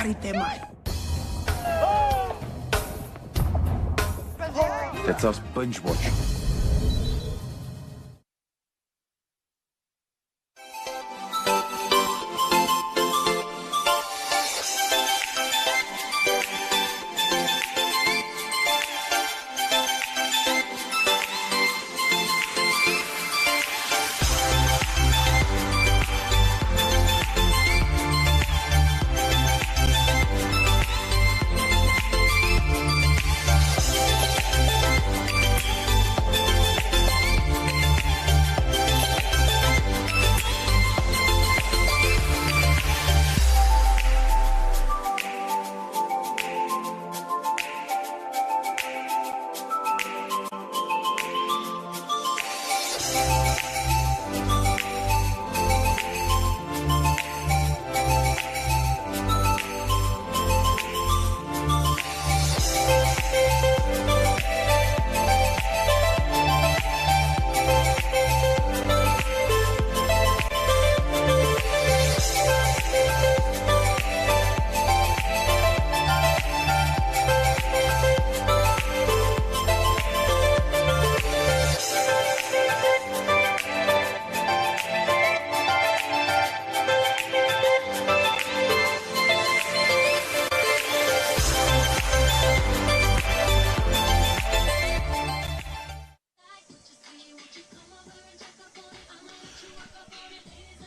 karite mai. That's us binge watch.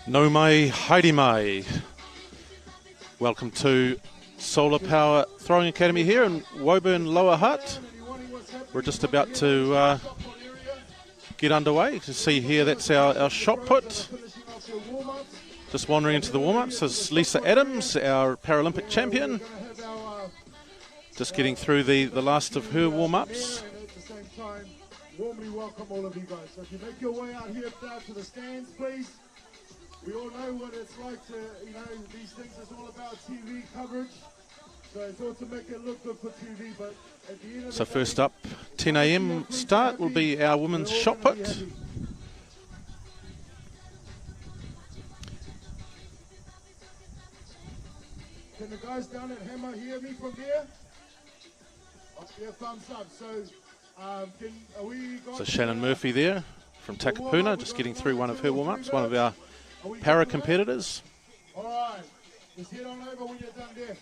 No mai, haere mai. Welcome to Sola Power Throwing Academy here in Woburn, Lower Hutt. We're just about to get underway. You can see here that's our shot put. Just wandering into the warm-ups is Lisa Adams, our Paralympic champion. Just getting through the last of her warm-ups. Warmly welcome all of you guys. So if you make your way out here down to the stands, please. We all know what it's like to, these things is all about TV coverage. So it's all to make it look good for TV, but at the end of So first up, 10 a.m. start will be our women's shot put. Can the guys down at Hammer hear me from there? Yeah, thumbs up. So Shannon Murphy there from Takapuna, just getting through one of her warm-ups, one of our para competitors. All right, just head on over when you're done there.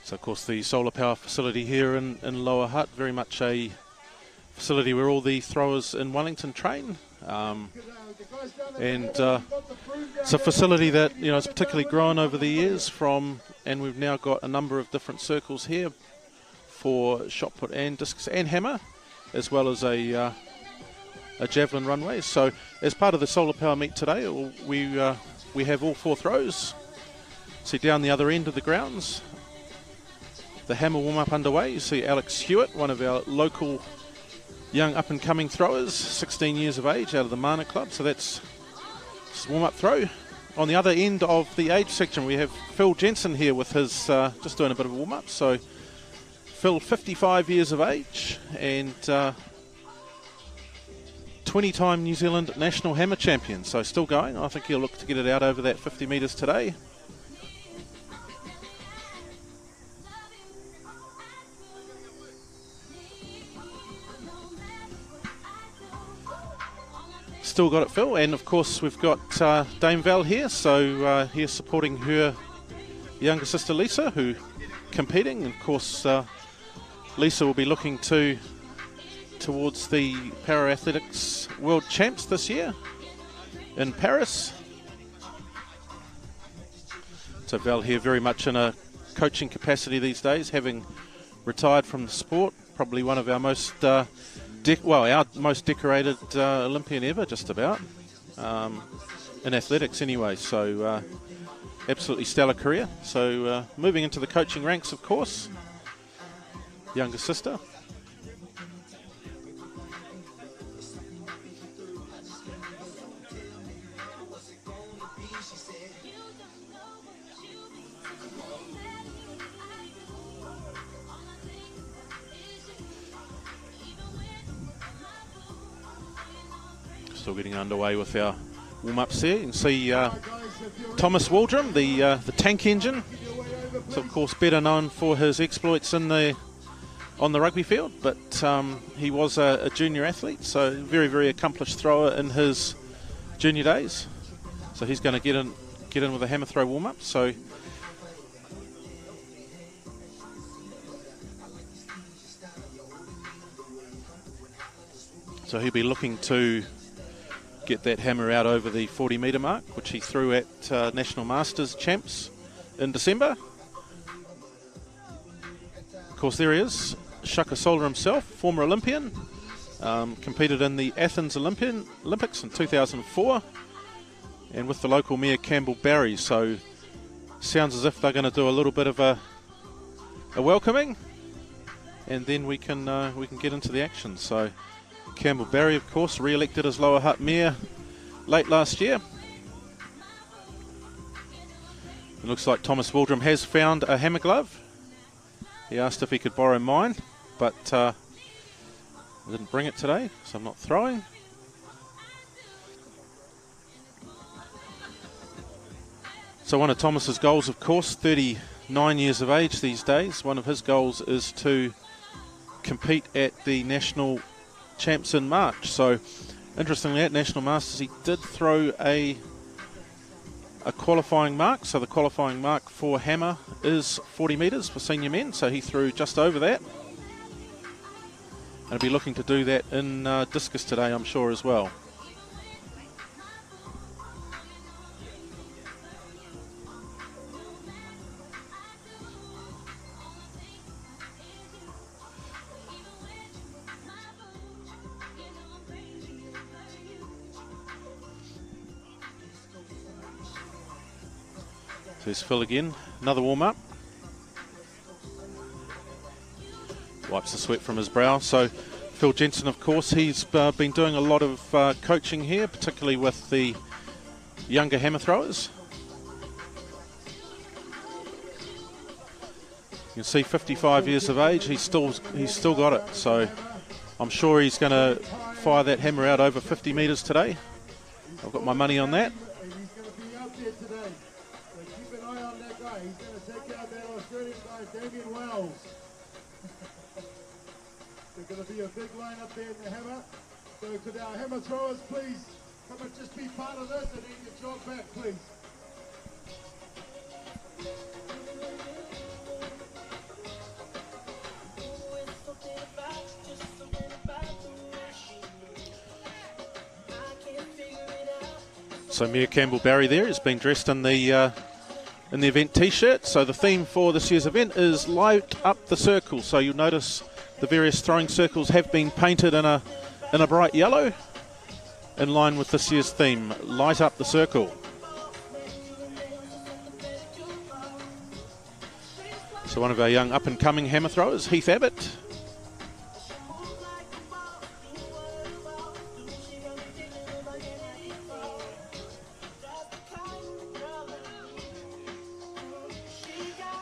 So of course the solar power facility here in Lower Hutt, very much a facility where all the throwers in Wellington train. And it's a facility that has particularly grown over the years and we've now got a number of different circles here for shot put and discus and hammer, as well as a javelin runway. So as part of the solar power meet today, we have all four throws. See down the other end of the grounds, the hammer warm-up underway. You see Alex Hewitt, one of our local young up-and-coming throwers, 16 years of age, out of the Mana Club. So that's just warm-up throw. On the other end of the age section, we have Phil Jensen here with his just doing a bit of a warm-up. So Phil, 55 years of age and 20-time New Zealand national hammer champion. So still going. I think he'll look to get it out over that 50 metres today. Still got it, Phil, and of course we've got Dame Val here, so here supporting her younger sister Lisa, who competing. And of course Lisa will be looking towards the Para Athletics World Champs this year in Paris. So Val here very much in a coaching capacity these days, having retired from the sport, probably one of our most our most decorated Olympian ever, just about, in athletics anyway. So absolutely stellar career. So moving into the coaching ranks, of course, younger sister. Still getting underway with our warm-ups there. You can see Thomas Waldrum, the tank engine. So of course better known for his exploits on the rugby field, but he was a junior athlete, so very, very accomplished thrower in his junior days. So he's going to get in with a hammer throw warm-up. So he'll be looking to get that hammer out over the 40-metre mark, which he threw at National Masters champs in December. Of course, there he is, Shaka Sola himself, former Olympian, competed in the Athens Olympics in 2004, and with the local Mayor Campbell Barry. So sounds as if they're going to do a little bit of a welcoming, and then we can get into the action. So Campbell Barry, of course, re-elected as Lower Hutt Mayor late last year. It looks like Thomas Waldrum has found a hammer glove. He asked if he could borrow mine, but I didn't bring it today, so I'm not throwing. So one of Thomas's goals, of course, 39 years of age these days, one of his goals is to compete at the National Champs in March. So interestingly, at National Masters he did throw a qualifying mark. So the qualifying mark for hammer is 40 metres for senior men, so he threw just over that, and he'll be looking to do that in discus today, I'm sure, as well. There's Phil again, another warm-up. Wipes the sweat from his brow. So Phil Jensen, of course, he's been doing a lot of coaching here, particularly with the younger hammer throwers. You can see 55 years of age, he's still got it. So I'm sure he's going to fire that hammer out over 50 metres today. I've got my money on that. There's going to be a big line up there in the hammer. So could our hammer throwers please come and just be part of this and then get your back, please. So Mayor Campbell Barry there has been dressed in the event t-shirt. So the theme for this year's event is Light Up the Circle. So you'll notice the various throwing circles have been painted in a bright yellow, in line with this year's theme, Light Up the Circle. So one of our young up-and-coming hammer throwers, Heath Abbott.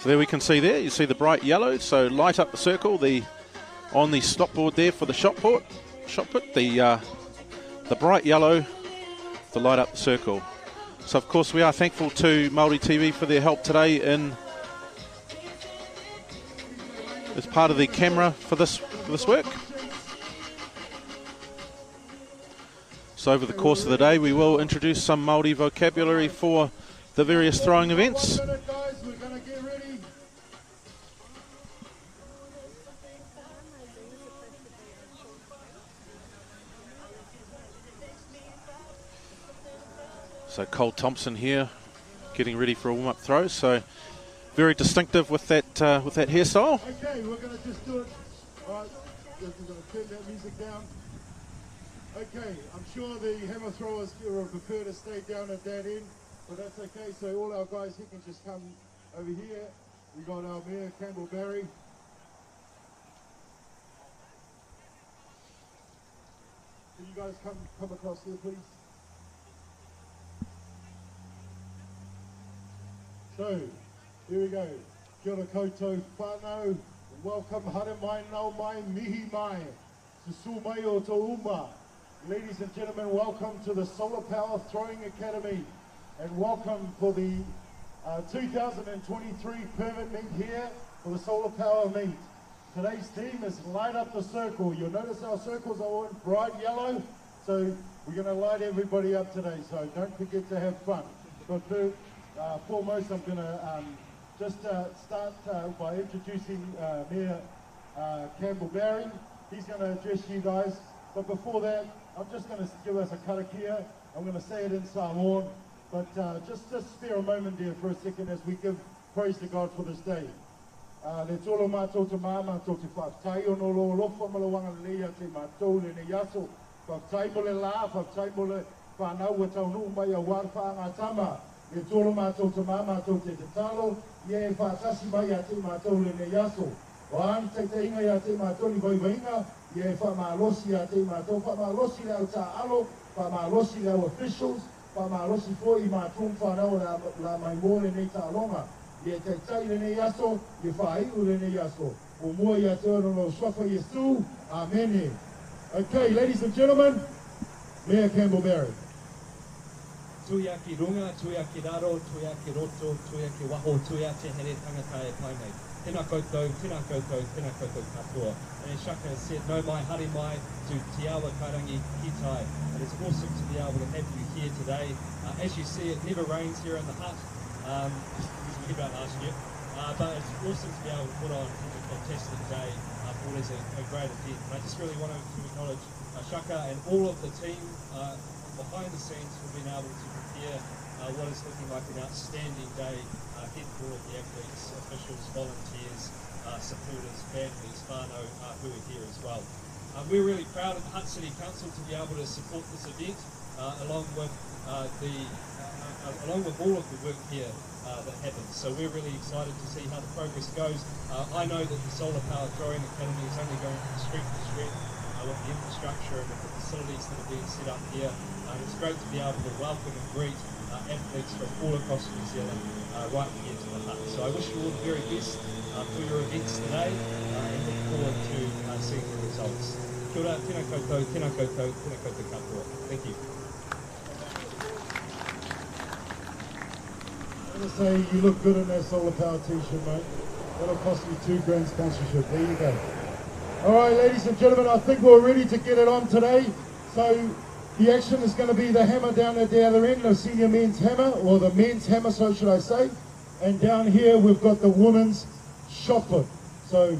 So there we can see there, you see the bright yellow, so Light Up the Circle, on the stop board there for the shot put, the bright yellow, the Light Up the Circle. So of course we are thankful to Māori TV for their help today as part of the camera for this work. So over the course of the day we will introduce some Māori vocabulary for the various throwing events. So Cole Thompson here, getting ready for a warm-up throw. So very distinctive with that hairstyle. Okay, we're going to just do it. All right, we're going to turn that music down. Okay, I'm sure the hammer throwers will prefer to stay down at that end, but that's okay. So all our guys here can just come over here. We got our Mayor Campbell Barry. Can you guys come across here, please? So, here we go. Kia ora koutou whānau. Welcome, hare mai, nau mai, mihi mai. Susu mai o tō uma. Ladies and gentlemen, welcome to the Sola Power Throwing Academy, and welcome for the 2023 permit meet here for the Sola Power meet. Today's theme is light up the circle. You'll notice our circles are all in bright yellow, so we're going to light everybody up today, so don't forget to have fun. But foremost, I'm going to just start by introducing Mayor Campbell Barry. He's going to address you guys, but before that, I'm just going to give us a karakia. I'm going to say it in Samoan, but just spare a moment there for a second as we give praise to God for this day. Le tolo mātou te māma tō te whaktai o no lo lofa malawanga lea te mātou le ne yaso. Whaktai mo le la, whaktai mo le whanau e tau nuu mai a warwha ngā tama. Le tolo mātou te māma tō te te talo, ie e whakasi mai a te mātou le ne yaso. O an te te inga i a te mātou ni waiwainga, ie e whamalosi a te mātou, whamalosi leo tā alo, whamalosi leo officials, whamalosi fo i mātou whanau la mai mōre nei tā longa. Ie te tai le ne yaso, ie whaiu le ne yaso. O mua i a te ono no swafa Yesu, Amen. Okay, ladies and gentlemen, Mayor Campbell Barry. Tuia ki runga, tuia ki raro, tuia ki roto, tuia ki waho, tuia te here tangata e pai nei. Tēnā koutou katoa. And as Shaka has said, no mai, hari mai, to te awa karangi ki tai. And it's awesome to be able to have you here today. As you see, it never rains here in the Hutt, which we did about last year. But it's awesome to be able to put on such a fantastic day for what is a great event. And I just really wanted to acknowledge Shaka and all of the team behind the scenes for being able to prepare what is looking like an outstanding day here for all of the athletes, officials, volunteers, supporters, families, whānau who are here as well. We're really proud of the Hutt City Council to be able to support this event along with all of the work here that happens. So we're really excited to see how the progress goes. I know that the Sola Power Throwing Academy is only going from strength to strength with the infrastructure and with the facilities that are being set up here. It's great to be able to welcome and greet athletes from all across New Zealand right here to the Hutt. So I wish you all the very best for your events today and look forward to seeing the results. Kia ora, tēnā koutou, tēnā koutou, tēnā koutou katoa. Thank you. I'm going to say you look good in that Solar Power t-shirt, mate. That'll cost you $2,000 sponsorship. There you go. All right, ladies and gentlemen, I think we're ready to get it on today. So the action is going to be the hammer down at the other end, the senior men's hammer, or the men's hammer, so should I say. And down here we've got the women's shot put. So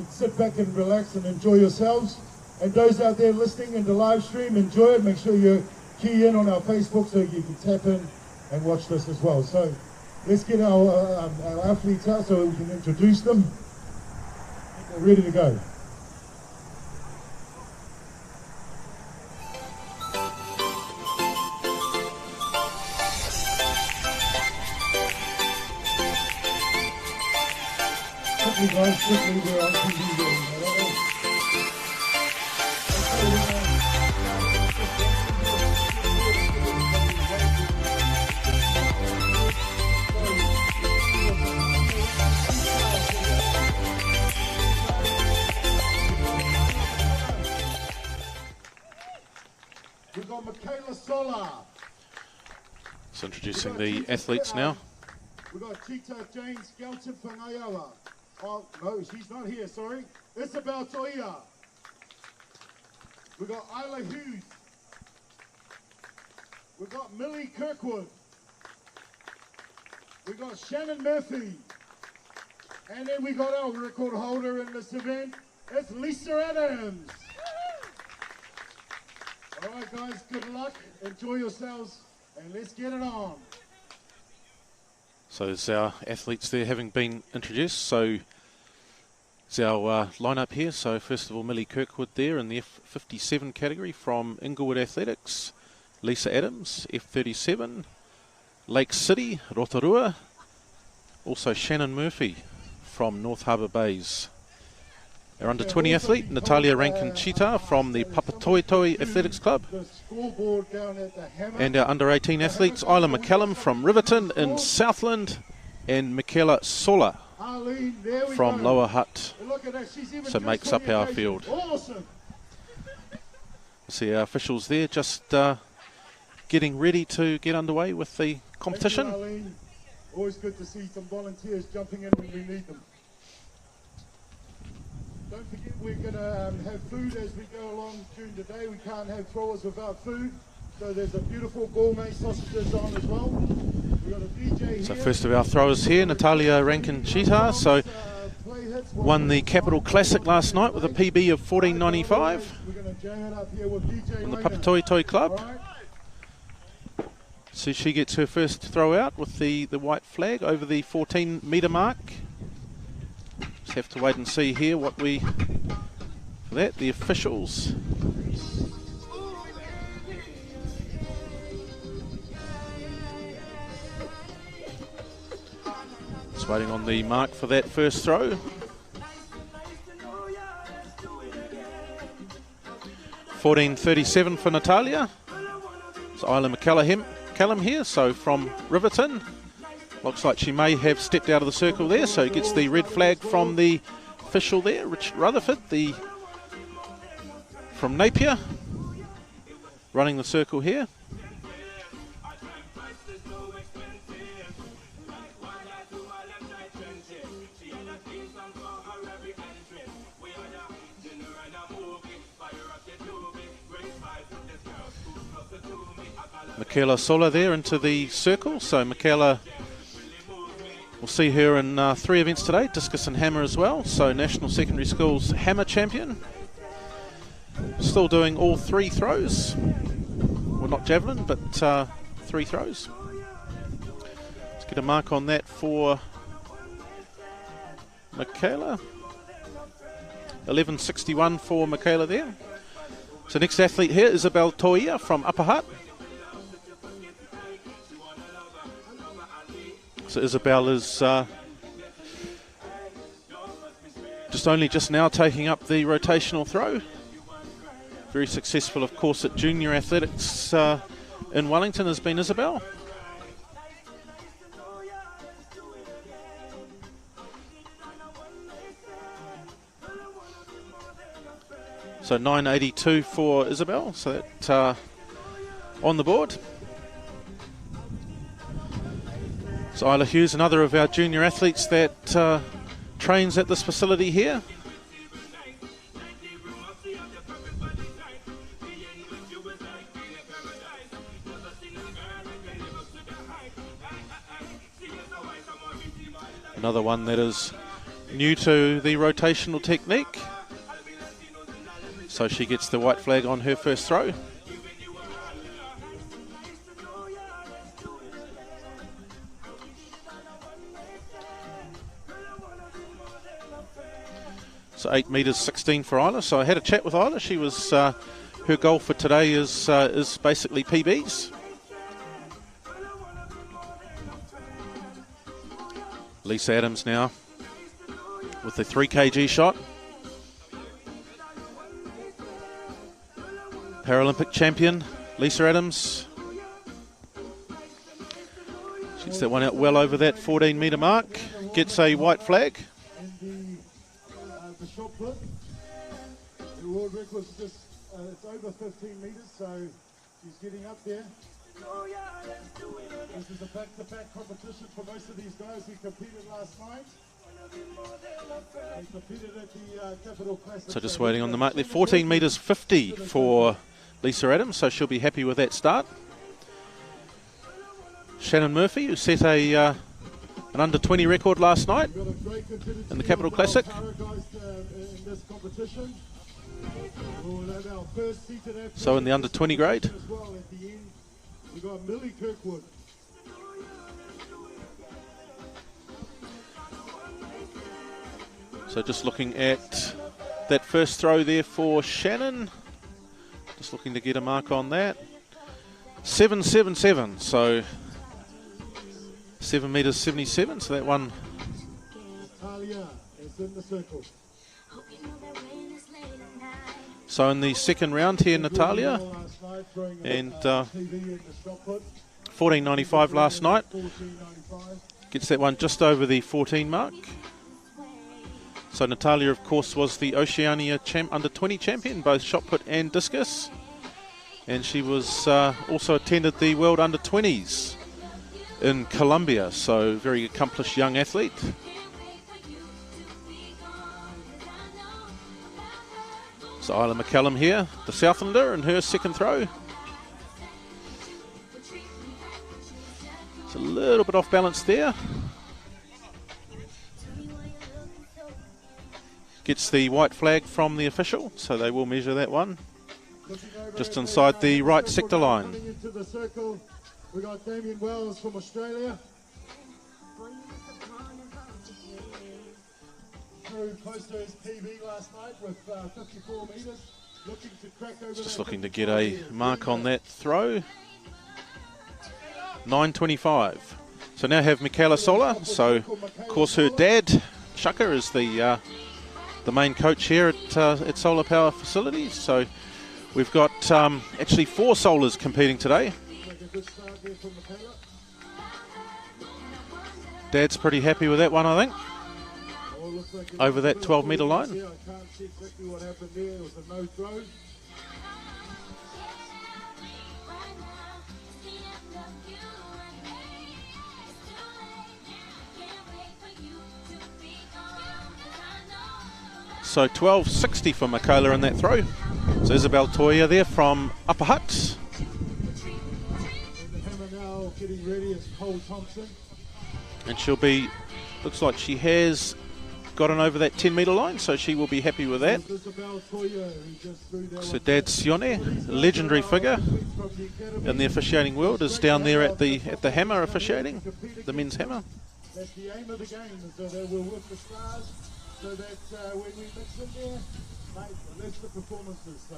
sit back and relax and enjoy yourselves. And those out there listening in the live stream, enjoy it. Make sure you key in on our Facebook so you can tap in and watch this as well. So let's get our athletes out so we can introduce them. We're ready to go. Guys, quickly, we're on TV doing We've got Michaela Sola. So introducing the athletes now. We've got Tita Jane Skelton from Iowa. Oh, no, she's not here, sorry. Isabel Toia. We've got Isla Hughes. We've got Millie Kirkwood. We've got Shannon Murphy. And then we got our record holder in this event. It's Lisa Adams. All right, guys, good luck. Enjoy yourselves, and let's get it on. So there's our athletes there having been introduced. So it's our lineup here. So first of all, Millie Kirkwood there in the F57 category from Inglewood Athletics. Lisa Adams, F37. Lake City, Rotorua. Also Shannon Murphy from North Harbour Bays. Our under-20 athlete, Natalia Rankin-Chita from the Papatoetoe Athletics Club. And our under-18 athletes, Isla McCallum from Riverton in Southland, and Michaela Sola from Lower Hutt. So makes up our field. See our officials there just getting ready to get underway with the competition. Thank you, Arlene. Always good to see some volunteers jumping in when we need them. Don't forget we're going to have food as we go along during the day. We can't have throwers without food. So there's a beautiful gourmet sausages on as well. We've got a DJ So here. first of our throwers here, Natalia Rankin-Cheetah. So won the Capital Classic last night with a PB of 14.95 We're going to jam it up here with DJ from the Rainer. Papatoi Toi Club. All right? So she gets her first throw out with the white flag over the 14 metre mark. Just have to wait and see here what we, for that, the officials. Just waiting on the mark for that first throw. 14.37 for Natalia. It's Isla McCallum here, so from Riverton. Looks like she may have stepped out of the circle there, so gets the red flag from the official there, Richard Rutherford, from Napier, running the circle here. Michaela Sola there into the circle, so Michaela, we'll see her in 3 events today, discus and hammer as well, so National Secondary School's hammer champion. Still doing all 3 throws, well not javelin, but 3 throws. Let's get a mark on that for Michaela. 11.61 for Michaela there. So next athlete here, Isabel Toia from Upper Hutt. So Isabel is just now taking up the rotational throw. Very successful, of course, at junior athletics in Wellington has been Isabel. So 9.82 for Isabel, so that on the board. So Isla Hughes, another of our junior athletes that trains at this facility here. Another one that is new to the rotational technique. So she gets the white flag on her first throw. So 8 metres 16 for Isla. So I had a chat with Isla. She was her goal for today is basically PBs. Lisa Adams now with the 3 kg shot. Paralympic champion Lisa Adams. She gets that one out well over that 14 metre mark. Gets a white flag. The shot put. The world record is just it's over 15 metres, so she's getting up there. This is a back-to-back competition for most of these guys who competed last night. They competed at the Capital Classic. So just waiting on the mark there. 14 metres 50 for Lisa Adams, so she'll be happy with that start. Shannon Murphy, who set an under 20 record last night in the Capital Classic. So in the under 20 grade. We got Millie Kirkwood. So just looking at that first throw there for Shannon. Just looking to get a mark on that. 7.77, so 7 metres 77, so that one. Natalia is in the circle. So in the second round here, Natalia, and 14.95 last night. Gets that one just over the 14 mark. So Natalia, of course, was the Oceania under 20 champion, both shot put and discus. and she was also attended the World Under-20s in Colombia, so very accomplished young athlete. So Isla McCallum here, the Southlander, in her second throw. It's a little bit off balance there. Gets the white flag from the official, so they will measure that one. Just inside the right sector line. Into the circle, we got Damien Wells from Australia. Very close to his PB last night with 54 metres. Looking to crack over. Just looking to get a mark on that throw. 9.25. So now have Michaela Sola. So of course her dad, Shaka, is the main coach here at Sola Power Facilities. So we've got actually 4 Solas competing today. Dad's pretty happy with that one, I think. Over that 12-metre line. I can't see exactly what happened there. It was a no throw. So 12.60 for Michaela in that throw. So Isabel Toya there from Upper Hutt. And the hammer now getting ready is Cole Thompson. And she'll be, looks like she has gotten over that 10-metre line, so she will be happy with that. Isabel Toya, who just threw that So one. Dad Sione, a legendary figure in the officiating world, is down there at the hammer officiating, the men's hammer. That's the aim of the game, is that they will work the stars, so that when we mix in there, mate, that's the performances. So.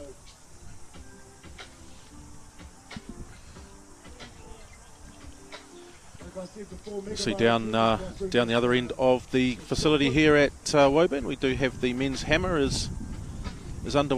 Like I said before, See down the other end of the facility here at Woburn, we do have the men's hammer is under.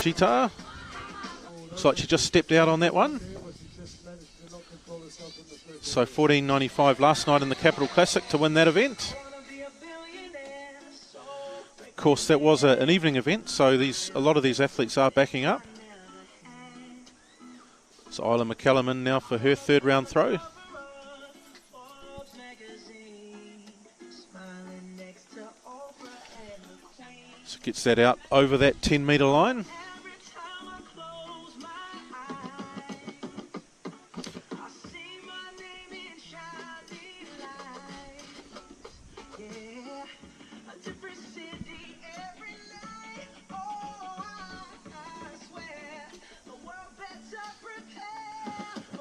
Cheetah. Looks like she just stepped out on that one. So 14.95 last night in the Capital Classic to win that event. Of course, that was an evening event, so a lot of these athletes are backing up. So Isla McCallum in now for her third round throw. So gets that out over that 10-metre line.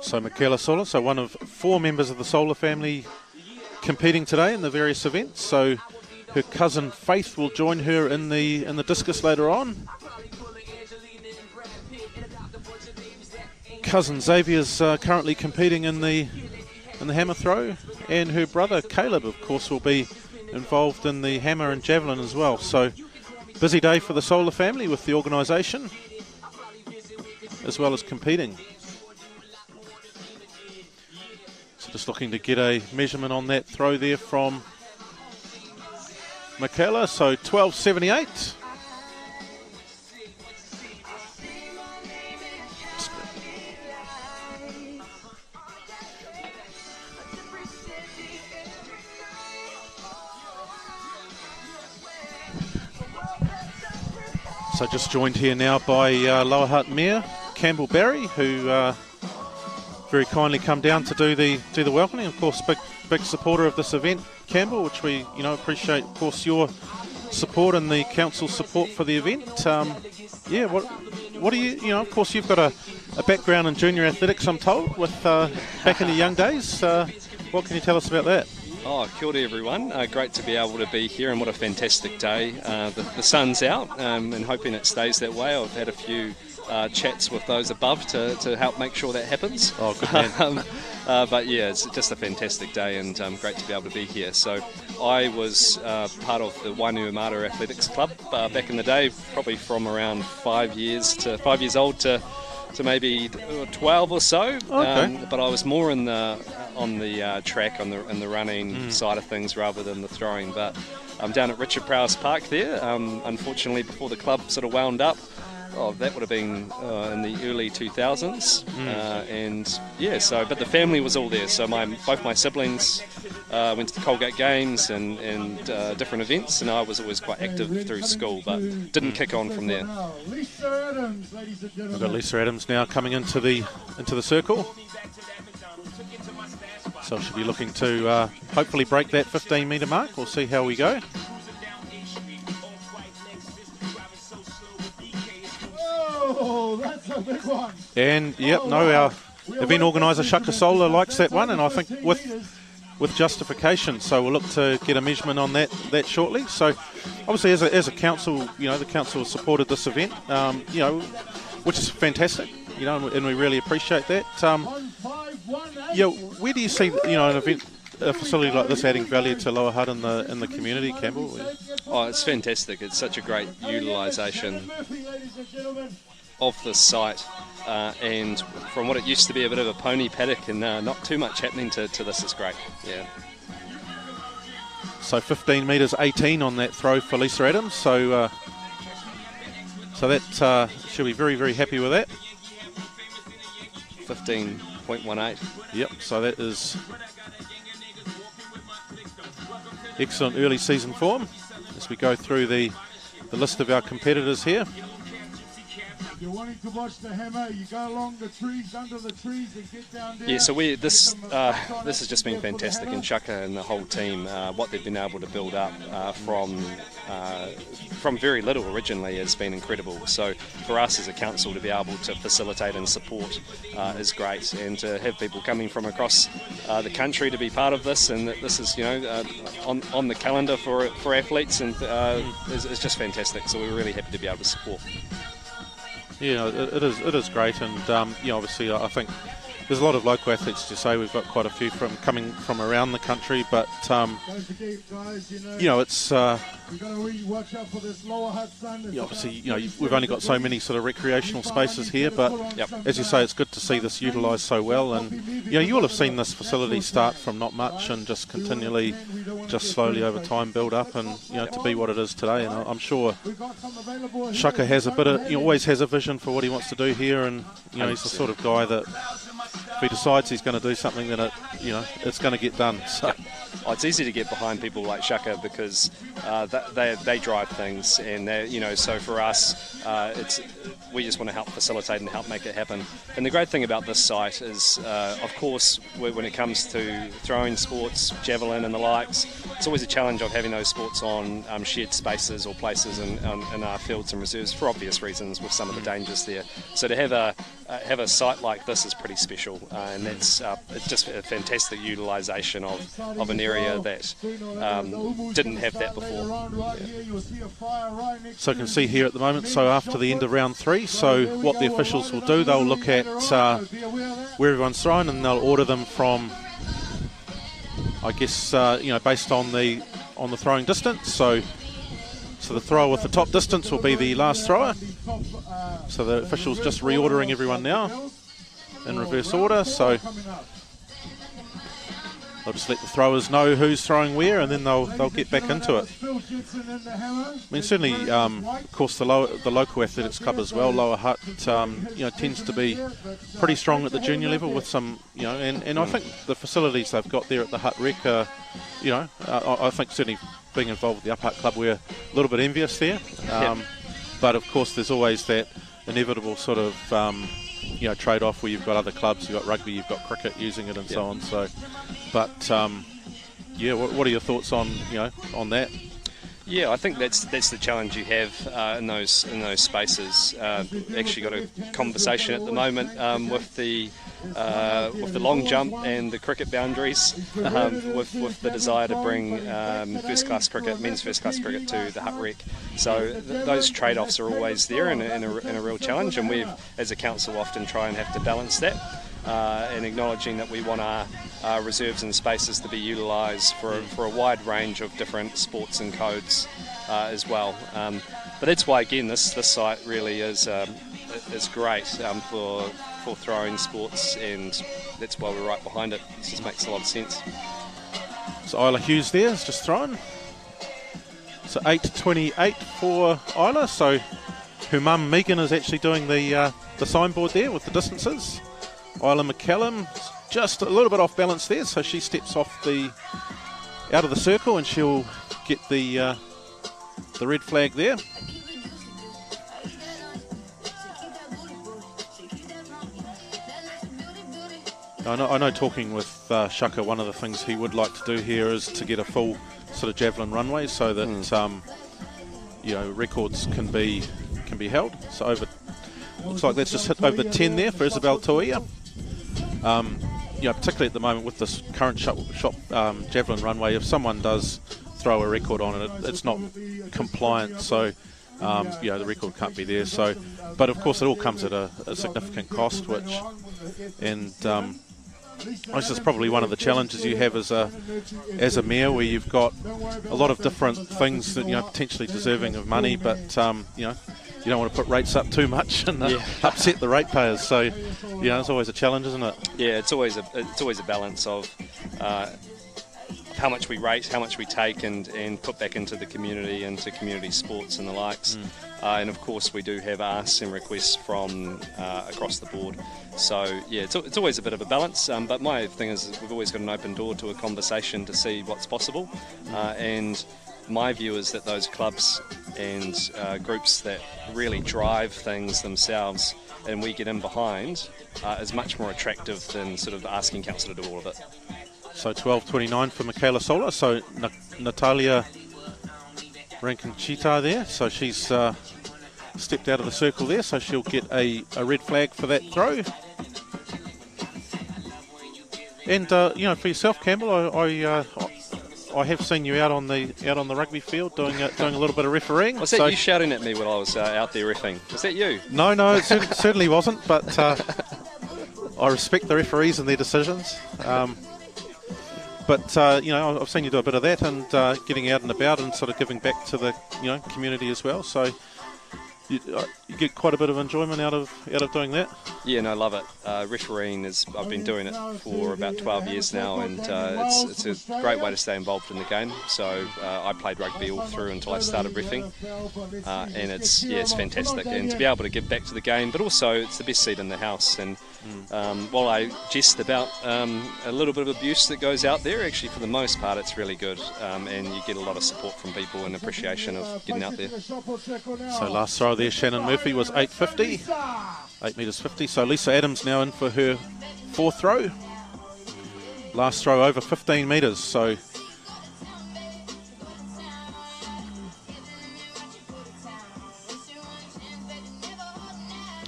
So Michaela Sola, so one of 4 members of the Sola family competing today in the various events. So her cousin Faith will join her in the discus later on. Cousin Xavier's currently competing in the hammer throw, and her brother Caleb, of course, will be involved in the hammer and javelin as well. So busy day for the Sola family with the organisation as well as competing. So just looking to get a measurement on that throw there from Michaela. So 12.78. So just joined here now by Lower Hutt Mayor Campbell Barry, who very kindly come down to do the welcoming. Of course, big supporter of this event, Campbell, which we appreciate. Of course, your support and the council's support for the event. Yeah, what do you of course you've got a background in junior athletics, I'm told, with back in the young days. What can you tell us about that? Oh, kia ora everyone. Great to be able to be here, and what a fantastic day. The sun's out, and hoping it stays that way. I've had a few chats with those above to help make sure that happens. Oh, good man. But yeah, it's just a fantastic day, and great to be able to be here. So I was part of the Wainuamata Athletics Club back in the day, probably from around 5 years old to maybe 12 or so. Okay. But I was more on the track, in the running side of things rather than the throwing. But I'm down at Richard Prowse Park there. Unfortunately, before the club sort of wound up, that would have been in the early 2000s. And yeah, but the family was all there. So both my siblings went to the Colgate Games and different events, and I was always quite active through school, but didn't kick on from there. Lisa Adams, ladies and gentlemen. We've got Lisa Adams now coming into the circle. So she'll be looking to hopefully break that 15-metre mark. We'll see how we go. Oh, that's a big one. And yep, our event organiser Shaka Sola likes that one, and I think with justification. So we'll look to get a measurement on that shortly. So obviously, as a council, the council has supported this event, which is fantastic, and we really appreciate that. Where do you see an event, a facility like this adding value to Lower Hutt in the community, Campbell? Oh, it's fantastic. It's such a great utilisation of the site, and from what it used to be a bit of a pony paddock, and not too much happening to this is great. Yeah. So 15 metres 18 on that throw for Lisa Adams. So that she'll be very, very happy with that. 15.18. Yep. So that is excellent early season form as we go through the list of our competitors here. If you're wanting to watch the hammer, you go along the trees, under the trees, and get down there. Yeah, so this has just been fantastic, and Shaka and the whole team, what they've been able to build up from very little originally has been incredible. So for us as a council to be able to facilitate and support is great, and to have people coming from across the country to be part of this, and that this is on the calendar for athletes, and is just fantastic. So we're really happy to be able to support. Yeah, it is great, and obviously I think there's a lot of local athletes, to say we've got quite a few coming from around the country, but don't forget, guys, it's we've got to really watch out for this Lower Hutt sun. obviously we've only got so many sort of recreational spaces here, but as you say, it's good to see this utilised so well, and you will have seen this facility start from not much and just continually, just slowly over time build up, and to be what it is today. And I'm sure Shaka has always has a vision for what he wants to do here, and he's the sort of guy that if he decides he's going to do something, then it's going to get done. So it's easy to get behind people like Shaka because they drive things, and so for us, we just want to help facilitate and help make it happen. And the great thing about this site is, of course, when it comes to throwing sports, javelin and the likes, it's always a challenge of having those sports on shared spaces or places in our fields and reserves for obvious reasons, with some of the dangers there. So to have a site like this is pretty special, and it's just a fantastic utilisation of an area that didn't have that before. Yeah. So you can see here at the moment, so after the end of round 3, so what the officials will do, they'll look at where everyone's thrown, and they'll order them from, I guess, based on the throwing distance. So the thrower with the top distance will be the last thrower. So the officials just reordering everyone now in reverse order. So they'll just let the throwers know who's throwing where, and then they'll get back into it. I mean, certainly, of course, the local athletics club as well, Lower Hutt, tends to be pretty strong at the junior level with some, and I think the facilities they've got there at the Hutt Rec are, I think certainly being involved with the Up Hutt Club, we're a little bit envious there. But of course, there's always that inevitable sort of trade-off where you've got other clubs, you've got rugby, you've got cricket using it, and so on. So, but what are your thoughts on that? Yeah, I think that's the challenge you have in those spaces. Actually, got a conversation at the moment with the long jump and the cricket boundaries, with the desire to bring first-class cricket, men's first-class cricket, to the Hutt Rec. So those trade-offs are always there, and a real challenge. And we, as a council, often try and have to balance that. And acknowledging that we want our reserves and spaces to be utilised for a wide range of different sports and codes as well. But that's why, again, this site really is great for throwing sports, and that's why we're right behind it. It just makes a lot of sense. So Isla Hughes there is just thrown. So 8:28 for Isla. So her mum Megan is actually doing the signboard there with the distances. Isla McCallum just a little bit off balance there, so she steps out of the circle, and she'll get the red flag there. I know talking with Shaka, one of the things he would like to do here is to get a full sort of javelin runway, so that records can be held. So looks like that's just hit over 10 there for Isabel Toia. Particularly at the moment with this current shop javelin runway, if someone does throw a record on it, it's not compliant, so the record can't be there. So, but of course it all comes at a significant cost, I guess it's probably one of the challenges you have as a mayor, where you've got a lot of different things that potentially deserving of money, but you don't want to put rates up too much and upset the ratepayers. So it's always a challenge, isn't it? Yeah, it's always a balance of how much we rate, how much we take and put back into the community, into community sports and the likes. And of course we do have asks and requests from across the board. So yeah, it's always a bit of a balance. But my thing is we've always got an open door to a conversation to see what's possible. And my view is that those clubs and groups that really drive things themselves and we get in behind is much more attractive than sort of asking council to do all of it. So 12:29 for Michaela Sola. So Natalia Rankinchita there. So she's stepped out of the circle there. So she'll get a red flag for that throw. And for yourself, Campbell, I have seen you out on the rugby field doing a little bit of refereeing. Was that you shouting at me when I was out there reffing? Was that you? No, it certainly wasn't. But I respect the referees and their decisions. But I've seen you do a bit of that and getting out and about and sort of giving back to the community as well. So You get quite a bit of enjoyment out of doing that. Yeah, no, love it. Refereeing I've been doing it for about 12 years now, and it's a great way to stay involved in the game. So I played rugby all through until I started reffing, and it's fantastic. And to be able to give back to the game, but also it's the best seat in the house. And while I jest about a little bit of abuse that goes out there, actually for the most part it's really good, and you get a lot of support from people and appreciation of getting out there. So last throw there, Shannon Murphy was 8.50, 8 metres 50. So Lisa Adams now in for her fourth throw. Last throw over 15 metres. So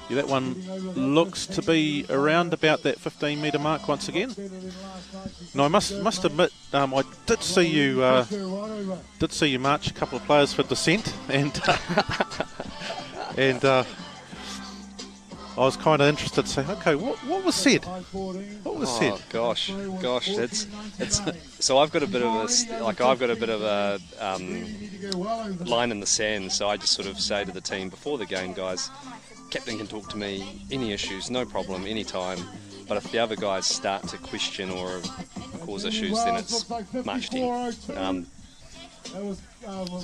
yeah, that one looks to be around about that 15 metre mark once again. No, I must admit, I did see you march a couple of players for Descent, and and I was kind of interested to say, okay, what was said? What was said? Gosh, it's so I've got a bit of a line in the sand. So I just sort of say to the team before the game, guys, captain can talk to me, any issues, no problem, anytime. But if the other guys start to question or cause issues, then it's March 10. So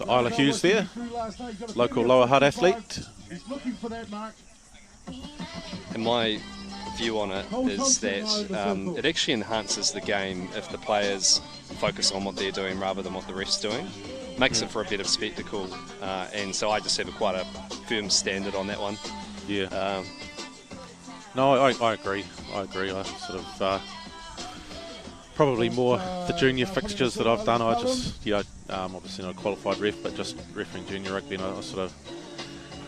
Isla Hughes there, local Lower Hutt athlete. And my view on it is that it actually enhances the game if the players focus on what they're doing rather than what the ref's doing. Makes it for a better spectacle, and so I just have quite a firm standard on that one. Yeah. No, I agree. I sort of probably more the junior fixtures that I've done. I just, obviously not a qualified ref, but just refereeing junior rugby, and I sort of,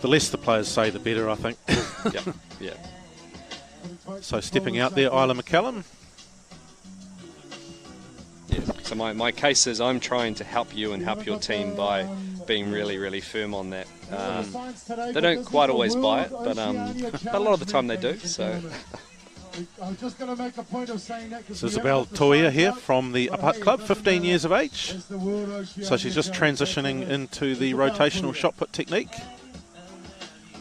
the less the players say, the better, I think. Yeah. So stepping out there, Isla McCallum. Yeah. So my case is I'm trying to help you and help your team by being really, really firm on that. They don't quite always buy it, but a lot of the time they do. So. So Isabel Toia here from the Hutt Club, 15 years of age. So she's just transitioning into the rotational shot put technique.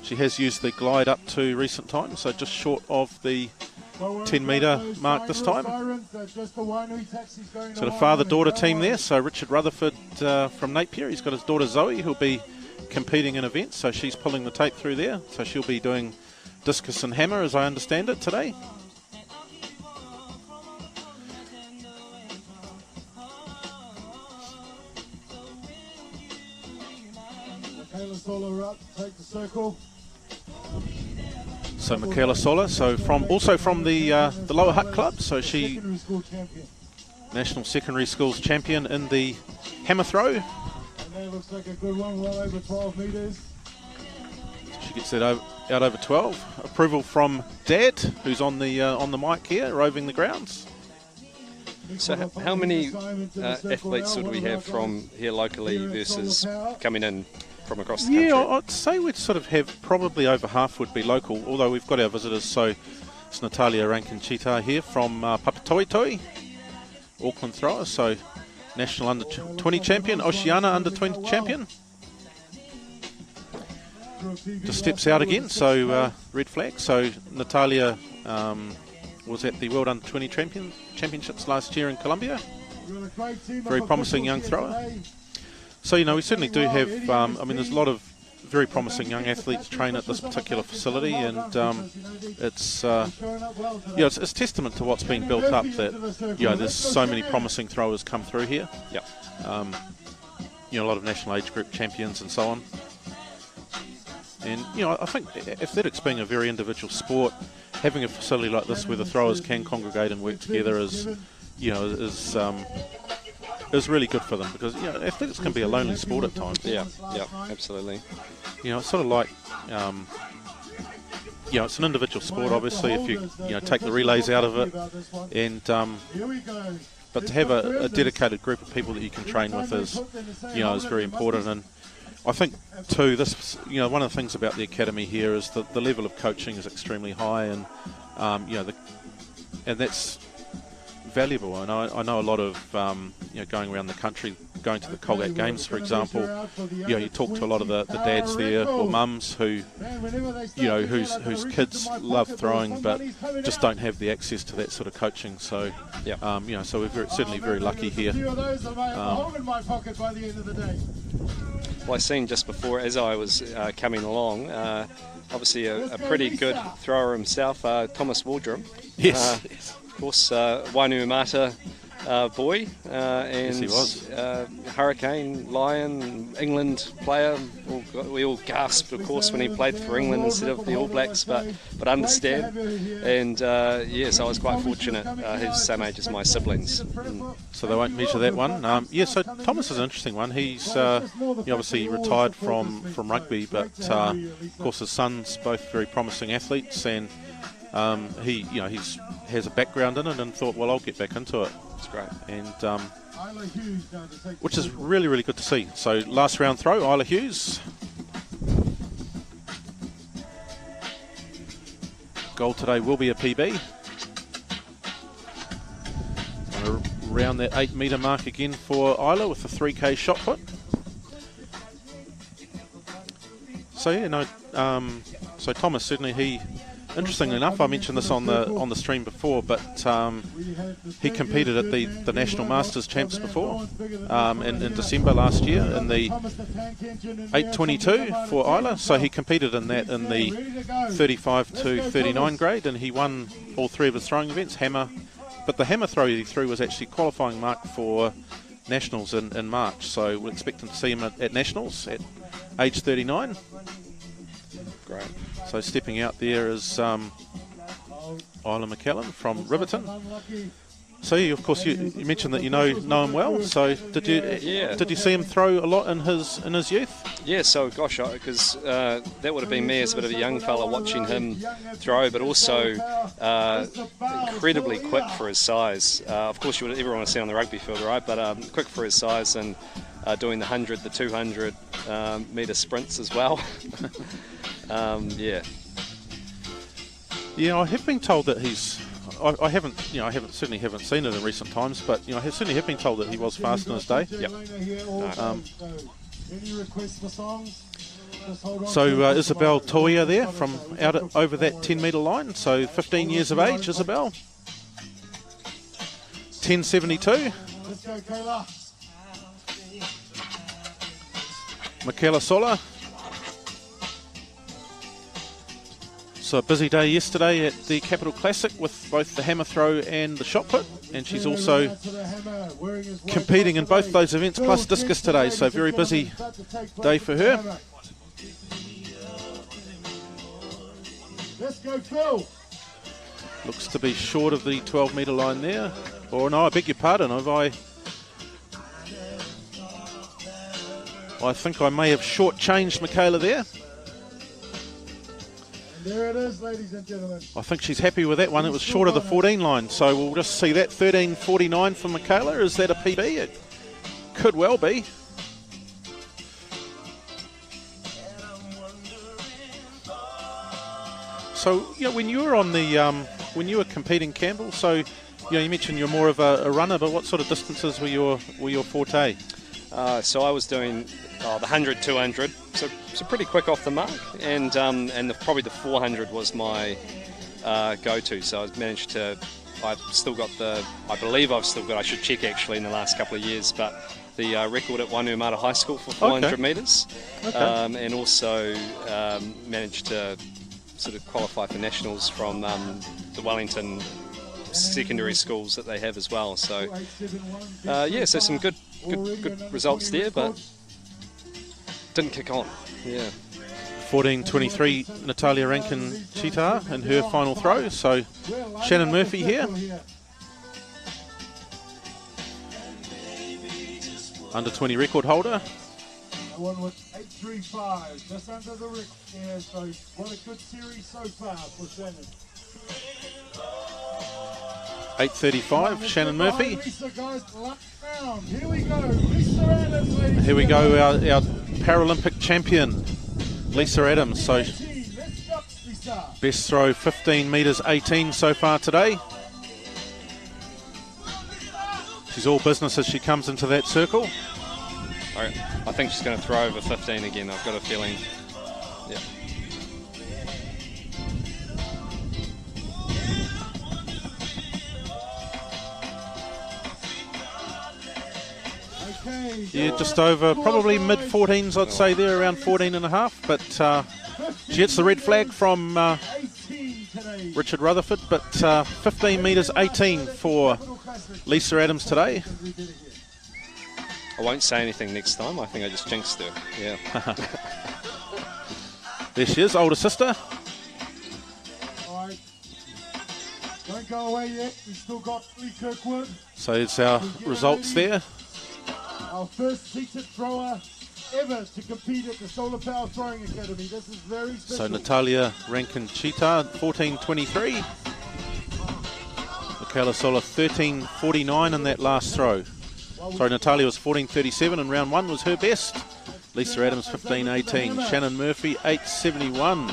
She has used the glide up to recent times, so just short of the 10 metre mark this time. So the father-daughter team there, so Richard Rutherford from Napier, he's got his daughter Zoe who'll be competing in events, so she's pulling the tape through there. So she'll be doing discus and hammer as I understand it today. Sola up, take the circle. So Michaela Sola, so also from the Lower Hutt Club, so she National Secondary Schools champion in the hammer throw. And that looks like a good one, well over 12 metres. She gets that out over 12. Approval from Dad, who's on the mic here, roving the grounds. So how many athletes would we have from here locally versus coming in from across the country? Yeah, I'd say we'd sort of have probably over half would be local, although we've got our visitors. So it's Natalia Rankinchita here from Papatoetoe, Auckland thrower, so National Under-20 champion, Oceania Under-20 champion. Just steps out again, so red flag. So Natalia was at the World Under-20 Championships last year in Colombia. Very promising young thrower. So, we certainly do have, there's a lot of very promising young athletes train at this particular facility, and it's testament to what's been built up that, there's so many promising throwers come through here. Yep. A lot of national age group champions and so on. And, I think athletics being a very individual sport, having a facility like this where the throwers can congregate and work together is really good for them, because athletics can be a lonely sport at times. Yeah, absolutely. It's sort of like it's an individual sport. Obviously, if you take the relays out of it, and but to have a dedicated group of people that you can train with is very important. And I think too, this one of the things about the academy here is that the level of coaching is extremely high, and and that's valuable. And I know a lot of going around the country, going to the Colgate Games, for example. You talk to a lot of the dads there or mums who whose kids love throwing but just don't have the access to that sort of coaching. So so we're certainly very lucky here. Well, I seen just before as I was coming along, obviously a pretty good thrower himself, Thomas Waldrum. Yes. Of course, Wainuiomata boy, and yes, he was. Hurricane, Lion, England player. We all gasped, of course, when he played for England instead of the All Blacks, but understand. And yes, I was quite fortunate. He's the same age as my siblings. So they won't measure that one. So Thomas is an interesting one. He's he obviously retired from rugby, but of course his sons both very promising athletes, and he has a background in it and thought, well, I'll get back into it. That's great. And which is really, really good to see. So last round throw, Isla Hughes. Goal today will be a PB. Going to round that 8 metre mark again for Isla with the 3K shot put. So so Thomas certainly interestingly enough, I mentioned this on the stream before, but he competed at the National Masters Champs before in December last year in the 822 for Isla. So he competed in that in the 35 to 39 grade, and he won all 3 of his throwing events, hammer. But the hammer throw he threw was actually qualifying mark for Nationals in March. So we're expecting to see him at Nationals at age 39. Great. So stepping out there is Isla McKellen from Riverton. So of course you mentioned that you know him well. So did you see him throw a lot in his youth? Yeah. So gosh, because that would have been me as a bit of a young fella watching him throw, but also incredibly quick for his size. Of course, everyone has seen on the rugby field, right? But quick for his size and doing the 100, the 200 metre sprints as well. Yeah, I have been told that he's. I certainly haven't seen it in recent times, but I certainly have been told that he was fast in his day. Yep. So Isabel Toia there from over that 10 metre line. So 15 years of age, Isabel. 10.72. Michaela Sola. So a busy day yesterday at the Capital Classic with both the hammer throw and the shot put, and she's also competing in both those events plus discus today, so very busy day for her. Let's go, Phil. Looks to be short of the 12 metre line there. Or no, I beg your pardon, I think I may have shortchanged Michaela there. There it is, ladies and gentlemen. I think she's happy with that one. It was short of the 14 line, so we'll just see that. 13.49 for Michaela. Is that a PB? It could well be. So, when you were on the when you were competing, Campbell, so you mentioned you're more of a runner, but what sort of distances were your forte? So I was doing the 100, 200, so pretty quick off the mark, and probably the 400 was my go-to. So I managed to. I believe I've still got. I should check actually in the last couple of years, but the record at Wainuiomata High School for 400 metres, and also managed to sort of qualify for nationals from the Wellington secondary schools that they have as well. So so some good results there, but didn't kick on. 14.23 Natalia Rankin-Cheetah in her final throw. So Shannon Murphy here. Under 20 record holder. One was 8.35, just under the record. Yeah, so what a good series so far for Shannon. 8.35, Shannon Murphy. Lisa, guys, here we go. Lisa Adams, ladies. Here we go, our Paralympic champion, Lisa Adams. So best throw 15 metres 18 so far today. She's all business as she comes into that circle. I think she's going to throw over 15 again. I've got a feeling. Yeah. Yeah, just over, probably mid-14s, I'd say there, around 14 and a half. But she gets the red flag from Richard Rutherford, but 15 metres 18 for Lisa Adams today. I won't say anything next time. I think I just jinxed her. Yeah. There she is, older sister. All right. Don't go away yet. We've still got Lee Kirkwood. So it's our results there. Our first seated thrower ever to compete at the Sola Power Throwing Academy. This is very special. So Natalia Rankin-Chita, 14.23. Michaela Sola, 13.49 in that last throw. Sorry, Natalia was 14.37 and round one was her best. Lisa Adams, 15.18. Shannon Murphy, 8.71.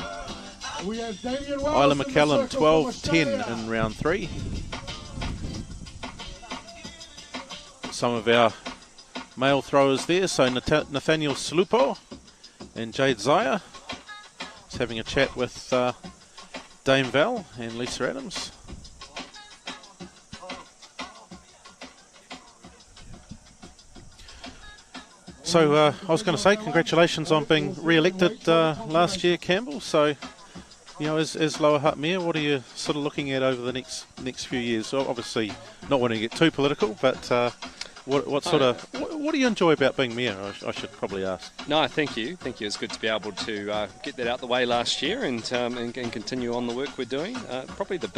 Isla McCallum, 12.10 in round three. Some of our male throwers there, so Nathaniel Slupo and Jade Zaya. Just having a chat with Dame Val and Lisa Adams. So I was going to say congratulations on being re-elected last year, Campbell. So, you know, as Lower Hutt Mayor, what are you sort of looking at over the next few years? So obviously, not wanting to get too political, but what do you enjoy about being mayor? I should probably ask. No, thank you. Thank you. It's good to be able to get that out the way last year and continue on the work we're doing. Probably the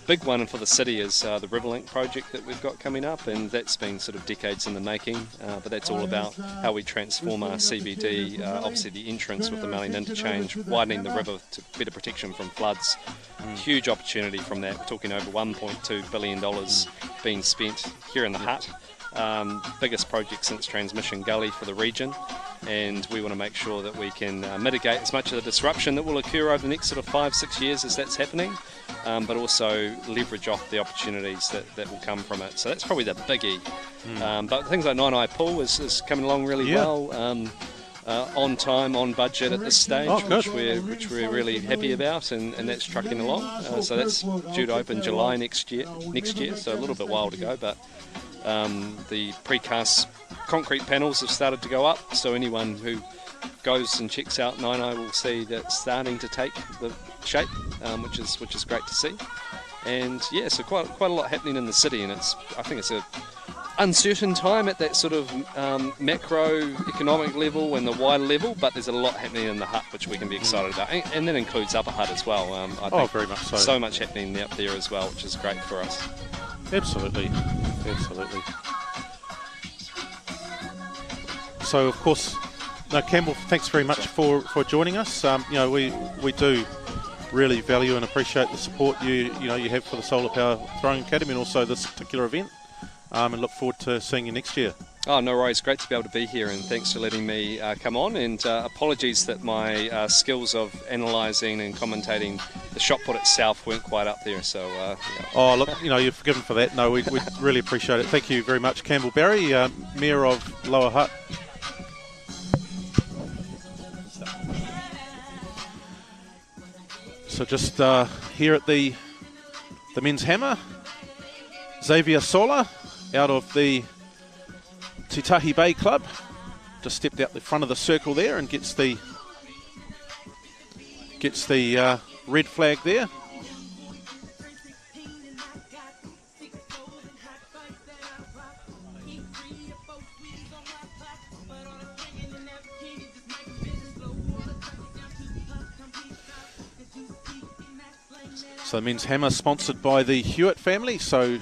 big one for the city is the Riverlink project that we've got coming up, and that's been sort of decades in the making. But that's all about how we transform our CBD. Obviously, the entrance with the Malin interchange, widening the river to better protection from floods. Huge opportunity from that. We're talking over $1.2 billion being spent here in the Hutt. Biggest project since Transmission Gully for the region, and we want to make sure that we can mitigate as much of the disruption that will occur over the next sort of 5-6 years as that's happening, but also leverage off the opportunities that will come from it. So that's probably the biggie. But things like Nine Eye Pool is coming along really well. On time, on budget at this stage, which we're really happy about, and that's trucking along. So that's due to open July next year. So a little bit while to go, but the precast concrete panels have started to go up. So anyone who goes and checks out Nine Eye will see that starting to take the shape, which is great to see. And yeah, so quite a lot happening in the city, and I think it's a uncertain time at that sort of macroeconomic level and the wider level, but there's a lot happening in the Hutt which we can be excited about, and that includes Upper Hutt as well. I think very much so. So much happening up there as well, which is great for us. Absolutely. So of course, Campbell, thanks very much for joining us. We do really value and appreciate the support you have for the Solar Power Throwing Academy and also this particular event. And look forward to seeing you next year. Oh, no worries. Great to be able to be here, and thanks for letting me come on. And apologies that my skills of analysing and commentating the shot put itself weren't quite up there. So, Oh, look, you're forgiven for that. No, we really appreciate it. Thank you very much, Campbell Barry, Mayor of Lower Hutt. So just here at the men's hammer, Xavier Sola, out of the Titahi Bay Club, just stepped out the front of the circle there and gets the red flag there. So the men's hammer sponsored by the Hewitt family, so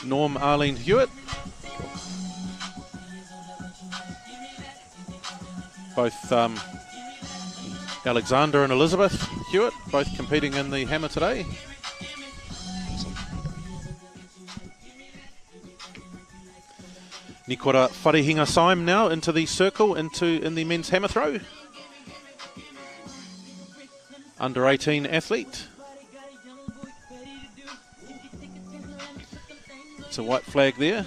Norm, Arlene Hewitt. Both Alexander and Elizabeth Hewitt, both competing in the hammer today. Nikora Wharehinga Saim now into the circle, in the men's hammer throw. Under 18 athlete. It's a white flag there.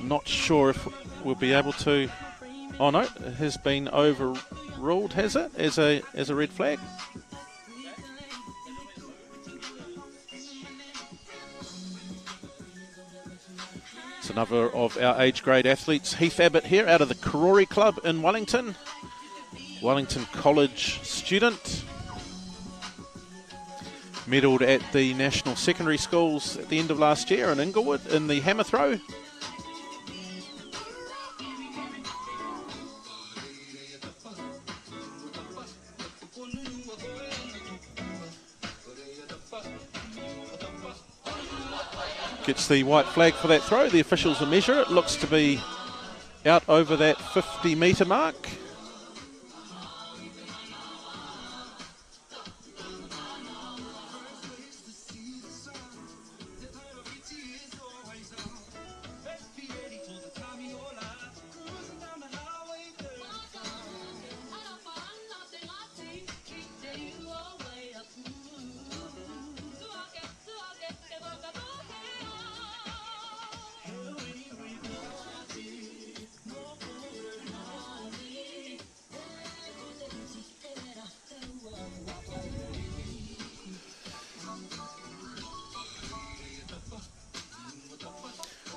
Not sure if we'll be able to. Oh no, it has been overruled, has it? As a red flag. It's another of our age grade athletes, Heath Abbott here, out of the Karori Club in Wellington. Wellington College student. Medalled at the National Secondary Schools at the end of last year in Inglewood in the hammer throw. Gets the white flag for that throw. The officials will measure it. Looks to be out over that 50-metre mark.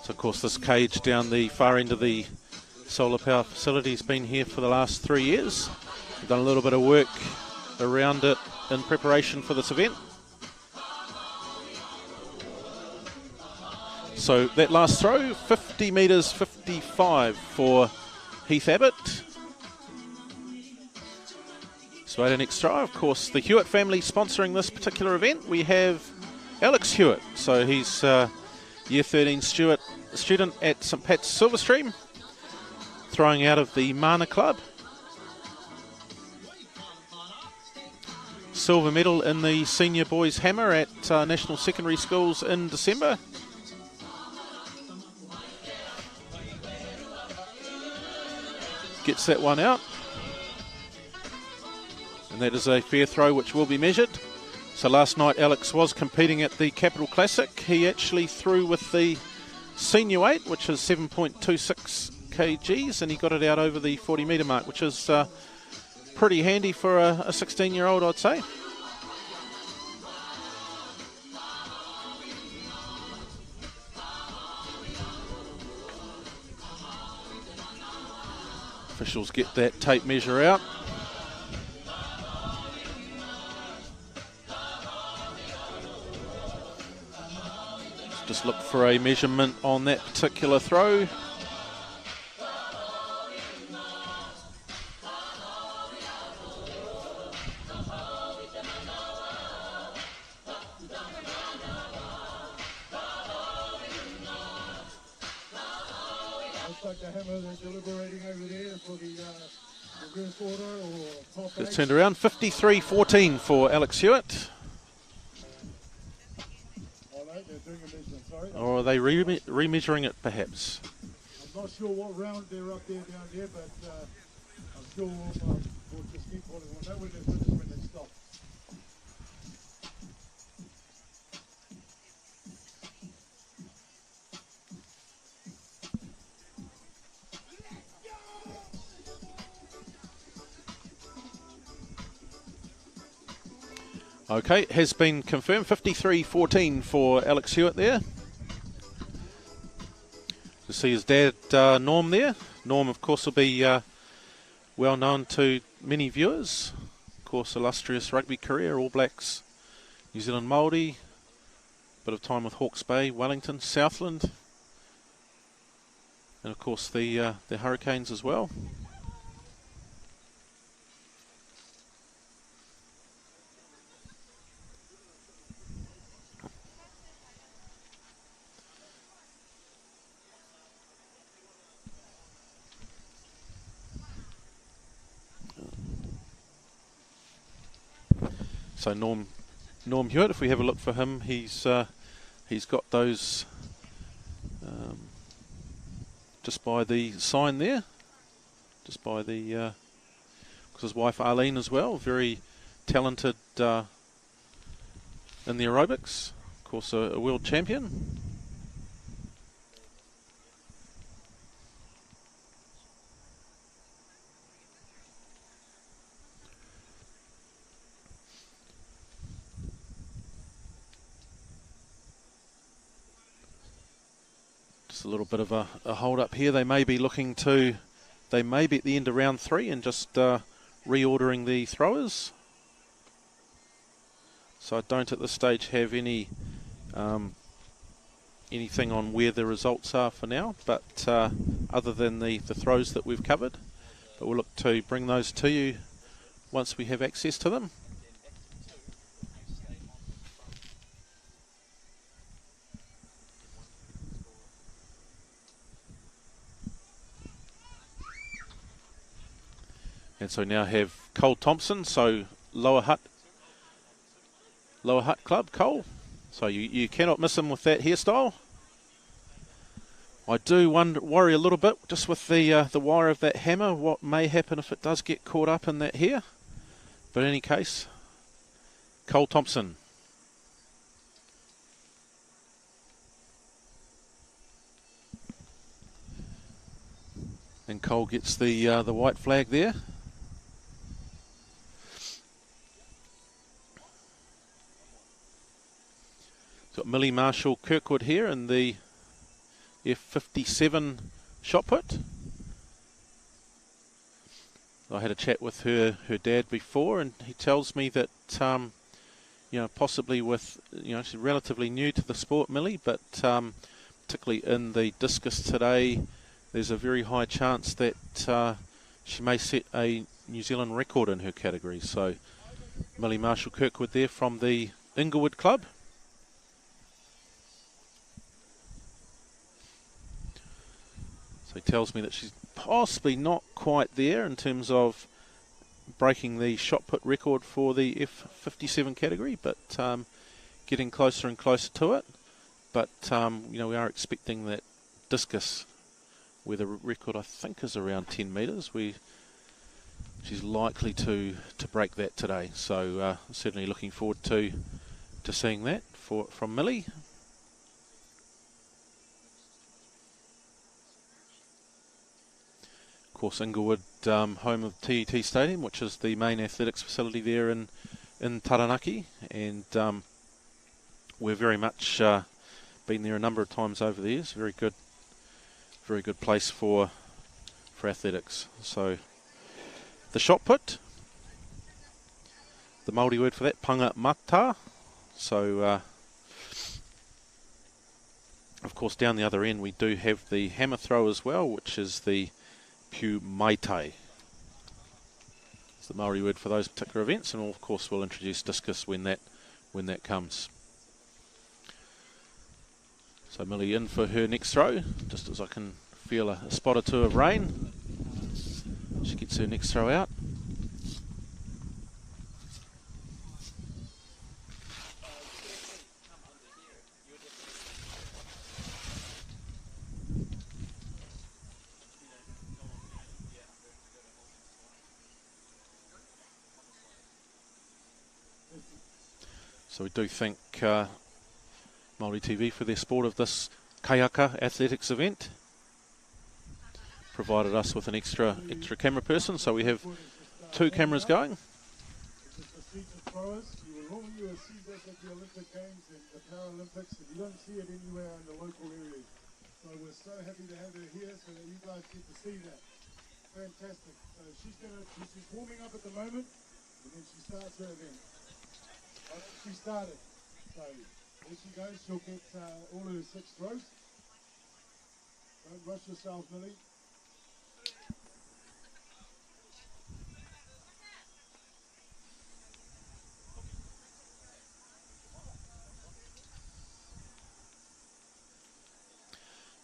So of course this cage down the far end of the Sola Power facility has been here for the last 3 years. We've done a little bit of work around it in preparation for this event. So that last throw, 50 metres 55 for Heath Abbott. So at our next throw, of course, the Hewitt family sponsoring this particular event. We have Alex Hewitt. So he's Year 13 student at St Pat's Silverstream, throwing out of the Mana Club. Silver medal in the senior boys hammer at National Secondary Schools in December. Gets that one out. And that is a fair throw which will be measured. So last night Alex was competing at the Capital Classic. He actually threw with the senior weight, which is 7.26 kgs, and he got it out over the 40-metre mark, which is pretty handy for a 16-year-old, I'd say. Officials get that tape measure out. Just look for a measurement on that particular throw. Looks like the hammer they're deliberating over there for the reverse order or top Gets eight. turned around, 53-14 for Alex Hewitt. Or are they remeasuring it, perhaps? I'm not sure what round they're up there down there, but I'm sure we'll just keep calling. We'll know when they finish, when they stop. Okay, has been confirmed, 53-14 for Alex Hewitt there. To see his dad, Norm, there. Norm, of course, will be well known to many viewers. Of course, illustrious rugby career, All Blacks, New Zealand Māori, bit of time with Hawke's Bay, Wellington, Southland, and of course the Hurricanes as well. So Norm Hewitt, if we have a look for him, he's got those just by the sign there, just by the because his wife Arlene as well, very talented in the aerobics, of course a world champion. a little bit of a hold up here. They may be looking to, they may be at the end of round 3 and just reordering the throwers. So I don't at this stage have any anything on where the results are for now, but other than the throws that we've covered. But we'll look to bring those to you once we have access to them. And so now have Cole Thompson, so Lower Hutt Club, Cole. So you cannot miss him with that hairstyle. I do worry a little bit just with the wire of that hammer, what may happen if it does get caught up in that hair. But in any case, Cole Thompson. And Cole gets the white flag there. Got Millie Marshall Kirkwood here in the F57 shot put. I had a chat with her dad before, and he tells me that you know, possibly with, you know, she's relatively new to the sport, Millie, but particularly in the discus today, there's a very high chance that she may set a New Zealand record in her category. So Millie Marshall Kirkwood there from the Inglewood Club. So he tells me that she's possibly not quite there in terms of breaking the shot put record for the F57 category, but getting closer and closer to it. But you know, we are expecting that discus, where the record I think is around 10 metres, she's likely to break that today. So certainly looking forward to seeing that from Millie. Of course, Inglewood, home of TET Stadium, which is the main athletics facility there in Taranaki, and we're very much been there a number of times over the years. Very good place for athletics. So the shot put, the Māori word for that, panga mata. So of course down the other end we do have the hammer throw as well, which is the Piu Maitai. It's the Māori word for those particular events, and of course we'll introduce discus when that comes. So Millie in for her next throw, just as I can feel a spot or two of rain. She gets her next throw out. So we do thank Māori TV for their support of this kayaka athletics event. Provided us with an extra camera person, so we have 2 cameras going. You will normally see this at the Olympic Games and the Paralympics, and you don't see it anywhere in the local areas. So we're so happy to have her here so that you guys get to see that. Fantastic. So she's warming up at the moment, and then she starts her event. She started. So there she goes. She'll get all her 6 throws. Don't rush yourself, Millie.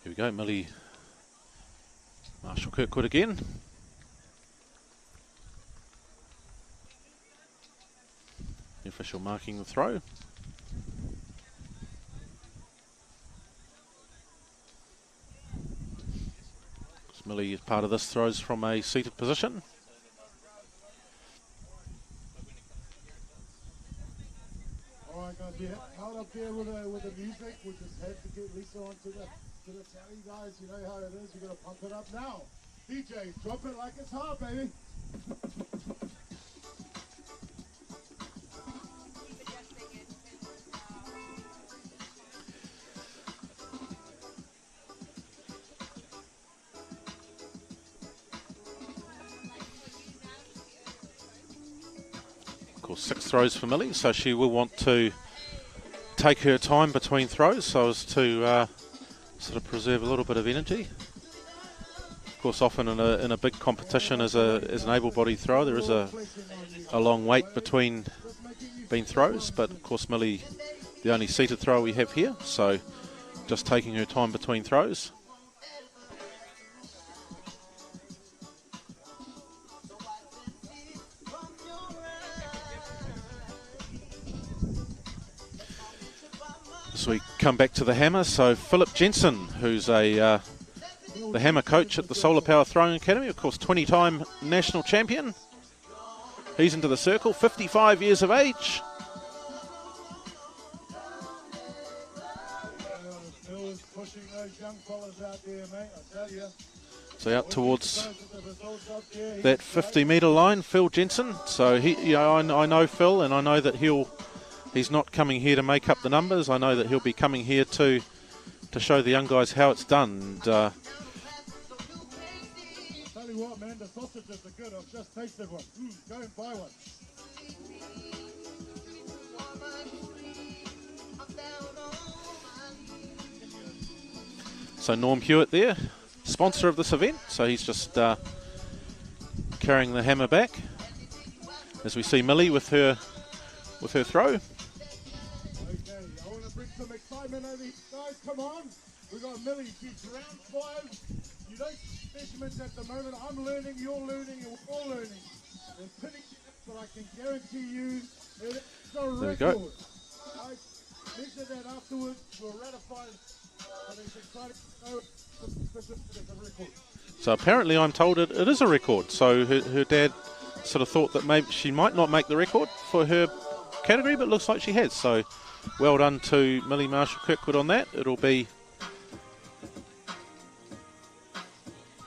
Here we go, Millie Marshall Kirkwood again. The official marking the throw. Millie, as part of this, throws from a seated position. Alright guys, we held up there with the music. We just had to get Lisa onto the tally, guys. You know how it is. We're going to pump it up now. DJ, drop it like it's hot, baby. course, 6 throws for Millie, so she will want to take her time between throws so as to sort of preserve a little bit of energy. Of course, often in a big competition as an able-bodied thrower, there is a long wait between throws, but of course Millie, the only seated thrower we have here, so just taking her time between throws. So we come back to the hammer. So Philip Jensen, who's the hammer coach at the Sola Power Throwing Academy, of course 20-time national champion. He's into the circle, 55 years of age. So out towards that 50-metre line, Phil Jensen. So I know Phil, and I know that he's not coming here to make up the numbers. I know that he'll be coming here to show the young guys how it's done. And, tell you what, man, the sausages are good. I've just tasted one. Go and buy one. So Norm Hewitt there, sponsor of this event. So he's just carrying the hammer back as we see Millie with her throw. Okay, I want to bring some excitement over here. Guys, come on. We've got Millie. She's round 5. You don't see measurements at the moment. I'm learning, you're learning, and we're all learning. They're pinning it, but I can guarantee you it's a record. There we go. I measure that afterwards. We'll ratify it. But it's exciting to know it's a record. So apparently I'm told it is a record. So her dad sort of thought that maybe she might not make the record for her category, but it looks like she has. So well done to Millie Marshall-Kirkwood on that. It'll be...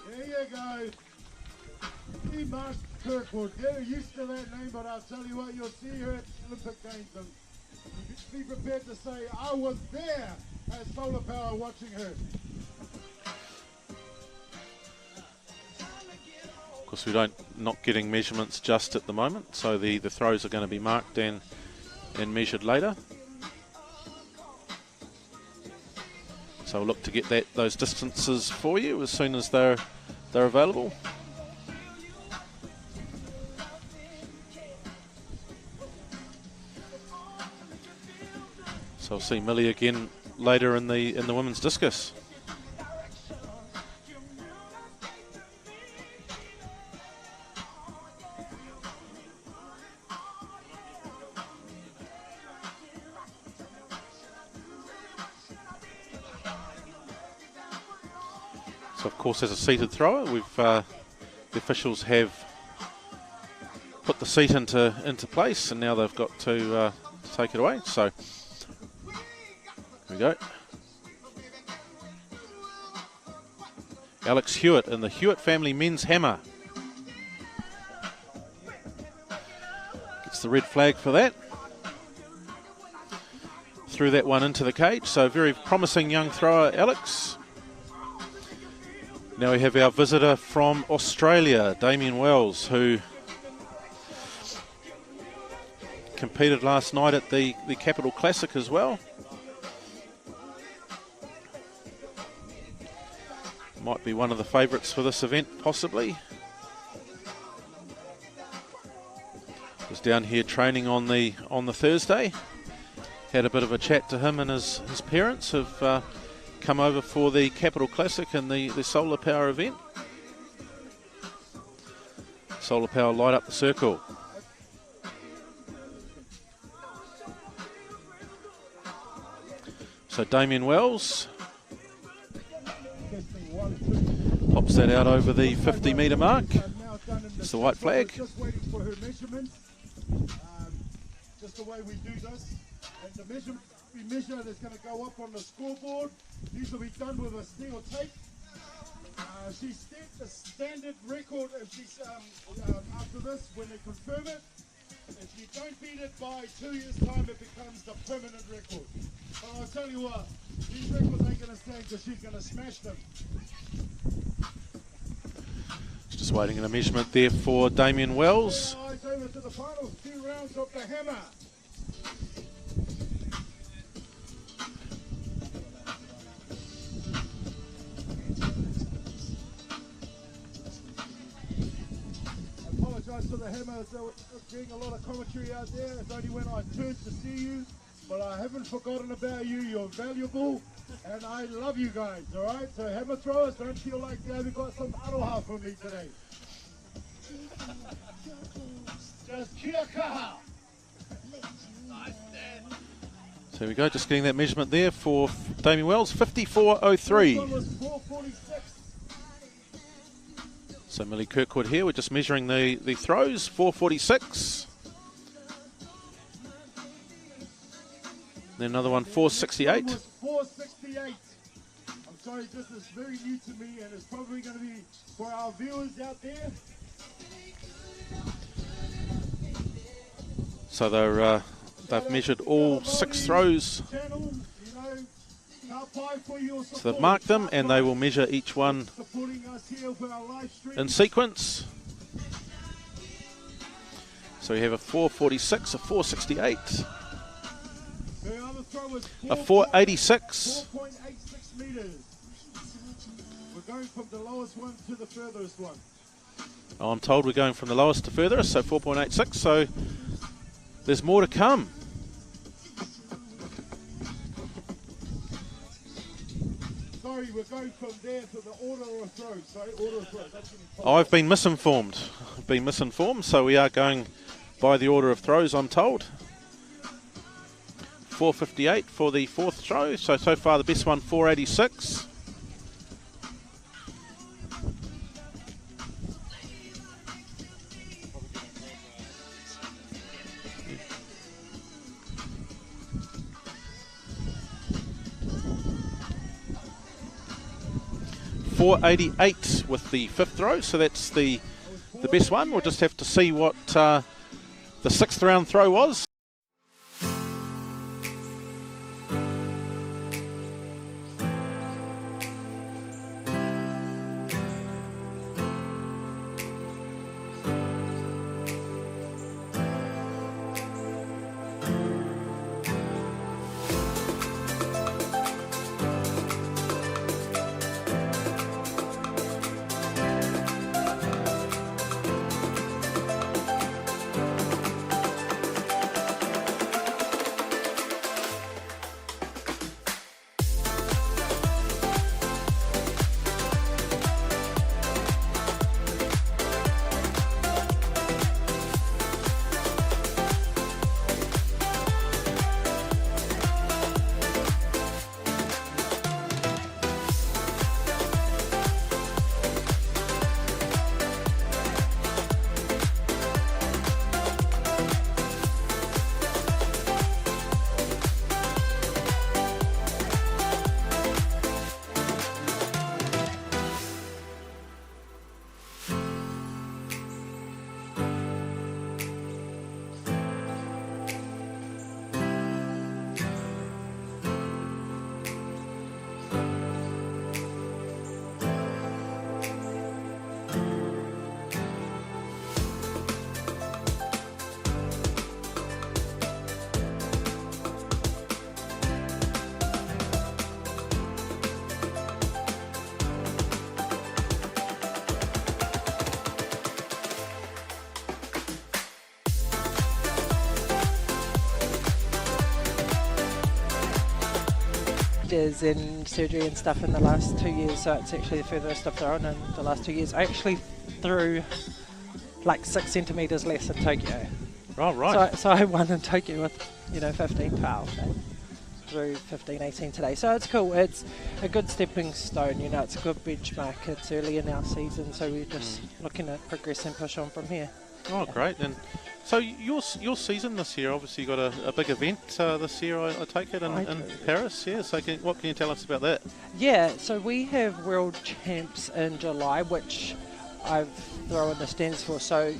There you go. Millie Marshall-Kirkwood. Get used to that name, but I'll tell you what, you'll see her at the Olympic Games. And be prepared to say, I was there at Sola Power watching her. Of course, we're not getting measurements just at the moment, so the throws are going to be marked and measured later. So we'll look to get those distances for you as soon as they're available. So I'll see Millie again later in the women's discus. So of course, as a seated thrower, the officials have put the seat into place, and now they've got to take it away. So here we go. Alex Hewitt and the Hewitt family men's hammer. Gets the red flag for that. Threw that one into the cage, so very promising young thrower, Alex. Now we have our visitor from Australia, Damien Wells, who competed last night at the Capital Classic as well. Might be one of the favourites for this event, possibly. Was down here training on the Thursday. Had a bit of a chat to him, and his parents have come over for the Capital Classic and the Solar Power event. Solar Power light up the circle. So Damien Wells pops that out over the 50-metre mark. It's the white flag. Just waiting for her measurements. Just the way we do this. And the measurement we measure is going to go up on the scoreboard. These will be done with a steel tape. She set the standard record if she's after this when they confirm it. If you don't beat it by 2 years' time, it becomes the permanent record. But I'll tell you what, these records ain't going to stand because she's going to smash them. Just waiting in a measurement there for Damien Wells. Eyes over to the final 2 rounds of hammer. I apologise for the hammer. So getting a lot of commentary out there. It's only when I turn to see you, but I haven't forgotten about you. You're valuable, and I love you guys. All right. So hammer throwers, don't feel like they haven't got some aroha from me today. Just kia kaha. So here we go, just getting that measurement there for Damien Wells, 54.03. One was 446. So Millie Kirkwood here, we're just measuring the throws, 446. Then another one, 468. One was 468. I'm sorry, this is very new to me, and it's probably going to be for our viewers out there. So they've measured all 6 throws. So they've marked them, and they will measure each one in sequence. So we have a 446, a 468, a 486. 4.86 meters. We're going from the lowest one to the furthest one. Oh, I'm told we're going from the lowest to furthest, so 4.86. So there's more to come. Sorry, we're going from there to the order of throws. Sorry, order of throws. I've been misinformed. So we are going by the order of throws, I'm told. 458 for the 4th throw. So far the best one, 486. .488 with the 5th throw, so that's the best one. We'll just have to see what the 6th round throw was. In surgery and stuff in the last 2 years, so it's actually the furthest I've thrown in the last 2 years. I actually threw like 6 centimetres less in Tokyo. Oh, right. So I won in Tokyo with 15-12 and through 15-18 today. So it's cool. It's a good stepping stone. It's a good benchmark. It's early in our season, so we're just looking at progress and push on from here. Oh, great. And so your season this year, obviously you got a big event this year, I take it, in Paris. Yeah. So what can you tell us about that? Yeah. So we have World Champs in July, which I've thrown the stands for. So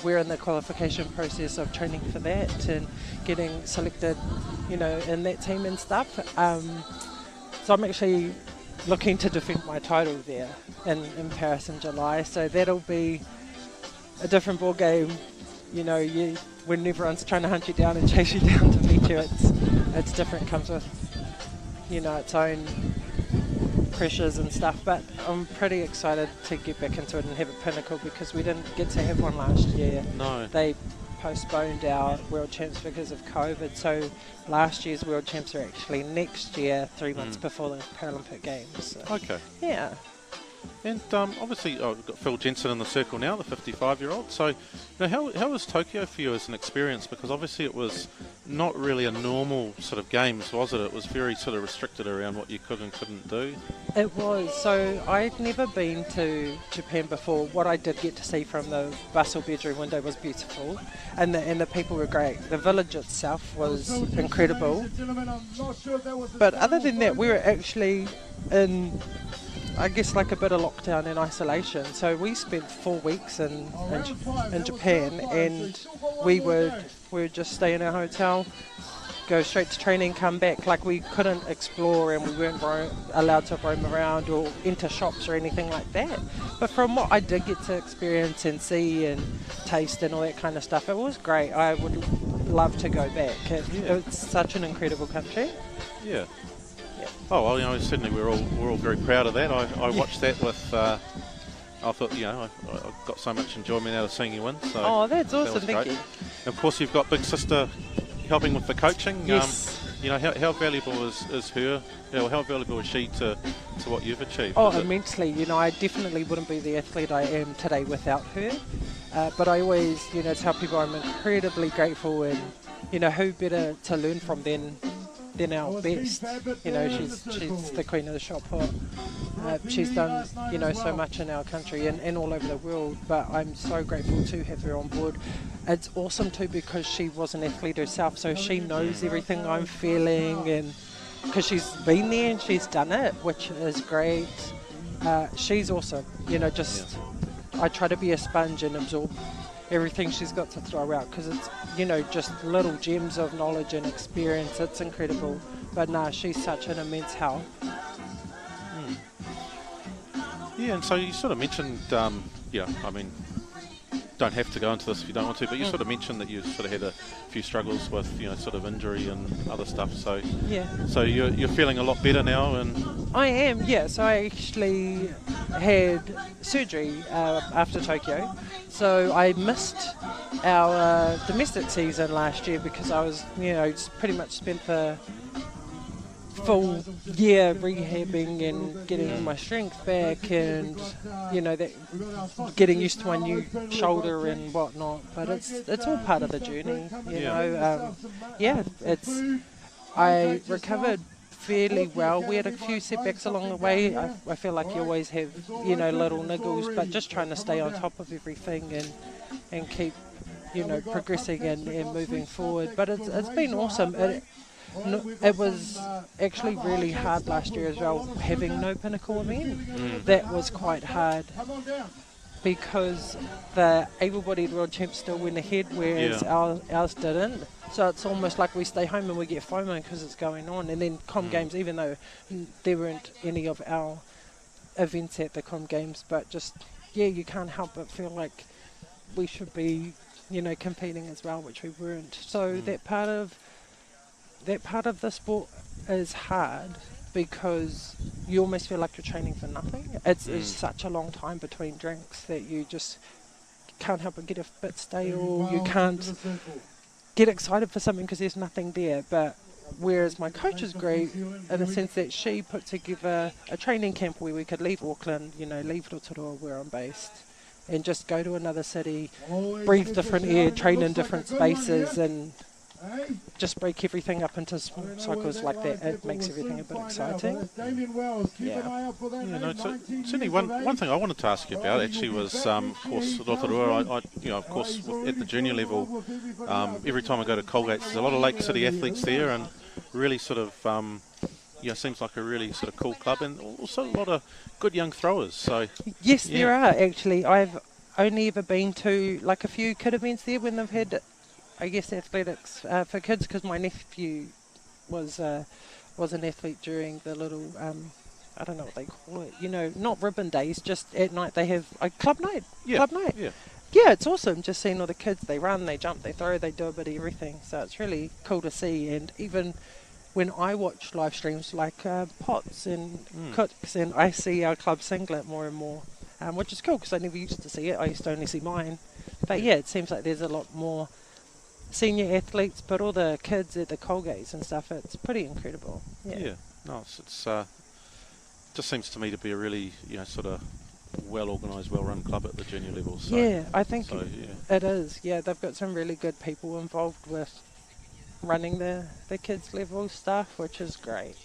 we're in the qualification process of training for that and getting selected, in that team and stuff. So I'm actually looking to defend my title there in Paris in July. So that'll be a different ball game you know, when everyone's trying to hunt you down and chase you down to meet you, it's different. It comes with, you know, its own pressures and stuff. But I'm pretty excited to get back into it and have a pinnacle, because we didn't get to have one last year. No. They postponed our World Champs because of COVID, so last year's World Champs are actually next year, 3 months before the Paralympic Games. So. Okay. Yeah. And obviously, we've got Phil Jensen in the circle now, the 55-year-old. So, you know, how was Tokyo for you as an experience? Because obviously it was not really a normal sort of games, was it? It was very sort of restricted around what you could and couldn't do. It was. So I'd never been to Japan before. What I did get to see from the bus or bedroom window was beautiful, and the people were great. The village itself was incredible. But other than that, we were actually in, I guess, like a bit of lockdown and isolation. So we spent 4 weeks in Japan, and we would just stay in our hotel, go straight to training, come back. Like, we couldn't explore, and we weren't allowed to roam around or enter shops or anything like that. But from what I did get to experience and see and taste and all that kind of stuff, it was great. I would love to go back. It's such an incredible country. Yeah. Oh well, you know, certainly we're all very proud of that. I watched that with. I thought, you know, I got so much enjoyment out of seeing you win. So that's awesome! Thank you. And of course, you've got big sister helping with the coaching. Yes. You know, how valuable is her? You know, how valuable is she to what you've achieved? Oh, immensely. You know, I definitely wouldn't be the athlete I am today without her. But I always, you know, tell people I'm incredibly grateful, and, you know, who better to learn from than our best. You know, she's the queen of the shot put. She's done, you know, so much in our country and all over the world, but I'm so grateful to have her on board. It's awesome too, because she was an athlete herself, so she knows everything I'm feeling, and because she's been there and she's done it, which is great. She's awesome. You know, just I try to be a sponge and absorb everything she's got to throw out, because it's, you know, just little gems of knowledge and experience. It's incredible. But she's such an immense help. Yeah, and so you sort of mentioned, I mean, don't have to go into this if you don't want to, but you sort of mentioned that you sort of had a few struggles with, you know, sort of injury and other stuff. So so you're feeling a lot better now, and I am. Yeah. So I actually had surgery after Tokyo, so I missed our domestic season last year because I was, you know, pretty much spent the full year rehabbing and getting my strength back, and, you know, that getting used to my new shoulder and whatnot. But it's all part of the journey, you know. I recovered fairly well. We had a few setbacks along the way. I feel like you always have, you know, little niggles, but just trying to stay on top of everything and keep, you know, progressing and moving forward. But it's been awesome. It was actually really hard last year as well, having no pinnacle event. That was quite hard, because the able-bodied world champs still went ahead, whereas ours didn't. So it's almost like we stay home and we get FOMO because it's going on. And then Com Games, even though there weren't any of our events at the Com Games, but just, you can't help but feel like we should be, you know, competing as well, which we weren't. So that part of the sport is hard, because you almost feel like you're training for nothing. It's such a long time between drinks that you just can't help but get a bit stale. You can't get excited for something because there's nothing there. But whereas my coach is great in the sense that she put together a training camp where we could leave Auckland, you know, leave Rotorua where I'm based, and just go to another city, breathe different air, train in different spaces, and just break everything up into small cycles like that. It makes everything a bit exciting. Certainly one thing I wanted to ask you about actually was, of course, Rotorua. You know, of course, at the junior level, every time I go to Colgate's, there's a lot of Lake City athletes there, and really sort of, seems like a really sort of cool club, and also a lot of good young throwers. So yes, there are actually. I've only ever been to like a few kid events there when they've had, I guess, athletics for kids, because my nephew was an athlete during the little, I don't know what they call it, you know, not ribbon days, just at night they have a club night. Yeah. yeah, it's awesome just seeing all the kids. They run, they jump, they throw, they do a bit of everything. So it's really cool to see. And even when I watch live streams like Pots and Cooks, and I see our club singlet more and more, which is cool because I never used to see it. I used to only see mine. But yeah, it seems like there's a lot more senior athletes, but all the kids at the Colgates and stuff, it's pretty incredible. Yeah. No, it's just seems to me to be a really, sort of well-organised, well-run club at the junior level. So, yeah, I think yeah. it is. Yeah, they've got some really good people involved with running the kids level stuff, which is great.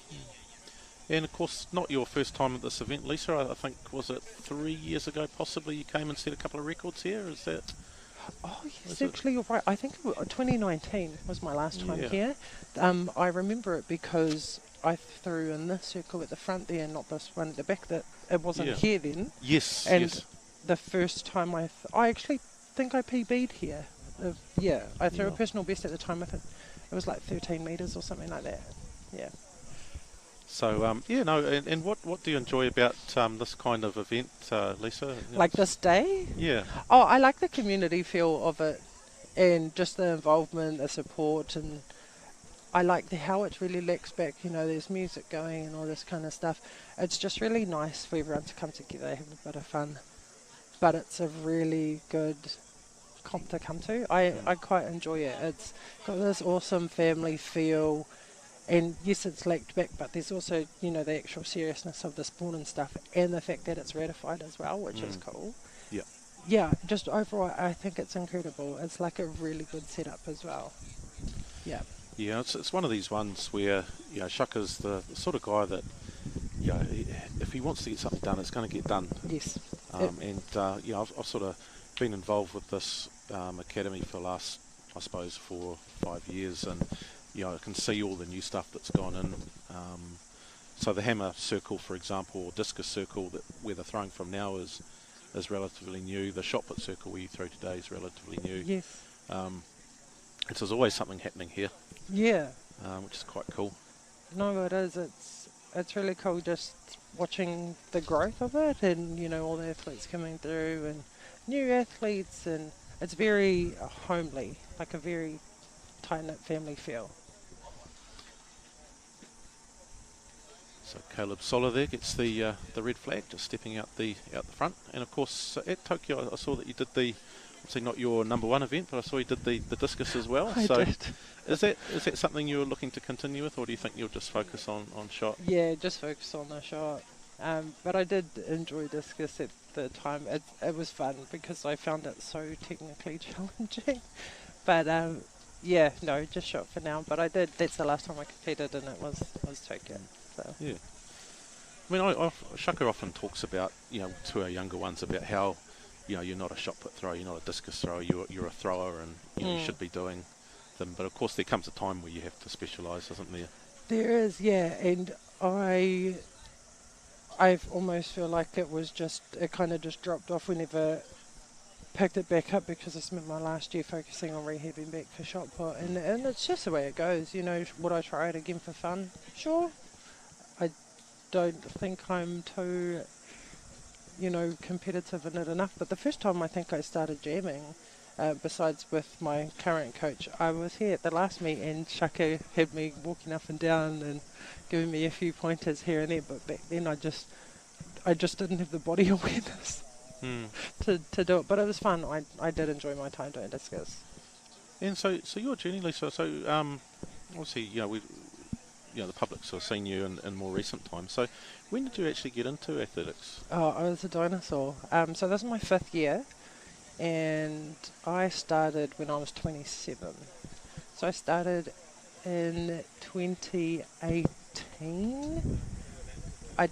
And of course, not your first time at this event, Lisa. I think, was it 3 years ago possibly you came and set a couple of records here? Is that? Oh yes, actually you're right. I think 2019 was my last time here. I remember it because I threw in this circle at the front there, not this one at the back. That it wasn't here then. Yes. And the first time I actually think I PB'd here. I threw a personal best at the time. I think it was like 13 meters or something like that. Yeah. So, and what do you enjoy about this kind of event, Lisa? Like this day? Yeah. Oh, I like the community feel of it and just the involvement, the support, and I like how it's really lax back, there's music going and all this kind of stuff. It's just really nice for everyone to come together, have a bit of fun. But it's a really good comp to come to. I quite enjoy it. It's got this awesome family feel. And yes, it's laid back, but there's also, the actual seriousness of the sport and stuff, and the fact that it's ratified as well, which is cool. Yeah. Yeah, just overall, I think it's incredible. It's like a really good setup as well. Yeah. Yeah, it's one of these ones where, Shaka's the sort of guy that, if he wants to get something done, it's going to get done. Yes. I've sort of been involved with this academy for the last, I suppose, 4 or 5 years, and I can see all the new stuff that's gone in. So the hammer circle, for example, or discus circle, where they're throwing from now is relatively new. The shot put circle where you throw today is relatively new. Yes. There's always something happening here. Yeah. Which is quite cool. No, it is. It's really cool just watching the growth of it, and all the athletes coming through and new athletes, and it's very homely, like a very tight-knit family feel. So Caleb Sola there gets the red flag, just stepping out the front. And of course at Tokyo I saw that you did obviously not your number one event, but I saw you did the discus as well. I did. Is that something you're looking to continue with, or do you think you'll just focus on shot? Yeah, just focus on the shot. But I did enjoy discus at the time. It was fun because I found it so technically challenging. But just shot for now. But that's the last time I competed, and it was Tokyo. So. Yeah. I mean, Shaka often talks about, to our younger ones, about how, you're not a shot put thrower, you're not a discus thrower, you're a thrower, and you should be doing them. But of course, there comes a time where you have to specialise, isn't there? There is, yeah. And I've almost feel like it kind of just dropped off whenever picked it back up, because I spent my last year focusing on rehabbing back for shot put, and it's just the way it goes. Would I try it again for fun? Sure. I don't think I'm too, competitive in it enough. But the first time I think I started jamming, besides with my current coach, I was here at the last meet, and Shaka had me walking up and down and giving me a few pointers here and there. But back then I just didn't have the body awareness to do it. But it was fun. I did enjoy my time doing discus. And so your journey, Lisa. So obviously, the public's sort of seen you in more recent times. So when did you actually get into athletics? Oh, I was a dinosaur. So this is my 5th year, and I started when I was 27. So I started in 2018. I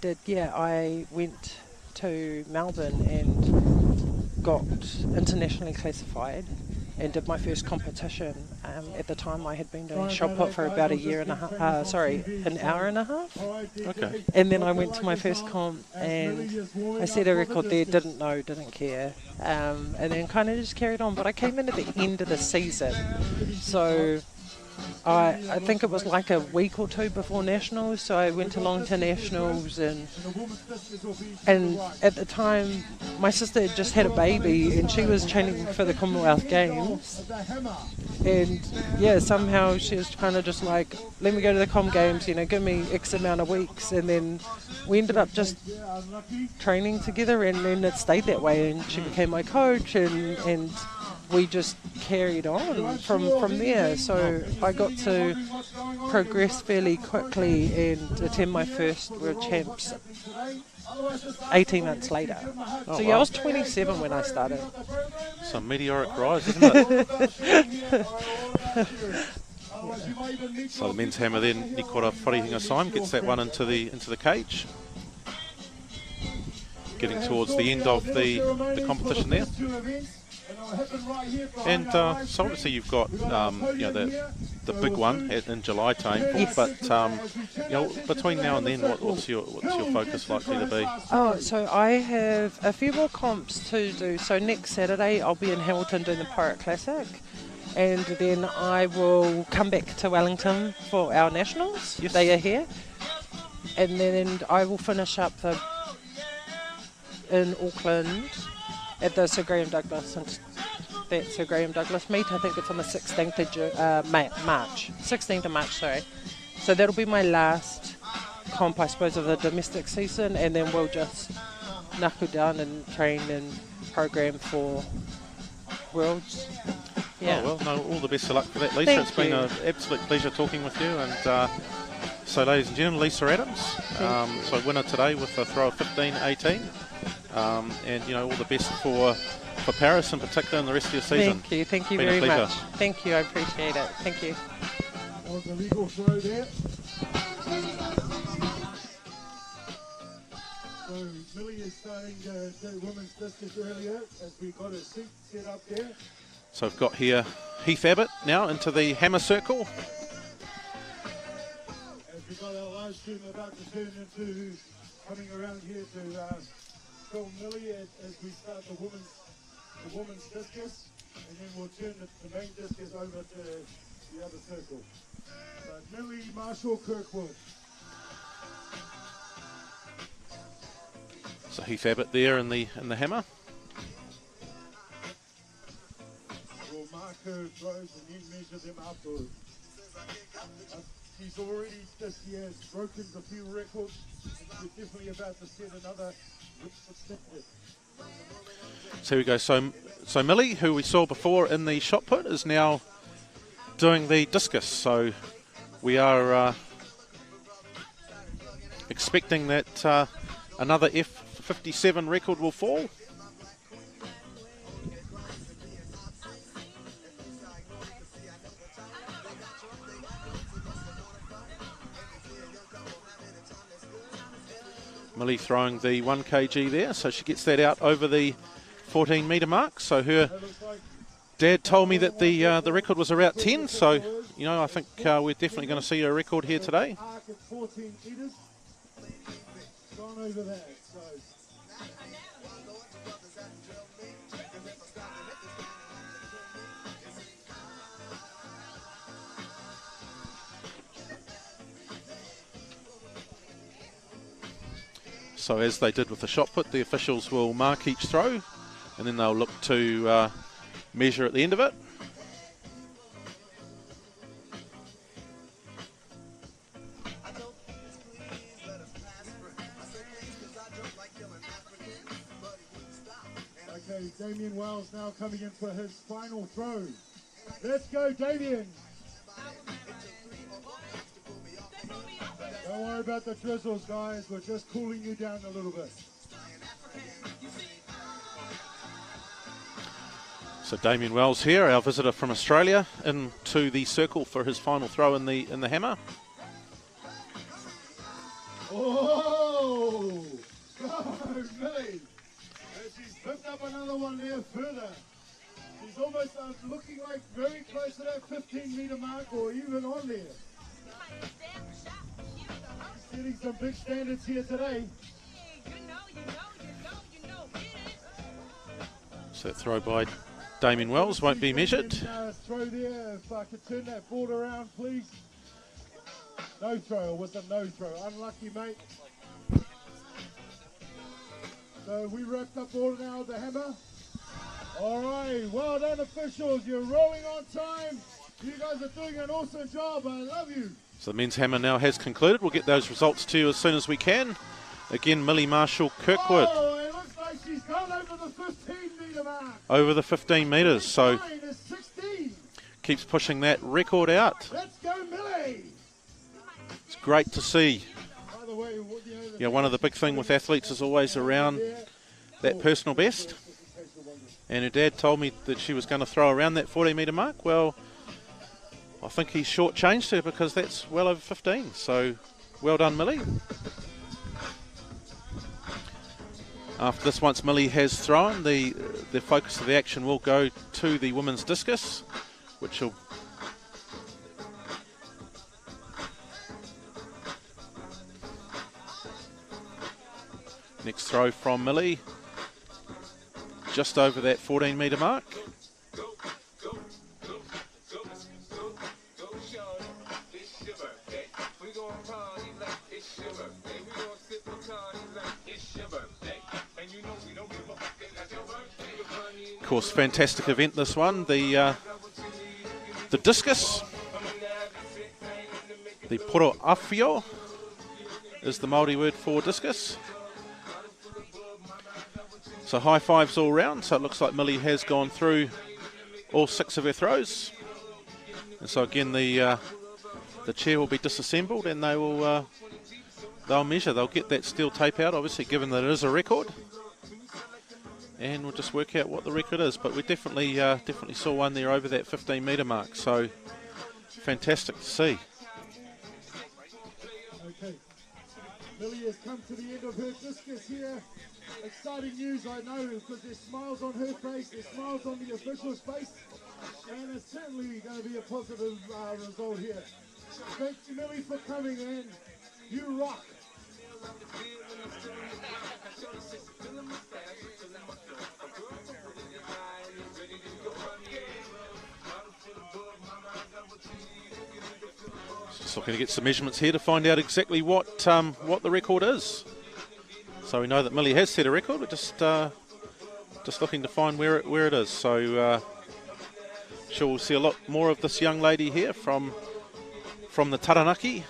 went to Melbourne and got internationally classified and did my first competition. At the time I had been doing shot put for about an hour and a half. Okay. And then I went to my first comp and I set a record there, didn't care. And then kind of just carried on. But I came in at the end of the season. So I think it was like a week or two before nationals, so I went along to nationals, and at the time my sister had just had a baby and she was training for the Commonwealth Games, and yeah, somehow she was kind of just like, let me go to the Com Games, you know, give me X amount of weeks, and then we ended up just training together, and then it stayed that way, and she became my coach, and we just carried on from there. So I got to progress fairly quickly and attend my first World Champs 18 months later. Oh, so yeah, wow. I was 27 when I started. Some meteoric rise, isn't it? So the men's hammer then, Nikora Wharihinga-Syme gets that one into the cage. Getting towards the end of the competition there. And so obviously you've got you know, the big one in July to aim for, Yes. but you know, between now and then, what's your focus likely to be? Oh, so I have a few more comps to do. So next Saturday I'll be in Hamilton doing the Pirate Classic, and then I will come back to Wellington for our nationals. Yes. They are here, and then I will finish up in Auckland at the Sir Graham Douglas, and that Sir Graham Douglas meet. I think it's on the 16th of March. 16th of March, sorry. So that'll be my last comp, I suppose, of the domestic season, and then we'll just knuckle down and train and program for Worlds. Yeah. Oh, well, no, all the best of luck for that, Lisa. Thank It's been you. an absolute pleasure talking with you. And so, ladies and gentlemen, Lisa Adams, so winner today with a throw of 15-18. And, you know, all the best for Paris in particular and the rest of your season. Thank you Been a very pleasure. much. Thank you, I appreciate it. Thank you. That was a legal throw there. So Millie is starting the women's discus earlier as we got a seat set up there. So we've got here Heath Abbott now into the hammer circle. As we got our live stream about to turn into coming around here to film Millie as we start the women's discus, and then we'll turn the main discus over to the other circle. So Millie Marshall Kirkwood. So Heath Abbott there in the hammer. We'll mark her throws and then measure them afterwards. She's already this year broken a few records. She's definitely about to set another. So here we go. So Millie, who we saw before in the shot put, is now doing the discus. So we are expecting that another F57 record will fall. Millie throwing the 1 kg there, so she gets that out over the 14 metre mark. So her dad told me that the record was around 10, so you know, I think we're definitely going to see a record here today. Gone over that, so. So as they did with the shot put, the officials will mark each throw, and then they'll look to measure at the end of it. Okay, Damien Wells now coming in for his final throw. Let's go, Damien. Don't worry about the drizzles, guys. We're just cooling you down a little bit. So Damien Wells here, our visitor from Australia, into the circle for his final throw in the hammer. Oh! Go, Millie! She's picked up another one there further. She's almost looking like very close to that 15-meter mark or even on there. Setting some big standards here today. So that throw by Damien Wells won't be measured. Throw there, if I could turn that board around, please. No throw, or was it no throw? Unlucky, mate. So we wrapped up all now with the hammer. All right, well done, officials. You're rolling on time. You guys are doing an awesome job. I love you. So the men's hammer now has concluded. We'll get those results to you as soon as we can. Again, Millie Marshall Kirkwood. Oh, it looks like she's gone over the 15-metre mark. Over the 15 metres, so 16. keeps pushing that record out. Let's go, Millie. It's great to see. By the way, Yeah, one of the big things with athletes is always around that personal best. And her dad told me that she was going to throw around that 40-metre mark. Well, I think he's shortchanged her because that's well over 15. So, well done, Millie. After this, once Millie has thrown, the focus of the action will go to the women's discus, which will next throw from Millie, just over that 14-metre mark. Of course, fantastic event this one. The discus, the poro awhio is the Māori word for discus. So high fives all round. So it looks like Millie has gone through all 6 of her throws. And so again, the chair will be disassembled and they will they'll measure. They'll get that steel tape out, obviously, given that it is a record. And we'll just work out what the record is. But we definitely saw one there over that 15-metre mark. So fantastic to see. Okay, Millie has come to the end of her discus here. Exciting news, I know, because there's smiles on her face, there's smiles on the official's face, and it's certainly going to be a positive result here. Thank you, Millie, for coming in. You rock. Just looking to get some measurements here to find out exactly what the record is. So we know that Millie has set a record. We're just looking to find where it is. So sure, we'll see a lot more of this young lady here from the Taranaki.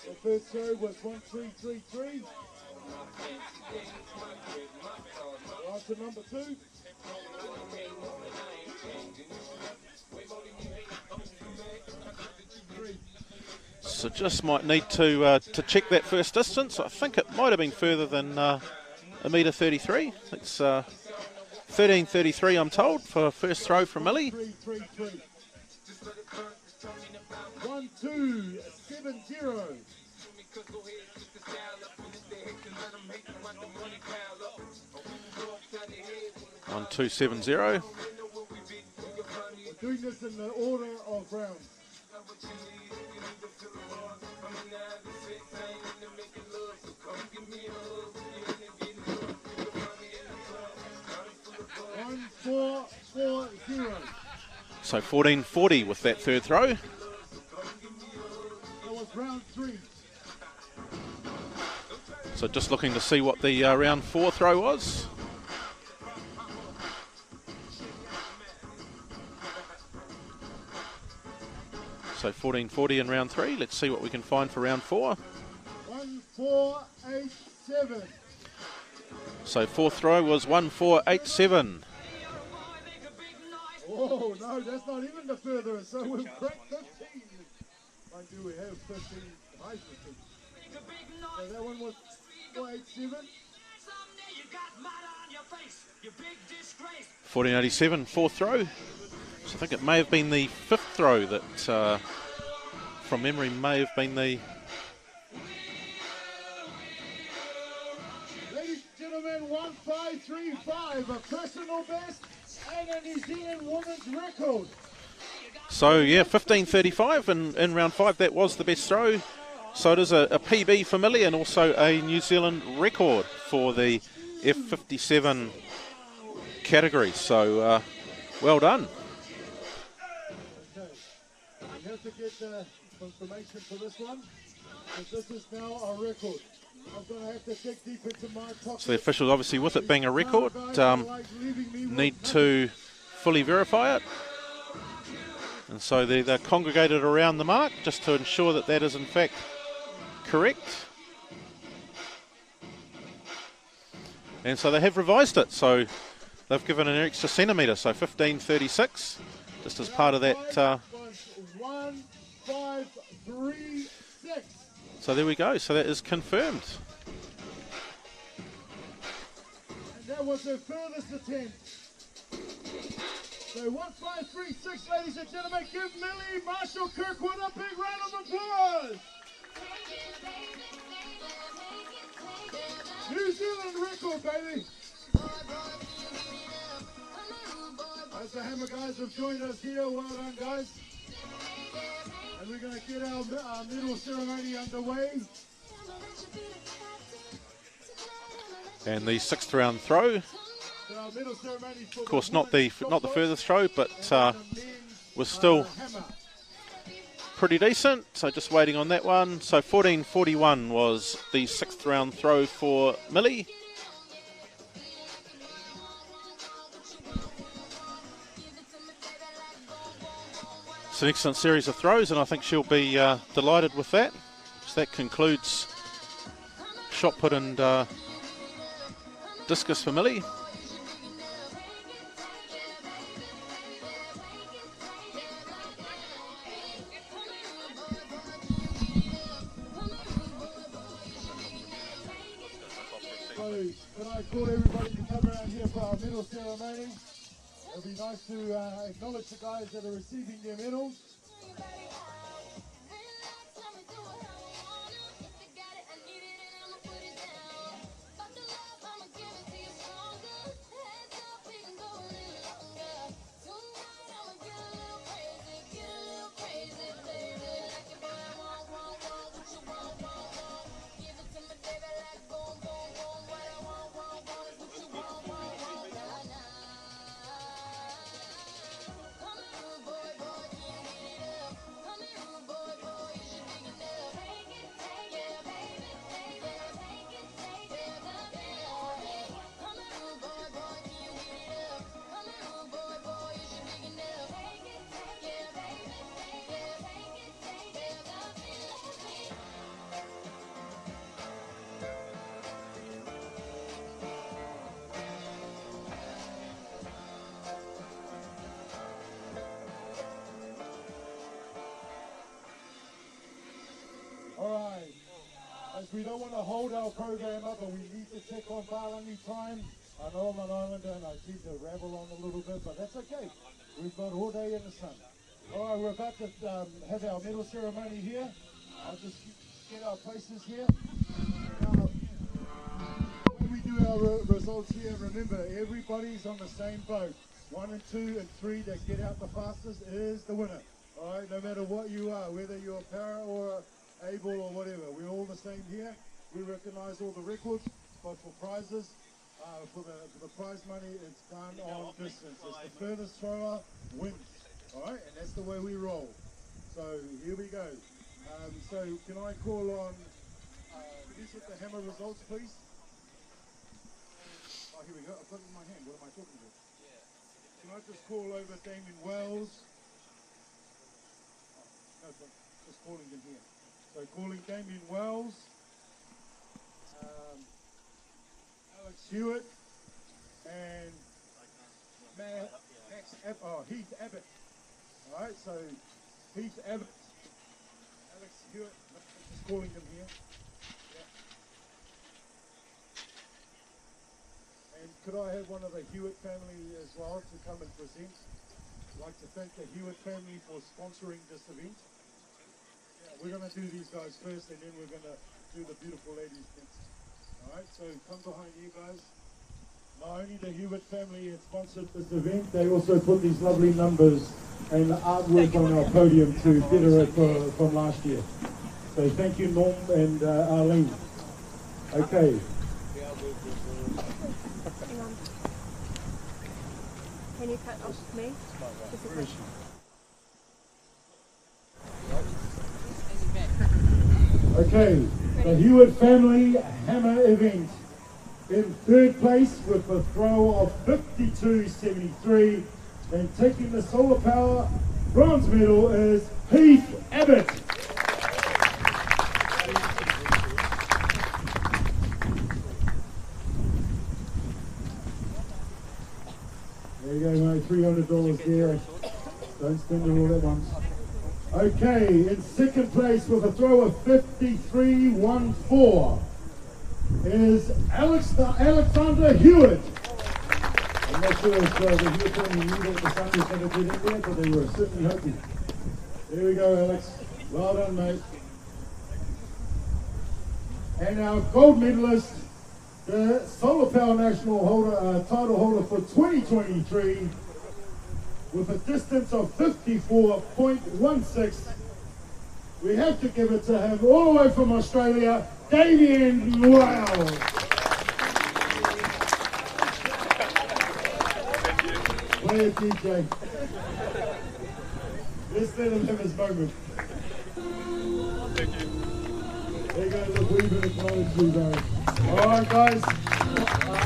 The first throw was 1-3-3-3. On to number 2. So just might need to check that first distance. I think it might have been further than a metre 33. It's 13.33, I'm told, for first throw from Millie. 3-3-3. 1-2-7-0. 1-2-7-0. We're doing this in the order of rounds. So 14.40 with that third throw. That was round 3. So just looking to see what the round 4 throw was. So 14.40 in round 3. Let's see what we can find for round 4. 1-4-8-7. So fourth throw was 1-4-8-7. Oh, no, that's not even the further. So we've cracked 15. Mind you, we have 15 high 15. So that one was 4-8-7. 14.87, fourth throw. So I think it may have been the fifth throw that, from memory, may have been the... Ladies and gentlemen, 1-5-3-5, a personal best and a New Zealand woman's record. So yeah, 15.35 in round 5. That was the best throw. So it is a PB for Millie and also a New Zealand record for the F57 categories. So well done. Okay. We have to get the confirmation for this one, because this is now our record. I'm going to have to dig deep into my pocket. So the officials, obviously, with it being a record, need to fully verify it. And so they're congregated around the mark just to ensure that that is in fact correct. And so they have revised it. So they've given an extra centimetre, so 1536, just as part of that. 1536. So there we go. So that is confirmed. And that was their furthest attempt. So 1536, ladies and gentlemen, give Millie Marshall Kirkwood a big round of applause. New Zealand record, baby. As the Hammer guys have joined us here, well done, guys. And we're going to get our medal ceremony underway. And the 6th round throw. So our medal ceremony, Of course, not the furthest throw, but was still pretty decent. So just waiting on that one. So 1441 was the 6th round throw for Millie. It's an excellent series of throws, and I think she'll be delighted with that. So that concludes shot put and discus for Millie. Can I call everybody to come around here for our medal ceremony? It'll be nice to acknowledge the guys that are receiving their medals. We don't want to hold our program up, but we need to check on Valerie time. I know I'm an islander and I seem to rabble on a little bit, but that's okay. We've got all day in the sun. All right, we're about to have our medal ceremony here. I'll just get our places here. Now, when we do our results here, remember, everybody's on the same boat. 1 and 2 and 3 that get out the fastest is the winner. All right, no matter what you are, whether you're a para or able or whatever, we're all the same here. We recognize all the records, but for prizes, for the prize money, it's done on distance. It's the furthest thrower wins. All right, and that's the way we roll. So here we go. So can I call on? Please hit the hammer results, please. Oh, here we go. I've got it in my hand. What am I talking about? Can I just call over Damien Wells? Oh, no, just calling him here. So calling Damien Wells, Alex Hewitt, and Heath Abbott. All right, so Heath Abbott, Alex Hewitt, just calling them here. Yeah. And could I have one of the Hewitt family as well to come and present? I'd like to thank the Hewitt family for sponsoring this event. We're going to do these guys first, and then we're going to do the beautiful ladies next. All right, so come behind you guys. Not only the Hewitt family had sponsored this event, they also put these lovely numbers and artwork on our podium to better it from last year. So thank you, Norm and Arlene. Okay. Can you cut off me? Where is she? Okay, the Hewitt family hammer event. In third place with a throw of 52.73, and taking the Sola Power bronze medal is Heath Abbott. There you go, mate, $300 there. Don't spend it all at once. Okay, in second place with a throw of 53.14 is Alexander Hewitt. I'm not sure if the Hewitt family knew that the sun was going to get in there, but they were certainly hoping. There we go, Alex. Well done, mate. And our gold medalist, the Sola Power National title holder for 2023, with a distance of 54.16. We have to give it to him all the way from Australia, Damien Luau. Play it, DJ. Let's let him have his moment. There you go, look, we've been acknowledged you, guys. Alright, guys.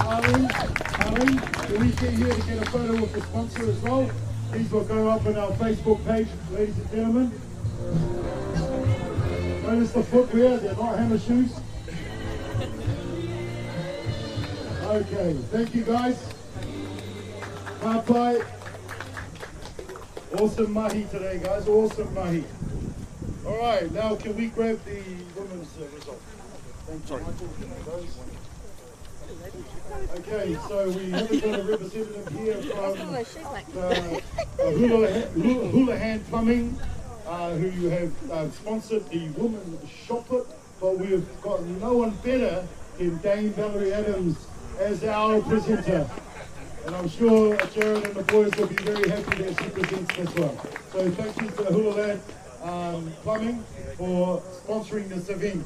Arlene, can we get here to get a photo with the sponsor as well? These will go up on our Facebook page, ladies and gentlemen. Notice the footwear, they're not hammer shoes. Okay, thank you guys. Kapai. Awesome mahi today, guys, awesome mahi. Alright, now can we grab the women's result? Thank you, Michael. Okay, so we haven't got a representative here from Houlihan Plumbing, who have sponsored the women's shop put, but we've got no one better than Dame Valerie Adams as our presenter. And I'm sure Jared and the boys will be very happy that she presents as well. So thank you to Houlihan Plumbing for sponsoring this event.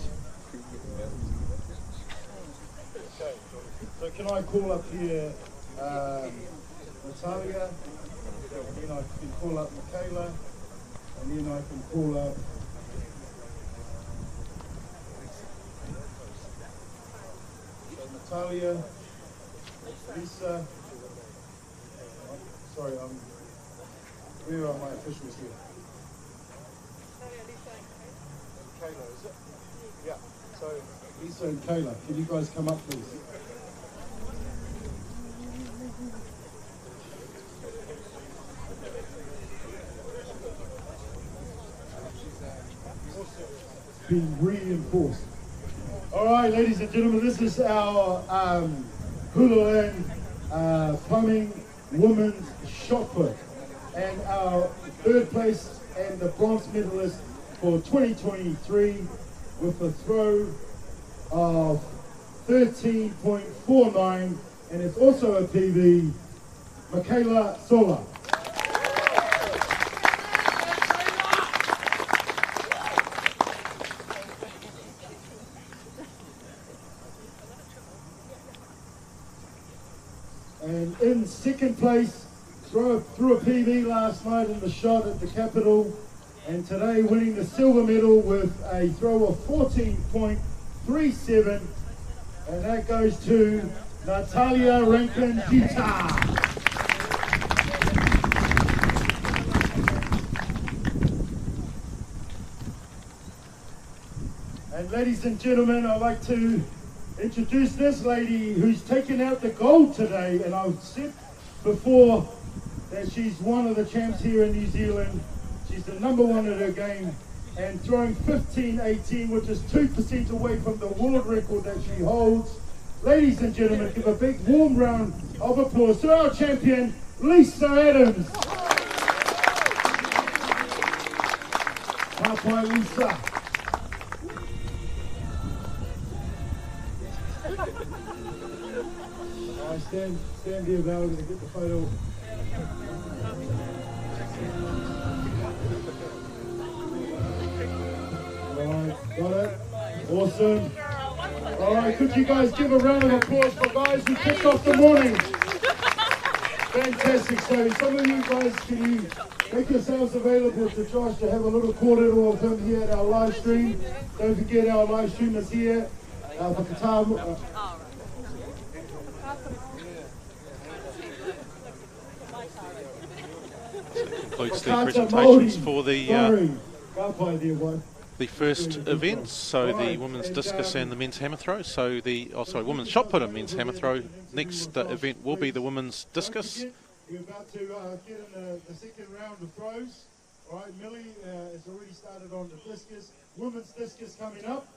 So can I call up here Natalia, and then I can call up Michaela, and then I can call up Natalia, Lisa. Sorry, where are my officials here? Kayla, is it? Yeah. So Lisa and Kayla, can you guys come up, please? Being reinforced. All right, ladies and gentlemen, this is our Houlihan Plumbing Women's Shot Put, and our third place and the bronze medalist for 2023 with a throw of 13.49, and it's also a PB, Michaela Sola. And in second place, threw a PB last night in the shot at the Capitol, and today winning the silver medal with a throw of 14.37, and that goes to Natalia Rankin-Dita. And ladies and gentlemen, I'd like to introduce this lady who's taken out the gold today, and I've said before that she's one of the champs here in New Zealand. She's the #1 at her game and throwing 15.18, which is 2% away from the world record that she holds. Ladies and gentlemen, give a big warm round of applause to our champion, Lisa Adams. Kapai Lisa. Stand here, Valerie, to get the photo. Alright, got it. Awesome. Alright, could you guys give a round of applause for guys who kicked off the morning? Fantastic. So some of you guys, can you make yourselves available to Josh to have a little corridor of him here at our live stream? Don't forget our live stream is here. For Qatar. Concludes the presentations for the first events, so the women's discus and the men's hammer throw. So the women's shot put and men's hammer throw. Next event will be the women's discus. We're about to get in the second round of throws. All right, Millie has already started on the discus. Women's discus coming up.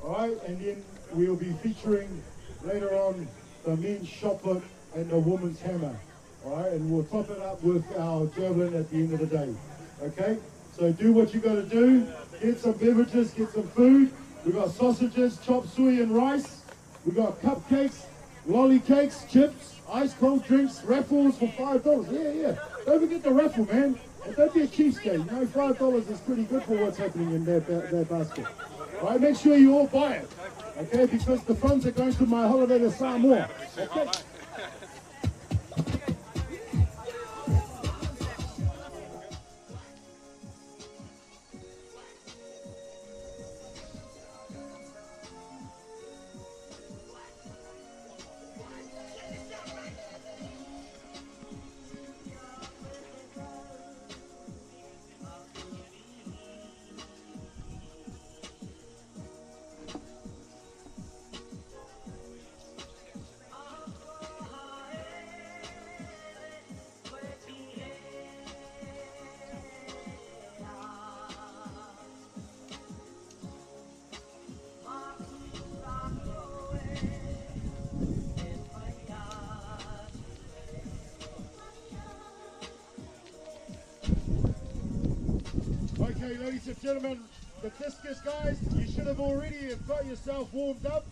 All right, and then we'll be featuring later on the men's shot put and the women's hammer. All right, and we'll top it up with our javelin at the end of the day. Okay, so do what you got to do. Get some beverages, get some food. We got sausages, chop suey and rice. We got cupcakes, lolly cakes, chips, ice cold drinks, raffles for $5. Yeah. Don't forget the raffle, man. And don't be a cheapskate. You know, $5 is pretty good for what's happening in that basket. All right, make sure you all buy it. Okay, because the funds are going to my holiday to Samoa. Okay. Okay, ladies and gentlemen, the discus guys, you should have already got yourself warmed up.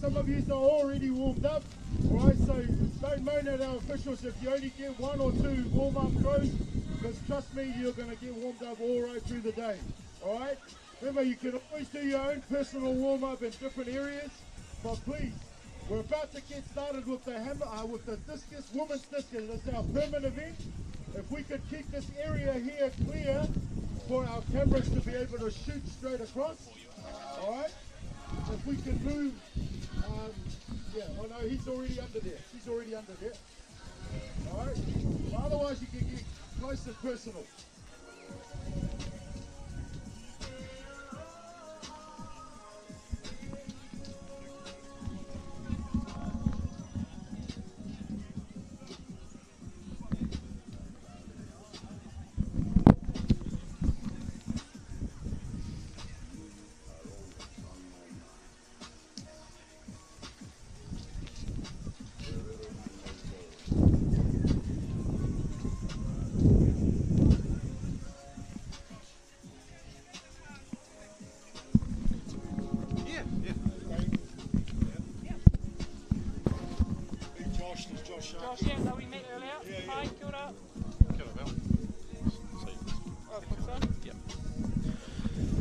Some of you are already warmed up. Alright, so don't moan at our officials if you only get 1 or 2 warm-up throws, because trust me, you're going to get warmed up all right through the day. Alright? Remember, you can always do your own personal warm-up in different areas, but please, we're about to get started with the hammer, with the discus, women's discus. It's our permanent event. If we could keep this area here clear for our cameras to be able to shoot straight across. Alright? If we can move, oh no, he's already under there. She's already under there. Alright? Otherwise you can get close and personal. Josh, yeah, that we met earlier. Hi, kia ora.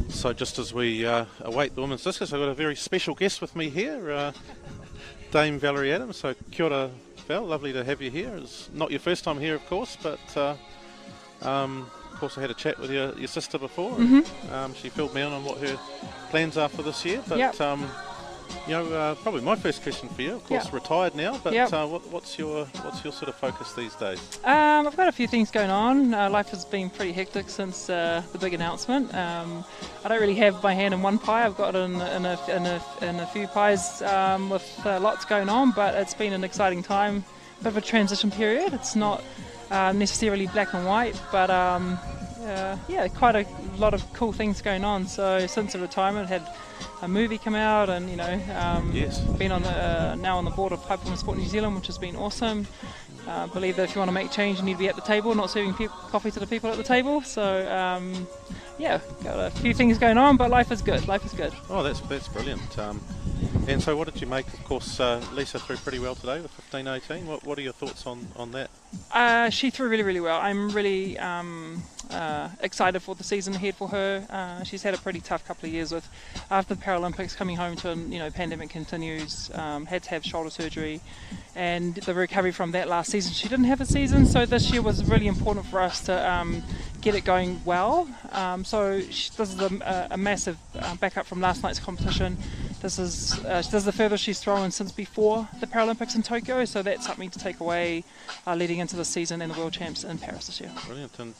So just as we await the women's discus, I've got a very special guest with me here, Dame Valerie Adams. So kia ora, Val, lovely to have you here. It's not your first time here, of course, but of course I had a chat with your sister before. And, she filled me in on what her plans are for this year. But probably my first question for you, of course, retired now, but what's your sort of focus these days? I've got a few things going on. Life has been pretty hectic since the big announcement. I don't really have my hand in one pie. I've got it in a few pies with lots going on, but it's been an exciting time. Bit of a transition period. It's not necessarily black and white, but quite a lot of cool things going on. So since the retirement, had a movie come out, and been on now on the board of High Performance Sport New Zealand, which has been awesome. I believe that if you want to make change, you need to be at the table, not serving coffee to the people at the table. So got a few things going on, but life is good. Life is good. Oh, that's brilliant. And so what did you make? Of course, Lisa threw pretty well today with 15-18. What are your thoughts on that? She threw really, really well. I'm really excited for the season ahead for her. She's had a pretty tough couple of years with, after the Paralympics, coming home to, pandemic continues, had to have shoulder surgery, and the recovery from that last season. She didn't have a season, so this year was really important for us to get it going well. This is a massive backup from last night's competition. This is the furthest she's thrown since before the Paralympics in Tokyo, so that's something to take away leading into the season and the World Champs in Paris this year. Brilliant. And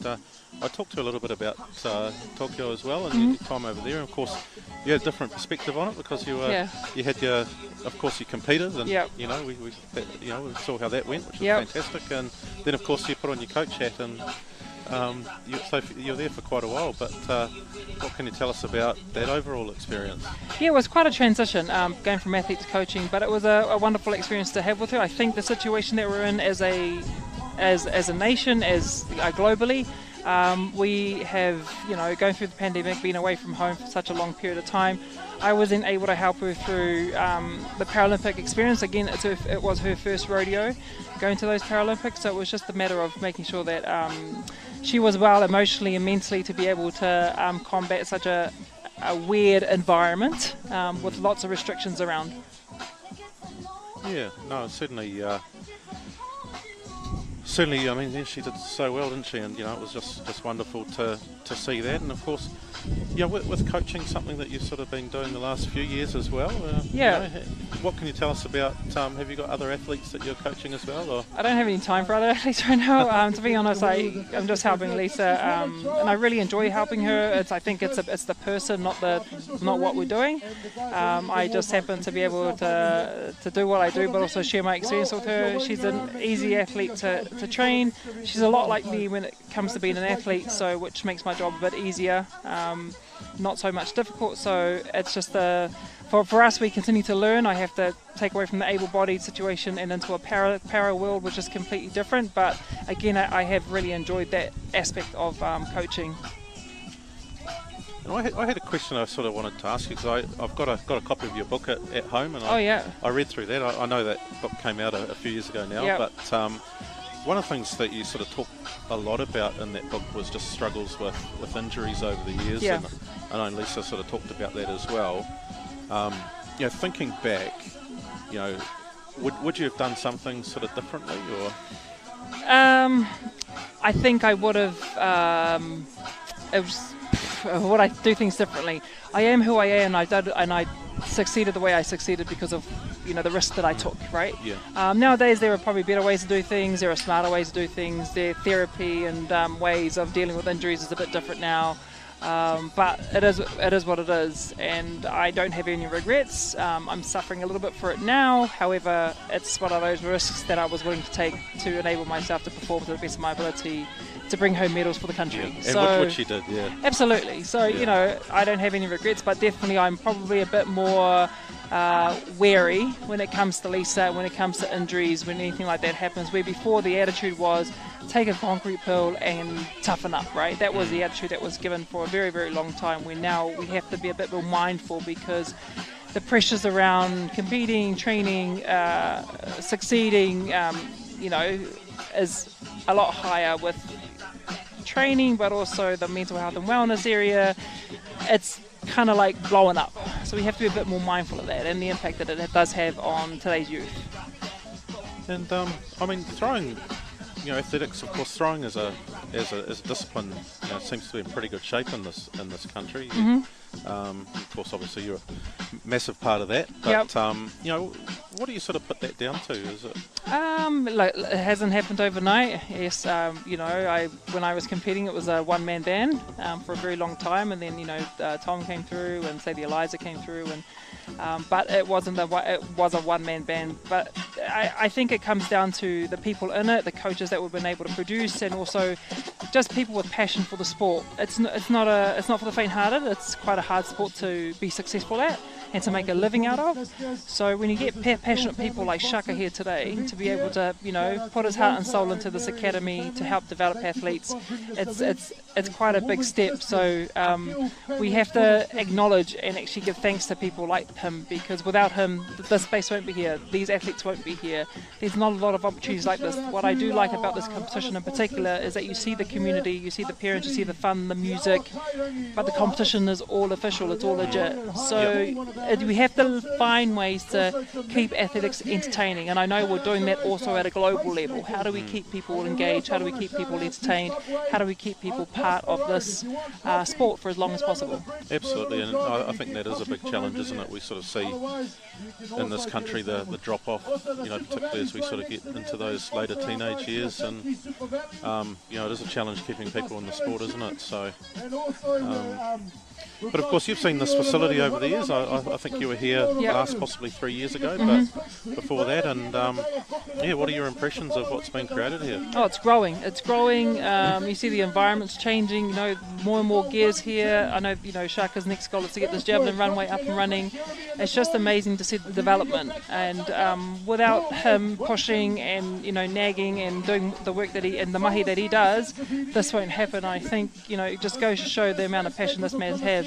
I talked to her a little bit about Tokyo as well, and your time over there. And of course, you had a different perspective on it because you had you competed, and we saw how that went, which was fantastic. And then of course you put on your coach hat, and you're there for quite a while. But what can you tell us about that overall experience? Yeah, it was quite a transition, going from athlete to coaching, but it was a wonderful experience to have with her. I think the situation that we're in as a nation, as globally, we have, going through the pandemic, been away from home for such a long period of time. I wasn't able to help her through the Paralympic experience. Again, it was her first rodeo going to those Paralympics, so it was just a matter of making sure that she was well emotionally and mentally to be able to combat such a weird environment with lots of restrictions around. Yeah, no, certainly. Certainly, I mean, she did so well, didn't she? And it was just wonderful to see that. And of course, with coaching, something that you've sort of been doing the last few years as well. What can you tell us about? Have you got other athletes that you're coaching as well? Or? I don't have any time for other athletes right now. To be honest, I'm just helping Lisa, and I really enjoy helping her. I think it's the person, not what we're doing. I just happen to be able to do what I do, but also share my experience with her. She's an easy athlete to train. She's a lot like me when it comes to being an athlete, so which makes my job a bit easier, not so much difficult. So it's just for us, we continue to learn. I have to take away from the able-bodied situation and into a para world, which is completely different. But again, I have really enjoyed that aspect of coaching. And I had a question I sort of wanted to ask you, because I've got a copy of your book at home, and I read through that. I know that book came out a few years ago now, but one of the things that you sort of talked a lot about in that book was just struggles with injuries over the years, and I know Lisa sort of talked about that as well. Thinking back, would you have done something sort of differently, or? I think I would have. Would I do things differently? I am who I am, and I succeeded the way I succeeded because of the risk that I took, right? Yeah. Nowadays there are probably better ways to do things. There are smarter ways to do things. Their therapy and ways of dealing with injuries is a bit different now. But it is what it is, and I don't have any regrets. I'm suffering a little bit for it now. However, it's one of those risks that I was willing to take to enable myself to perform to the best of my ability to bring home medals for the country. Yeah. And which she did, Absolutely. So, I don't have any regrets, but definitely I'm probably a bit more wary when it comes to Lisa, when it comes to injuries, when anything like that happens, where before the attitude was take a concrete pill and toughen up, right? That was the attitude that was given for a very, very long time, where now we have to be a bit more mindful because the pressures around competing, training, succeeding, is a lot higher with training, but also the mental health and wellness area. It's kind of like blowing up. So we have to be a bit more mindful of that and the impact that it does have on today's youth. And throwing, athletics, of course, throwing as a discipline seems to be in pretty good shape in this country. Mm-hmm. Of course, obviously you're a massive part of that. But what do you sort of put that down to? Is it? It hasn't happened overnight. Yes, when I was competing, it was a one-man band for a very long time, and then Tom came through, and say the Eliza came through, and but it was a one-man band. But I think it comes down to the people in it, the coaches that we've been able to produce, and also just people with passion for the sport. It's not for the faint-hearted. It's quite a hard sport to be successful at. and to make a living out of. So when you get passionate people like Shaka here today, to be able to, you know, put his heart and soul into this academy to help develop athletes, it's quite a big step. So we have to acknowledge and actually give thanks to people like him, because without him, this space won't be here, these athletes won't be here. There's not a lot of opportunities like this. What I do like about this competition in particular is that you see the community, you see the parents, you see the fun, the music, but the competition is all official, it's all legit. So we have to find ways to keep athletics entertaining, and I know we're doing that also at a global level. How do we keep people engaged? How do we keep people entertained? How do we keep people part of this sport for as long as possible? Absolutely, and I think that is a big challenge, isn't it? We sort of see in this country the drop-off, you know, particularly as we sort of get into those later teenage years, and you know, it is a challenge keeping people in the sport, isn't it? So, but of course you've seen this facility over the years. I think you were here last possibly 3 years ago, but before that, and yeah, what are your impressions of what's been created here? Oh, it's growing. It's growing. You see the environment's changing. You know, more and more gears here. I know, you know, Shaka's next goal is to get this Javelin runway up and running. It's just amazing to see the development, and without him pushing and, you know, nagging and doing the work that he and the mahi that he does, this won't happen. I think, you know, it just goes to show the amount of passion this man has.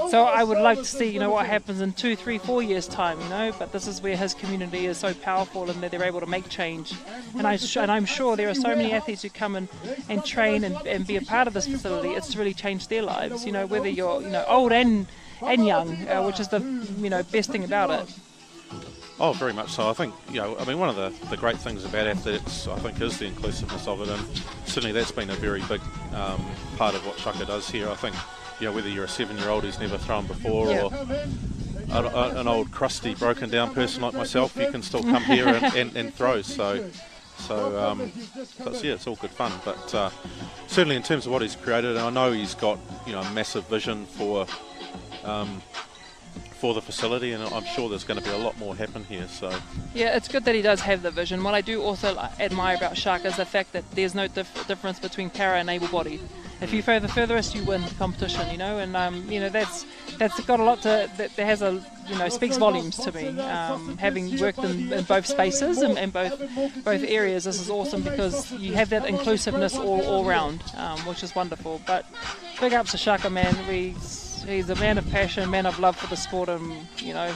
So I would like to see, you know, what happens in 2, 3, 4 years time, you know, but this is where his community is so powerful and that they're able to make change. And I'm sure there are so many athletes who come and train and be a part of this facility. It's really changed their lives, you know, whether you're, you know, old and young, which is the, you know, best thing about it. Oh, very much so. I think, you know, I mean, one of the great things about athletics, I think, is the inclusiveness of it, and certainly that's been a very big part of what Shaka does here. I think, you know, whether you're a 7-year-old who's never thrown before, or an old crusty broken down person like myself, you can still come here and throw. So yeah, it's all good fun. But certainly in terms of what he's created, and I know he's got, you know, a massive vision for the facility, and I'm sure there's going to be a lot more happen here. So yeah, it's good that he does have the vision. What I do also admire about Shaka is the fact that there's no difference between para and able-bodied. If you throw the furthest, you win the competition, you know, and you know, that's got a lot to, that has a, you know, speaks volumes to me. Having worked in both spaces and both areas, this is awesome, because you have that inclusiveness all round, which is wonderful. But big ups to Shaka, man. He's a man of passion, man of love for the sport, and, you know,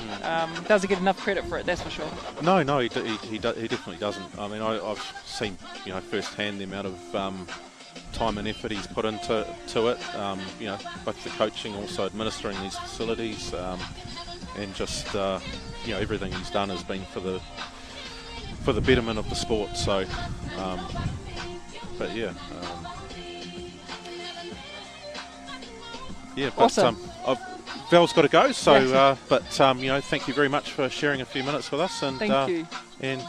doesn't get enough credit for it, that's for sure. No, he definitely doesn't. I mean, I've seen, you know, firsthand the amount of time and effort he's put into it. You know, both the coaching, also administering these facilities, and just you know, everything he's done has been for the betterment of the sport. So, but yeah. Yeah, but awesome. Val's got to go, so but you know, thank you very much for sharing a few minutes with us, and thank you. And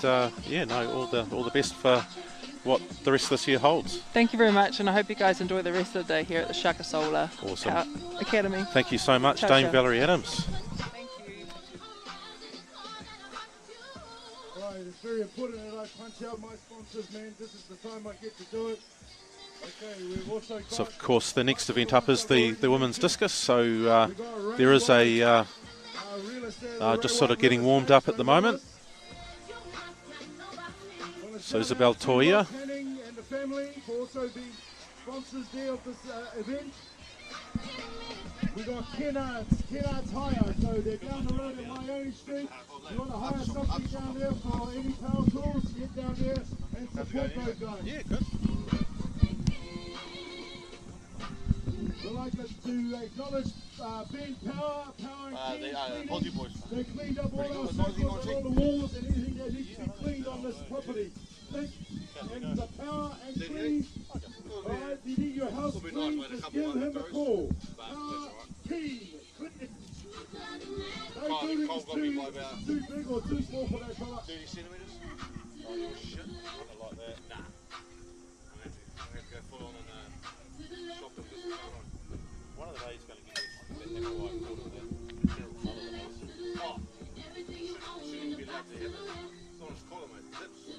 yeah, no, all the best for what the rest of this year holds. Thank you very much, and I hope you guys enjoy the rest of the day here at the Shaka Sola Academy. Thank you so much, Ciao, Dame ciao. Valerie Adams. Thank you. Right, it's very important that I punch out my sponsors, man. This is the time I get to do it. Okay, we've also got, So of course the next event up is the women's discus, so there is a just sort of getting warmed up at the moment. So Isabel Toya and the family will also be sponsors there of this event. We got Kennard's Hire, so they're down the road at Wyoming Street. You want to hire something down there for any power tools, get down there and support those guys. Yeah, good. We'd like us to acknowledge Ben Power and Aussie boys. They cleaned up all our circles and all the walls and anything that needs to be cleaned on this property. And the Power and Clean. Alright, if you need your house clean, just give him a call. Keen. That building is too big or too small for that fella. 30 centimetres? Oh, you're shit. I like that. Nah. I have to go full on and shop them this one. One of the days going to get that hammer white quarter of that general colour of the house. Oh, shouldn't even be allowed to have it. It's not as collar, mate. Zips.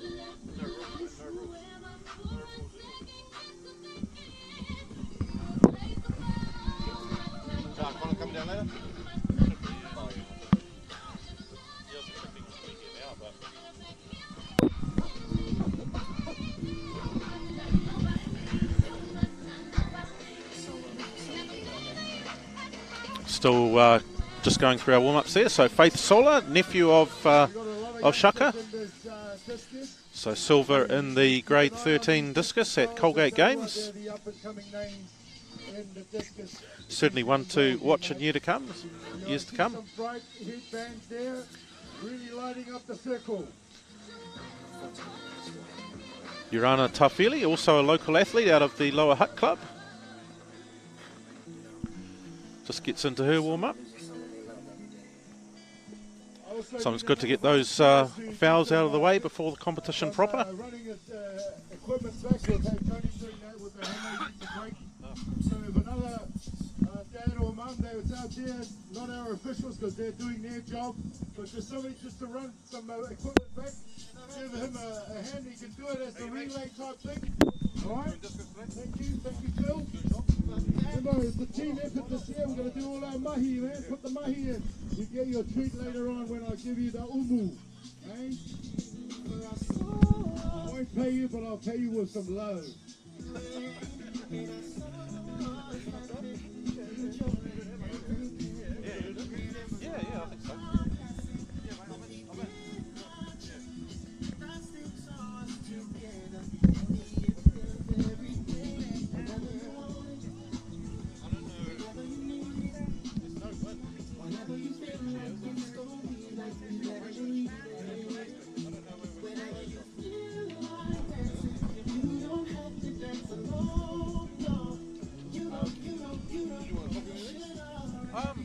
No rules, mate. No rules. No rules at all. John, want to come down later? Oh, yeah. Still just going through our warm-ups there. So Faith Sola, nephew of Shaka. So silver in the grade 13 discus at Colgate Games. Certainly one to watch in years to come. Really lighting up the circle. Urana Tafili, also a local athlete out of the Lower Hutt Club. Just gets into her warm-up. Sometimes good to get those fouls out of the way before the competition proper. Equipment back, we've had Tony doing that with the hammer break. So if another dad or mum, they're out there, not our officials because they're doing their job, but just somebody just to run some equipment back, give him a hand, he can do it as a relay type thing. Alright? Thank you Phil. Remember, it's a team effort this year, we're going to do all our mahi, man. Put the mahi in. You get your treat later on when I give you the umu. Okay? I won't pay you, but I'll pay you with some love. Yeah, I think so.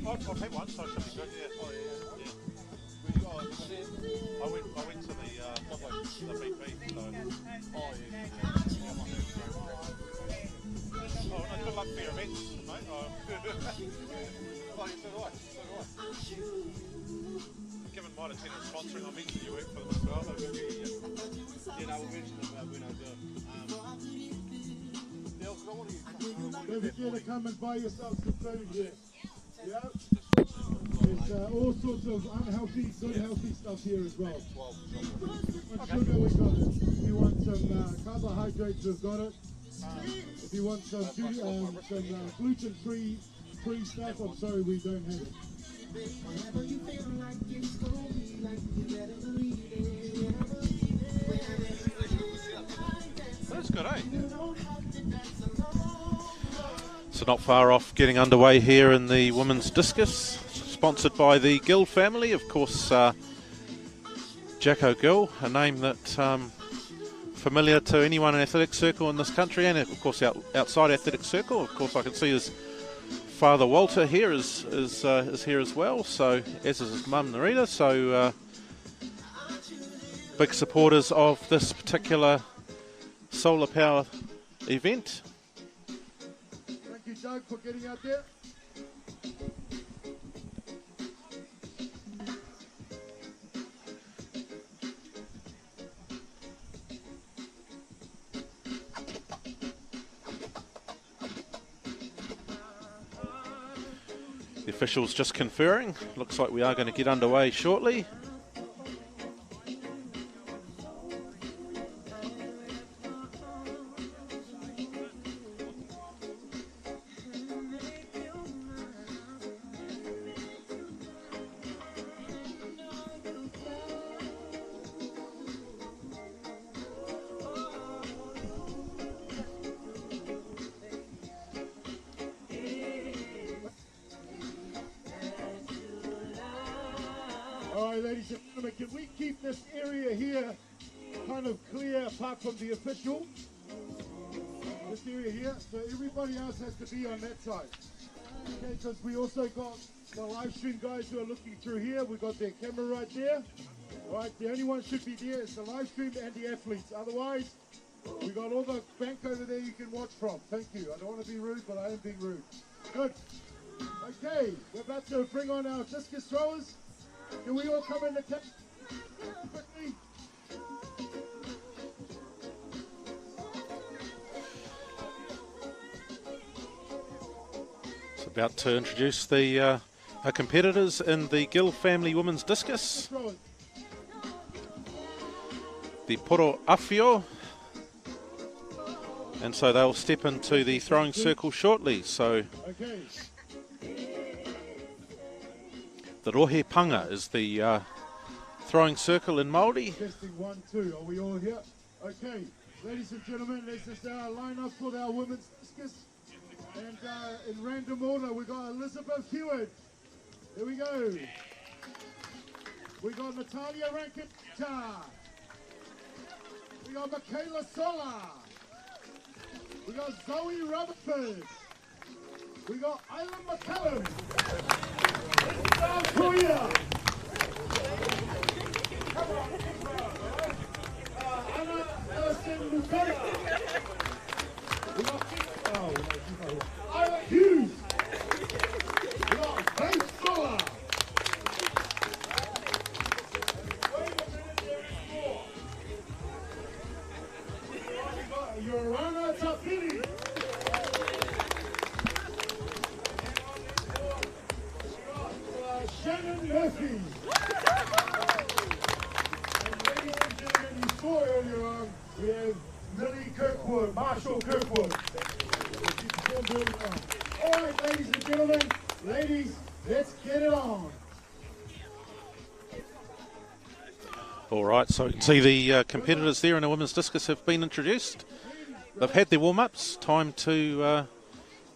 I'll take one, so it should be good, yeah. I went to the BP, so... Oh, no, good luck for your events, mate. Oh, so do I. Given my attendance sponsoring, I mentioned you work for them as well. Yeah, no, we'll mention it when I do. Don't forget to come and buy yourself some food here. Yeah. There's all sorts of unhealthy, good healthy stuff here as well. What sugar we got it. If you want some carbohydrates, we've got it. If you want some gluten-free stuff, I'm sorry we don't have it. That's good, eh? So not far off getting underway here in the women's discus, sponsored by the Gill family. Of course, Jacko Gill, a name that familiar to anyone in athletic circle in this country, and of course outside athletic circle. Of course, I can see his father Walter here is here as well. So as is his mum Narita. So big supporters of this particular Solar Power event. Thank you, Doug, for getting out there. The officials just conferring. Looks like we are going to get underway shortly. Ladies and gentlemen, can we keep this area here kind of clear apart from the official? This area here, so everybody else has to be on that side. Okay, because we also got the live stream guys who are looking through here. We got their camera right there. All right, the only one should be there is the live stream and the athletes. Otherwise, we got all the bank over there you can watch from. Thank you. I don't want to be rude, but I am being rude. Good. Okay, we're about to bring on our discus throwers. Can we all come in the quickly? It's about to introduce the our competitors in the Gill family women's discus. The Poro Afio. And so they'll step into the throwing circle shortly. So okay. The rohe panga is the throwing circle in Māori. Testing 1, 2. Are we all here? Okay, ladies and gentlemen, let's just line up for our women's discus. And in random order, we got Elizabeth Hewitt. Here we go. We got Natalia Rankita. We got Michaela Sola. We got Zoe Rutherford. We got Isla McCallum. South Korea. Anna Ellison Mukara. We got Isla Hughes. We got Faith Sola. Yorana Tafini. Shannon Murphy. And ladies and gentlemen, you saw earlier on, we have Millie Kirkwood, Marshall Kirkwood. All right, ladies and gentlemen, ladies, let's get it on. All right, so you can see the competitors there in the women's discus have been introduced. They've had their warm-ups. Time to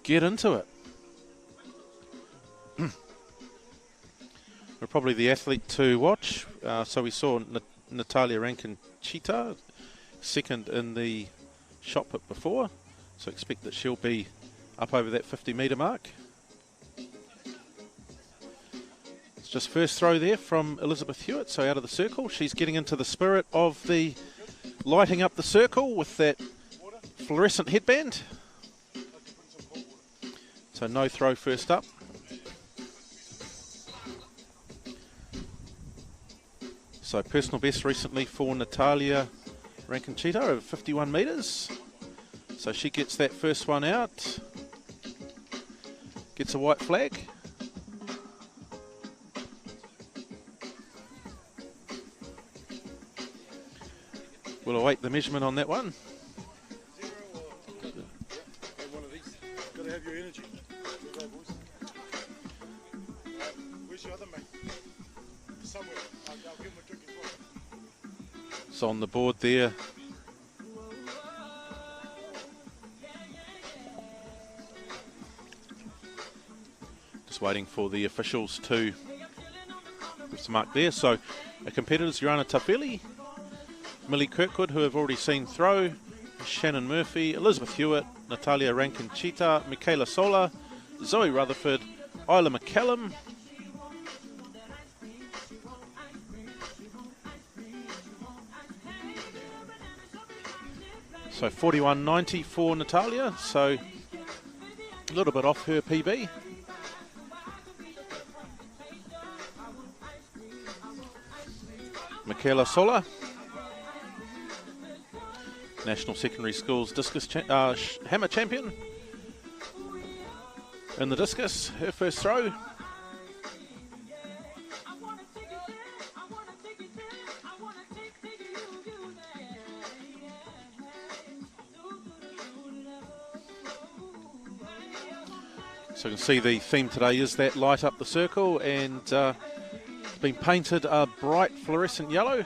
get into it. We're probably the athlete to watch. So we saw Natalia Rankin-Cheetah second in the shot put before. So expect that she'll be up over that 50-metre mark. It's just first throw there from Elizabeth Hewitt, so out of the circle. She's getting into the spirit of the lighting up the circle with that fluorescent headband. So no throw first up. So personal best recently for Natalia Rankin-Cheetah over 51 metres. So she gets that first one out. Gets a white flag. We'll await the measurement on that one. One of these. Got to have your energy. Where's your other mate? Somewhere. I'll give him a drink as well. It's on the board there. Just waiting for the officials to put some mark there. So our competitors, Yorana Tafili, Millie Kirkwood, who have already seen throw, Shannon Murphy, Elizabeth Hewitt, Natalia Rankin-Cheetah, Michaela Sola, Zoe Rutherford, Isla McCallum, so 41.90 for Natalia, so a little bit off her PB. Michaela Sola, National Secondary Schools discus hammer champion in the discus, her first throw. So you can see the theme today is that light up the circle, and it's been painted a bright fluorescent yellow.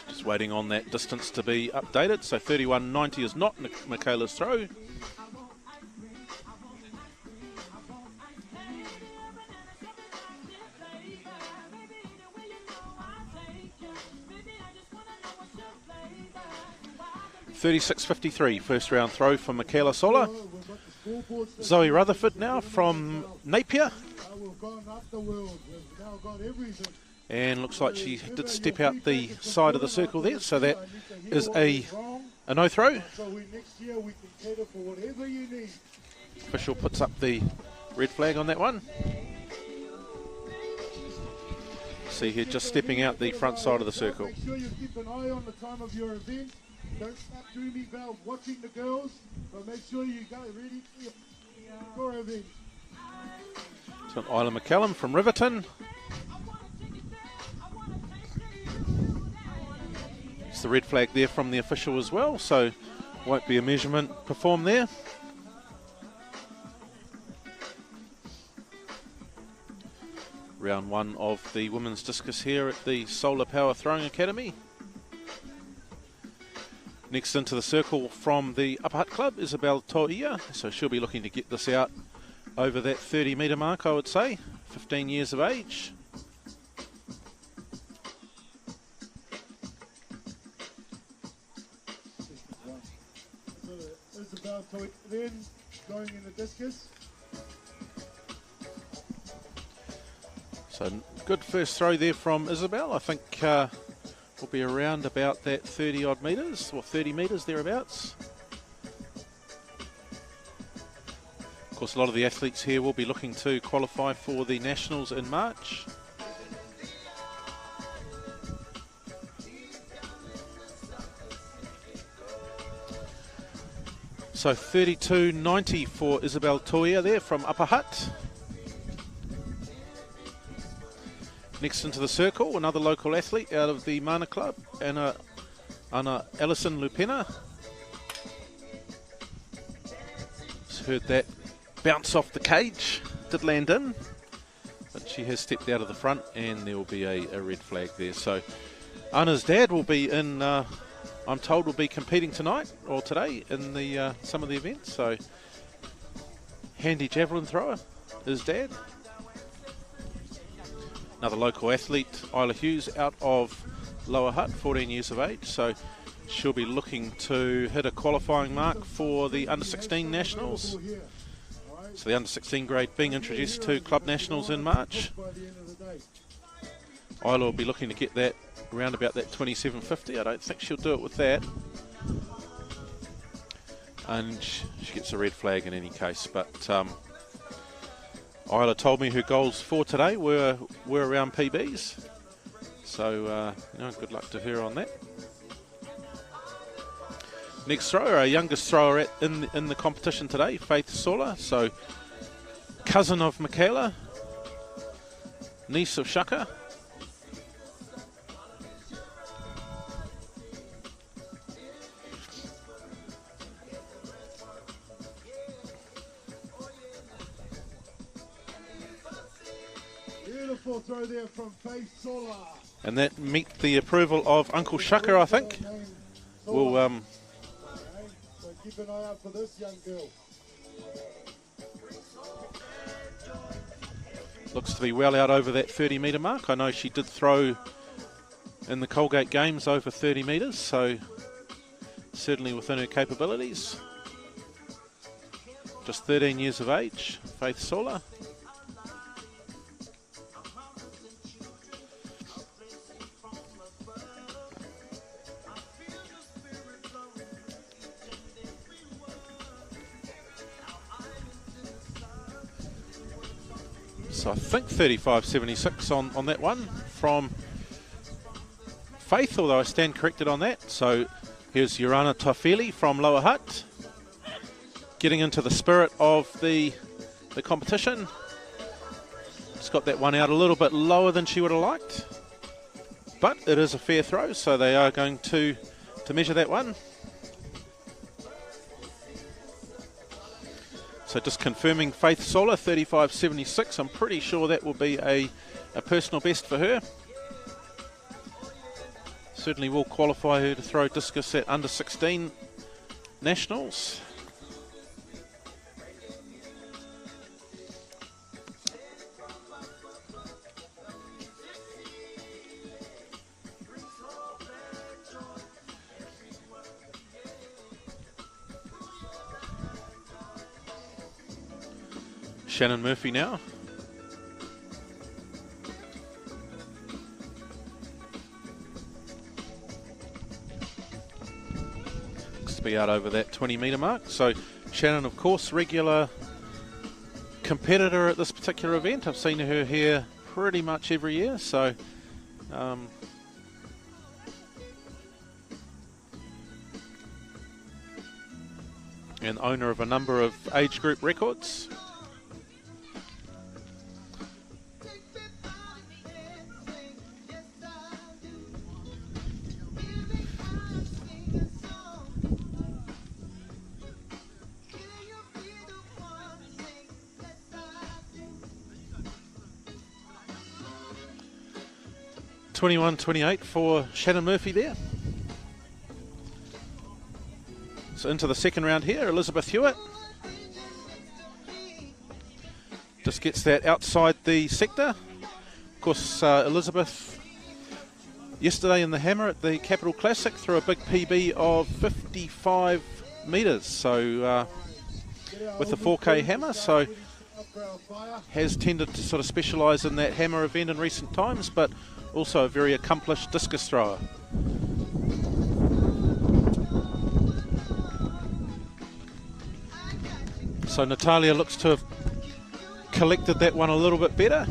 Just waiting on that distance to be updated. So 31.90 is not Michaela's throw. $36.53 first round throw from Michaela Sola. Zoe Rutherford now from Napier. And looks like she did step out the side of the circle there, so that is a no throw. Official puts up the red flag on that one. See here, just stepping out the front side of the circle. Make sure you keep an eye on the time of your event. Don't stop doing me about watching the girls, but make sure you get ready for your event. So Isla McCallum from Riverton. the red flag there from the official as well, so won't be a measurement performed there. Round 1 of the women's discus here at the Sola Power Throwing Academy. Next into the circle from the Upper Hutt Club, Isabel Toia, so she'll be looking to get this out over that 30 metre mark, I would say, 15 years of age. Isabel Toia then going in the discus. So good first throw there from Isabel. I think will be around about that 30 odd metres, or 30 metres thereabouts. Of course, a lot of the athletes here will be looking to qualify for the Nationals in March. So 32.90 for Isabel Toia there from Upper Hutt. Next into the circle, another local athlete out of the Mana Club, Anna Alison Lupena. Just heard that bounce off the cage, did land in, but she has stepped out of the front and there will be a red flag there. So Anna's dad will be in, I'm told will be competing tonight or today in the some of the events, so handy javelin thrower, his dad. Another local athlete, Isla Hughes, out of Lower Hutt, 14 years of age, so she'll be looking to hit a qualifying mark for the Under-16 Nationals. So the Under-16 grade being introduced to Club Nationals in March. Isla will be looking to get that around about that 27.50. I don't think she'll do it with that. And she gets a red flag in any case, but Isla told me her goals for today were around PBs, so good luck to her on that. Next thrower, our youngest thrower in the competition today, Faith Sola, so cousin of Michaela, niece of Shaka. Beautiful throw there from Faith Sola. And that meet the approval of Uncle Shaka, I think. We'll so keep an eye out for this young girl. Looks to be well out over that 30 metre mark. I know she did throw in the Colgate Games over 30 metres, so certainly within her capabilities. Just 13 years of age, Faith Sola. So I think 35.76 on that one from Faith, although I stand corrected on that. So here's Urana Tofeli from Lower Hutt, getting into the spirit of the competition. Just got that one out a little bit lower than she would have liked, but it is a fair throw, so they are going to measure that one. So just confirming Faith Sola, 35.76. I'm pretty sure that will be a personal best for her. Certainly will qualify her to throw discus at Under-16 Nationals. Shannon Murphy now. Looks to be out over that 20 metre mark. So Shannon, of course, regular competitor at this particular event. I've seen her here pretty much every year. So and owner of a number of age group records. 21-28 for Shannon Murphy there. So into the second round here, Elizabeth Hewitt. Just gets that outside the sector. Of course, Elizabeth, yesterday in the hammer at the Capital Classic, threw a big PB of 55 metres. So with the 4K hammer, so has tended to sort of specialise in that hammer event in recent times, but also a very accomplished discus thrower. So Natalia looks to have collected that one a little bit better.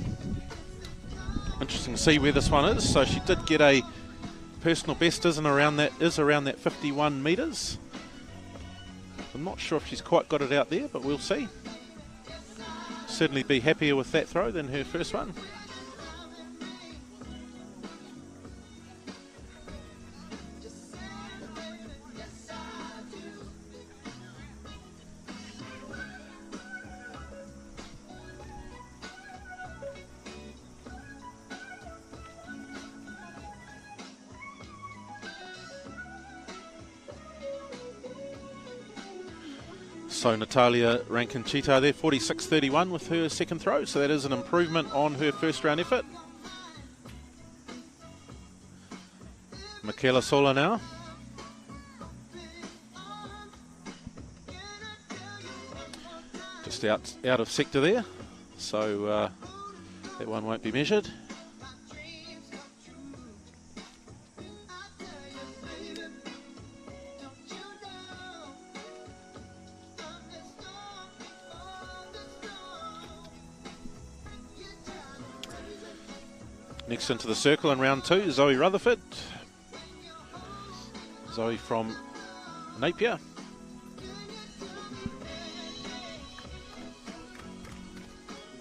Interesting to see where this one is. So she did get a personal best, is around that 51 metres. I'm not sure if she's quite got it out there, but we'll see. Certainly be happier with that throw than her first one. So Natalia Rankin-Chita there, 46.31 with her second throw, so that is an improvement on her first round effort. Michaela Sola now. Just out of sector there, so that one won't be measured. Next into the circle in round two, Zoe Rutherford. Zoe from Napier.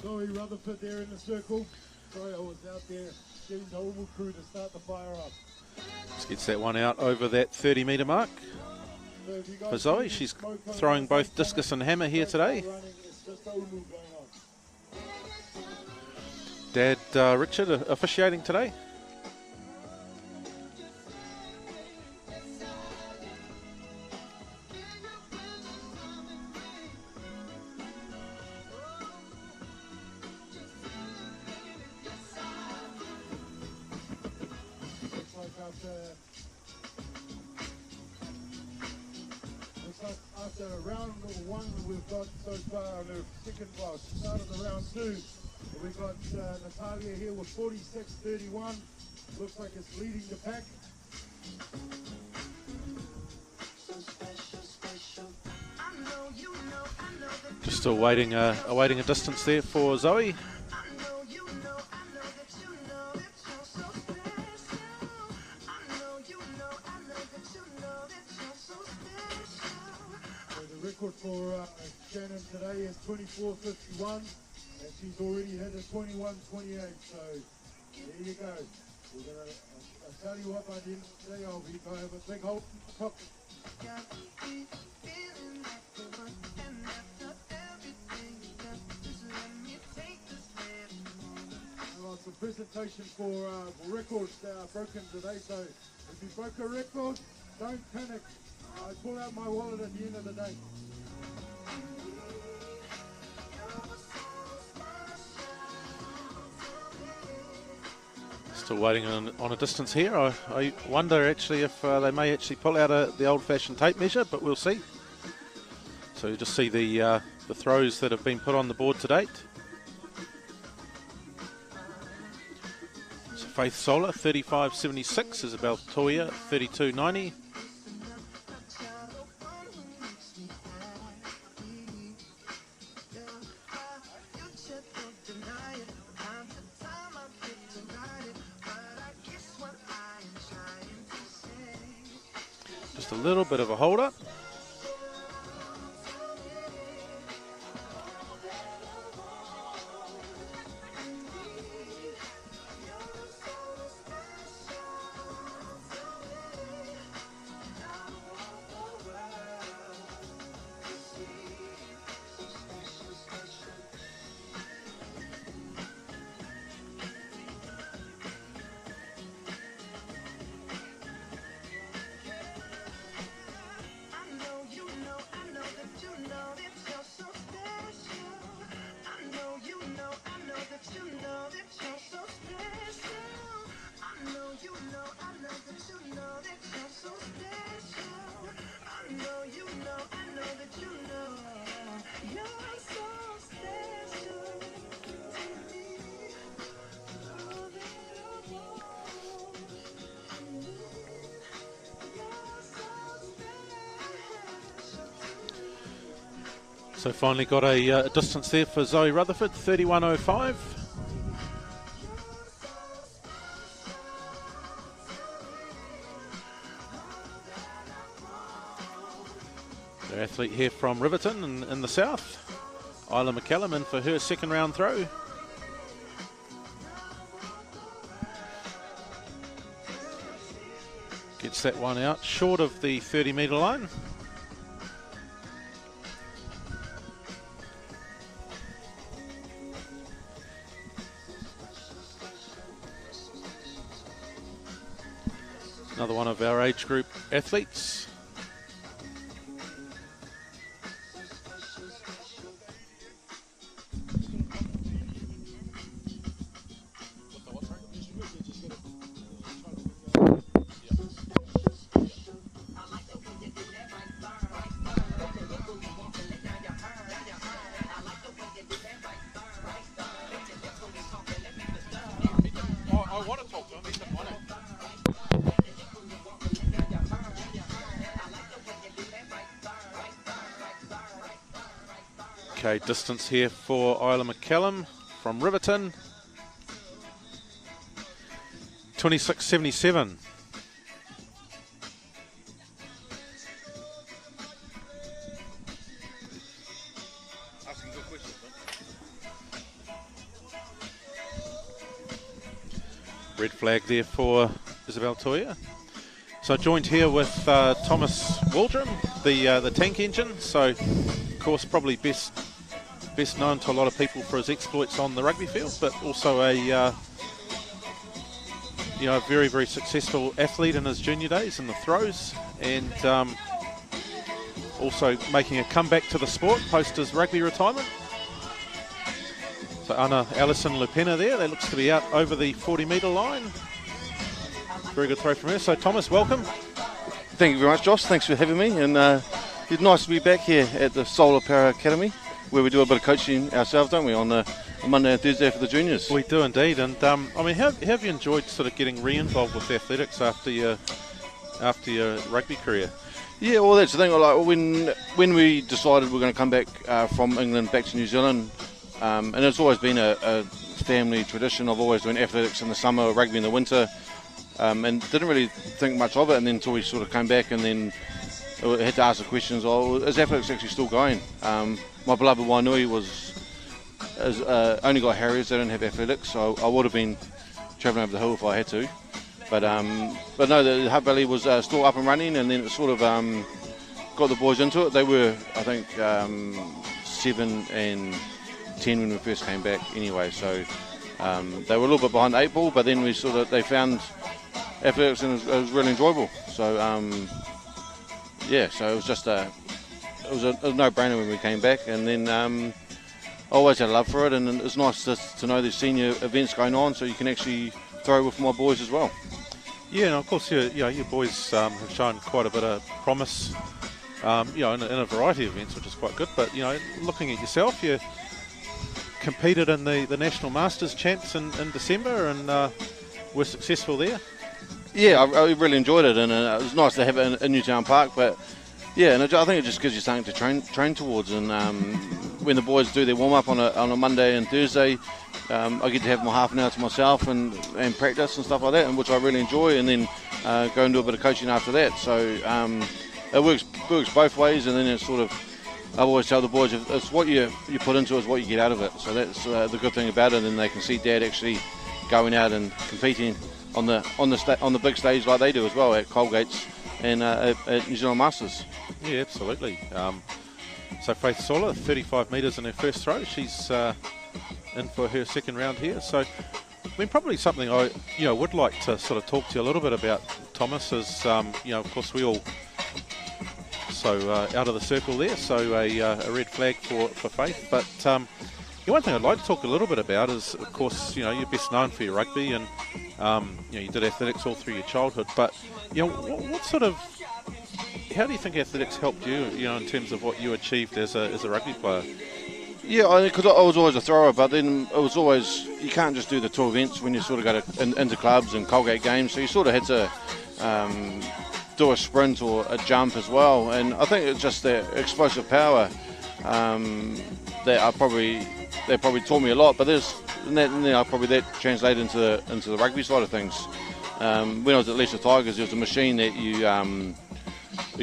Zoe Rutherford there in the circle. Sorry, I was out there getting the Oval crew to start the fire up. Just gets that one out over that 30-metre mark. So For Zoe, she's throwing both discus and hammer here today. It's just Oval going on. Dad Richard officiating today. After round one, we've got so far on the second, well, start of the round two. We've got Natalia here with 46.31. Looks like it's leading the pack. Just still awaiting a distance there for Zoe. The record for Shannon today is 24.51. And she's already hit a 21.28, so there you go. We're gonna, I'll tell you what, by the end of the day, I'll have a big hole in the pocket. Lots of presentation for records that are broken today, so if you broke a record, don't panic. I pull out my wallet at the end of the day. Still waiting on a distance here. I wonder actually if they may actually pull out the old-fashioned tape measure, but we'll see. So you just see the throws that have been put on the board to date. So Faith Sola 35.76, Isabel Toya 32.90. Just a little bit of a hold up. So finally got a distance there for Zoe Rutherford, 31.05. The athlete here from Riverton in the south, Isla McCallum, in for her second round throw. Gets that one out short of the 30-metre line. Another one of our age group athletes. I want to talk to him, he's not on it. Okay, distance here for Isla McCallum from Riverton. 26.77. Asking good questions, man. Red flag there for Isabel Toya. So joined here with Thomas Waldron, the tank engine. So, of course, probably best known to a lot of people for his exploits on the rugby field, but also a very, very successful athlete in his junior days in the throws, and also making a comeback to the sport post his rugby retirement. So Anna Alison Lupena there, that looks to be out over the 40-metre line. Very good throw from her. So Thomas, welcome. Thank you very much, Josh. Thanks for having me, and it's nice to be back here at the Sola Power Academy, where we do a bit of coaching ourselves, don't we, on a Monday and Thursday for the juniors. We do indeed, and I mean, how have you enjoyed sort of getting re-involved with athletics after your rugby career? Yeah, well, that's the thing. Like when we decided we're going to come back from England back to New Zealand, and it's always been a family tradition of always doing athletics in the summer, rugby in the winter, and didn't really think much of it, and then until we sort of came back, and then had to ask the questions, is athletics actually still going? My beloved Wainui only got Harriers, they didn't have athletics, so I would have been travelling over the hill if I had to. But no, the Hutt Valley was still up and running, and then it sort of got the boys into it. They were, I think, 7 and 10 when we first came back anyway, so they were a little bit behind the 8 ball, but then they found athletics, and it was really enjoyable. So so it was just a no-brainer when we came back, and then I always had a love for it, and it's nice to know there's senior events going on, so you can actually throw with my boys as well. Yeah, and of course, your boys have shown quite a bit of promise, in a variety of events, which is quite good. But looking at yourself, you competed in the National Masters Champs in December, and were successful there. Yeah, I really enjoyed it, and it was nice to have it in Newtown Park. But yeah, and I think it just gives you something to train towards. And when the boys do their warm up on a Monday and Thursday, I get to have my half an hour to myself and practice and stuff like that, and which I really enjoy. And then go and do a bit of coaching after that. So it works both ways. And then it's sort of, I always tell the boys, it's what you put into it is what you get out of it. So that's the good thing about it. And they can see Dad actually going out and competing on the big stage like they do as well at Colgate's and at New Zealand Masters. Yeah, absolutely. So Faith Sola, 35 metres in her first throw. She's in for her second round here. So, I mean, probably something I would like to sort of talk to you a little bit about, Thomas, is of course we all out of the circle there. So a red flag for Faith, but. One thing I'd like to talk a little bit about is, of course, you're best known for your rugby, and you did athletics all through your childhood. But what sort of, how do you think athletics helped you, in terms of what you achieved as a rugby player? Yeah, because I was always a thrower, but then it was always, you can't just do the 2 events when you sort of go into clubs and Colgate games. So you sort of had to do a sprint or a jump as well, and I think it's just the explosive power. that probably taught me a lot. But that translated into the rugby side of things. When I was at Leicester Tigers, there was a machine that you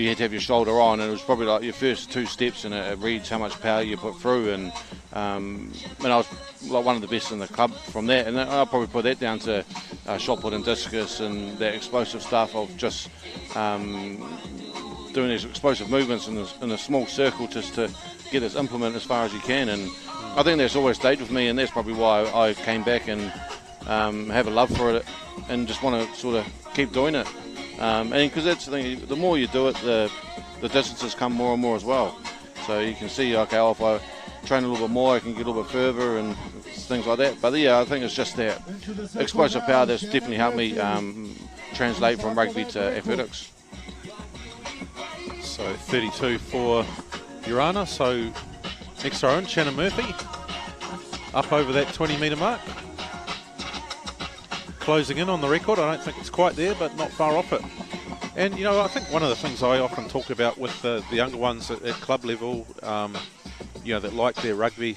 had to have your shoulder on, and it was probably like your first 2 steps, and it reads how much power you put through. And I was like one of the best in the club from that, and I'll probably put that down to shot put and discus and that explosive stuff of just doing these explosive movements in a small circle just to get this implement as far as you can. And I think that's always stayed with me, and that's probably why I came back and have a love for it and just want to sort of keep doing it. And because that's the thing, the more you do it, the distances come more and more as well. So you can see, okay, if I train a little bit more, I can get a little bit further and things like that. But yeah, I think it's just that explosive power that's definitely helped me translate from rugby to athletics. So 32 for Urana. So next throw in, Shannon Murphy, up over that 20-metre mark. Closing in on the record. I don't think it's quite there, but not far off it. And you know, I think one of the things I often talk about with the younger ones at club level, you know, that like their rugby,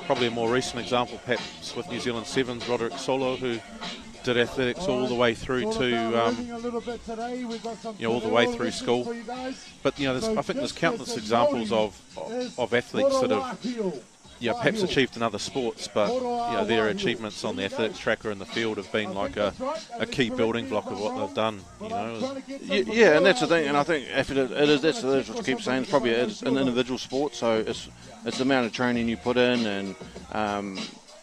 probably a more recent example perhaps with New Zealand Sevens, Roderick Sola, who did athletics all the way through to, you know, all the way through school. But you know, I think there's countless examples of athletes that have, you know, perhaps achieved in other sports, but you know, their achievements on the athletics tracker in the field have been like a key building block of what they've done. You know. Yeah, and that's the thing. And I think that's what I keep saying. It's probably an individual sport, so it's the amount of training you put in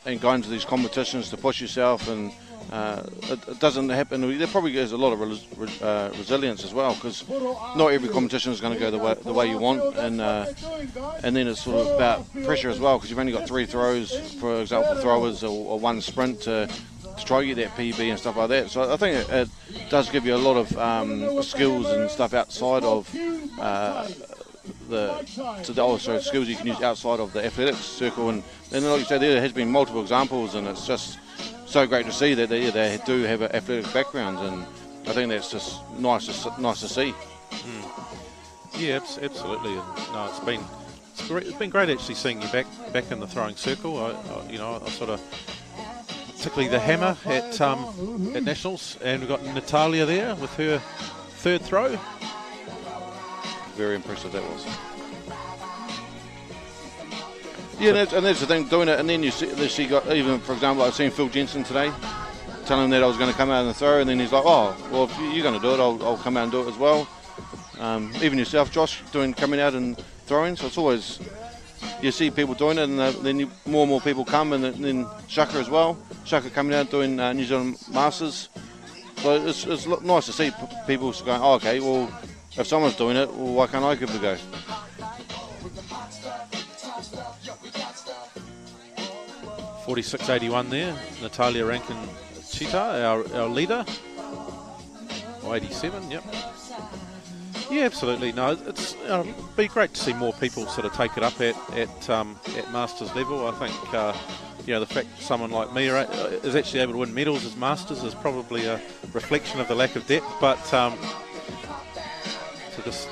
and going to these competitions to push yourself, and it doesn't happen. There probably is a lot of resilience as well, because not every competition is going to go the way you want, and then it's sort of about pressure as well, because you've only got 3 throws, for example, throwers, or 1 sprint to try to get that PB and stuff like that. So I think it does give you a lot of skills and stuff outside of skills you can use outside of the athletics circle, and like you say, there has been multiple examples, and it's just so great to see that they do have an athletic background, and I think that's just nice to see. Yeah, absolutely. And no, it's been great actually seeing you back in the throwing circle. I sort of, particularly the hammer at Nationals, and we've got Natalia there with her 3rd throw. Very impressive that was. Yeah, and that's the thing, doing it, and then she got, even for example, I've seen Phil Jensen today, telling him that I was going to come out and throw, and then he's like, oh, well, if you're going to do it, I'll come out and do it as well. Even yourself, Josh, coming out and throwing, so it's always, you see people doing it, and then more and more people come, and then Shaka as well, Shaka coming out doing New Zealand Masters. So it's nice to see people going, oh, okay, well, if someone's doing it, well, why can't I give it a go? .46.81 there, Natalia Rankin Chita, our leader. 87, yep. Yeah, absolutely. No, it's be great to see more people sort of take it up at Masters level. I think you know, the fact someone like me is actually able to win medals as Masters is probably a reflection of the lack of depth. But to just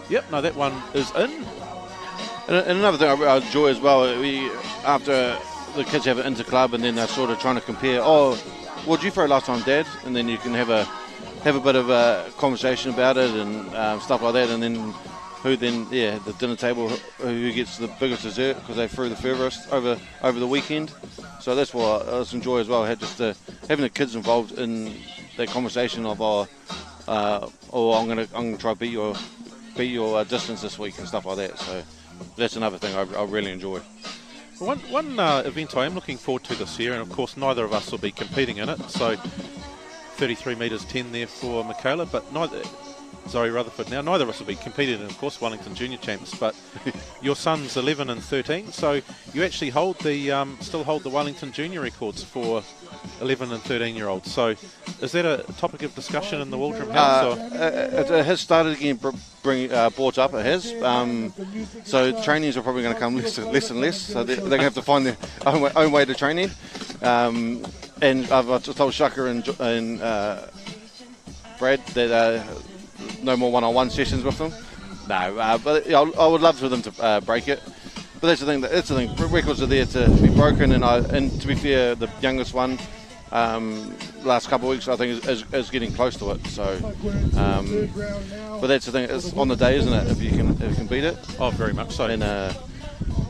yep, no, that one is in. And another thing I enjoy as well, after the kids have an inter-club, and then they're sort of trying to compare, oh, what did you throw last time, Dad? And then you can have a bit of a conversation about it and stuff like that, and then the dinner table, who gets the biggest dessert because they threw the furthest over the weekend. So that's what I just enjoy as well, just having the kids involved in that conversation of I'm going to try to beat your distance this week and stuff like that. So that's another thing I really enjoy. One event I am looking forward to this year, and of course neither of us will be competing in it, so 33 metres 10 there for Michaela, but Zoe Rutherford. Now, neither of us will be competing in, of course, Wellington Junior Champs, but your son's 11 and 13, so you actually still hold the Wellington Junior records for 11 and 13-year-olds. So is that a topic of discussion in the Waldron House? It has started getting brought up, it has. So trainings are probably going to come less and less, so they're going to have to find their own way to training. And I've told Shaka and Brad that no more one-on-one sessions with them. No, but I would love for them to break it. But that's the thing. Records are there to be broken, and to be fair, the youngest one, last couple of weeks, I think is getting close to it. So, but that's the thing. It's on the day, isn't it? If you can beat it. Oh, very much so. And,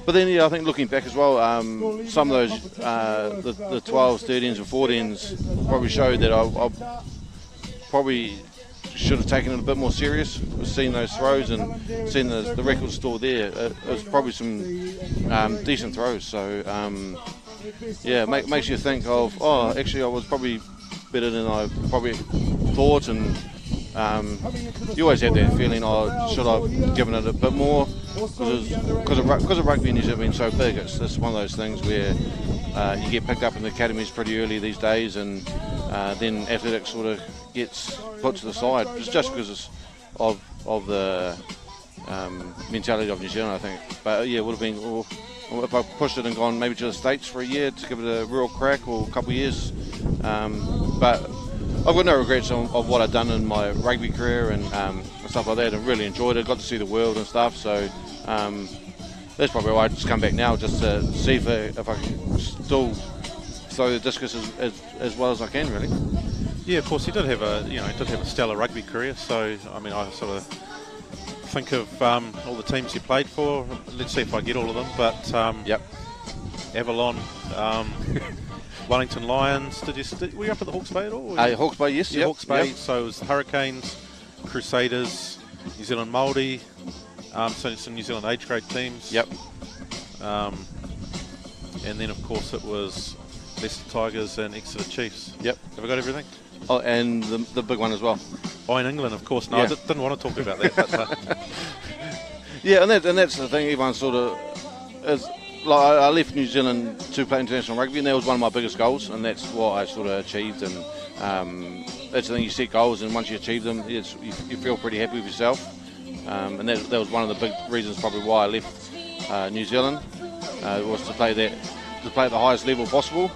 but then, yeah, I think looking back as well, some of those the 12s, 13s, and 14s probably showed that I probably should have taken it a bit more serious. Seeing those throws and seeing the record store there, it was probably some decent throws. So yeah, makes you think of, oh, actually I was probably better than I probably thought, and you always have that feeling, oh, should I have given it a bit more? Because of rugby in New Zealand being so big, it's one of those things where you get picked up in the academies pretty early these days, and then athletics sort of gets put to the side just because of the mentality of New Zealand, I think. But yeah, it would have been, or if I pushed it and gone maybe to the States for a year to give it a real crack, or a couple of years. But I've got no regrets of what I've done in my rugby career and stuff like that, and really enjoyed it. Got to see the world and stuff, so that's probably why I just come back now, just to see if I can still throw the discus as well as I can, really. Yeah, of course, he did have a stellar rugby career. So I mean, I sort of think of all the teams he played for. Let's see if I get all of them. But yep, Avalon, Wellington Lions. Were you up at the Hawke's Bay at all? Hawke's Bay, yes. Yeah, yep, Hawke's Bay. Yep. So it was the Hurricanes, Crusaders, New Zealand Māori, so some New Zealand age grade teams. Yep. And then of course it was Leicester Tigers and Exeter Chiefs. Yep. Have I got everything? Oh, and the big one as well. Oh, in England, of course. No, yeah. I didn't want to talk about that. But, yeah, and that's the thing. Everyone sort of is. Like, I left New Zealand to play international rugby, and that was one of my biggest goals, and that's what I sort of achieved. And that's the thing, you set goals, and once you achieve them, you feel pretty happy with yourself. And that was one of the big reasons probably why I left New Zealand, was to play at the highest level possible.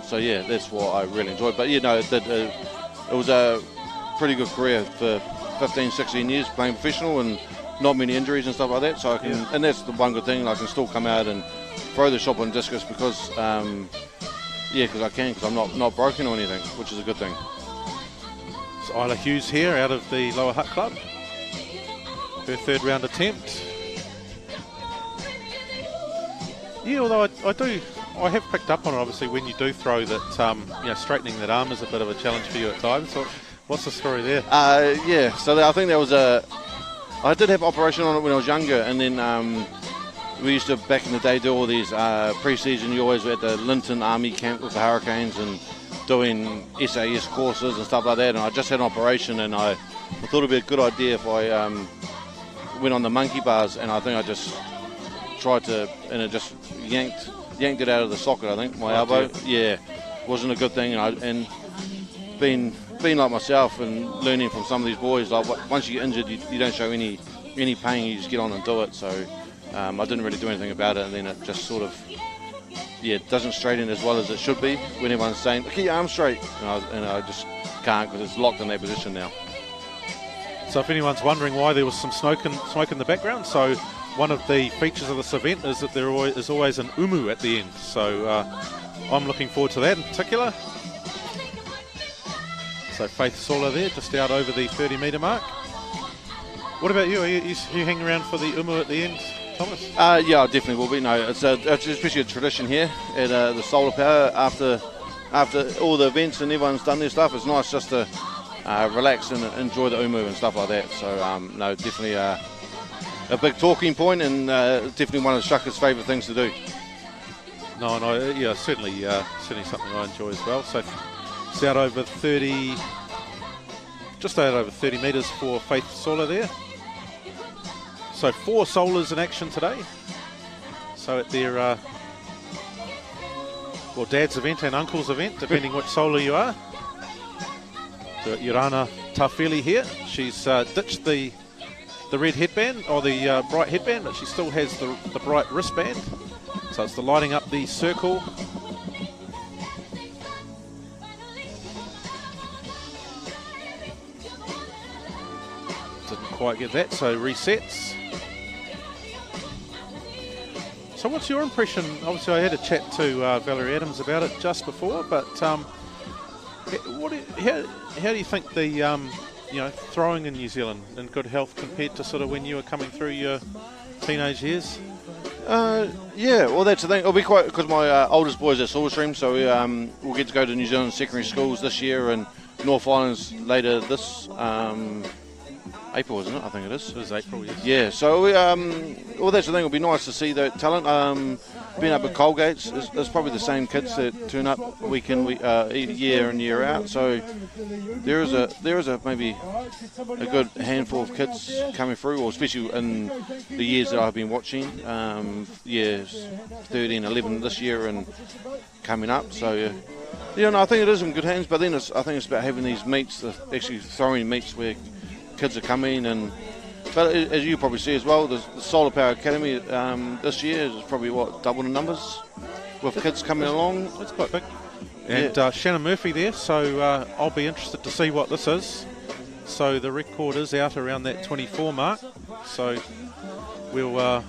So yeah, that's what I really enjoyed. But you know, it was a pretty good career for 15, 16 years playing professional, and not many injuries and stuff like that. So I can, and that's the one good thing, I can still come out and throw the shot on discus because, because I can, because I'm not broken or anything, which is a good thing. So Isla Hughes here out of the Lower Hutt Club, her third round attempt. Yeah, although I have picked up on it, obviously, when you do throw that, straightening that arm is a bit of a challenge for you at times. So what's the story there? Yeah, so I think there was I did have operation on it when I was younger, and then we used to, back in the day, do all these pre-season. You always were at the Linton Army camp with the Hurricanes and doing SAS courses and stuff like that, and I just had an operation, and I thought it would be a good idea if I went on the monkey bars, and I think I just tried to, and it just yanked it out of the socket, I think, my elbow. Dear. Yeah, wasn't a good thing, and being like myself and learning from some of these boys, like once you get injured, you don't show any pain, you just get on and do it. So I didn't really do anything about it, and then it just sort of, doesn't straighten as well as it should be when everyone's saying, keep your arm straight, and I just can't, because it's locked in that position now. So if anyone's wondering why there was some smoke in the background, so one of the features of this event is that there is always an umu at the end. So I'm looking forward to that in particular. So Faith Sola there, just out over the 30-metre mark. What about you? Are you hanging around for the umu at the end, Thomas? Yeah, I definitely will be. No, it's especially a tradition here at the Sola Power. After all the events and everyone's done their stuff, it's nice just to relax and enjoy the umu and stuff like that. So no, definitely a big talking point, and definitely one of Shaka's favourite things to do. No, yeah, certainly something I enjoy as well. So it's out over 30, just out over 30 metres for Faith Sola there. So 4 Solas in action today. So at their dad's event and uncle's event, depending which Sola you are. So Irana Tafeli here, she's ditched the red headband, or the bright headband, but she still has the bright wristband. So it's the lighting up the circle. Didn't quite get that, so resets. So what's your impression? Obviously I had a chat to Valerie Adams about it just before, but how do you think the throwing in New Zealand in good health compared to sort of when you were coming through your teenage years? Yeah, well that's the thing. It'll be quite, because my oldest boy's at Silverstream, so we'll get to go to New Zealand secondary schools this year and North Islands later this April, isn't it? I think it is. It is April, yes. Yeah, so well that's the thing. It'll be nice to see that talent. Being up at Colgate's, it's probably the same kids that turn up week in, year in, year out. So there is a maybe a good handful of kids coming through, or especially in the years that I've been watching. Years 13, 11 this year and coming up. So I think it is in good hands. But then I think it's about having these meets, actually throwing meets where kids are coming but as you probably see as well, the Sola Power Academy this year is probably double the numbers with kids coming along. It's quite big. And Shannon Murphy there, so I'll be interested to see what this is. So the record is out around that 24 mark. So we'll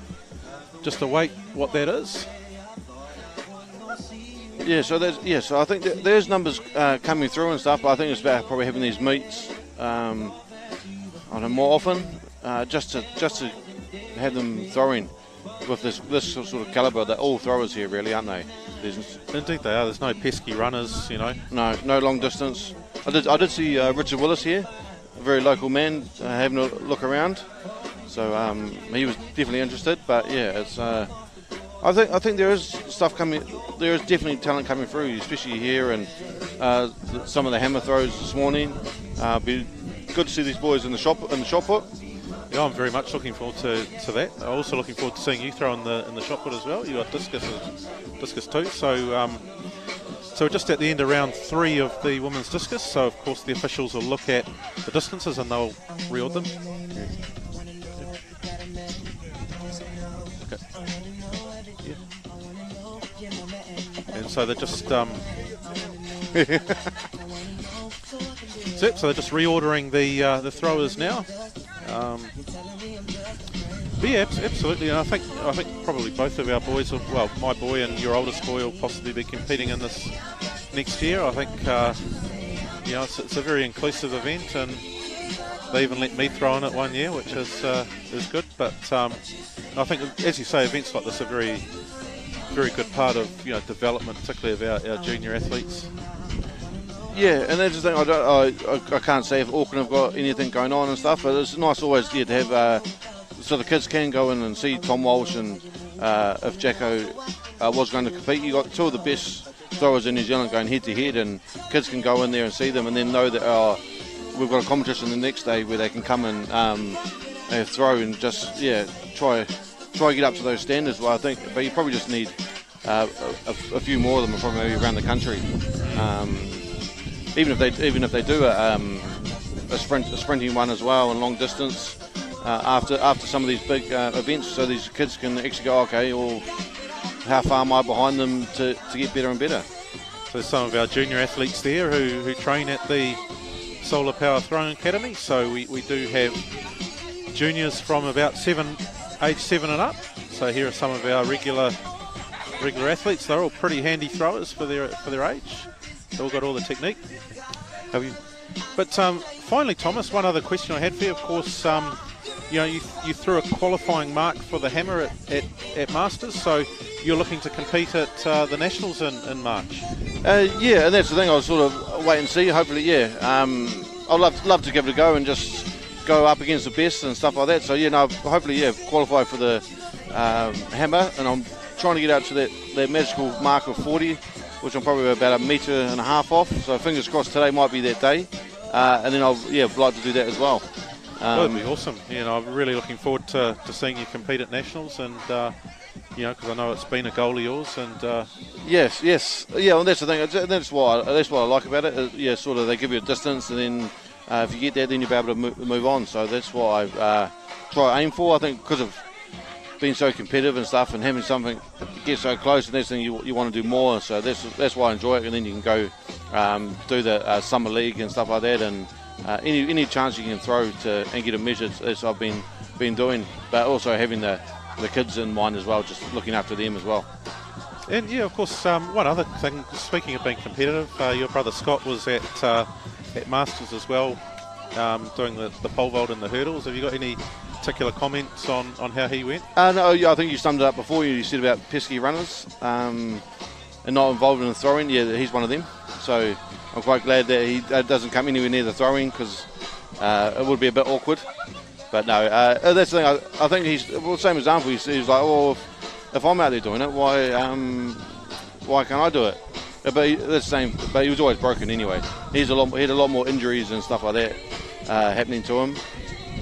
just await what that is. Yeah, so I think there's numbers coming through and stuff, but I think it's about probably having these meets more often, just to have them throwing with this sort of calibre. They're all throwers here, really, aren't they? Indeed they are. There's no pesky runners, No long distance. I did see Richard Willis here, a very local man, having a look around. So he was definitely interested. But yeah, it's. I think there is stuff coming. There is definitely talent coming through, especially here and some of the hammer throws this morning. Be good to see these boys in the shot put. Yeah, I'm very much looking forward to that. I'm also looking forward to seeing you throw in the shot put as well. You got discus too. So we're just at the end of round 3 of the women's discus. So of course the officials will look at the distances and they'll reord them. Okay. Yeah. And so they're just so they're just reordering the throwers now. But yeah, absolutely. And I think probably both of our boys, my boy and your oldest boy, will possibly be competing in this next year. I think it's a very inclusive event, and they even let me throw in it one year, which is good. But I think, as you say, events like this are very, very good part of development, particularly of our junior athletes. Yeah, and that's the thing. I can't say if Auckland have got anything going on and stuff, but it's nice always to have so the kids can go in and see Tom Walsh, and if Jacko was going to compete, you got 2 of the best throwers in New Zealand going head to head, and kids can go in there and see them, and then know that we've got a competition the next day where they can come and throw and just try get up to those standards. Well, I think, but you probably just need a few more of them, probably maybe around the country. Even if they do a sprinting one as well and long distance after some of these big events, so these kids can actually go, okay, well, how far am I behind them to get better and better? So some of our junior athletes there who train at the Sola Power Throwing Academy. So we do have juniors from about age 7 and up. So here are some of our regular athletes. They're all pretty handy throwers for their age. They've all got all the technique. But finally, Thomas, one other question I had for you. Of course, you threw a qualifying mark for the hammer at Masters, so you're looking to compete at the Nationals in March. Yeah, and that's the thing. I'll sort of wait and see. Hopefully, yeah. I'd love to give it a go and just go up against the best and stuff like that. So hopefully, qualify for the hammer, and I'm trying to get out to that magical mark of 40, which I'm probably about 1.5 meters off. So fingers crossed today might be that day, and then I'll like to do that as well. That'd be awesome. I'm really looking forward to seeing you compete at Nationals, and because I know it's been a goal of yours. And yes, yeah, and that's the thing. That's what I like about it. Sort of they give you a distance, and then if you get there, then you'll be able to move on. So that's what I try to aim for. I think because of being so competitive and stuff, and having something get so close, and that's the thing you want to do more. So that's why I enjoy it. And then you can go do the summer league and stuff like that, and any chance you can throw and get a measure, as I've been doing, but also having the kids in mind as well, just looking after them as well. And yeah, of course, one other thing, speaking of being competitive, your brother Scott was at Masters as well, doing the pole vault and the hurdles. Have you got any particular comments on how he went? No, yeah, I think you summed it up before. You said about pesky runners and not involved in the throwing. Yeah, he's one of them. So I'm quite glad that he doesn't come anywhere near the throwing, because it would be a bit awkward. But no, that's the thing. I think he's the same example. He's like, well, if I'm out there doing it, why can't I do it? But that's the same. But he was always broken anyway. He had a lot more injuries and stuff like that happening to him.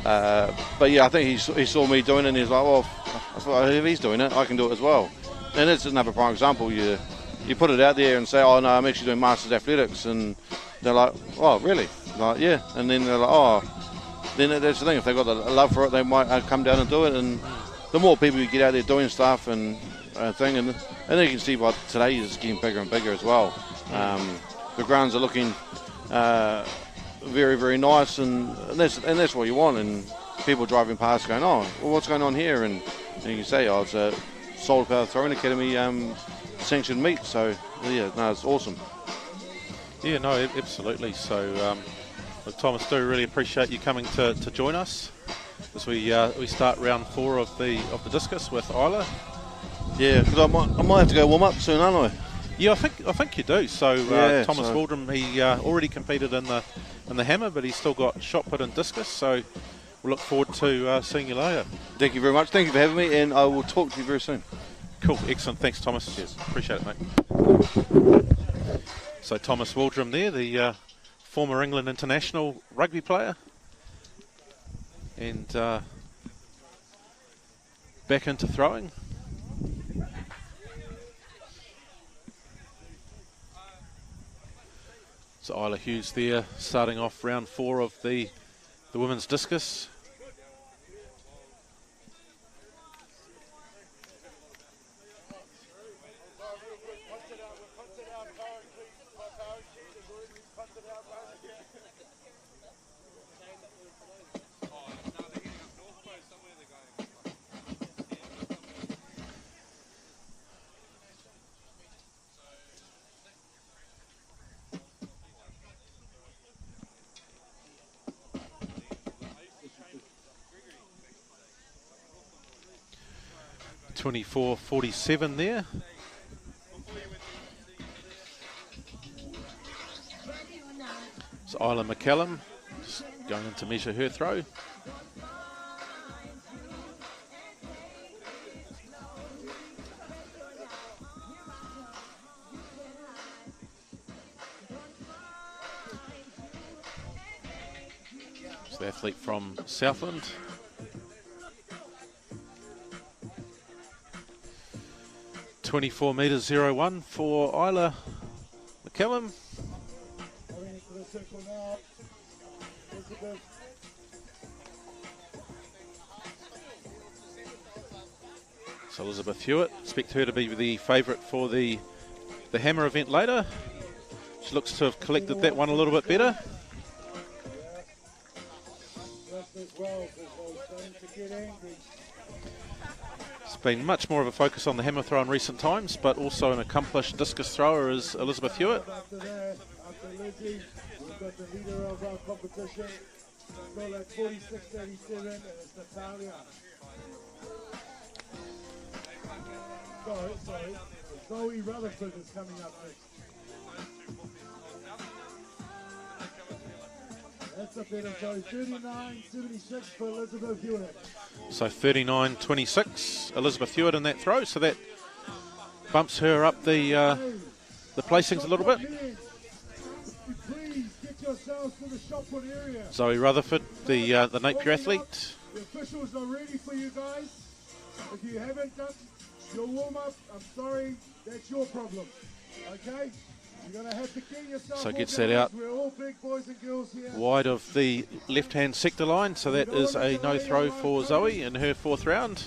But yeah, I think he saw me doing it, and he's like, well, if he's doing it, I can do it as well. And that's another prime example. You put it out there and say, oh no, I'm actually doing Masters Athletics, and they're like, oh really? Like, yeah. And then they're like, oh. Then that's the thing. If they've got the love for it, they might come down and do it. And the more people you get out there doing stuff and thing, and then you can see by today it's getting bigger and bigger as well. The grounds are looking very, very nice, and that's what you want. And people driving past going, oh, well, what's going on here? And you can say, oh, it's a Sola Power Throwing Academy sanctioned meet. So yeah, no, it's awesome. Yeah, no, absolutely. So. Look, Thomas, do really appreciate you coming to join us as we start round 4 of the discus with Isla. Yeah, because I might have to go warm up soon, aren't I? Yeah, I think you do. So Thomas Waldrum, he already competed in the hammer, but he's still got shot put and discus. So we'll look forward to seeing you later. Thank you very much. Thank you for having me, and I will talk to you very soon. Cool, excellent. Thanks, Thomas. Cheers. Appreciate it, mate. So Thomas Waldrum there, the former England international rugby player, and back into throwing. So Isla Hughes there, starting off round 4 of the women's discus. .24.47 there. So Isla McCallum just going in to measure her throw. So the athlete from Southland. 24 metres 01 for Isla McCallum. So Elizabeth Hewitt, expect her to be the favourite for the hammer event later. She looks to have collected that one a little bit better. It's been much more of a focus on the hammer throw in recent times, but also an accomplished discus thrower is Elizabeth Hewitt. After Lizzie, we've got the leader of our competition. She's got like 46.37, and it's Natalia. Sorry. Zoe Rutherford is coming up next. That's a better throw. 39.76 for Elizabeth Hewitt. So 39.26, Elizabeth Hewitt in that throw. So that bumps her up the placings a little bit. Please get yourselves to the shot put area. Zoe Rutherford, the Napier athlete. The officials are ready for you guys. If you haven't done your warm up, I'm sorry, that's your problem. Okay? You're going to have to get yourself. So gets that out We're all big boys and girls here. wide of the left-hand sector line. So that is a no throw for Zoe in her 4th round.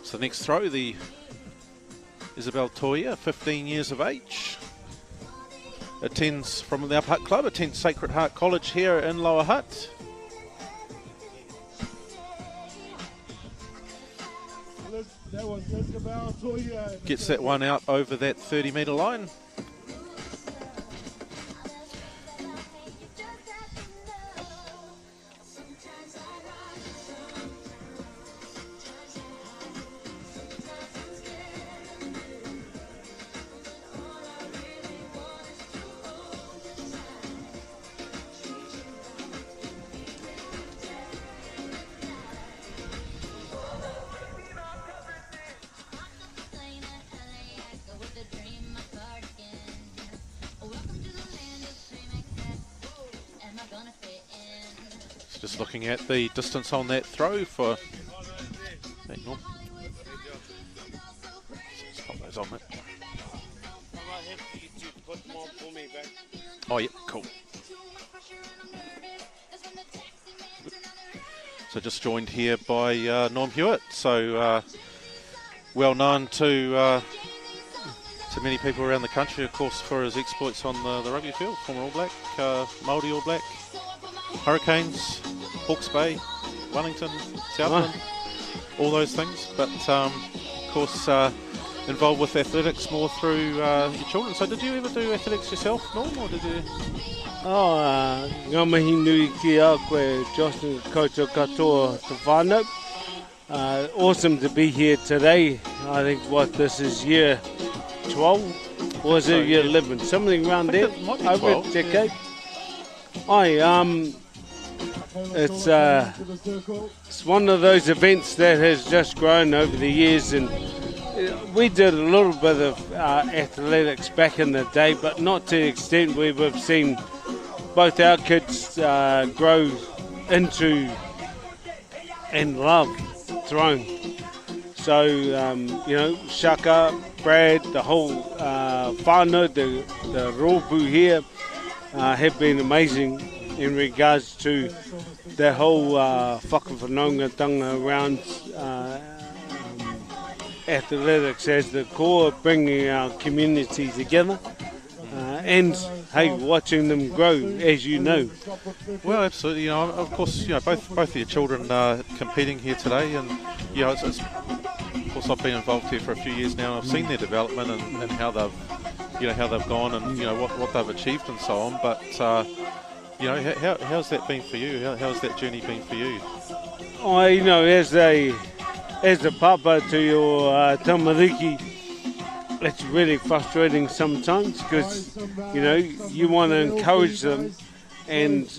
So the next throw, the Isabel Toya, 15 years of age. Attends from the Upper Hutt Club, attends Sacred Heart College here in Lower Hutt. Gets that one out over that 30-metre line. Just looking at the distance on that throw for... Just pop those on, mate. Oh, yeah, cool. So just joined here by Norm Hewitt, so well known to many people around the country, of course, for his exploits on the rugby field. Former All Black, Māori All Black, Hurricanes, Hawke's Bay, Wellington, Southland, all those things. But of course, involved with athletics more through your children. So did you ever do athletics yourself, Norm, or did you? Ngā mihi nui ki a koe, Justin, koutou katoa te whānau. Awesome to be here today. I think this is year 12, or is it year 11? Something around there, over a decade. It's one of those events that has just grown over the years, and we did a little bit of athletics back in the day, but not to the extent where we've seen both our kids grow into and love throwing. So, Shaka, Brad, the whole whānau, the rōpū here have been amazing in regards to the whole whakawhanaungatanga around athletics as the core, bringing our community together. And hey, watching them grow, as you know. Well, absolutely. Of course, both of your children are competing here today, and it's of course I've been involved here for a few years now, and I've seen their development and how they've gone, and what they've achieved and so on. But how's that been for you? How's that journey been for you? As a papa to your tamariki, it's really frustrating sometimes because, you want to encourage them, and,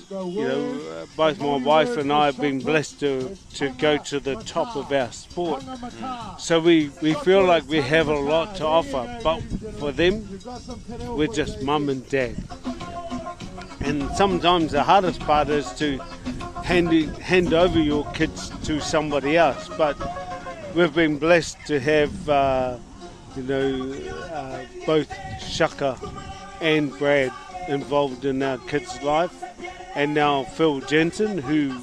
both my wife and I have been blessed to go to the top of our sport. So we feel like we have a lot to offer, but for them, we're just mum and dad. And sometimes the hardest part is to hand over your kids to somebody else, but we've been blessed to have both Shaka and Brad involved in our kids' life, and now Phil Jensen, who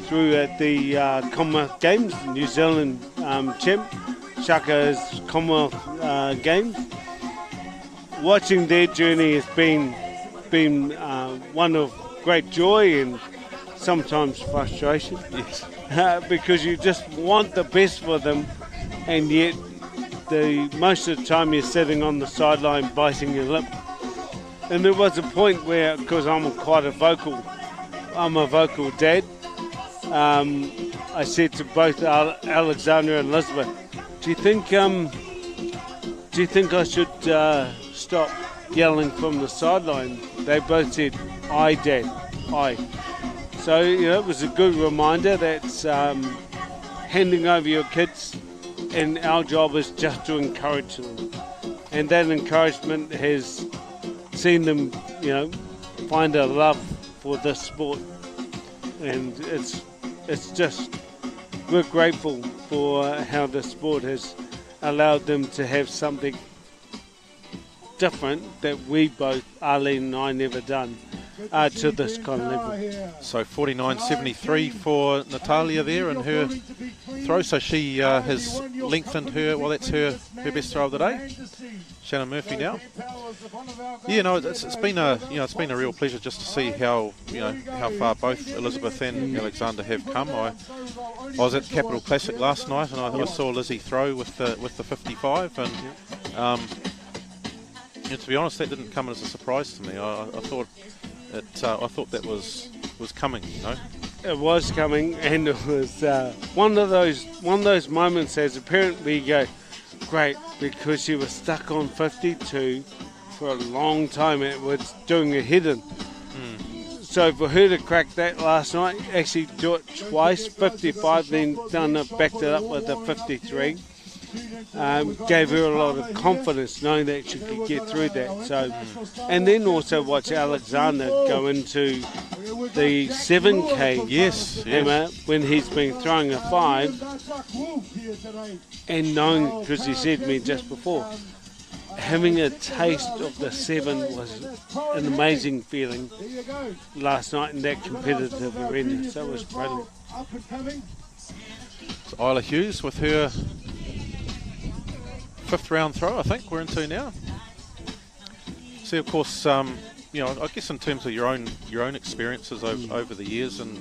threw at the Commonwealth Games, New Zealand champ. Shaka is Commonwealth Games. Watching their journey has been one of great joy and sometimes frustration. Yes. Because you just want the best for them, and yet most of the time you're sitting on the sideline biting your lip. And there was a point where, because I'm a vocal dad, I said to both Alexandra and Elizabeth, do you think I should stop yelling from the sideline? They both said, aye, Dad, aye. So, it was a good reminder that handing over your kids, and our job is just to encourage them. And that encouragement has seen them, find a love for this sport. And it's just, we're grateful for how the sport has allowed them to have something different that we both, Arlene and I, never done. to this kind of level. So 49.73 for Natalia there in her throw. So she has lengthened her. Well, that's her best throw of the day. Shannon Murphy now. Yeah, no, it's been a real pleasure just to see how how far both Elizabeth and Alexander have come. I was at Capital Classic last night and I saw Lizzie throw with the 55 and. To be honest, that didn't come as a surprise to me. I thought that was coming. It was coming, and it was one of those moments as a parent where you go, great, because she was stuck on 52 for a long time. It was doing a hidden. So for her to crack that last night, actually do it twice, 55, then backed it up with a 53. Gave her a lot of confidence knowing that she could get through that. So, and then also watch Alexander go into the 7K. Yes. Emma, when he's been throwing a 5, and knowing, because he said to me just before, having a taste of the 7 was an amazing feeling last night in that competitive arena. So it was brilliant. So Isla Hughes with her 5th round throw, I think we're into now. See, of course, I guess in terms of your own experiences over the years and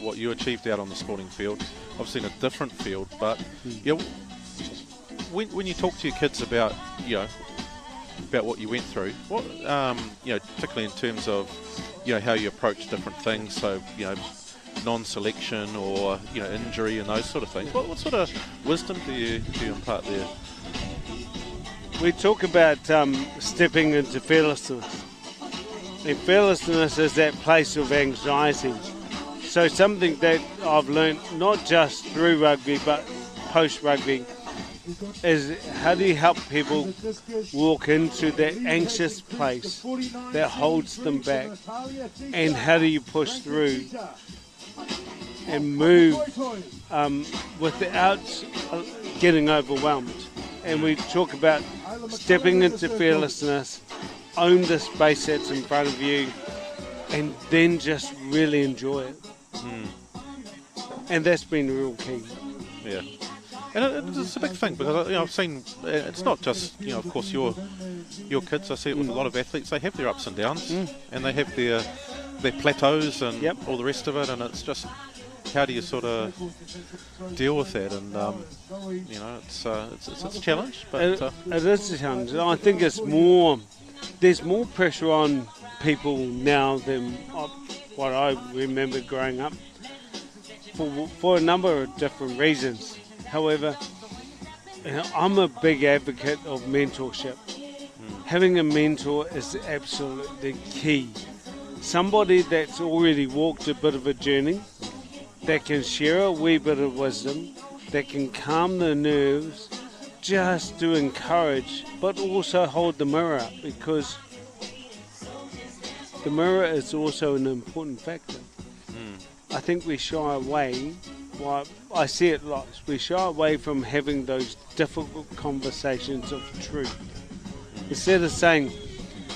what you achieved out on the sporting field, obviously in a different field, but when you talk to your kids about what you went through, what particularly in terms of how you approach different things, so non-selection or injury and those sort of things, what sort of wisdom do you impart there? We talk about stepping into fearlessness. And fearlessness is that place of anxiety. So something that I've learned not just through rugby but post-rugby is how do you help people walk into that anxious place that holds them back, and how do you push through and move without getting overwhelmed. And we talk about stepping into fearlessness, own the space that's in front of you, and then just really enjoy it. And that's been real key. Yeah. And it's a big thing because I've seen it's not just of course your kids. I see it with a lot of athletes. They have their ups and downs, and they have their plateaus and all the rest of it. And it's just how do you sort of deal with that? And it's a challenge. But it is a challenge. I think it's more. There's more pressure on people now than what I remember growing up. For a number of different reasons. However, I'm a big advocate of mentorship. Having a mentor is absolutely key. Somebody that's already walked a bit of a journey, that can share a wee bit of wisdom, that can calm the nerves, just to encourage, but also hold the mirror up, because the mirror is also an important factor. I think we shy away. Well, I see it lots. We shy away from having those difficult conversations of truth. Instead of saying,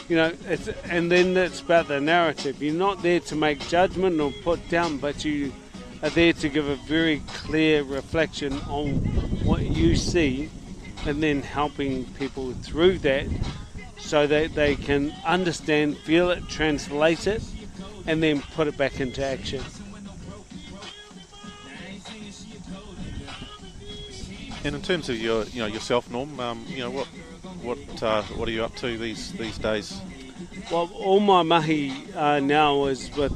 and then it's about the narrative. You're not there to make judgment or put down, but you are there to give a very clear reflection on what you see, and then helping people through that so that they can understand, feel it, translate it, and then put it back into action. And in terms of your yourself, Norm, what are you up to these days? Well, all my mahi now is with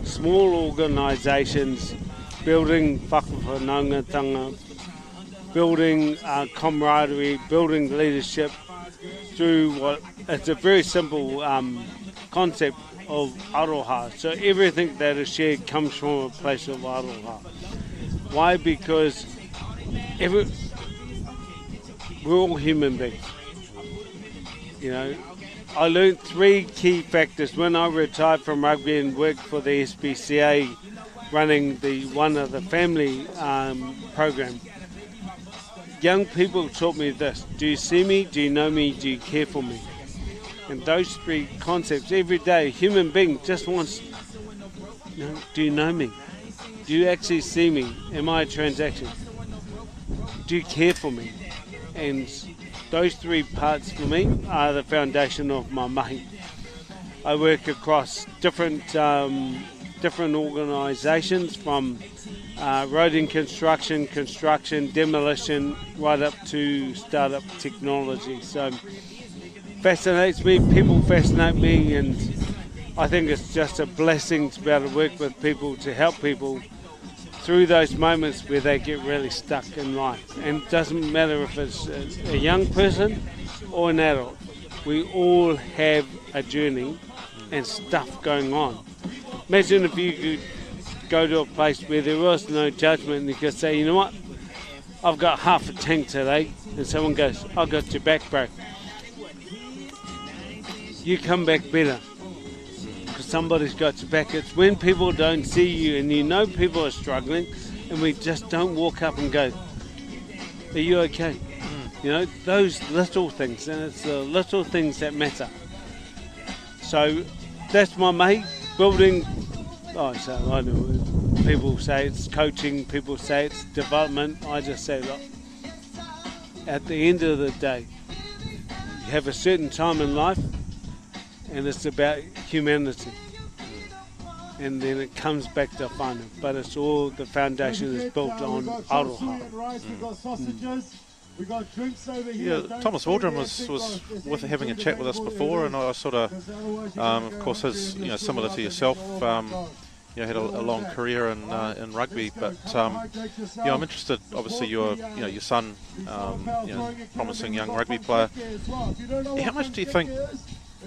small organisations, building whakawhanaungatanga, building camaraderie, building leadership through it's a very simple concept of aroha. So everything that is shared comes from a place of aroha. Why? Because we're all human beings. I learned 3 key factors when I retired from rugby and worked for the SPCA, running one of the family program. Young people taught me this: do you see me? Do you know me? Do you care for me? And those three concepts, every day, a human being just wants, do you know me? Do you actually see me? Am I a transaction? Do you care for me? And those three parts for me are the foundation of my mahi. I work across different organisations, from road and construction, demolition, right up to startup technology. So fascinates me, people fascinate me, and I think it's just a blessing to be able to work with people, to help people through those moments where they get really stuck in life. And it doesn't matter if it's a young person or an adult. We all have a journey and stuff going on. Imagine if you could go to a place where there was no judgment and you could say, you know what, I've got half a tank today, and someone goes, I got your back, bro. You come back better because somebody's got your back. It's when people don't see you and you know people are struggling, and we just don't walk up and go, are you okay? You know, those little things, and it's the little things that matter. So that's my mate, building. I know people say it's coaching, people say it's development. I just say, look, at the end of the day, you have a certain time in life, and it's about humanity. And then it comes back to whānau. But it's all, the foundation is built on aroha. We got drinks over here. Yeah, Thomas Waldron was with having a chat with us before, and I sort of course, his, similar to yourself, had a long career in rugby, but I'm interested. Obviously, your son, promising young rugby player. How much do you think,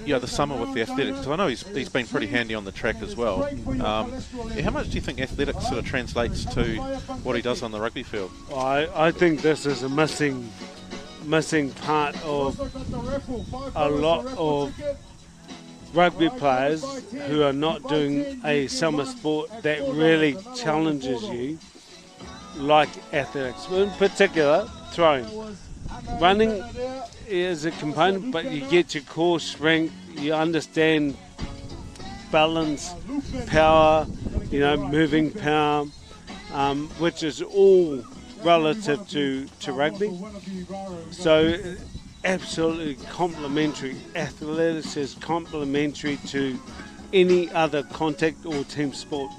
the summer with the athletics? Because I know he's been pretty handy on the track as well. How much do you think athletics sort of translates to what he does on the rugby field? I think this is a missing part of a lot of rugby players who are not doing a summer sport that really challenges you, like athletics, in particular throwing. Running is a component, but you get your core strength, you understand balance, power, moving power, which is all relative to rugby. So absolutely complementary. Athletics is complementary to any other contact or team sport.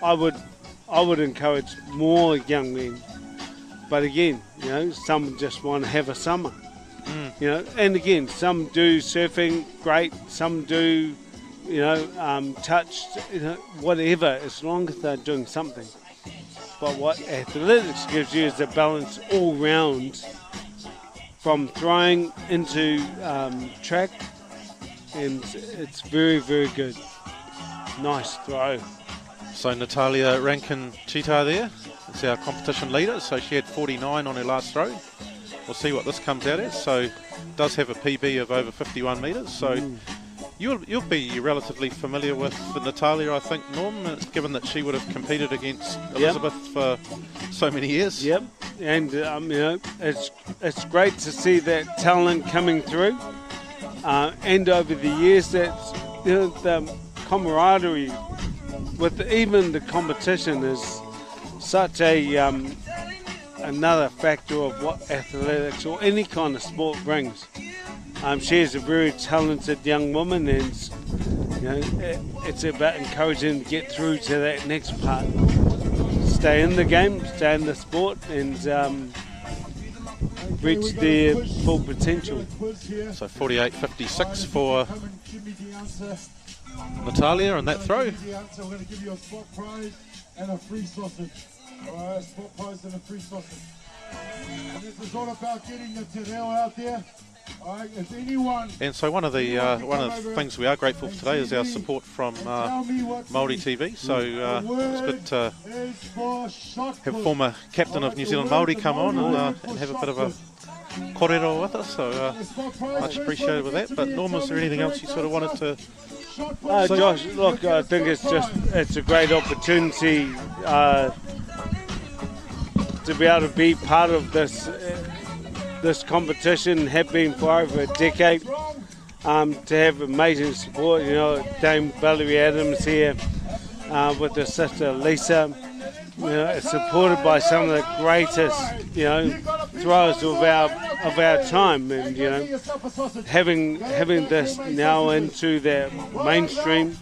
I would encourage more young men, but again, some just want to have a summer. And again, some do surfing, great. Some do, touch, whatever, as long as they're doing something. But what athletics gives you is a balance all round, from throwing into track, and it's very, very good. Nice throw. So Natalia Rankin-Chita there, it's our competition leader. So she had 49 on her last throw. We'll see what this comes out as. So does have a PB of over 51 metres. So you'll be relatively familiar with Natalia, I think, Norm, given that she would have competed against Elizabeth for so many years. Yep, and it's great to see that talent coming through, and over the years that the camaraderie with even the competition is such a another factor of what athletics or any kind of sport brings. She is a very talented young woman, and it's about encouraging to get through to that next part. Stay in the game, stay in the sport, and reach their full potential. So 48.56 for Natalia on that throw. We're going to give you a spot prize and a free sausage. Alright, spot prize and a free sausage. And this is all about getting the te reo out there. Alright, if anyone... And so one of the things we are grateful for today is our support from Māori TV. So it's good to have former captain of New Zealand Māori come on and have a bit of a kōrero with us. So much appreciated with that. But Norm, is there anything else you sort of wanted to say? Josh, look, I think it's a great opportunity to be able to be part of this competition, have been for over a decade. to have amazing support. You know, Dame Valerie Adams here with her sister Lisa. You know, it's supported by some of the greatest, you know, throwers of our time, and you know, having this now into the mainstream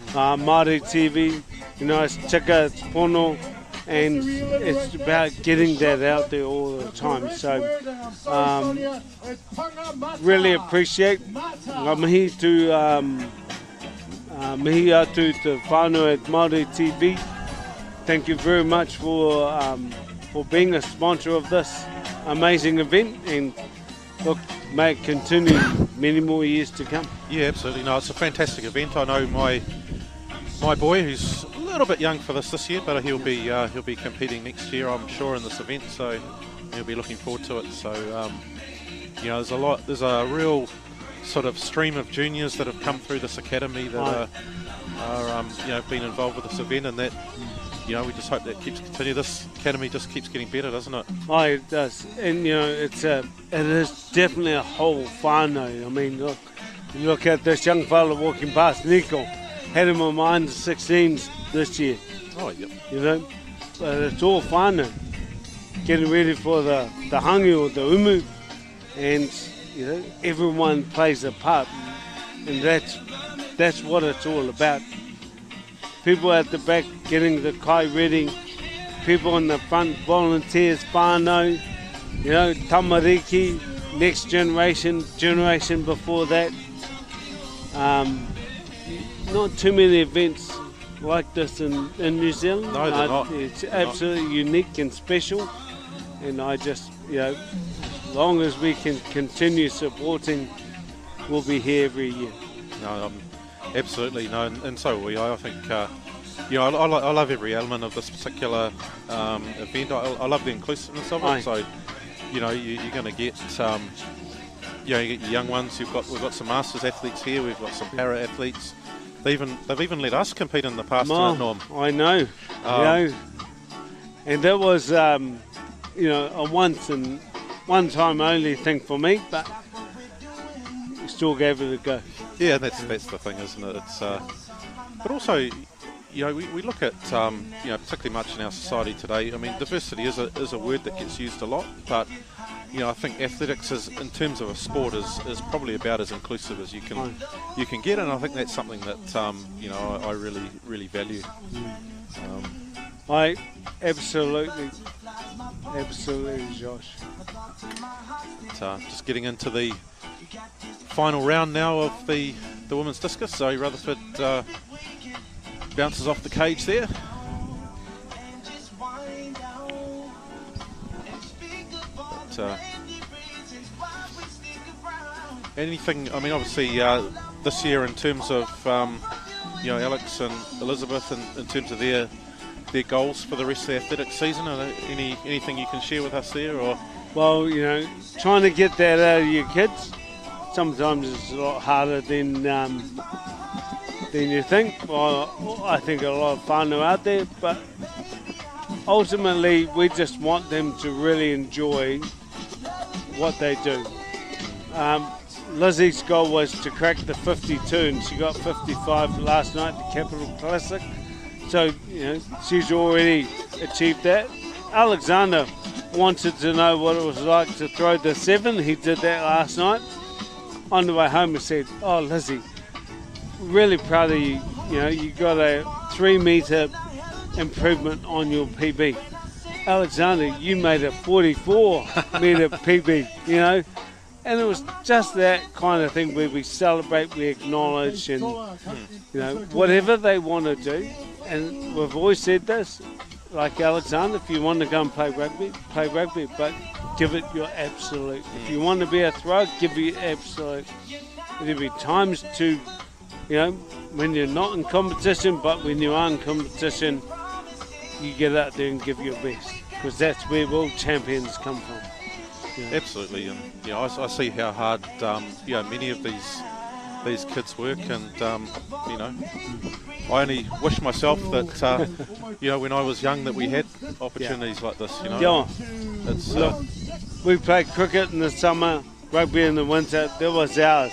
Māori TV, you know, it's tika, it's pono, and it's about getting that out there all the time. So really appreciate mihi atu te whānau at Māori TV. Thank you very much for being a sponsor of this amazing event, and look, may it continue many more years to come. Yeah, absolutely. No, it's a fantastic event. I know my boy, who's a little bit young for this year, but he'll be competing next year, I'm sure, in this event. So he'll be looking forward to it. So you know, there's a real sort of stream of juniors that have come through this academy that are you know, been involved with this event, and that. You know, we just hope that keeps continue. This academy just keeps getting better, doesn't it? Oh, it does. And you know, it is definitely a whole whānau. I mean, look at this young fella walking past, Nico. Had him on my under 16s this year. Oh, yep. You know, but it's all whānau. Getting ready for the hangi or the umu, and you know, everyone plays a part, and that's what it's all about. People at the back getting the kai ready, people in the front, volunteers, whānau, you know, tamariki, next generation before that. Not too many events like this in New Zealand. No, they're not. It's absolutely unique and special, and I just, you know, as long as we can continue supporting, we'll be here every year. No, absolutely, no, and so will we. I think, you know, I love every element of this particular event. I love the inclusiveness of it. Aye. So, you know, you're going to get, you know, you get your young ones. We've got some masters athletes here. We've got some para athletes. They've even let us compete in the past, Norm. I know, you know, and that was, you know, a one time only thing for me, but we still gave it a go. Yeah, that's the thing, isn't it? It's but also, you know, we look at you know, particularly much in our society today. I mean, diversity is a word that gets used a lot, but you know, I think athletics is, in terms of a sport, is probably about as inclusive as you can get, and I think that's something that you know, I really value. I absolutely, Josh. Just getting into the final round now of the women's discus. So Rutherford bounces off the cage there. But, anything? I mean, obviously this year in terms of you know, Alex and Elizabeth, in terms of their goals for the rest of the athletics season. Are there anything you can share with us there, or? Well, you know, trying to get that out of your kids. Sometimes it's a lot harder than you think. Well, I think a lot of fun are out there, but ultimately we just want them to really enjoy what they do. Lizzie's goal was to crack the 52, and she got 55 last night at the Capital Classic. So, you know, she's already achieved that. Alexander wanted to know what it was like to throw the 7. He did that last night. On the way home, he said, "Oh, Lizzie, really proud of you. You know, you got a 3-meter improvement on your PB. Alexander, you made a 44-meter PB, you know." And it was just that kind of thing where we celebrate, we acknowledge, and, you know, whatever they want to do. And we've always said this, like Alexander, if you want to go and play rugby, but give it your absolute. If you want to be a thrower, give it your absolute. There'll be times to, you know, when you're not in competition, but when you are in competition, you get out there and give your best, because that's where world champions come from. Yeah. Absolutely, and you know, I see how hard you know, many of these kids work, and you know, I only wish myself that you know, when I was young, that we had opportunities like this. You know, it's, look, we played cricket in the summer, rugby in the winter. That was ours.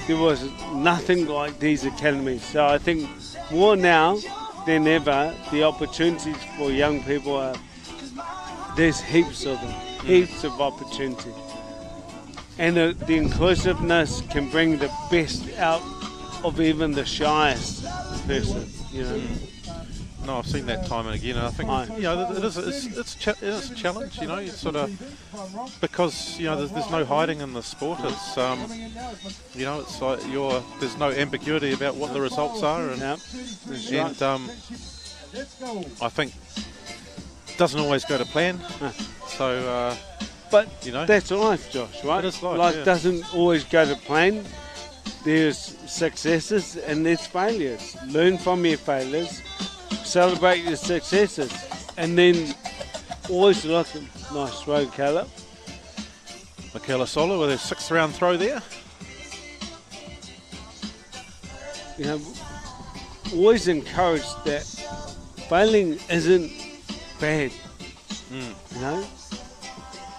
there was nothing like these academies. So I think more now than ever, the opportunities for young people are, there's heaps of them, heaps of opportunity. And the inclusiveness can bring the best out of even the shyest person, you know. No, I've seen that time and again, and I think you know it is a challenge, you know. You sort of, because you know there's no hiding in the sport. It's you know, it's like there's no ambiguity about what the results are, and I think it doesn't always go to plan. So, but you know, that's life, Josh, right? It is life. Life doesn't always go to plan. There's successes and there's failures. Learn from your failures. Celebrate your successes, and then always look at nice throw, Caleb. Michaela Sola with her 6th round throw there. You know, always encourage that failing isn't bad. You know,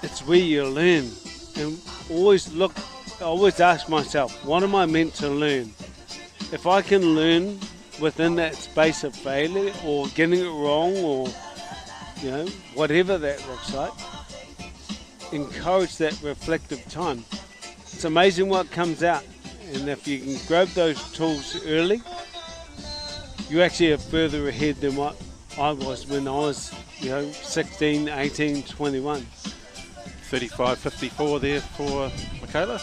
it's where you learn, and always ask myself, what am I meant to learn? If I can learn within that space of failure or getting it wrong, or you know, whatever that looks like, encourage that reflective time. It's amazing what comes out, and if you can grab those tools early, you actually are further ahead than what I was when I was, you know, 16, 18, 21. 35-54 there for Michaela.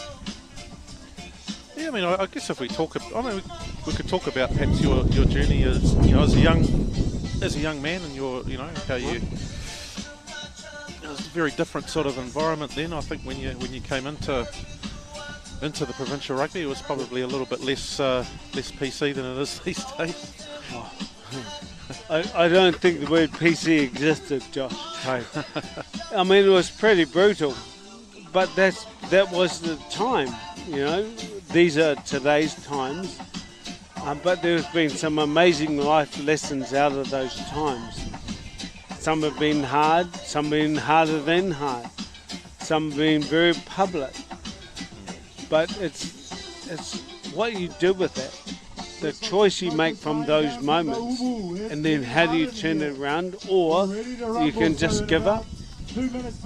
Yeah, I mean, I guess if we talk, we could talk about perhaps your journey as, you know, as a young man, and you know, how you. It was a very different sort of environment then. I think when you came into the provincial rugby, it was probably a little bit less PC than it is these days. Oh. I don't think the word PC existed, Josh. I mean, it was pretty brutal, but that was the time. You know, these are today's times, but there's been some amazing life lessons out of those times. Some have been hard, some have been harder than hard, some have been very public. But it's what you do with it, the choice you make from those moments, and then how do you turn it around, or you can just give up.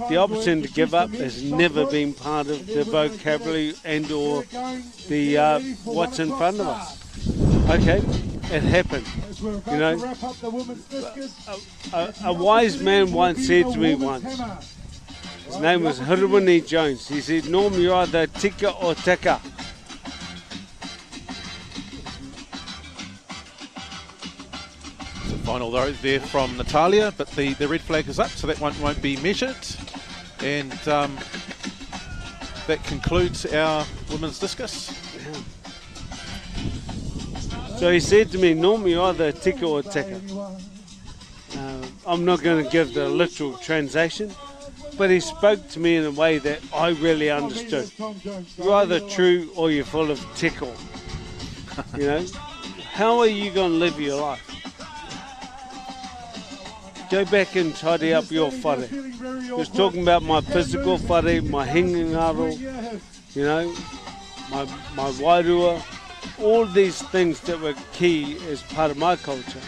The option to give up has never been part of the vocabulary and or the what's in front of us. Okay, it happened. You know, a wise man once said to me once, his name was Hirwini Jones, he said, Norm, you're either tika or tika. Final though there from Natalia, but the red flag is up, so that one won't be measured. And that concludes our women's discus. So he said to me, Norm, you're either tika or tika. I'm not going to give the literal translation, but he spoke to me in a way that I really understood. You're either true or you're full of tickle. You know, how are you going to live your life? Go back and tidy up your whare. He was talking about my physical whare, my hingingaro, you know, my wairua, all these things that were key as part of my culture.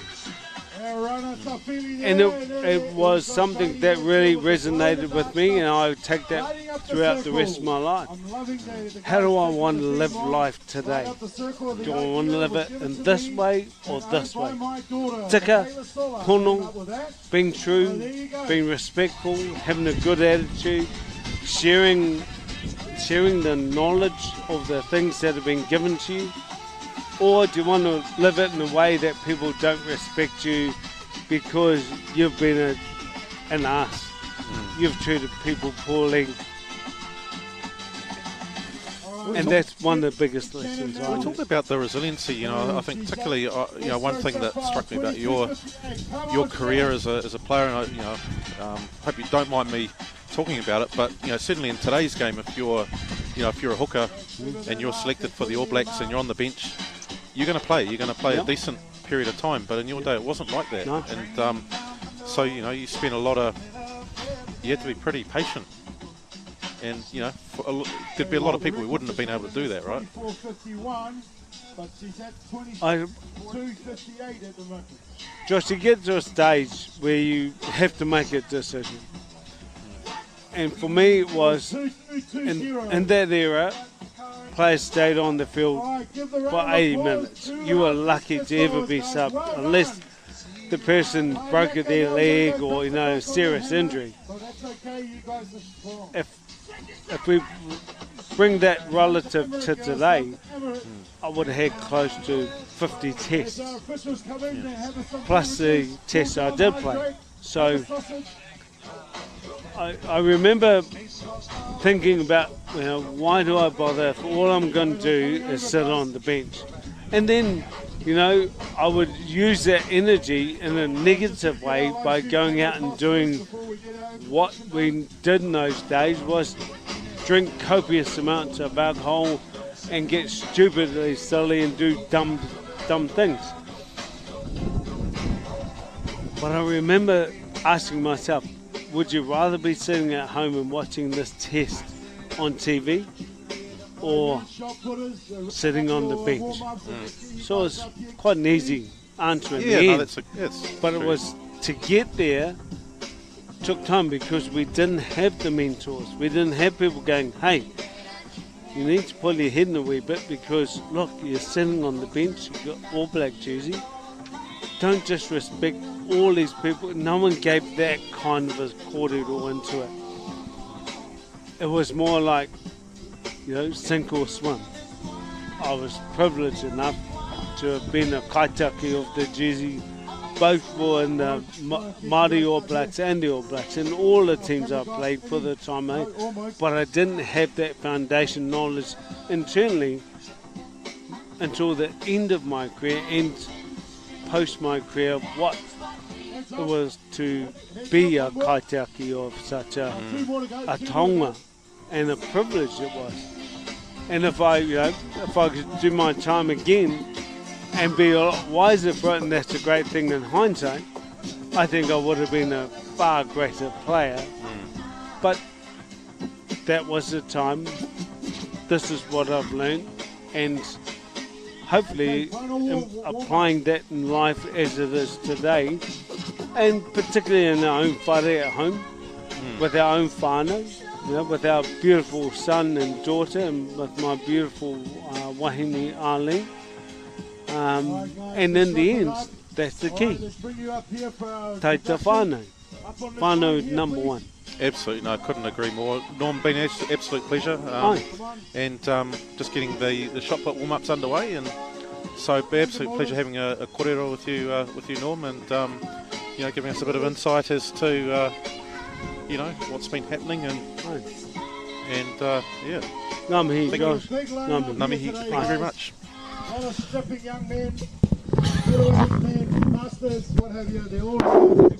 And it was something that really resonated with me, and I would take that throughout the rest of my life. How do I want to live life today? Do I want to live it in this way or this way? Tika, pono, being true, being respectful, having a good attitude, sharing the knowledge of the things that have been given to you. Or do you want to live it in a way that people don't respect you because you've been an ass? You've treated people poorly. And that's one of the biggest lessons. We talked about the resiliency, you know, I think particularly, you know, one thing that struck me about your career as a player, and I, you know, hope you don't mind me talking about it, but you know, certainly in today's game, if you're a hooker and you're selected for the All Blacks and you're on the bench, you're going to play a decent period of time, but in your day it wasn't like that. No. And so, you know, you had to be pretty patient. And, you know, there'd be a lot of people who wouldn't have been able to do that, right? 24.51, but she's at 22.58 at the moment. Josh, you get to a stage where you have to make a decision. And for me, it was, in that era, players stayed on the field for 80 minutes. You were lucky to ever be subbed, unless the person broke their leg or, you know, serious injury. If we bring that relative to today, I would have had close to 50 tests, plus the tests I did play. So I remember thinking about, you know, why do I bother if all I'm going to do is sit on the bench? And then, you know, I would use that energy in a negative way by going out and doing what we did in those days was drink copious amounts of alcohol and get stupidly silly and do dumb things. But I remember asking myself, would you rather be sitting at home and watching this test on TV or sitting on the bench? So it's quite an easy answer in the end. But it was to get there took time because we didn't have the mentors. We didn't have people going, hey, you need to pull your head in a wee bit because, look, you're sitting on the bench, you've got All Black jersey. Don't disrespect all these people. No one gave that kind of a kōrero into it. It was more like, you know, sink or swim. I was privileged enough to have been a kaitaki of the jersey, both for in the Māori All Blacks and the All Blacks, and all the teams I played for the time, but I didn't have that foundation knowledge internally until the end of my career and post my career, what it was to be a kaitaki of such a taonga, and a privilege it was. And if I could do my time again and be a lot wiser for it, and that's a great thing in hindsight, I think I would have been a far greater player. But that was the time. This is what I've learned, and hopefully applying that in life as it is today, and particularly in our own whare at home, with our own whānau, you know, with our beautiful son and daughter, and with my beautiful wahine Arlene. And in the end, that's the key. Taita whānau. Whānau number one. Absolutely, no, I couldn't agree more. Norm, been an absolute pleasure. And just getting the shot put warm-ups underway, and so absolute pleasure having a kōrero with you, Norm, and you know, giving us a bit of insight as to you know, what's been happening, and yeah. Ngamihi, Josh. Ngamihi, thank you very much. All the stripping young men, men, masters, what have you, they're all here.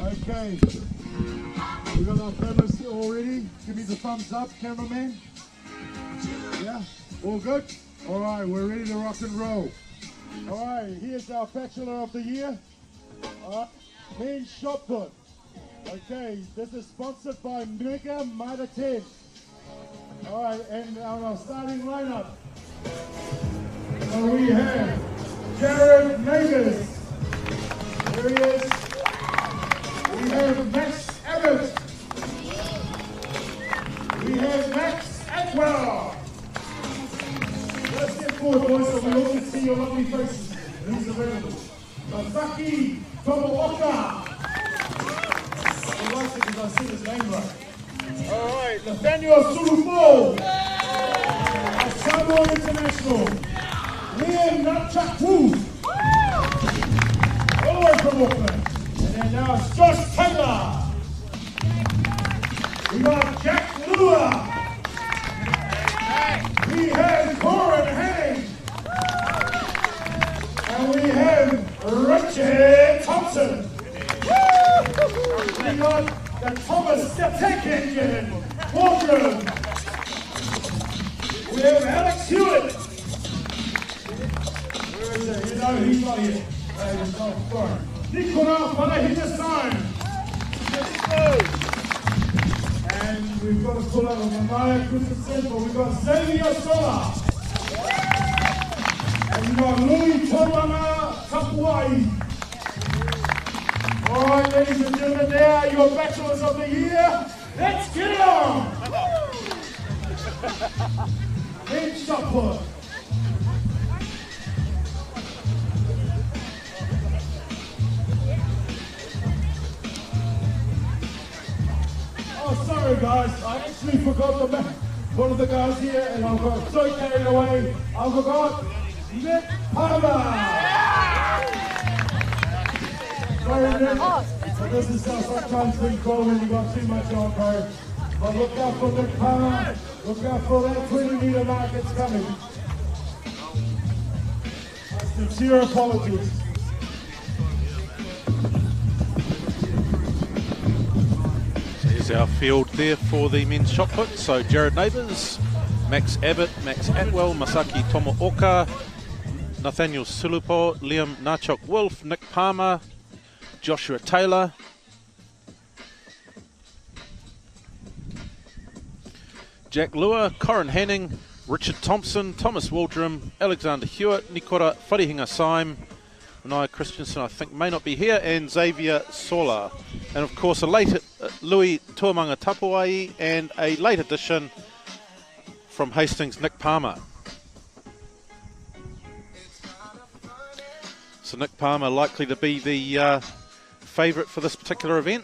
Okay, we got our cameras here already. Give me the thumbs up, cameraman. Yeah, all good? All right, we're ready to rock and roll. All right, here's our Bachelor of the Year. Men's shot put. Okay, this is sponsored by Mega Mitre 10. All right, and our starting lineup. So we have Jared Nagers. There he is. We have Max Abbott. We have Max Atwell. Let's get forward, boys, so we all can see your lovely faces. Who's available? Masaki Tomoaka. Because I see his name right. All right, Nathaniel Sulupo. Samoa International. Liam Natchakwu. All the way from Auckland. And then now it's Josh Taylor. We got Jack Lua. We have Corin Henning. And we have Richard Thompson. We got the Thomas the Tank Engine, Woburn. We have Alex Hewitt. Where is he? You know he's not here. And we've got to pull out on Maya Christensen, but we've got Xavier Sola. And we've got Louis Tomana Kapuai. All right, ladies and gentlemen, there are your bachelors of the year. Let's get it on! Big shot put. Oh, sorry guys, I actually forgot one of the guys here, and I got so carried away. I forgot Nick Palmer. Sorry, Nick. So this is how sometimes things go when you got too much on, bro. But look out for Nick Palmer. Look out for that 20-meter mark that's coming. Sincere apologies. Here's our field there for the men's shot put. So Jared Neighbours, Max Abbott, Max Atwell, Masaki Tomooka, Nathaniel Sulupo, Liam Nachok Wolf, Nick Palmer, Joshua Taylor, Jack Lua, Corin Hanning, Richard Thompson, Thomas Waldrum, Alexander Hewitt, Nikora Wharihinga Syme, Naya Christensen I think may not be here, and Xavier Sola. And of course a late Louis Tuamanga Tapuai, and a late addition from Hastings, Nick Palmer. So Nick Palmer likely to be the favourite for this particular event.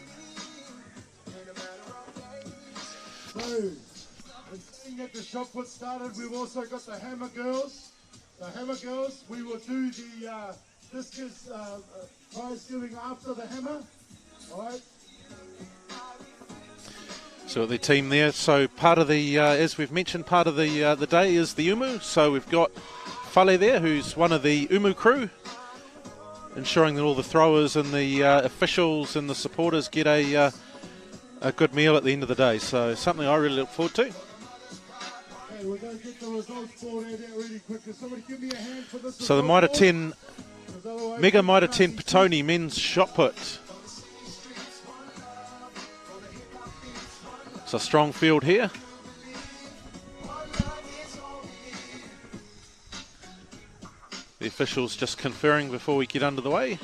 So, and get the shot put started, we've also got the Hammer Girls. The Hammer Girls, we will do the discus prize giving after the hammer. All right. So the team there. So part of the, as we've mentioned, part of the day is the Umu. So we've got Fale there, who's one of the Umu crew, ensuring that all the throwers and the officials and the supporters get a good meal at the end of the day. So something I really look forward to. Okay, we're going to get the results board out there really quick. Can somebody give me a hand for this? So the Mitre 10, Mega Mitre 10 Petone men's shot put. It's a strong field here. The officials just conferring before we get under the way.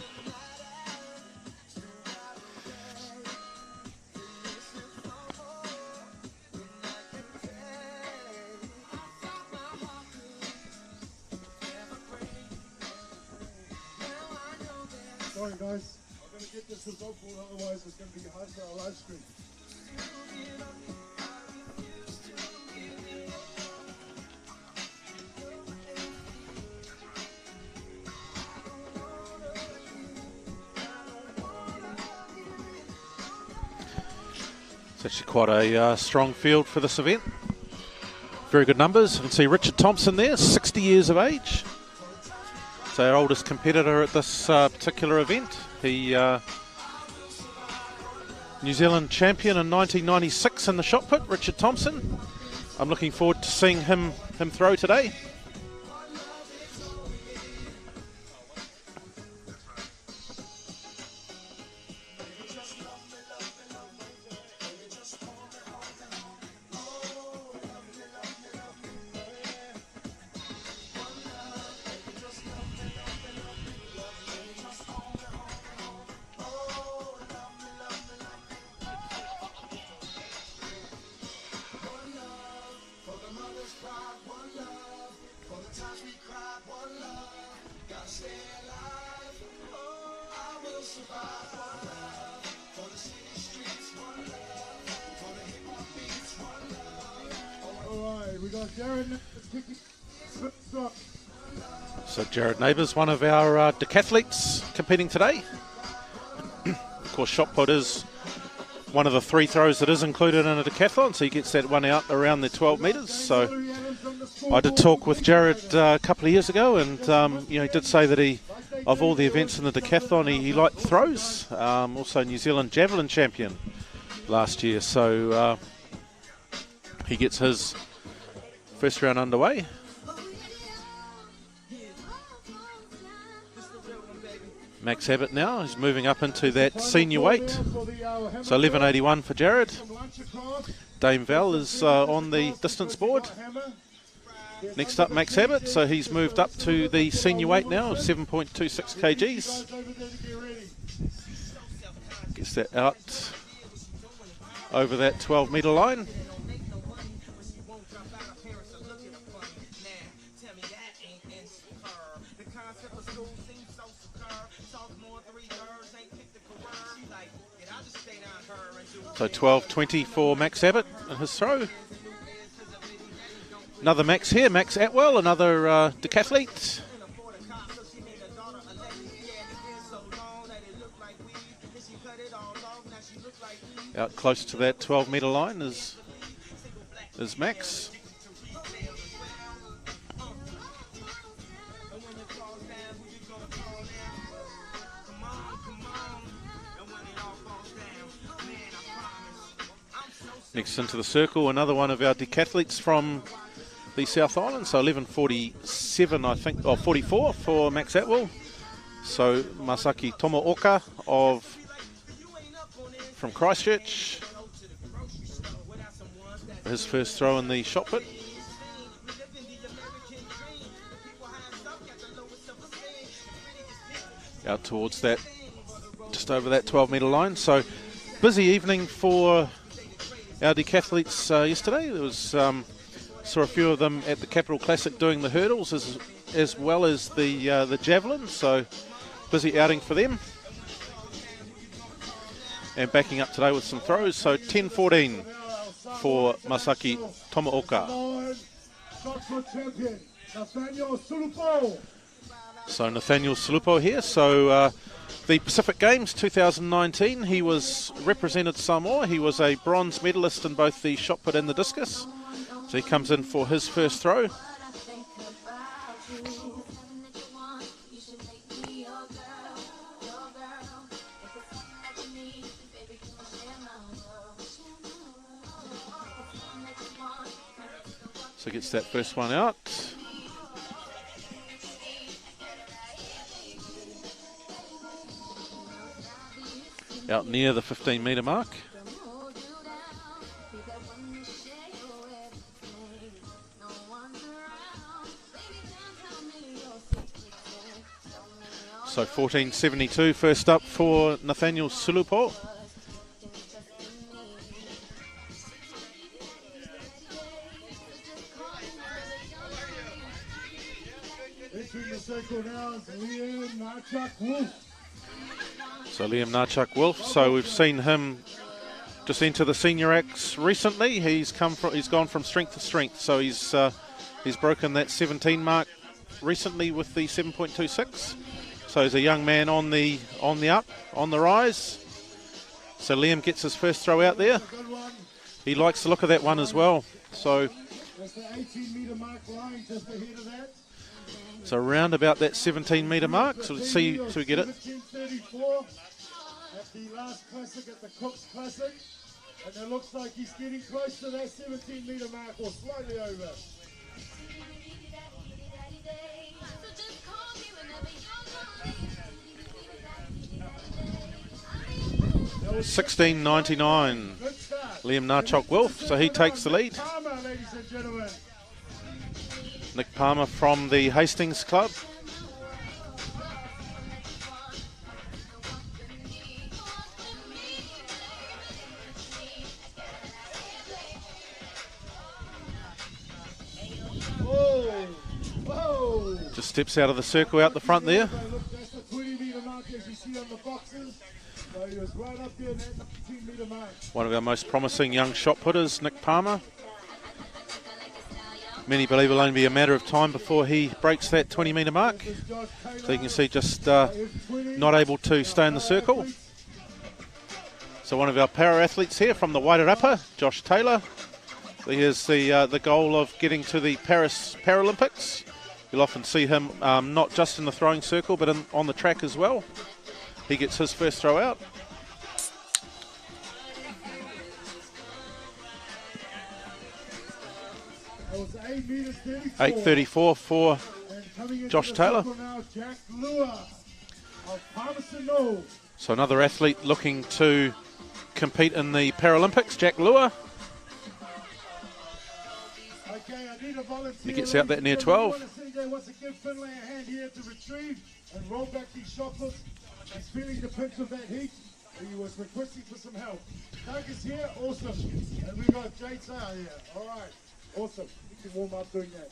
Sorry guys, I'm going to get this result board, otherwise it's going to be hard for our live stream. It's actually quite a strong field for this event. Very good numbers. You can see Richard Thompson there, 60 years of age. It's our oldest competitor at this particular event. He New Zealand champion in 1996 in the shot put, Richard Thompson. I'm looking forward to seeing him throw today. So Jared Neighbours, one of our decathletes competing today. Of course, shot put is one of the 3 throws that is included in a decathlon, so he gets that one out around the 12 metres. So I did talk with Jared a couple of years ago, and you know, he did say that he, of all the events in the decathlon, he liked throws. Also New Zealand Javelin champion last year, so he gets his first round underway. Max Abbott now. He's moving up into that senior weight. So 11.81 for Jared. Dame Val is on the distance board. Next up, Max Abbott. So he's moved up to the senior weight now of 7.26 kgs. Gets that out over that 12-metre line. So 12.20 for Max Abbott in his throw. Another Max here, Max Atwell, another decathlete. Out close to that 12-metre line is Max. Next into the circle, another one of our decathletes from the South Island. So 11.47, I think, or 44 for Max Atwell. So Masaki Tomooka from Christchurch. His first throw in the shot put. Out towards that, just over that 12-metre line. So busy evening for our decathletes yesterday. There was saw a few of them at the Capital Classic doing the hurdles as well as the Javelin. So busy outing for them. And backing up today with some throws. So 10.14 for Masaki Tomooka. So Nathaniel Sulupo here. So the Pacific Games 2019, he represented Samoa. He was a bronze medalist in both the shot put and the discus. So he comes in for his first throw. So gets that first one out. Out near the 15-metre mark. So 14.72 first up for Nathaniel Sulupo. So Liam Narchuk-Wolf, so we've seen him just enter the senior acts recently. He's gone from strength to strength, so he's broken that 17 mark recently with the 7.26. So he's a young man on the up, on the rise. So Liam gets his first throw out there. He likes the look of that one as well. So around about that 17-metre mark. So let's see to get it. At the last classic, at the Cook's Classic, and it looks like he's getting close to that 17-metre mark or slightly over. 16.99. Liam Narchuk-Wolf, so he takes the lead. Nick Palmer from the Hastings Club. Just steps out of the circle out the front there. One of our most promising young shot putters, Nick Palmer. Many believe it'll only be a matter of time before he breaks that 20-metre mark. So you can see just not able to stay in the circle. So one of our para athletes here from the Wairarapa, Josh Taylor. Here's the goal of getting to the Paris Paralympics. You'll often see him not just in the throwing circle, but on the track as well. He gets his first throw out. $8.34 for Josh Taylor. So another athlete looking to compete in the Paralympics, Jack Lua. He gets out that near 12. Wants to give Finlay a hand here to retrieve and roll back these shotlets. He's feeling the pinch of that heat. He was requesting for some help. Doug is here, awesome. And we got Jade Sayer here. All right, awesome. You can warm up doing that.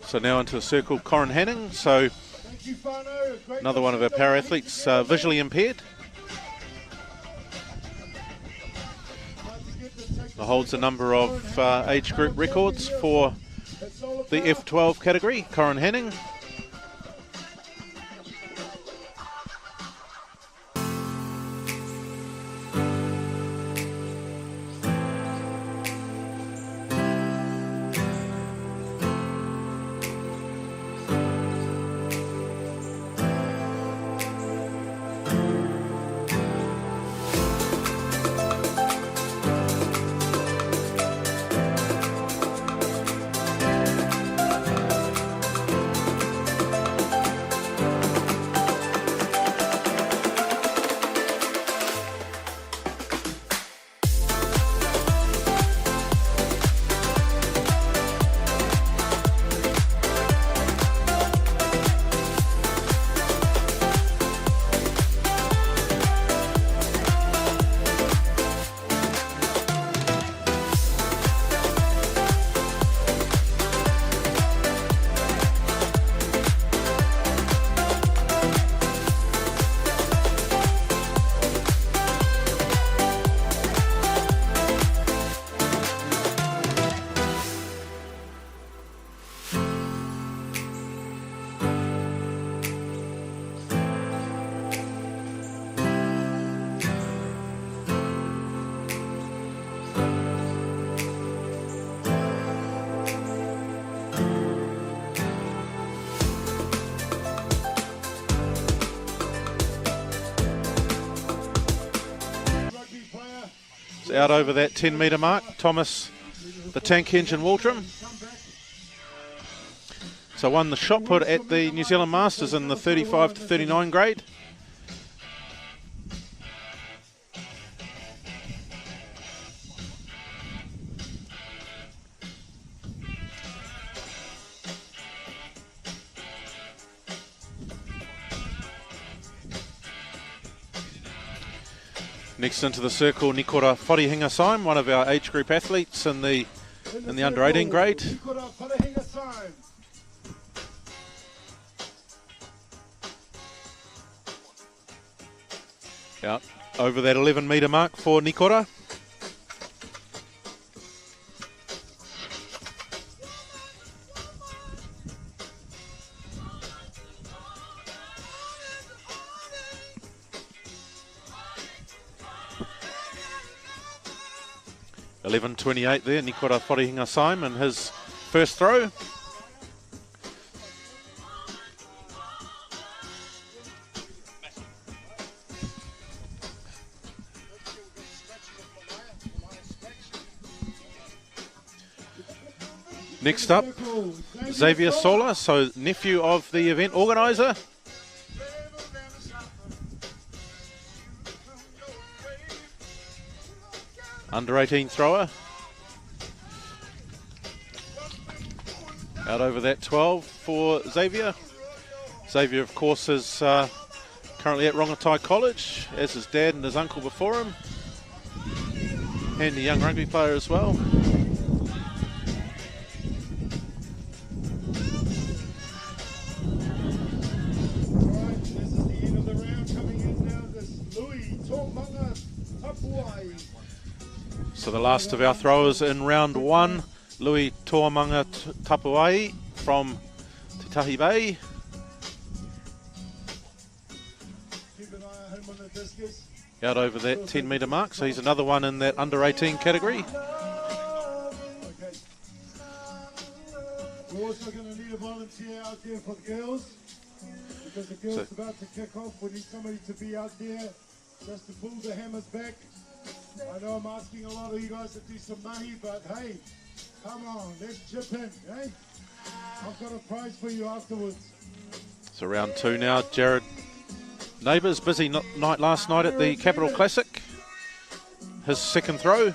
So now into the circle, Corin Hanning. So Thank you, Fano. Great another one of our para-athletes visually impaired. Holds a number of age group records for the F12 category, Corin Hanning. Out over that 10 metre mark, Thomas the Tank Engine Waldrum. So won the shot put at the New Zealand Masters in the 35 to 39 grade. Next into the circle, Nikora Wharihinga-Saim, one of our age group athletes in the under 18 grade. Out over that 11 metre mark for Nikora. .11.28 there, Nikora Wharihinga-Saim in his first throw. Next up, Xavier Sola, so nephew of the event organiser. Under 18 thrower. Out over that 12 for Xavier. Xavier, of course, is currently at Rongotai College, as his dad and his uncle before him. And a young rugby player as well. So the last of our throwers in round one, Louis Tuamanga Tapuai from Te Tahi Bay. Out over that 10 metre mark, so he's another one in that under 18 category. We're also going to need a volunteer out there for the girls, because the girls are about to kick off. We need somebody to be out there just to pull the hammers back. I know I'm asking a lot of you guys to do some mahi, but hey, come on, let's chip in, eh? I've got a prize for you afterwards. So round two now, Jared Neighbours, busy night last night at the Capital Classic. His second throw.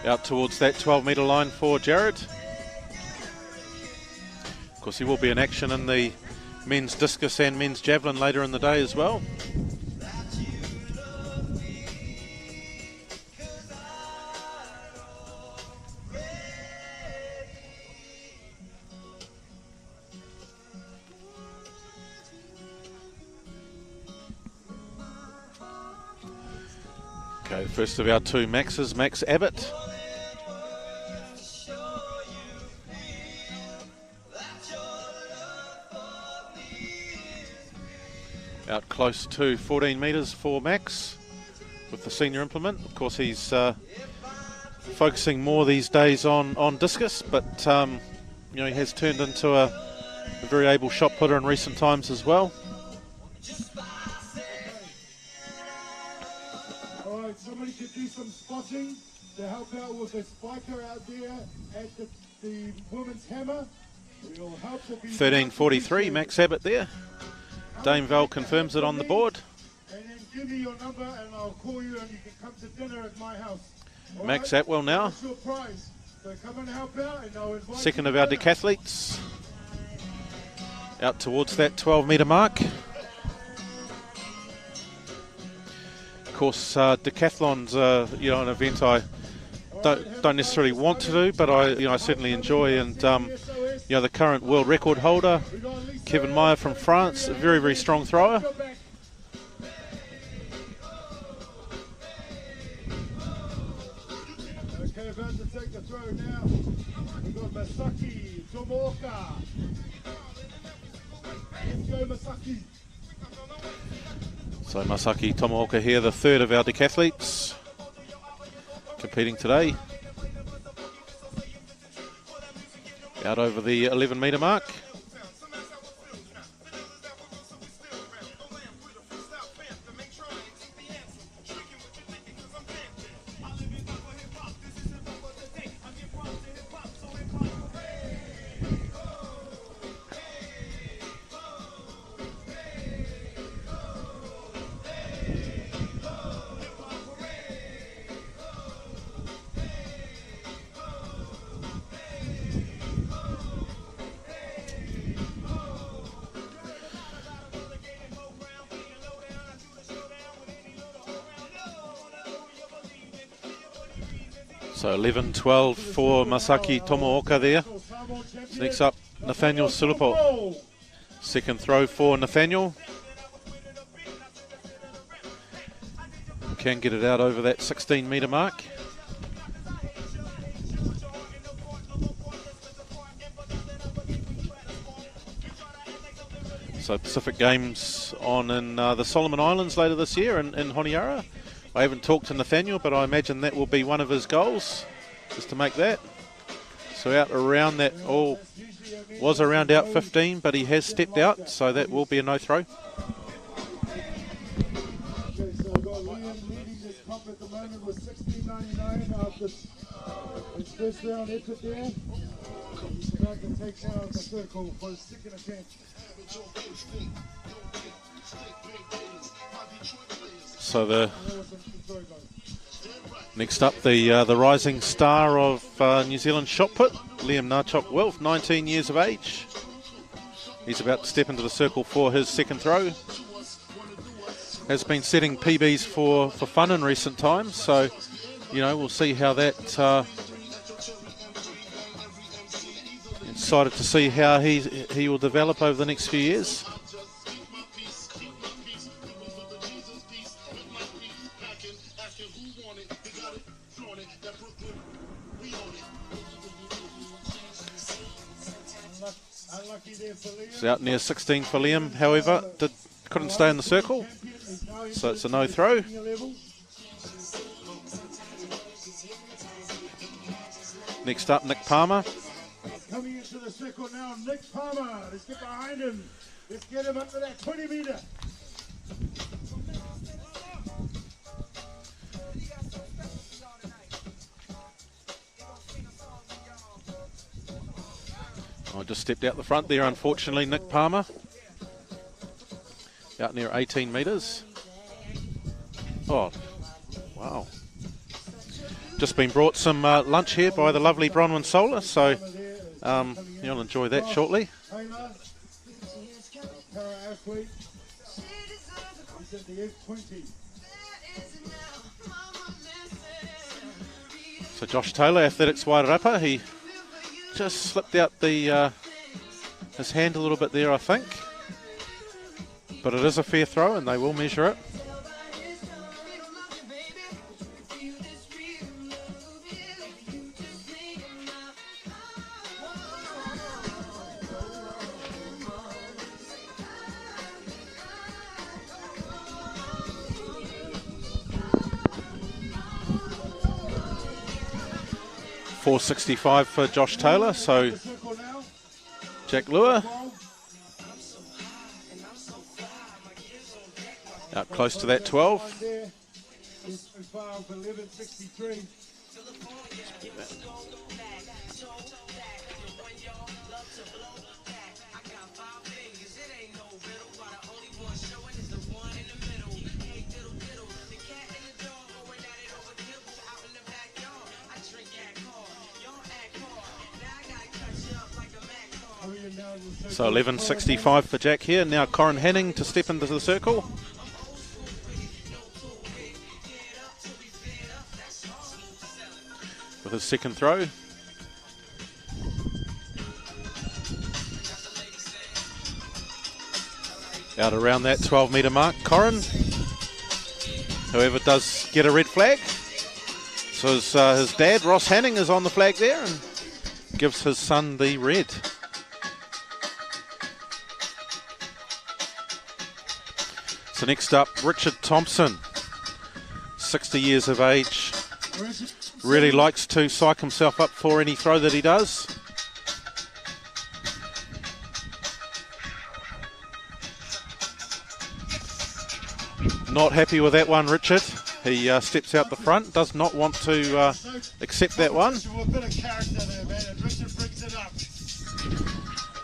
Out towards that 12-metre line for Jared. Of course, he will be in action in the men's discus and men's javelin later in the day as well. Okay, first of our two Maxes, Max Abbott. Out close to 14 metres for Max with the senior implement. Of course, he's focusing more these days on discus, but you know, he has turned into a very able shot putter in recent times as well. All right, somebody could do some spotting to help out with the spiker out there at the women's hammer. 13.43, Max Abbott there. Dame Val confirms it on the board. And then give me your number and I'll call you and you can come to dinner at my house. All Max right? Atwell now. That's your prize. So come and help out and I'll invite Second you of to our dinner. decathletes. Out towards that 12-metre mark. Of course, decathlon's you know, an event I don't necessarily want to do, but I certainly enjoy. And you know, the current world record holder, Kevin Meyer from France, a very, very strong thrower. Okay, about to take the throw now. We've got Masaki Tomoka. Let's go, Masaki. So Masaki Tomooka here, the third of our decathletes competing today. Out over the 11-metre mark. So 11-12 for Masaki Tomooka there. Next up, Nathaniel Sulupo. Second throw for Nathaniel. Can get it out over that 16-metre mark. So Pacific Games on in the Solomon Islands later this year in Honiara. I haven't talked to Nathaniel, but I imagine that will be one of his goals, is to make that. So out around that, was around out 15, but he has stepped out, so that will be a no throw. Okay, so I've got Liam leading this comp at the moment with 16.99 after his first round effort there. He's about to take down the circle for his second attempt. So the next up, the rising star of New Zealand shot put, Liam Nachok Wilf, 19 years of age. He's about to step into the circle for his second throw. Has been setting PBs for fun in recent times, so you know, we'll see how that. Excited to see how he will develop over the next few years. It's out near 16 for Liam, however, couldn't stay in the circle, so it's a no throw. Next up, Nick Palmer. Coming into the circle now, Nick Palmer. Let's get behind him. Let's get him up to that 20 metre. I just stepped out the front there, unfortunately, Nick Palmer. Out near 18 metres. Oh, wow. Just been brought some lunch here by the lovely Bronwyn Sola, so you'll enjoy that shortly. So Josh Taylor, Athletics Wairarapa, he just slipped out the his hand a little bit there, I think. But it is a fair throw and they will measure it. .465 for Josh Taylor, so Jack Lure out close to that 12. So 11.65 for Jack here. Now Corin Henning to step into the circle. With his second throw. Out around that 12 metre mark, Corin. However, does get a red flag. So his dad, Ross Henning, is on the flag there and gives his son the red. So next up, Richard Thompson, 60 years of age. Really likes to psych himself up for any throw that he does. Not happy with that one, Richard. He steps out the front, does not want to accept that one.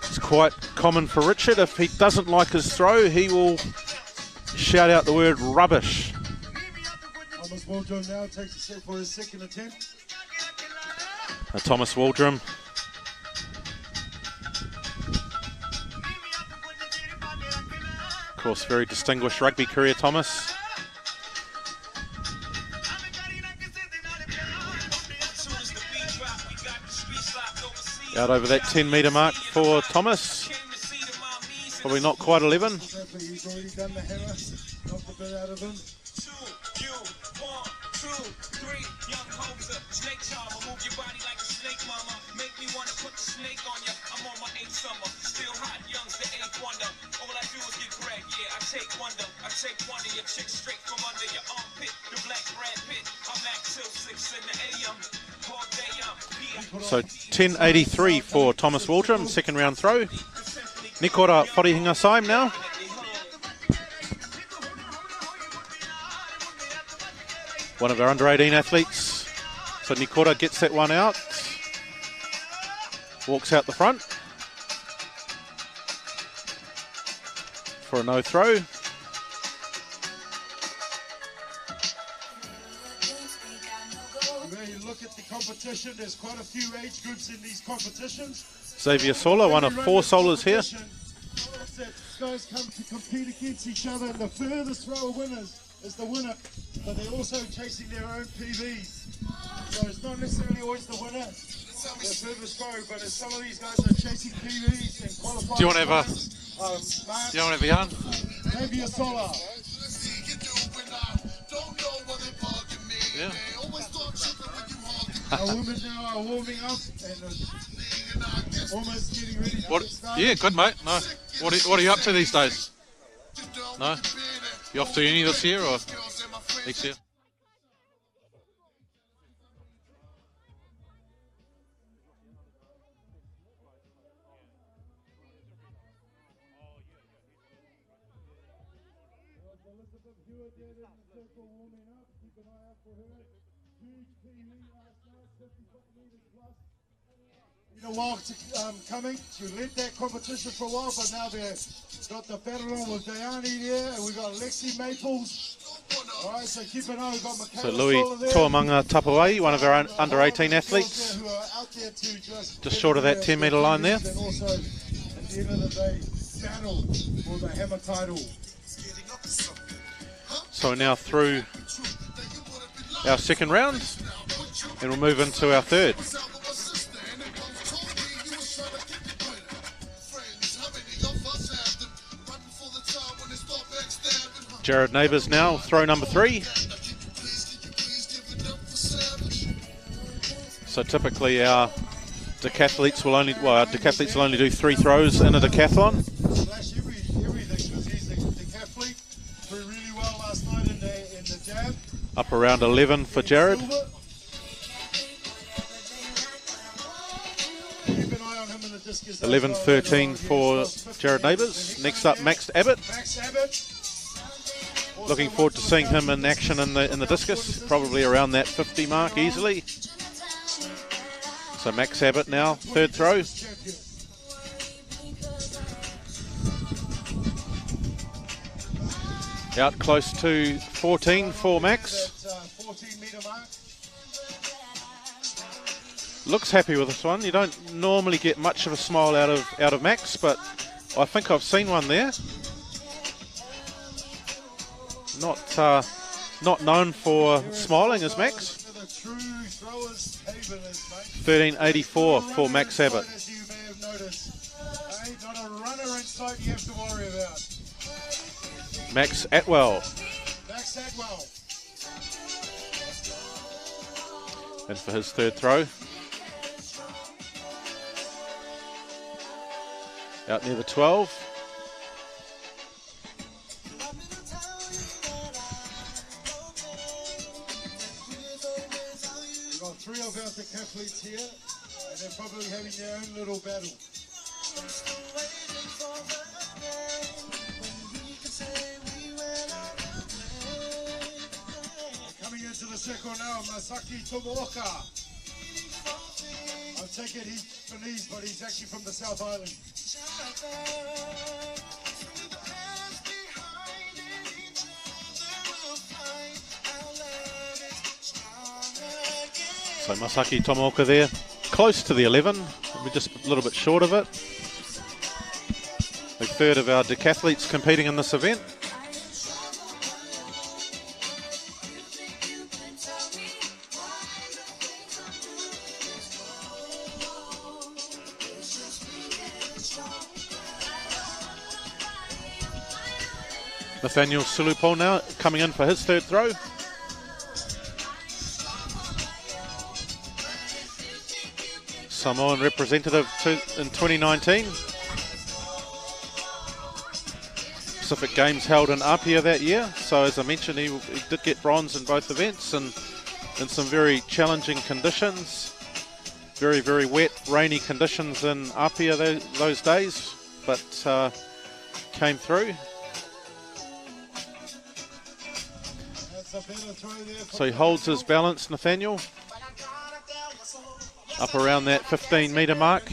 It's quite common for Richard. If he doesn't like his throw, he will shout out the word rubbish. Thomas Waldrum now takes a set for his second attempt. Thomas Waldrum. Of course, very distinguished rugby career, Thomas. Out over that 10 metre mark for Thomas. Probably not quite 11. He's already done the hammer, knocked the bit out of him. So 10.83 for Thomas Waldrum, second round throw. Nikora Wharihinga Saim now. One of our under 18 athletes. So Nikora gets that one out. Walks out the front. For a no throw. When you look at the competition, there's quite a few age groups in these competitions. Xavier Sola, one of 4 Solas here. Guys come to compete against each other, and the furthest thrower winners is the winner. But they're also chasing their own PBs. So it's not necessarily always the winner, the furthest throw, but as some of these guys are chasing PBs and qualifying. Do you want to have a yarn? Maybe a Sola. Yeah. Our women now are warming up and almost getting ready for the start. Yeah, good mate. No. What are you up to these days? No? You off to uni this year or next year? Keep an eye out for her. Huge PE last night, 55 metres plus. You know, while coming, you led that competition for a while, but now they've got the Federal with Diani there, and we've got Lexi Maples. All right, so keep an eye. We've got Michaela So Louis Sola there. Tuamanga Tapuai, one of our under 18 athletes, Who are out there to just short of that 10 metre line there. And also, at the end of the day, battle for the hammer title. So we're now through our second round, and we'll move into our third. Jared Neighbours now, throw number 3. So typically our decathletes will only do 3 throws in a decathlon. Slash everything, because he's the decathlete. Threw really well last night in the jab. Up around 11 for Jared. Keep an eye on him in the discus. 11-13 for Jared Neighbours. Next up, Max Abbott. Max Abbott. Looking forward to seeing him in action in the discus, probably around that 50 mark easily. So Max Abbott now, third throw. Out close to 14 for Max. 14 metre mark. Looks happy with this one. You don't normally get much of a smile out of Max, but I think I've seen one there. Not known for smiling as Max. 13.84 for Max Abbott. As you may have noticed, not a runner in sight you have to worry about. Max Atwell. Max Atwell. And for his third throw. Out near the 12. We've got 3 of our decathletes here, and they're probably having their own little battle. Coming into the circle now, Masaki Tomooka. I'll take it, he's Japanese, but he's actually from the South Island. So Masaki Tomooka there, close to the 11, we're just a little bit short of it. A third of our decathletes competing in this event. Nathaniel Sulupo now coming in for his third throw. Samoan representative in 2019. Pacific Games held in Apia that year. So as I mentioned, he did get bronze in both events and in some very challenging conditions. Very, very wet, rainy conditions in Apia those days, but came through. So he holds his balance, Nathaniel. Up around that 15 metre mark.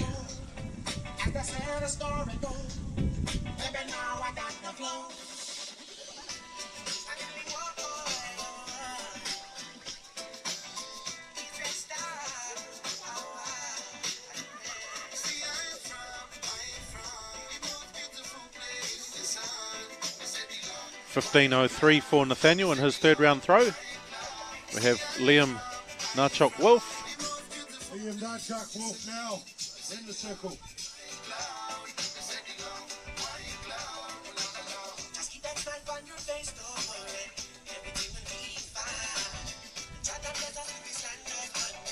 .15.03 for Nathaniel in his third round throw. We have Liam Nachok-Wolf. Liam Nachok-Wolf now in the circle.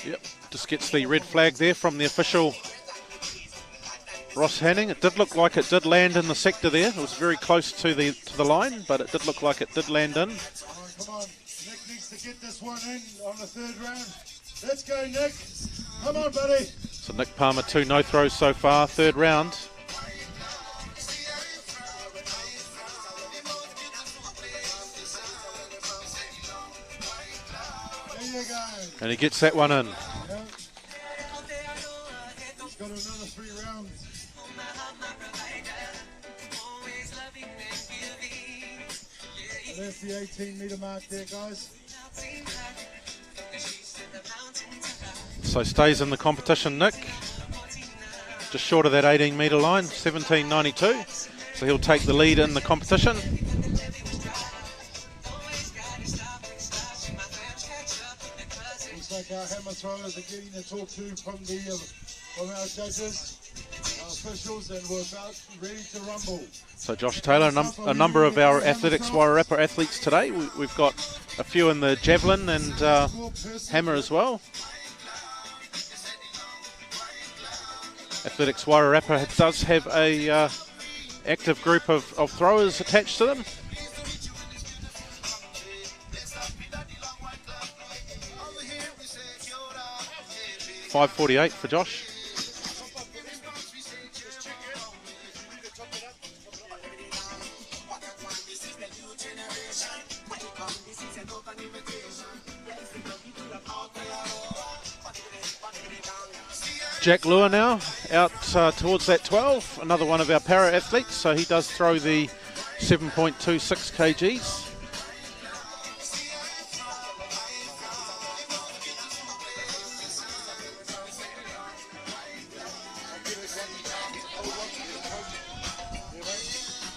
Yep, just gets the red flag there from the official Ross Hanning. It did look like it did land in the sector there. It was very close to the line, but it did look like it did land in. Come on, Nick needs to get this one in on the third round. Let's go, Nick. Come on, buddy. So Nick Palmer, 2 no throws so far, third round. There you go. And he gets that one in. He's got there's the 18-meter mark there, guys. So stays in the competition, Nick. Just short of that 18-metre line, 17.92. So he'll take the lead in the competition. Looks like our hammer throwers are getting the talk to from our judges, our officials, and we're about ready to rumble. So Josh Taylor, a number of our Athletics Wairarapa athletes today. We've got a few in the Javelin and hammer as well. Athletics Wairarapa does have a active group of throwers attached to them. .548 for Josh. Jack Lua now out towards that 12, another one of our para athletes, so he does throw the 7.26 kgs.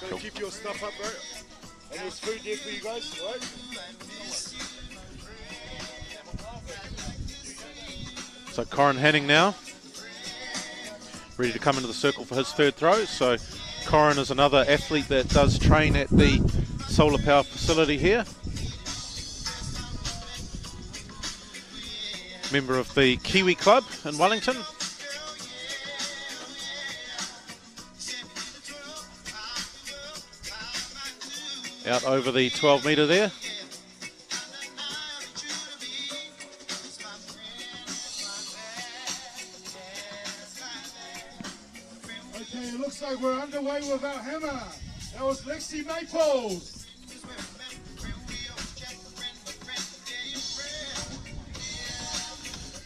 Gotta keep your stuff up, bro. And there's food there for you guys, right? So Corin Hanning now, ready to come into the circle for his third throw. So Corin is another athlete that does train at the Sola Power facility here. Member of the Kiwi Club in Wellington. Out over the 12 metre there. Okay, it looks like we're underway with our hammer. That was Lexi Maples.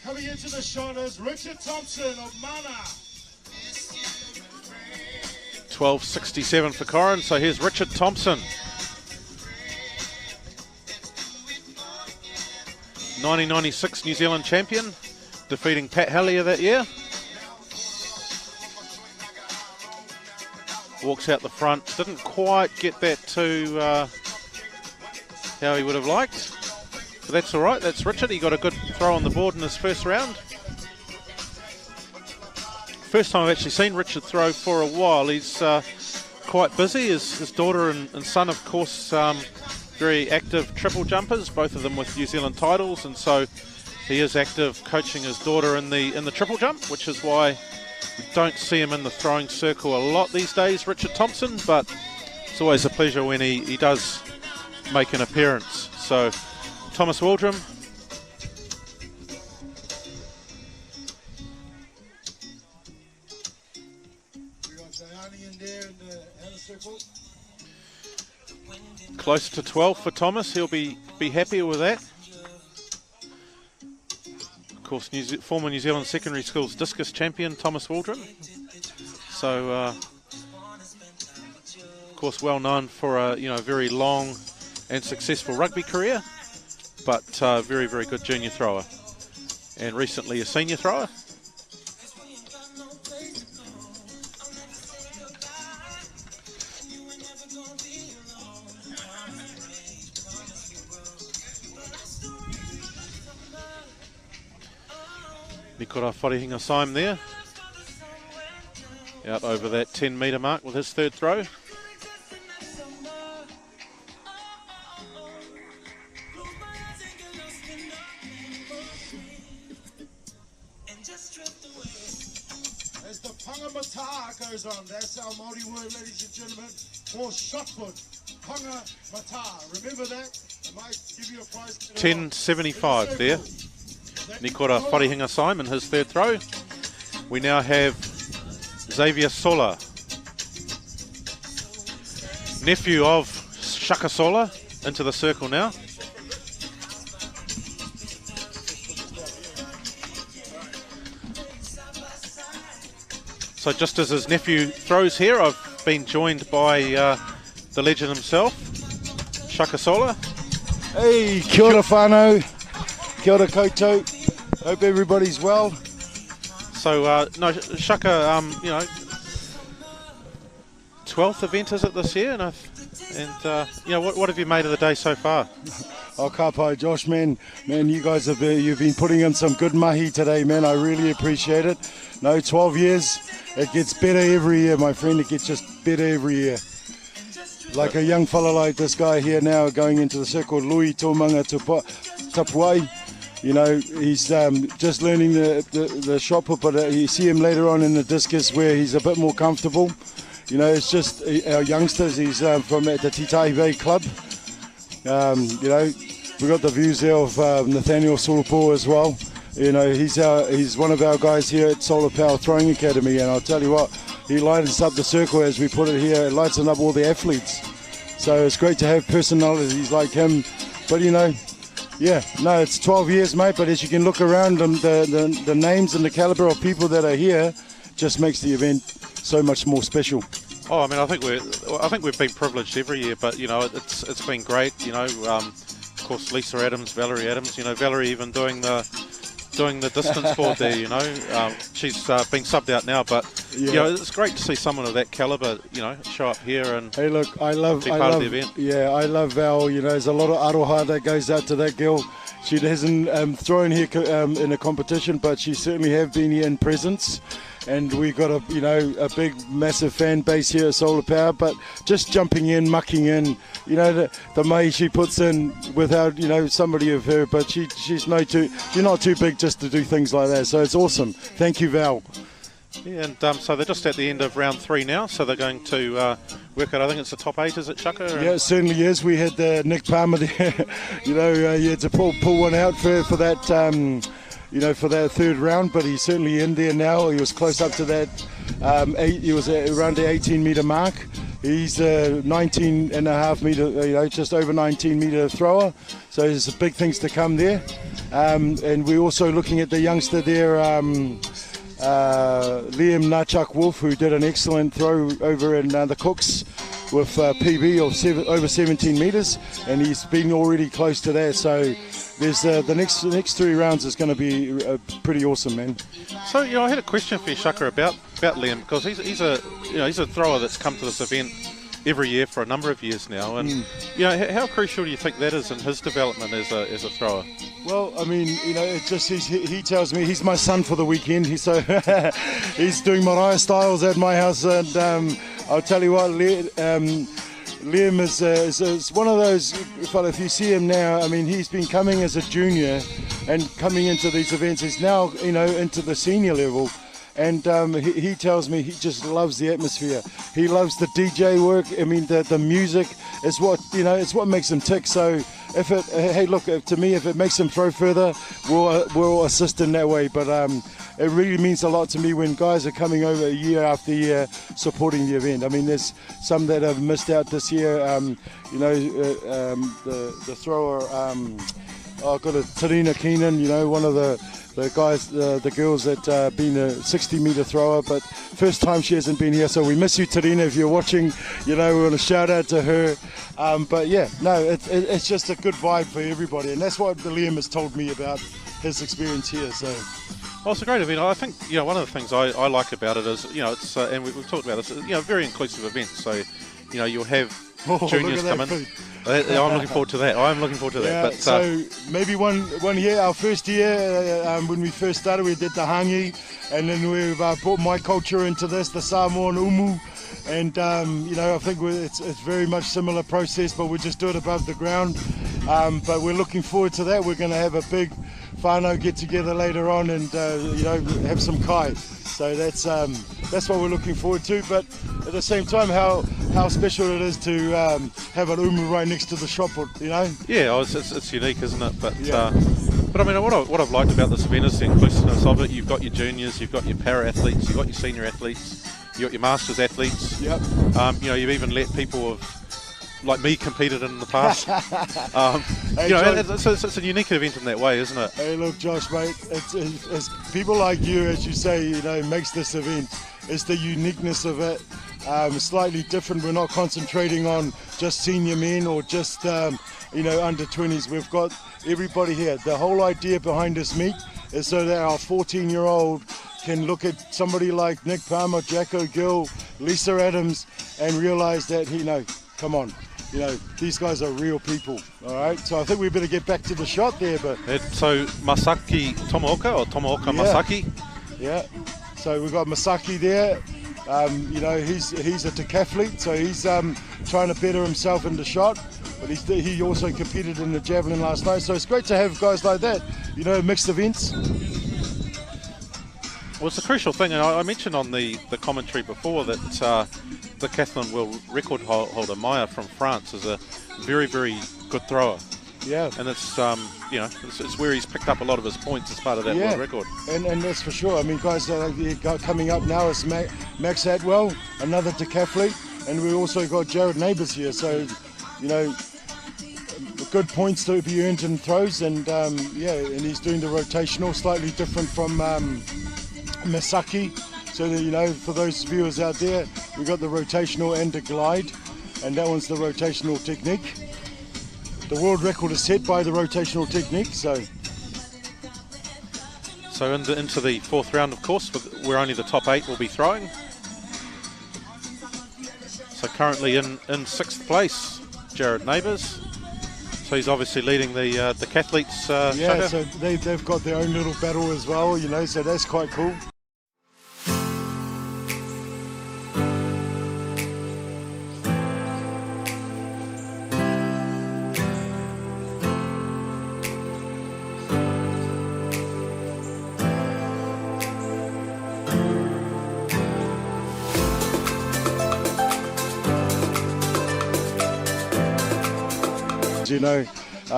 Coming into the shoulders, Richard Thompson of Mana. 12.67 for Corin. So here's Richard Thompson. 1996 New Zealand champion, defeating Pat Hallier that year. Walks out the front, didn't quite get that to how he would have liked, but that's all right. That's Richard. He got a good throw on the board in his first round. First time I've actually seen Richard throw for a while. He's quite busy. His daughter and son, of course, very active triple jumpers, both of them with New Zealand titles, and so he is active coaching his daughter in the triple jump, which is why we don't see him in the throwing circle a lot these days, Richard Thompson, but it's always a pleasure when he does make an appearance. So Thomas Waldrum. We got Diani in there in the hammer circle. Close to 12 for Thomas. He'll be happy with that. Of course, former New Zealand Secondary Schools discus champion Thomas Waldron. So, of course, well known for a very long and successful rugby career, but very, very good junior thrower, and recently a senior thrower. Nikora Wharehinga Syme there, out over that 10 metre mark with his third throw. As the Panga Mata goes on, that's our Māori word, ladies and gentlemen, for shot put. Panga Mata, remember that? I might give you a prize. 10.75 there. Nikora Wharehinga Syme in his third throw. We now have Xavier Sola, nephew of Shaka Sola, into the circle now. So just as his nephew throws here, I've been joined by the legend himself, Shaka Sola. Hey, kia ora whānau, kia ora koutou. Hope everybody's well. So, no, Shaka, you know, 12th event is it this year? And you know, what have you made of the day so far? Oh, ka pai, Josh, man, you guys you've been putting in some good mahi today, man. I really appreciate it. No, 12 years, it gets better every year, my friend. It gets just better every year. Like a young fella like this guy here now going into the circle, Lui Tōmanga Tapuai. You know, he's just learning the shot put, but you see him later on in the discus where he's a bit more comfortable. You know, it's just our youngsters. He's from the Titahi Bay Club. You know, we got the views there of Nathaniel Sola Power as well. You know, he's one of our guys here at Sola Power Throwing Academy, and I'll tell you what, he lights up the circle as we put it here. It lights up all the athletes. So it's great to have personalities like him. But you know, yeah, no, it's 12 years, mate. But as you can look around, the names and the caliber of people that are here just makes the event so much more special. Oh, I mean, I think we've been privileged every year, but you know, it's been great. You know, of course, Lisa Adams, Valerie Adams. You know, Valerie even doing the distance board there. You know, she's being subbed out now, but yeah, you know, it's great to see someone of that caliber, you know, show up here and hey, look, I love of the event. Yeah, I love Val. You know, there's a lot of aroha that goes out to that girl. She hasn't thrown here in a competition, but she certainly have been here in presence. And we've got a big, massive fan base here at Sola Power. But just jumping in, mucking in, you know, the mahi she puts in without, you know, somebody of her. But she's not too big just to do things like that. So it's awesome. Thank you, Val. Yeah, and so they're just at the end of round 3 now. So they're going to work out. I think it's the top 8, is it, Shaka? Yeah, it certainly is. We had Nick Palmer there. You know, you had to pull one out for that. You know, for that 3rd round, but he's certainly in there now. He was close up to that. He was around the 18-meter mark. He's a 19.5 meter, you know, just over 19-meter thrower. So there's big things to come there. And we're also looking at the youngster there, Liam Nachuk Wolf, who did an excellent throw over in the Cooks with PB of over 17 meters, and he's been already close to that. So there's the next 3 rounds is going to be pretty awesome, man. So, you know, I had a question for you, Shaka, about Liam, because he's a thrower that's come to this event every year for a number of years now, and you know, how crucial do you think that is in his development as a thrower? Well, I mean, you know, it just he tells me he's my son for the weekend. He's doing Mariah Styles at my house, and I'll tell you what, Liam is one of those, if you see him now, I mean, he's been coming as a junior and coming into these events. He's now, you know, into the senior level. And he tells me he just loves the atmosphere. He loves the DJ work. I mean, the music is what, you know, it's what makes him tick. So if it, hey, look, to me, if it makes him throw further, we'll assist in that way. But it really means a lot to me when guys are coming over year after year supporting the event. I mean, there's some that have missed out this year. You know, the thrower, I've got a Tarina Keenan, you know, one of the guys, the girls that been a 60-meter thrower, but first time she hasn't been here, so we miss you, Tarina, if you're watching. You know, we want to shout out to her. But yeah, no, it's just a good vibe for everybody, and that's what Liam has told me about his experience here. So, well, it's a great event. I think, you know, one of the things I like about it is, you know, it's and we've talked about this, you know, very inclusive event. So, you know, you'll have juniors come in. I'm looking forward to that. I'm looking forward to that. Yeah, but, so maybe one year, our first year, when we first started, we did the hangi, and then we've brought my culture into this, the Samoan umu, and you know, I think it's very much similar process, but we just do it above the ground. But we're looking forward to that. We're going to have a big whānau get together later on, and you know, have some kai. So that's what we're looking forward to. But at the same time, how special it is to have an umu right next to the shot put, you know? Yeah, it's unique, isn't it? But yeah. But I mean, what I've liked about this event is the inclusiveness of it. You've got your juniors, you've got your para athletes, you've got your senior athletes, you've got your masters athletes. Yep. You know, you've even let people like me competed in the past. Hey, you know, Josh, it's a unique event in that way, isn't it? Hey, look, Josh, mate, it's people like you, as you say, you know, makes this event is the uniqueness of it. Slightly different. We're not concentrating on just senior men or just under 20s. We've got everybody here. The whole idea behind this meet is so that our 14-year-old can look at somebody like Nick Palmer, Jacko Gill, Lisa Adams, and realize that, come on, these guys are real people. All right, so I think we better get back to the shot there. But so Masaki Tomoka or Tomoka Masaki? Yeah, so we've got Masaki there. He's a decathlete, so he's trying to better himself in the shot. But he also competed in the Javelin last night, so it's great to have guys like that, mixed events. Well, it's a crucial thing, and I mentioned on the commentary before that the decathlon world record holder Maya from France is a very, very good thrower. Yeah, and it's it's where he's picked up a lot of his points as part of that world record. And that's for sure. I mean, guys coming up now is Max Atwell, another decathlete, and we also got Jared Neighbours here. So, good points to be earned in throws, and and he's doing the rotational, slightly different from Masaki. So that, for those viewers out there, we got the rotational and the glide, and that one's the rotational technique. The world record is set by the rotational technique. So into the fourth round, of course, where only the top 8 will be throwing. So currently in 6th place, Jared Neighbours. So he's obviously leading the decathletes. So they've got their own little battle as well, so that's quite cool.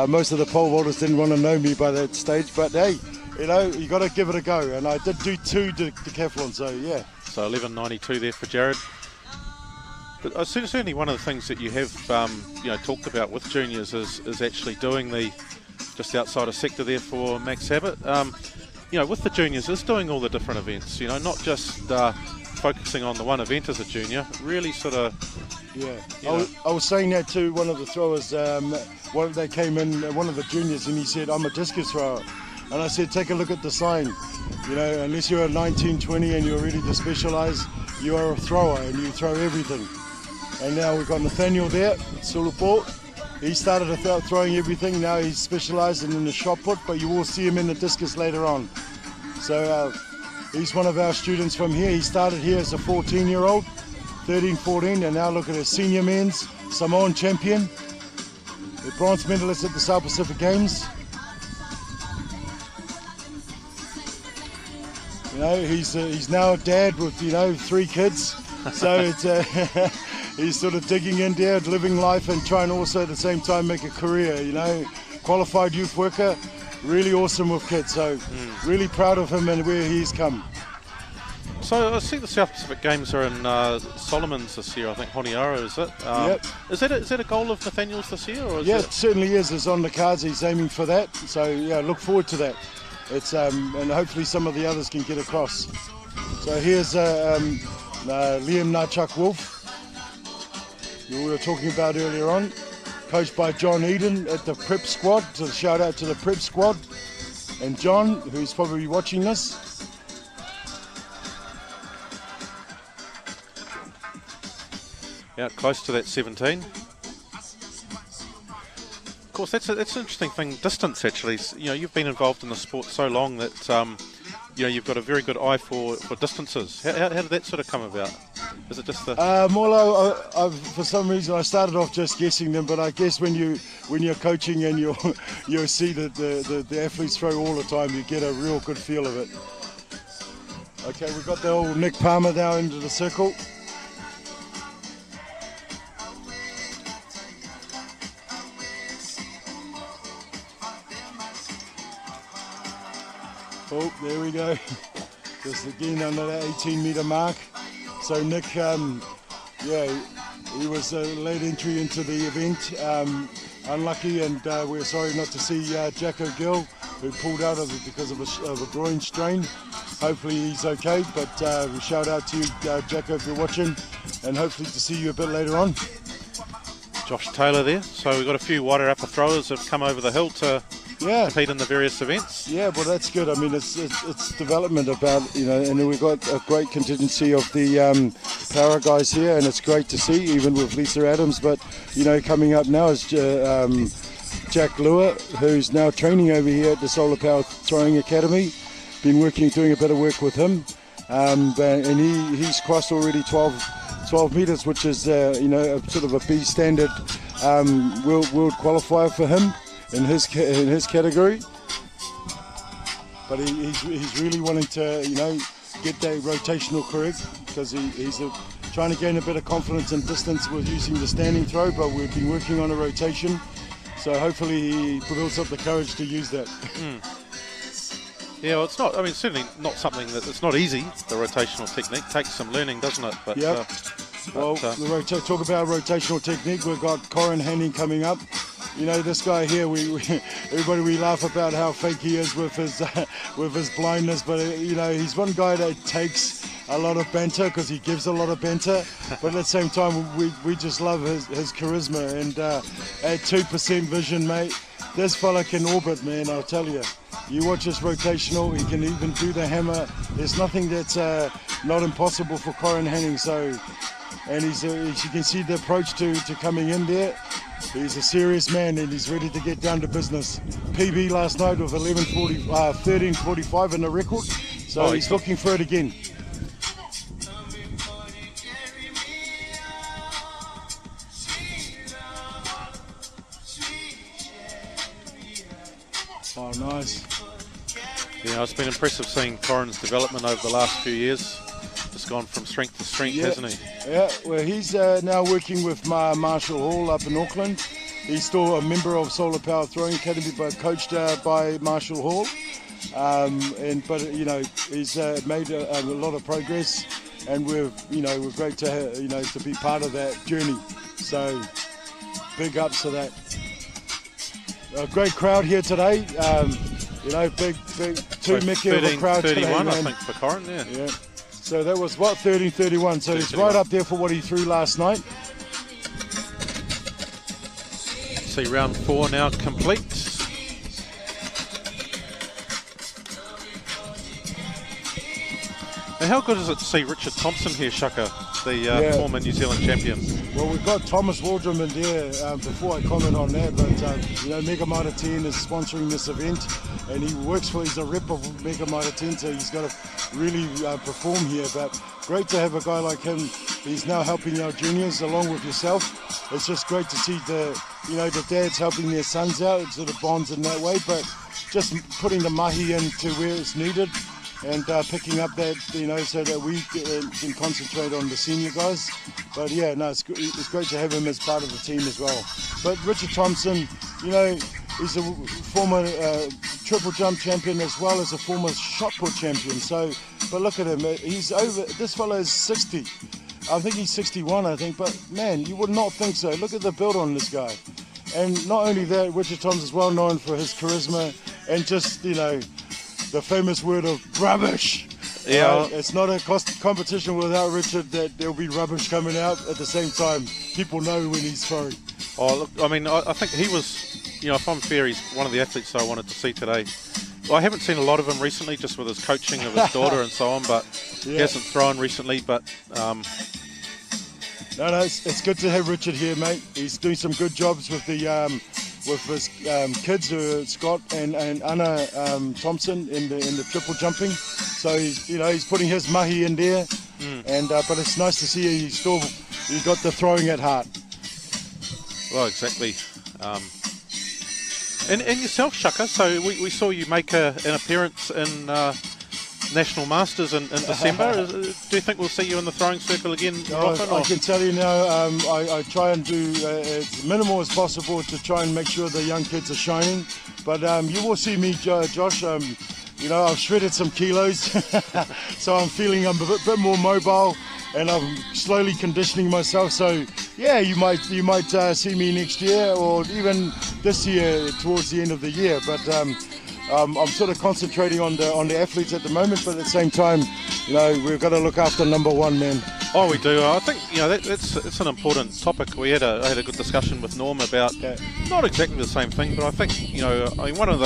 Most of the pole vaulters didn't want to know me by that stage, but hey, you got to give it a go, and I did do 2 decathlons, so yeah. So 11.92 there for Jared. But certainly one of the things that you have talked about with juniors is actually doing the just outside of sector there for Max Abbott. With the juniors is doing all the different events. Not just focusing on the one event as a junior. Really sort of. Yeah, I was saying that to one of the throwers. They came in, one of the juniors, and he said, "I'm a discus thrower," and I said, "Take a look at the sign. Unless you're a 19, 20 and you're ready to specialise, you are a thrower and you throw everything." And now we've got Nathaniel there, Sola Power. He started throwing everything. Now he's specialising in the shot put, but you will see him in the discus later on. So he's one of our students from here. He started here as a 14-year-old. 13, 14, and now look at his senior men's Samoan champion, the bronze medalist at the South Pacific Games. He's now a dad with 3 kids, so it's he's sort of digging in there, living life, and trying also at the same time make a career. Qualified youth worker, really awesome with kids. So really proud of him and where he's come. So I see the South Pacific Games are in Solomons this year. I think Honiara, is it? Yep. Is that a goal of Nathaniel's this year? Or it certainly is. It's on the cards. He's aiming for that. So yeah, look forward to that. It's and hopefully some of the others can get across. So here's Liam Nachuk Wolf, who we were talking about earlier on, coached by John Eden at the prep squad. So shout out to the prep squad and John, who's probably watching this. Yeah, close to that 17. Of course, that's an interesting thing. Distance, actually. You've been involved in the sport so long that you've got a very good eye for distances. How did that sort of come about? Is it just the? Well, for some reason I started off just guessing them, but I guess when you're coaching and you see that the athletes throw all the time, you get a real good feel of it. Okay, we've got the old Nick Palmer now into the circle. Oh, there we go. Just again under that 18-metre mark. So Nick, he was a late entry into the event. Unlucky, and we're sorry not to see Jacko Gill, who pulled out of it because of a groin strain. Hopefully he's okay, but we shout out to you, Jacko, if you're watching, and hopefully to see you a bit later on. Josh Taylor there. So we've got a few wider upper throwers that have come over the hill to compete in the various events. Yeah, well, that's good. I mean, it's development about, and we've got a great contingency of the power guys here, and it's great to see, even with Lisa Adams. But, coming up now is Jack Lua, who's now training over here at the Sola Power Throwing Academy. Been doing a bit of work with him, and he's crossed already 12 meters, which is sort of a B standard world qualifier for him in his category. But he's really wanting to get that rotational correct, because he's trying to gain a bit of confidence and distance with using the standing throw. But we've been working on a rotation, so hopefully he builds up the courage to use that. Yeah, well, it's not. I mean, certainly not something it's not easy. The rotational technique takes some learning, doesn't it? But yep. Talk about rotational technique. We've got Corin Henning coming up. This guy here, everybody we laugh about how fake he is with his blindness, but he's one guy that takes a lot of banter because he gives a lot of banter, but at the same time we just love his charisma, and at 2% vision, mate, this fella can orbit, man. I'll tell you. You watch his rotational, he can even do the hammer. There's nothing that's not impossible for Corin Henning. So, and as you can see the approach to coming in there, he's a serious man and he's ready to get down to business. PB last night with 13:45 in the record, so he's looking for it again. Oh, nice. Yeah, it's been impressive seeing Corin's development over the last few years. Just gone from strength to strength, hasn't he? Yeah, well, he's now working with Marshall Hall up in Auckland. He's still a member of Sola Power Throwing Academy, but coached by Marshall Hall. But he's made a lot of progress, and we're great to be part of that journey. So big ups to that. A great crowd here today. Big two Mickey of a crowd 31, today, man. I think, for Corin, yeah. So that was 13:31. So he's right up there for what he threw last night. See round 4 now complete. Now, how good is it to see Richard Thompson here, Shaka, the former New Zealand champion? Well, we've got Thomas Waldrum in there. Before I comment on that, but Mega Mitre 10 is sponsoring this event, and he's a rep of Mega Mitre 10, so he's got to really perform here. But great to have a guy like him. He's now helping our juniors along with yourself. It's just great to see the dads helping their sons out. It sort of bonds in that way, but just putting the mahi into where it's needed, and picking up that, so that we can concentrate on the senior guys. But yeah, no, it's great to have him as part of the team as well. But Richard Thompson, he's a former triple jump champion as well as a former shot put champion. So, but look at him, this fellow is 60. I think he's 61, but man, you would not think so. Look at the build on this guy. And not only that, Richard Thompson is well known for his charisma and just, the famous word of rubbish. Yeah. It's not a competition without Richard that there'll be rubbish coming out at the same time. People know when he's throwing. Oh, look, I mean, I think he was, if I'm fair, he's one of the athletes that I wanted to see today. Well, I haven't seen a lot of him recently, just with his coaching of his daughter and so on, but he hasn't thrown recently, but... No, it's good to have Richard here, mate. He's doing some good jobs with his kids, Scott and Anna Thompson in the triple jumping. So he's putting his mahi in there, and but it's nice to see he got the throwing at heart. Well, exactly. And yourself, Shaka. So we saw you make an appearance in National Masters in December. Do you think we'll see you in the throwing circle again often? I can tell you now, I try and do as minimal as possible to try and make sure the young kids are shining. But you will see me, Josh. I've shredded some kilos, so I'm feeling I'm a bit more mobile, and I'm slowly conditioning myself. So yeah, you might see me next year or even this year towards the end of the year. But I'm sort of concentrating on the athletes at the moment, but at the same time, you know, we've got to look after number one, man. Oh, we do. I think, you know, it's an important topic. I had a good discussion with Norm about not exactly the same thing, but I think, you know, I mean, one of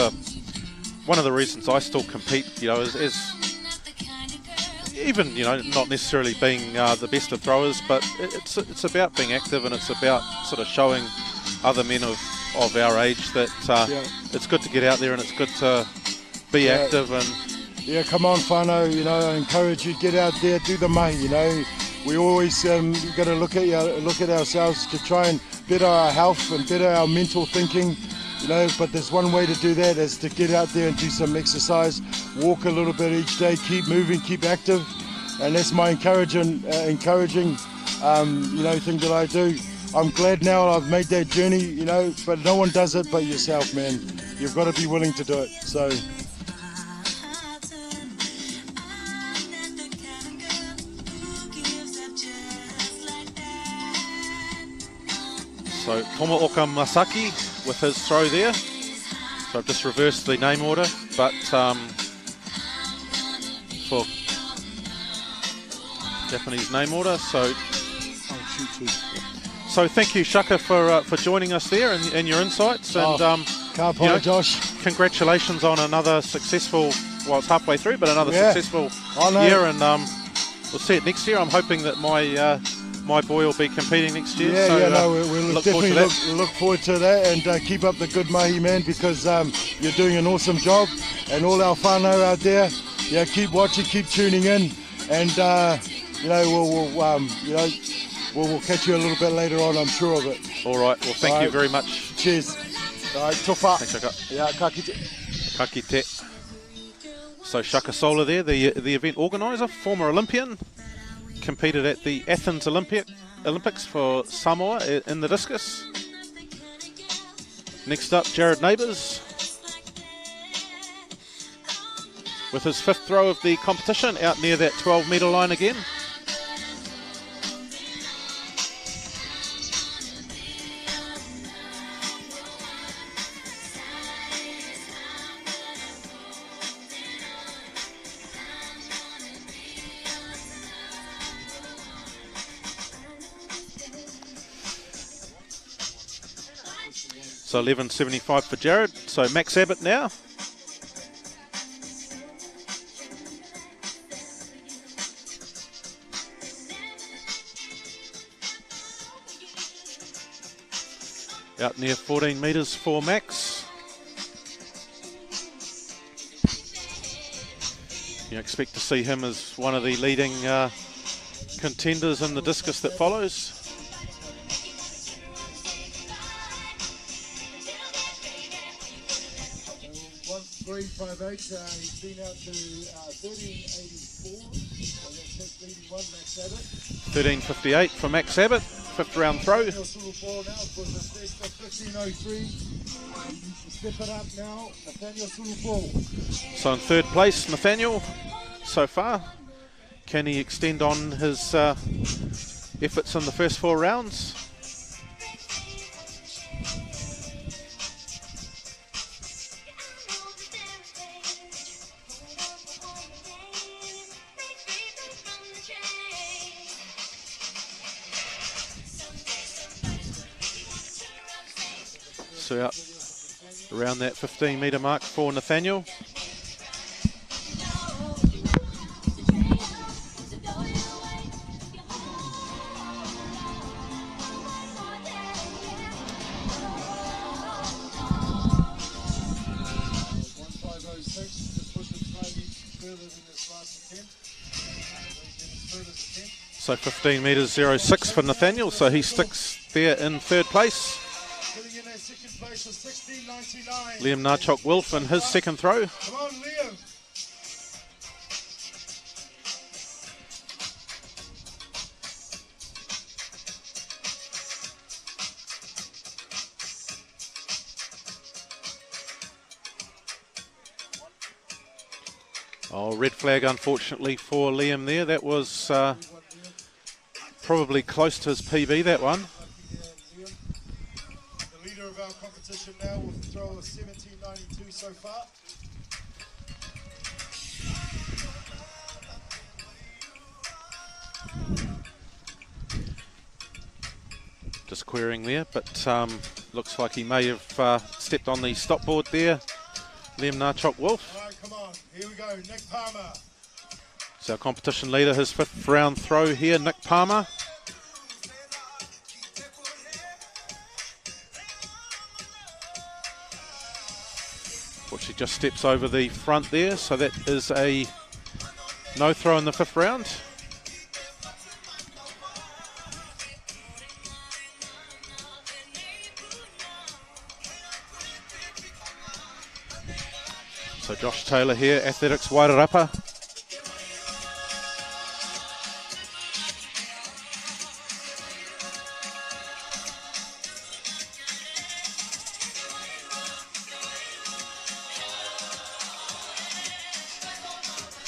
the reasons I still compete, you know, is even, you know, not necessarily being the best of throwers, but it's about being active, and it's about sort of showing other men of our age that it's good to get out there and it's good to be active. And yeah, come on, whānau, you know, I encourage you to get out there, do the mahi, you know. We always got to look at ourselves to try and better our health and better our mental thinking, you know, but there's one way to do that, is to get out there and do some exercise, walk a little bit each day, keep moving, keep active, and that's my encouraging you know, thing that I do. I'm glad now I've made that journey, you know, but no one does it but yourself, man. You've got to be willing to do it. So Tomaoka Masaki with his throw there. So I've just reversed the name order, but for Japanese name order. So thank you, Shaka, for joining us there and your insights. And ka pai, Josh. Congratulations on another successful. Well, it's halfway through, but another successful year. And we'll see it next year. I'm hoping that my boy will be competing next year. We'll definitely look forward to that, and keep up the good mahi, man, because you're doing an awesome job, and all our whānau out there, yeah, keep watching, keep tuning in, and you know, we'll catch you a little bit later on, I'm sure of it. All right, well, thank you very much. Cheers. All right, tofa. Thanks, Shaka. Yeah, ka kite. Ka kite. So Shaka Sola there, the event organiser, former Olympian, competed at the Athens Olympics for Samoa in the discus. Next up, Jared Neighbours with his 5th throw of the competition, out near that 12-metre line again. So 11.75 for Jared. So Max Abbott now. Out near 14 metres for Max. You expect to see him as one of the leading contenders in the discus that follows. 358, he's been out to 1384, and that's leading one, Max Abbott. 13.58 for Max Abbott, 5th round throw. Step it up now, Nathaniel Sulufo. So in 3rd place, Nathaniel, so far. Can he extend on his efforts in the first 4 rounds? So out around that 15-metre mark for Nathaniel. So 15 metres 06 for Nathaniel, so he sticks there in 3rd place. Liam Narchok-Wilf in his 2nd throw. Come on, Liam. Oh, red flag unfortunately for Liam there. That was probably close to his PB, that one. The leader of our competition now with a throw of 17.92 so far. Just querying there, but looks like he may have stepped on the stop board there. Liam Narchok-Wolf. All right, come on. Here we go. Nick Palmer. So our competition leader, his 5th round throw here, Nick Palmer. She just steps over the front there, so that is a no throw in the 5th round. So Josh Taylor here, Athletics Wairarapa.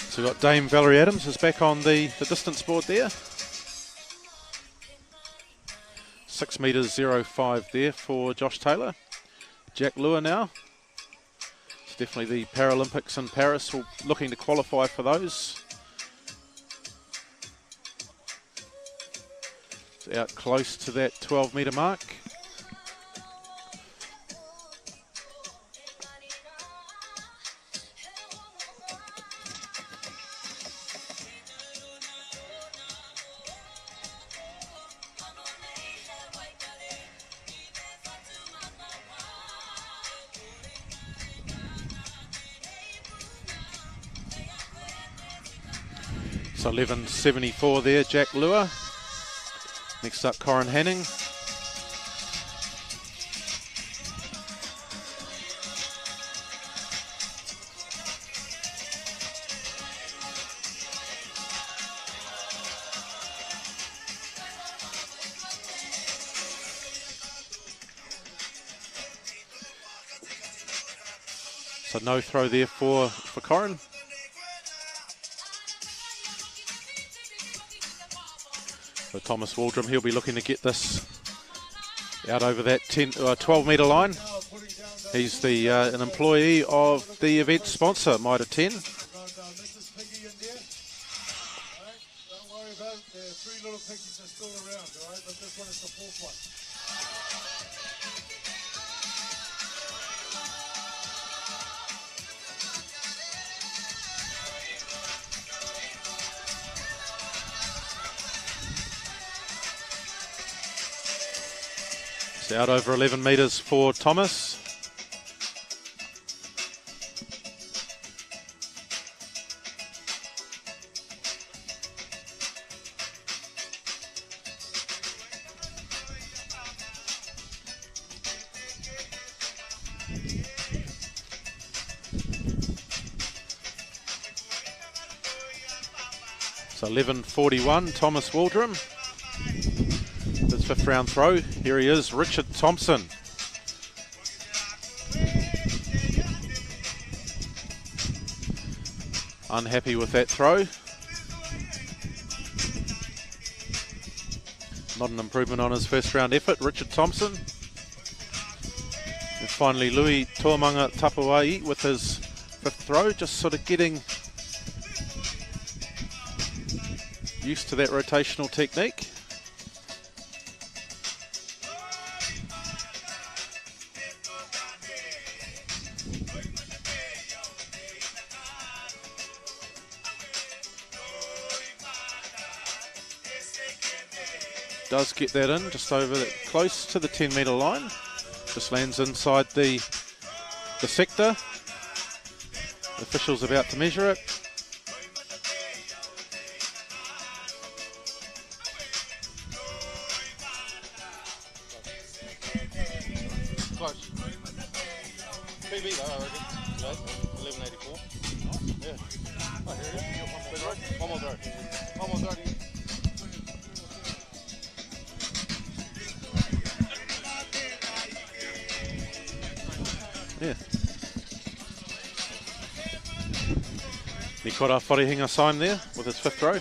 So we've got Dame Valerie Adams is back on the distance board there. 6 metres 0.5 there for Josh Taylor. Jack Lua now. It's definitely the Paralympics in Paris, looking to qualify for those. It's out close to that 12 metre mark. So 11.74 there, Jack Lua. Next up, Corin Hanning. So no throw there for Corin. So Thomas Waldrum, he'll be looking to get this out over that 12 metre line. He's the an employee of the event sponsor, Mitre 10. Don't worry about it. There are 3 little piggies that are still around, all right? But this one is the 4th one. Out over 11 metres for Thomas. So 11.41, Thomas Waldrum. His 5th round throw. Here he is, Richard Thompson. Unhappy with that throw. Not an improvement on his 1st round effort, Richard Thompson. And finally Louis Tuamanga Tapawai with his 5th throw, just sort of getting used to that rotational technique. Does get that in, just over close to the 10 metre line. Just lands inside the sector. The official's about to measure it. Close. PB though, I reckon. 11.84. Yeah. Oh, here it is. One more throw. One more throw. Yeah. Mikora Wharehinga sign there with his 5th throw.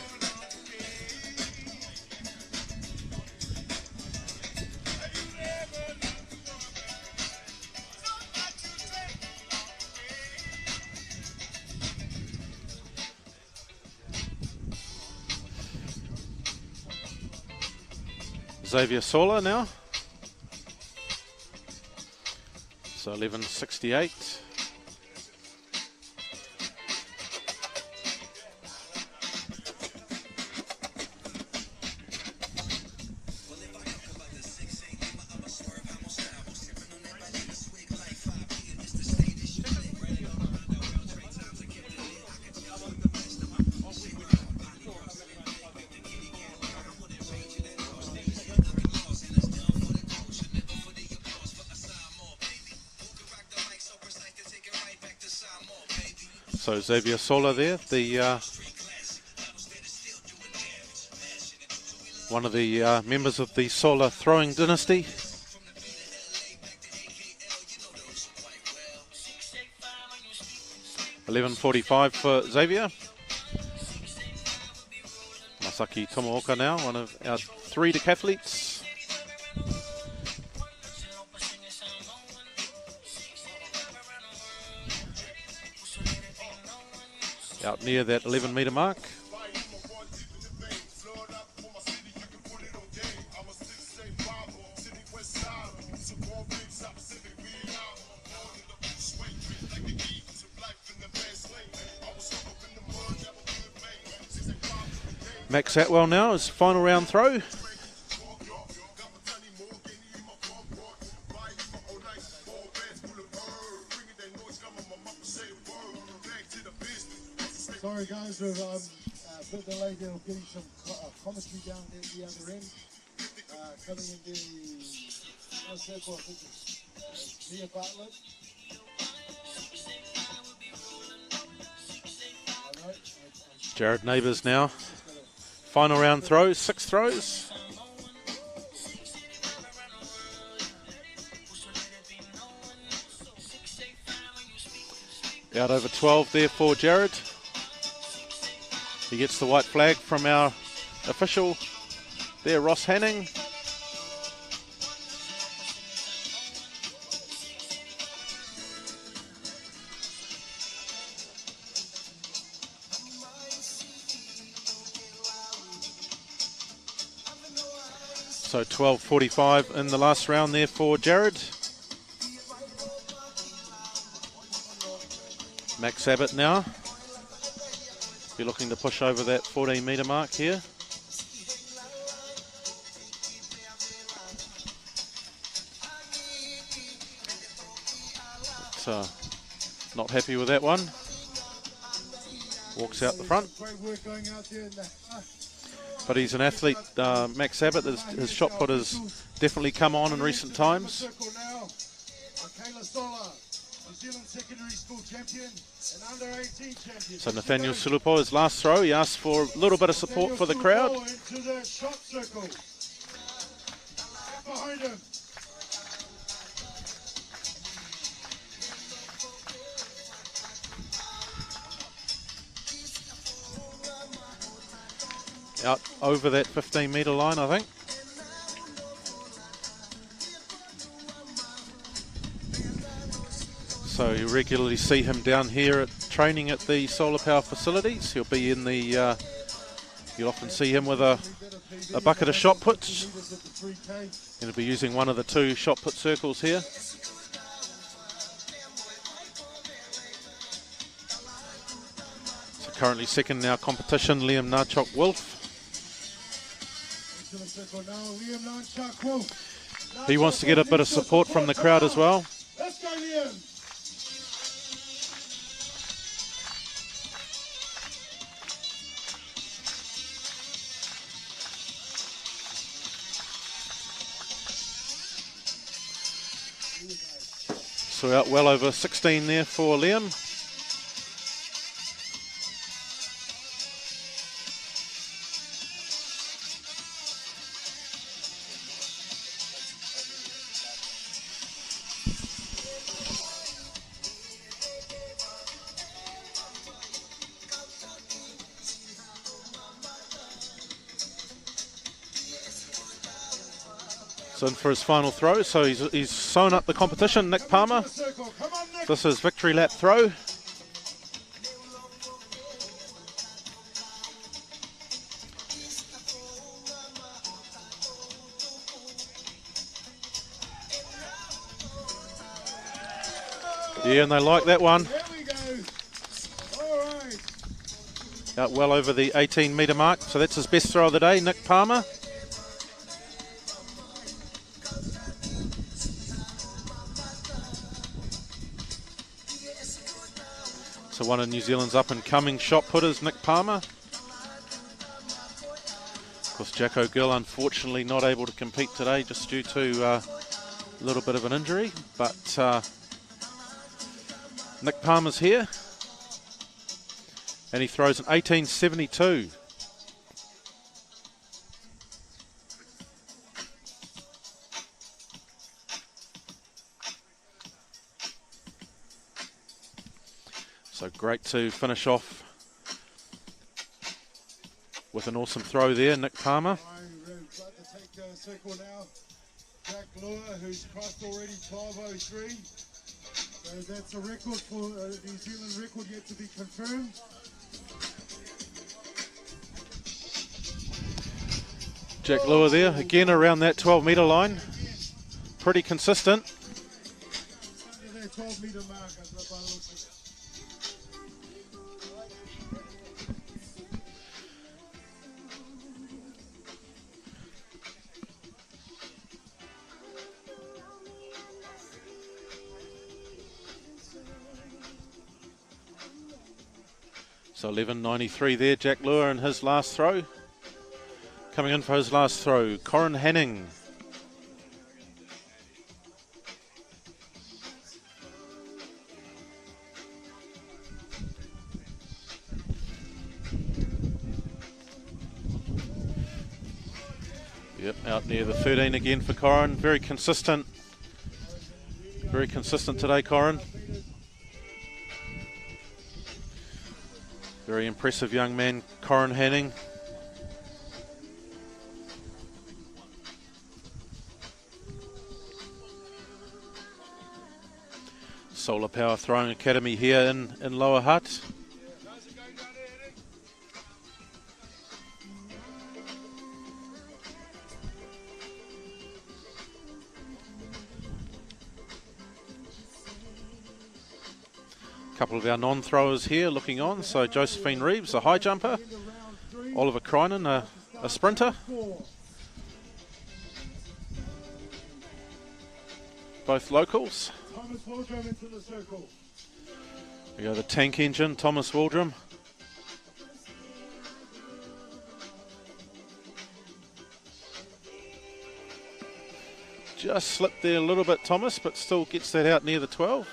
Xavier Sola now So 11.68. So Xavier Sola there, the one of the members of the Sola throwing dynasty. $11.45 for Xavier. Masaki Tomooka now, one of our 3 decathletes. Out near that 11-metre mark. Max Atwell now, his final round throw. Sorry guys, we've a bit delayed there. We're getting some commentary down there at the other end. Coming in the circle, I think it's Mia Bartlett. Jared Neighbours now. Final round throw, 6 throws. Out over 12 there for Jared. He gets the white flag from our official there, Ross Hanning. So 12.45 in the last round there for Jared. Max Abbott now. Be looking to push over that 14-metre mark here. So, not happy with that one. Walks out the front. But he's an athlete, Max Abbott. His shot put has definitely come on in recent times. So Nathaniel Sulupo, his last throw, he asked for a little bit of support for the crowd. Out over that 15-metre line, I think. So you regularly see him down here at training at the Sola Power facilities. He'll be in the, you'll often see him with a bucket of shot puts. And he'll be using one of the 2 shot put circles here. So currently second in our competition, Liam Narchok-Wolf. He wants to get a bit of support from the crowd as well. Let's go, Liam. So out well over 16 there for Liam. So in for his final throw, so he's sewn up the competition, Nick Palmer. This is victory lap throw. Yeah, and they like that one. There we go. All right. Out well over the 18-metre mark. So that's his best throw of the day, Nick Palmer. So one of New Zealand's up-and-coming shot putters, Nick Palmer. Of course, Jacko Gill unfortunately not able to compete today just due to a little bit of an injury. But Nick Palmer's here. And he throws an 1872. So great to finish off with an awesome throw there, Nick Palmer. We're about to take the circle now. Jack Lure, who's crossed already 12:03. So that's a record for New Zealand record yet to be confirmed. Jack Lure there, again around that 12-metre line. Pretty consistent. Under that 12-metre mark, by the looks of it. So 11.93 there, Jack Lure in his last throw. Coming in for his last throw, Corin Hanning. Yep, out near the 13 again for Corin. Very consistent. Very consistent today, Corin. Very impressive young man, Corin Hanning. Sola Power Throwing Academy here in Lower Hutt. Couple of our non-throwers here looking on. So Josephine Reeves, a high jumper. Oliver Krynen, a sprinter. Both locals. Thomas Waldrum into the circle. We go the tank engine, Thomas Waldrum. Just slipped there a little bit, Thomas, but still gets that out near the 12.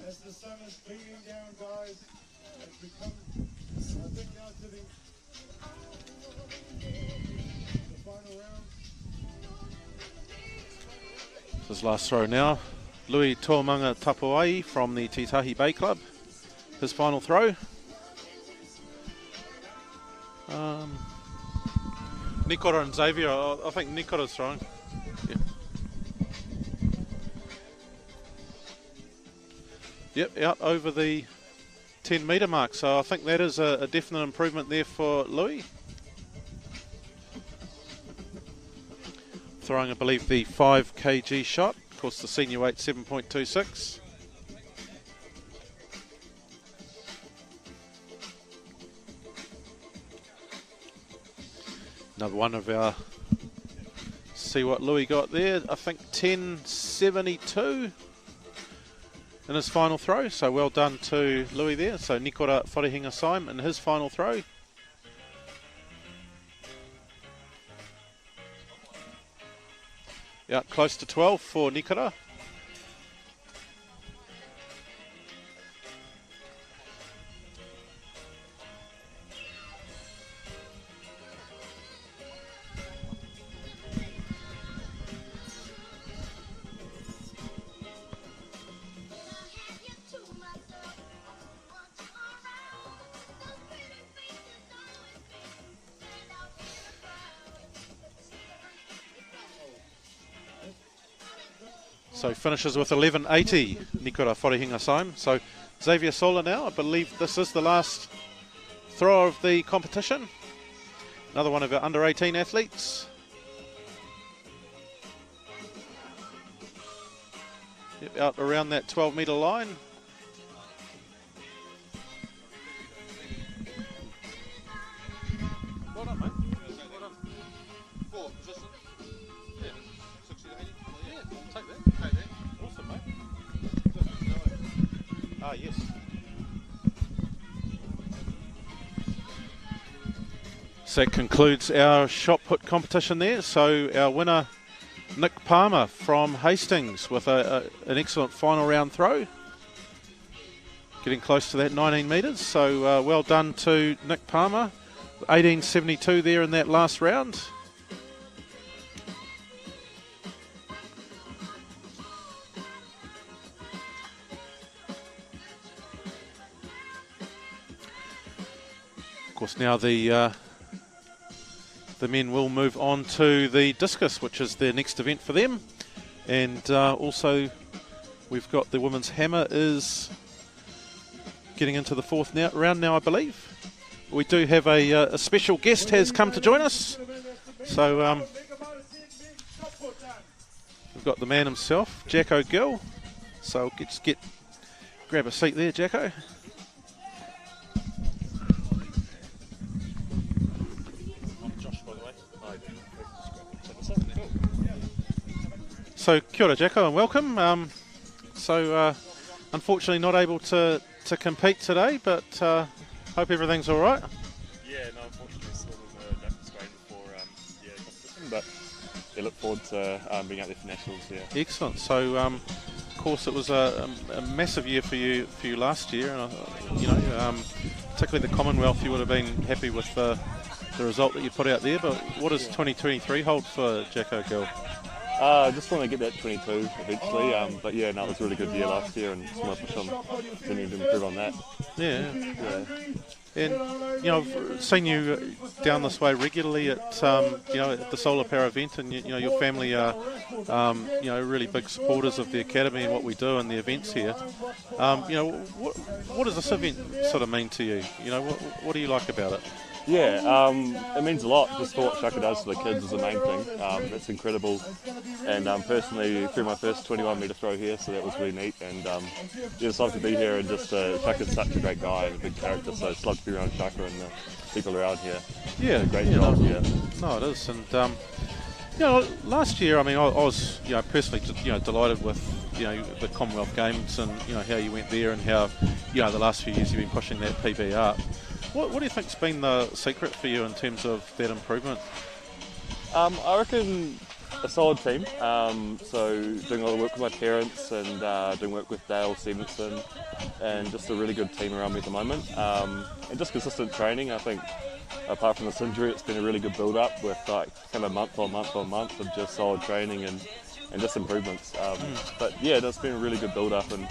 As the sun is beating down, guys, as we come, I think now to the final round. His last throw now. Louis Tuamanga Tapuai from the Titahi Bay Club. His final throw. Nikora and Xavier, I think Nikora's throwing. Yeah. Yep, out over the 10-metre mark. So I think that is a definite improvement there for Louis. Throwing, I believe, the 5 kg shot. Of course, the senior weight 7.26. Another one of our, see what Louis got there. I think 10.72 in his final throw. So well done to Louis there. So Nikora Wharehinga Saim in his final throw. Yeah, close to 12 for Nikora. So finishes with 11.80, Nikora Wharehinga Saim. So Xavier Sola now, I believe this is the last throw of the competition. Another one of our under 18 athletes. Yep, out around that 12-metre line. Well done, mate. Well done. Four positions. Yeah, 60 to 80. Yeah, take that. Take that. Awesome, mate. Ah, yes. So that concludes our shot put competition there. So our winner, Nick Palmer from Hastings, with an excellent final round throw. Getting close to that 19 metres. So well done to Nick Palmer. 18.72 there in that last round. Of course, now the men will move on to the discus, which is their next event for them. And also we've got the women's hammer is getting into the fourth round now, I believe. We do have a special guest has come to join us. So we've got the man himself, Jacko Gill. So just grab a seat there, Jacko. So kia ora, Jacko, and welcome. Unfortunately not able to compete today, but hope everything's all right. Yeah, no, unfortunately still in the Duck Australia for competition, but yeah, look forward to being out there for nationals. Yeah. Excellent. So of course it was a massive year for you last year, and particularly the Commonwealth. You would have been happy with the result that you put out there. But what does 2023 hold for Jacko Gill? I just want to get that 22 eventually, but yeah, no, it was a really good year last year, and just want to push on, continue to improve on that. Yeah. And I've seen you down this way regularly at at the Sola Power event, and your family are really big supporters of the academy and what we do and the events here. What does this event sort of mean to you? What do you like about it? Yeah, it means a lot. Just for what Shaka does for the kids is the main thing. It's incredible. And personally, threw my first 21-metre throw here, so that was really neat. And just love to be here, and just Shaka's such a great guy and a big character, so it's love to be around Shaka and the people around here. Yeah, great job. No, it is. And last year, I mean, I was personally delighted with the Commonwealth Games and how you went there and how the last few years you've been pushing that PB up. What do you think's been the secret for you in terms of that improvement? I reckon a solid team. So doing a lot of work with my parents and doing work with Dale Stevenson, and just a really good team around me at the moment. And just consistent training. I think apart from this injury, it's been a really good build-up with kind of month on month of just solid training and just improvements. But yeah, it's been a really good build-up, and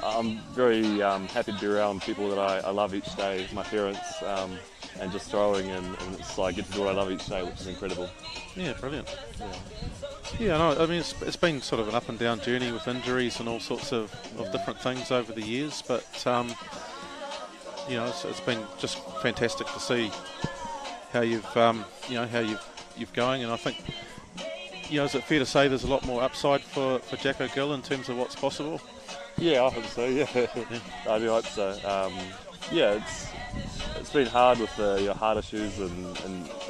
I'm very happy to be around people that I love each day, my parents, and just throwing, and it's I get to do what I love each day, which is incredible. Yeah, brilliant. Yeah, no, I mean it's been sort of an up and down journey with injuries and all sorts of different things over the years, but it's been just fantastic to see how you've going, and I think is it fair to say there's a lot more upside for Jacko Gill in terms of what's possible? Yeah, I hope so. Yeah, I do hope so. It's been hard with the heart issues and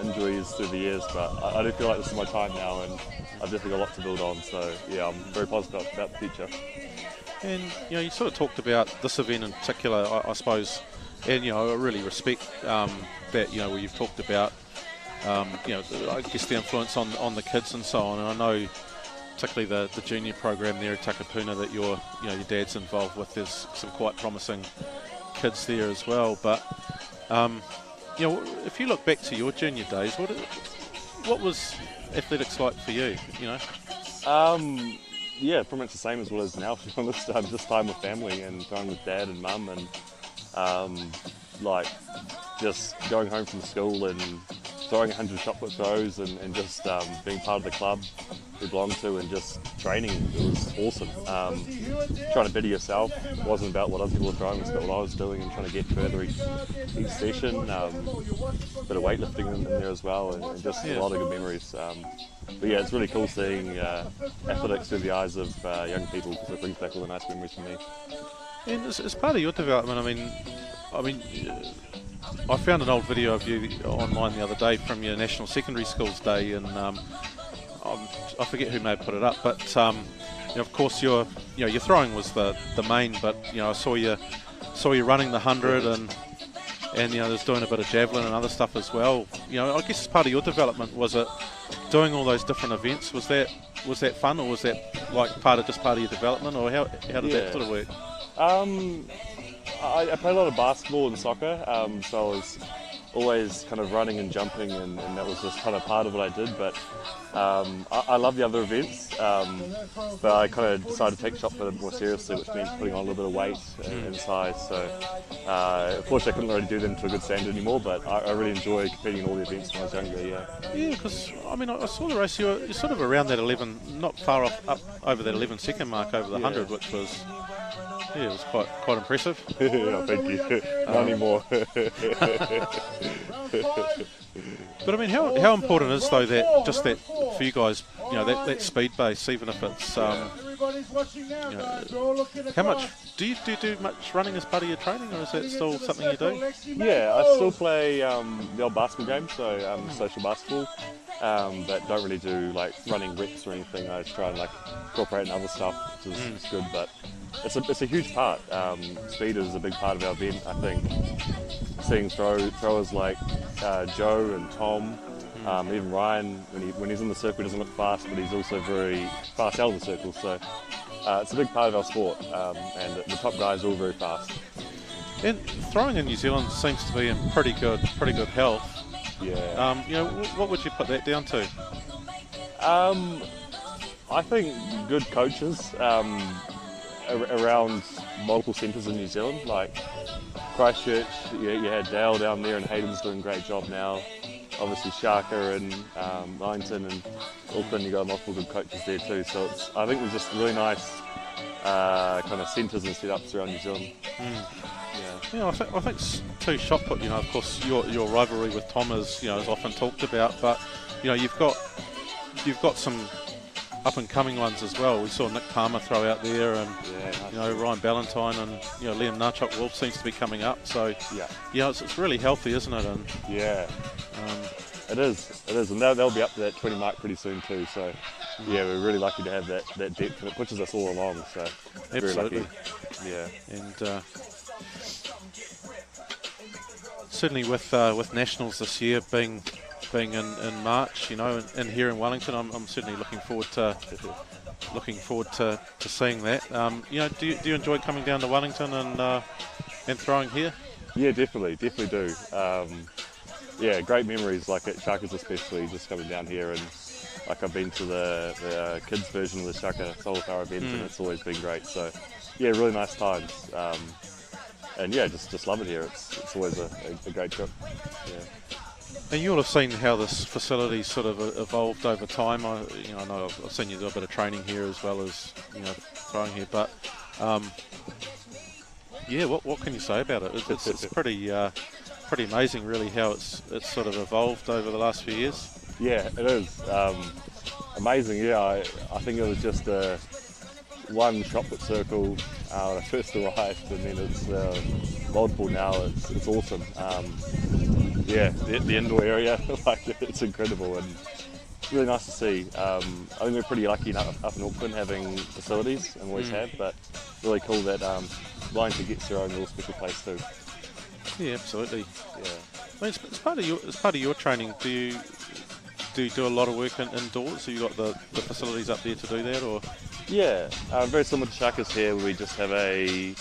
injuries through the years, but I do feel like this is my time now, and I've definitely got a lot to build on. So yeah, I'm very positive about the future. And you sort of talked about this event in particular, I suppose, and I really respect that where you've talked about I guess the influence on the kids and so on, and I know particularly the junior program there at Takapuna that your dad's involved with. There's some quite promising kids there as well. But if you look back to your junior days, what was athletics like for you? Yeah, pretty much the same as what it is now. To be honest, just time with family and time with dad and mum, and just going home from school and throwing 100 shot put throws and just being part of the club we belong to and just training. It was awesome. Trying to better yourself wasn't about what other people were throwing, it was about what I was doing and trying to get further each session. Bit of weightlifting in there as well, and just a lot of good memories. But yeah, it's really cool seeing athletics through the eyes of young people, because it brings back all the nice memories for me. And as part of your development, I mean, I found an old video of you online the other day from your National Secondary Schools Day, and I forget who may have put it up, but you know, of course your throwing was the main, but you know, I saw you running the 100 and you know, there's doing a bit of javelin and other stuff as well. You know, I guess as part of your development, was it doing all those different events? Was that fun, or was that like part of your development, or how did that sort of work? I played a lot of basketball and soccer, so I was always kind of running and jumping, and that was just kind of part of what I did. But I love the other events, but I kind of decided to take shot put more seriously, which means putting on a little bit of weight and size. So unfortunately, I couldn't really do them to a good standard anymore, but I really enjoy competing in all the events when I was younger. Yeah, because I mean, I saw the race. You're sort of around that 11, not far off, up over that 11-second mark over the 100, which was. Yeah, it was quite impressive. Yeah, thank you. Not anymore. But I mean, how important is though that for you guys, you know, that speed base, even if it's you know, how much do you do much running as part of your training, or is that still something you do? Yeah, I still play the old basketball game, so social basketball, but don't really do like running reps or anything. I just try and like incorporate in other stuff, which is good, but it's a huge part. Speed is a big part of our event. I think seeing throwers like Joe and Tom, even Ryan, when he's in the circle, he doesn't look fast, but he's also very fast out of the circle. So it's a big part of our sport, and the top guys are all very fast. And throwing in New Zealand seems to be in pretty good health. Yeah. You know, what would you put that down to? I think good coaches around multiple centres in New Zealand, like Christchurch. You had Dale down there, and Hayden's doing a great job now. Obviously Shaka and Wellington and Auckland, you got multiple good coaches there too. So I think there's just really nice kind of centres and setups around New Zealand. Yeah, I think too, shot put. You know, of course, your rivalry with Tom is often talked about, but you know, you've got some up and coming ones as well. We saw Nick Palmer throw out there, and you know, Ryan Ballantyne, and you know, Liam Narchuk Wolf seems to be coming up. So yeah, it's really healthy, isn't it? And yeah, it is, and they'll be up to that 20 mark pretty soon too. So yeah, we're really lucky to have that depth, and it pushes us all along. So absolutely, very lucky. Yeah, and certainly with nationals this year being in March, you know, and here in Wellington, I'm certainly looking forward to seeing that. You know, do you enjoy coming down to Wellington and throwing here? Yeah, definitely do. Yeah, great memories, like at Shaka's especially, just coming down here, and like I've been to the kids version of the Shaka Sola Power event, and it's always been great. So yeah, really nice times. And yeah, just love it here. It's always a great trip. Yeah. And you'll have seen how this facility sort of evolved over time. I know I've seen you do a bit of training here as well as throwing here. But yeah, what can you say about it? It's pretty amazing, really, how it's sort of evolved over the last few years. Yeah, it is amazing. Yeah, I think it was just one shot put circle when I first arrived, and then it's multiple now. It's awesome. Yeah, the indoor area, like, it's incredible, and it's really nice to see. I think we're pretty lucky up in Auckland having facilities, and always have, but really cool that Wellington gets their own little special place too. Yeah, absolutely. Yeah. I mean, it's part of your training. Do you do a lot of work indoors? Have you got the facilities up there to do that, or? Yeah, very similar to Shaka's here, where we just have a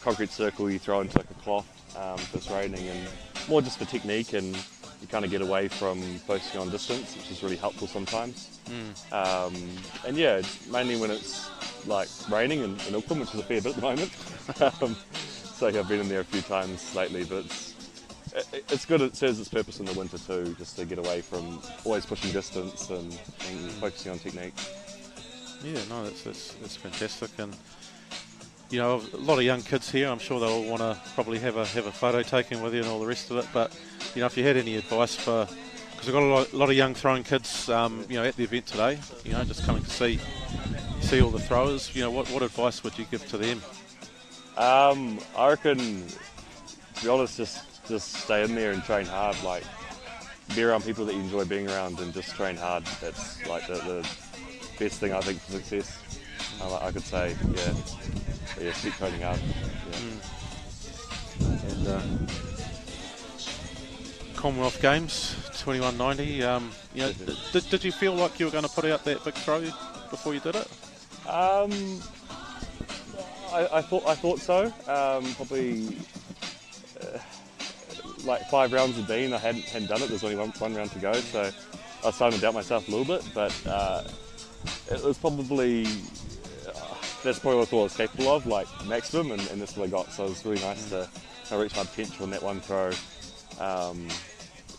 concrete circle you throw into like a cloth if it's raining, and more just for technique, and you kind of get away from focusing on distance, which is really helpful sometimes. And yeah, it's mainly when it's like raining in Auckland, which is a fair bit at the moment. So I've been in there a few times lately, but it's good. It serves its purpose in the winter too, just to get away from always pushing distance and focusing on technique. Yeah, no, that's fantastic, and you know, a lot of young kids here. I'm sure they'll want to probably have a photo taken with you and all the rest of it. But you know, if you had any advice for, because we've got a lot of young throwing kids, you know, at the event today, you know, just coming to see all the throwers. You know, what advice would you give to them? I reckon, to be honest, just stay in there and train hard. Like, be around people that you enjoy being around and just train hard. That's like the best thing I think for success. I could say, yeah. But yeah, keep training hard. Yeah. And Commonwealth Games 2190. You know, did you feel like you were going to put out that big throw before you did it? I thought so. Probably like 5 rounds had been. I hadn't done it. There's only one round to go, so I was starting to doubt myself a little bit. But it was probably that's probably what I thought I was capable of, like maximum, and that's what I got. So it was really nice to reach my potential in that one throw.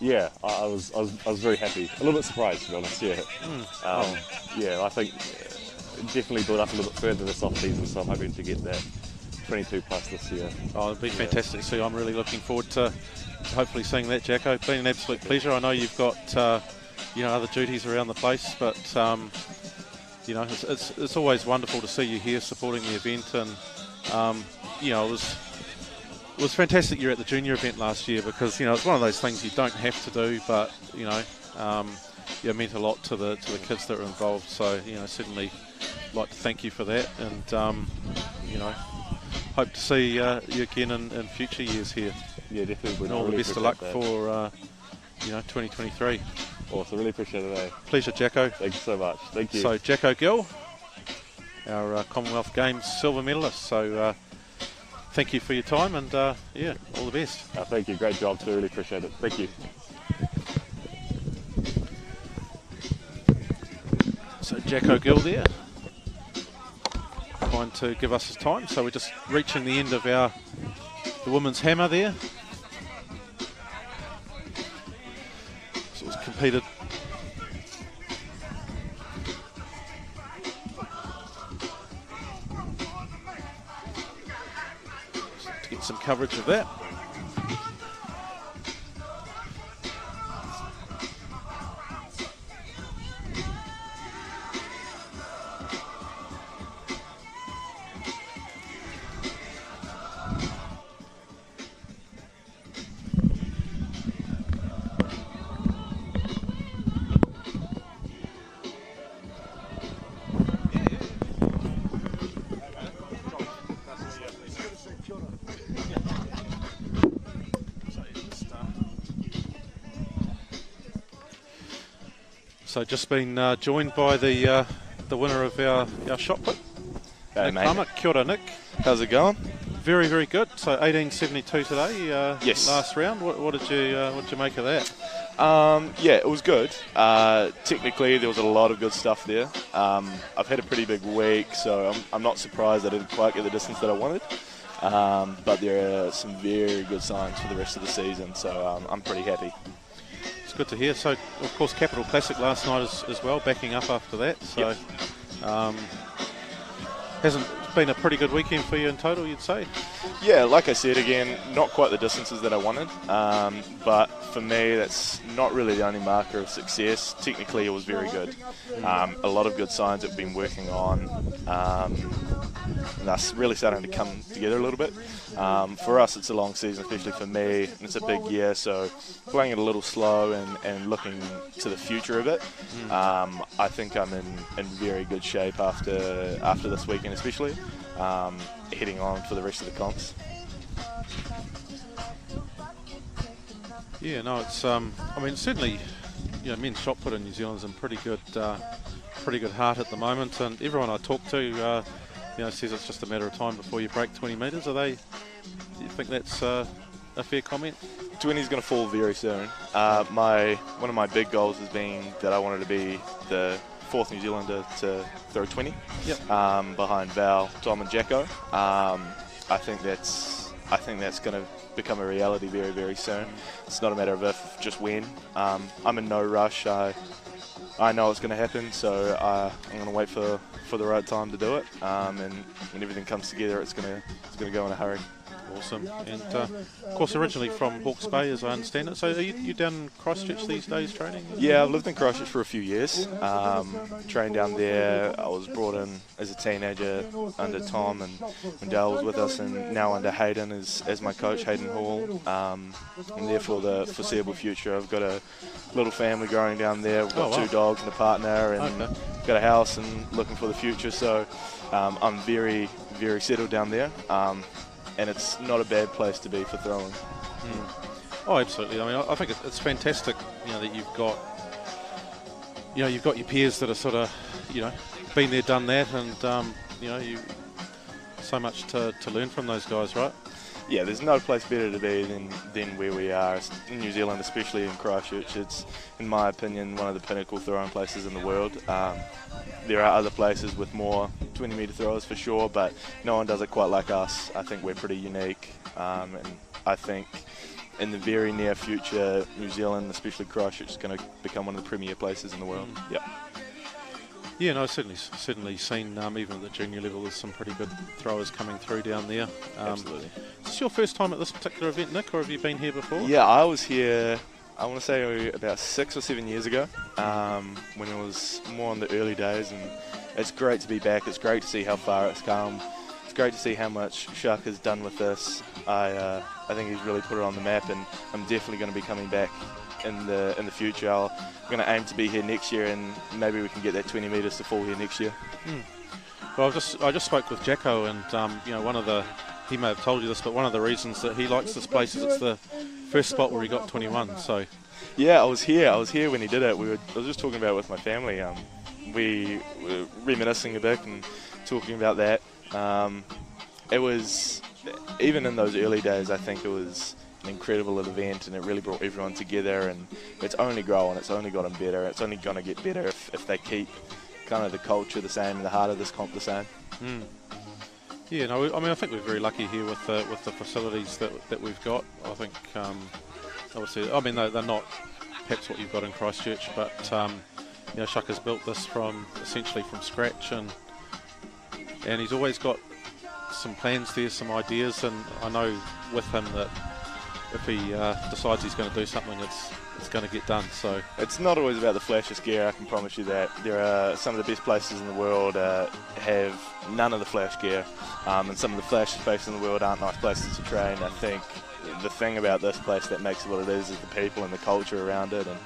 Yeah, I was very happy. A little bit surprised, to be honest. Yeah, yeah. I think definitely build up a little bit further this off season. So I'm hoping to get that 22 plus this year. Oh, it'd be fantastic to see. I'm really looking forward to hopefully seeing that, Jacko. It's been an absolute pleasure. I know you've got you know, other duties around the place, but you know, it's always wonderful to see you here supporting the event, and you know, it was fantastic you're at the junior event last year, because you know, it's one of those things you don't have to do, but you know, it meant a lot to the kids that were involved. So you know, certainly like to thank you for that, and you know, hope to see you again in future years here. Yeah, definitely. And all the best of luck for you know, 2023. Awesome, really appreciate it. Eh? Pleasure, Jacko. Thank you so much. Thank you. So Jacko Gill, our Commonwealth Games silver medalist. So thank you for your time, and yeah, all the best. Thank you, great job too, really appreciate it. Thank you. So Jacko Gill there, trying to give us his time. So we're just reaching the end of the women's hammer there. So it was competed. Just to get some coverage of that. So just been joined by the winner of our shot put, Nick Palmer. Kia ora, Nick. How's it going? Very, very good. So 1872 today. Yes. Last round. What did you make of that? Yeah, it was good. Technically, there was a lot of good stuff there. I've had a pretty big week, so I'm not surprised I didn't quite get the distance that I wanted. But there are some very good signs for the rest of the season, so I'm pretty happy. It's good to hear. So, of course, Capital Classic last night as well, backing up after that. So, yep. Hasn't been a pretty good weekend for you in total, you'd say? Yeah, like I said, again, not quite the distances that I wanted, but for me, that's not really the only marker of success. Technically, it was very good. A lot of good signs that we've been working on, and that's really starting to come together a little bit. For us, it's a long season, especially for me, and it's a big year, so playing it a little slow and looking to the future of it, I think I'm in very good shape after this weekend, especially heading on for the rest of the comps. Yeah, no, it's I mean, certainly, you know, men's shot put in New Zealand's in pretty good heart at the moment, and everyone I talk to, you know, says it's just a matter of time before you break 20 metres. Do you think that's a fair comment? 20 is going to fall very soon. One of my big goals has been that I wanted to be the 4th New Zealander to throw 20, yep. Behind Val, Tom and Jacko. I think that's I think that's going to become a reality very, very soon. It's not a matter of if, just when. I'm in no rush. I know it's going to happen, so I'm going to wait for the right time to do it. And when everything comes together, it's going to go in a hurry. Awesome. And of course, originally from Hawke's Bay, as I understand it. So are you down in Christchurch these days training? Yeah, I've lived in Christchurch for a few years. Trained down there. I was brought in as a teenager under Tom, and when Dale was with us, and now under Hayden as my coach, Hayden Hall. I'm there for the foreseeable future. I've got a little family growing down there. We've got 2 dogs and a partner, and got a house and looking for the future. So I'm very, very settled down there. And it's not a bad place to be for throwing. Oh, absolutely. I mean, I think it's fantastic, that you've got, you've got your peers that are sort of, been there, done that, and you so much to learn from those guys, right? Yeah, there's no place better to be than where we are in New Zealand, especially in Christchurch. It's, in my opinion, one of the pinnacle throwing places in the world. There are other places with more 20-metre throwers for sure, but no one does it quite like us. I think we're pretty unique, and I think in the very near future, New Zealand, especially Christchurch, is going to become one of the premier places in the world. Yeah. Yeah, no, certainly seen, even at the junior level, there's some pretty good throwers coming through down there. Absolutely. Is this your first time at this particular event, Nick, or have you been here before? Yeah, I was here, I want to say about 6 or 7 years ago, when it was more in the early days, and it's great to be back. It's great to see how far it's come. It's great to see how much Shark has done with this. I think he's really put it on the map, and I'm definitely going to be coming back in the future. I'm going to aim to be here next year, and maybe we can get that 20 metres to fall here next year. Well, I just spoke with Jacko, and he may have told you this, but one of the reasons that he likes this place is it's the first spot where he got 21. So yeah, I was here when he did it. I was just talking about it with my family. We were reminiscing a bit and talking about that. It was, even in those early days, I think it was an incredible event, and it really brought everyone together, and it's only growing, it's only gotten better, it's only going to get better if they keep kind of the culture the same and the heart of this comp the same. Yeah, no, I mean, I think we're very lucky here with the facilities that we've got. I think, obviously, I mean, they're not perhaps what you've got in Christchurch, but Shuck has built this essentially from scratch, and he's always got some plans there, some ideas, and I know with him that if he decides he's going to do something, it's going to get done. So it's not always about the flashiest gear, I can promise you that. There are some of the best places in the world have none of the flash gear, and some of the flashiest places in the world aren't nice places to train. I think the thing about this place that makes it what it is the people and the culture around it, and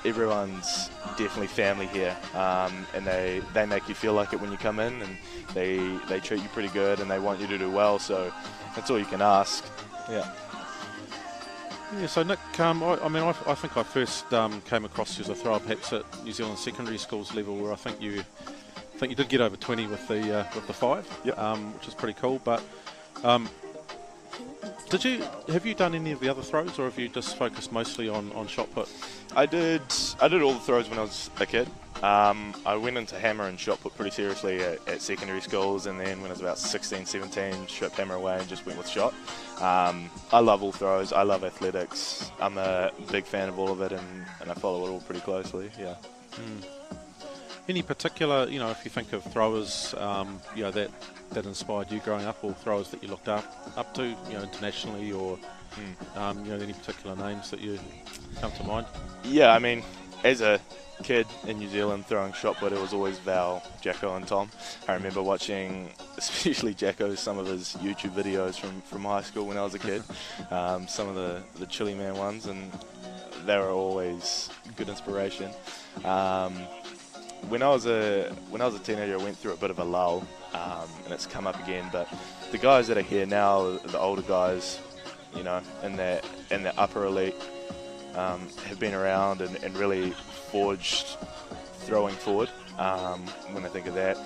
everyone's definitely family here, and they make you feel like it when you come in, and they treat you pretty good, and they want you to do well, so that's all you can ask. Yeah, so Nick, I think I first came across you as a thrower perhaps at New Zealand secondary schools level, where I think you did get over 20 with the 5, which is pretty cool. But have you done any of the other throws, or have you just focused mostly on shot put? I did all the throws when I was a kid. I went into hammer and shot put pretty seriously at secondary schools, and then when I was about 16, 17, stripped hammer away and just went with shot. I love all throws. I love athletics. I'm a big fan of all of it, and I follow it all pretty closely. Yeah. Any particular, if you think of throwers, that inspired you growing up, or throwers that you looked up to, internationally, or any particular names that you come to mind? Yeah, I mean, as a kid in New Zealand throwing shot put, it was always Val, Jacko and Tom. I remember watching, especially Jacko, some of his YouTube videos from high school when I was a kid, some of the Chili Man ones, and they were always good inspiration. When I was a teenager, I went through a bit of a lull, and it's come up again, but the guys that are here now, the older guys, in the upper elite, have been around and really forged throwing forward. When I think of that,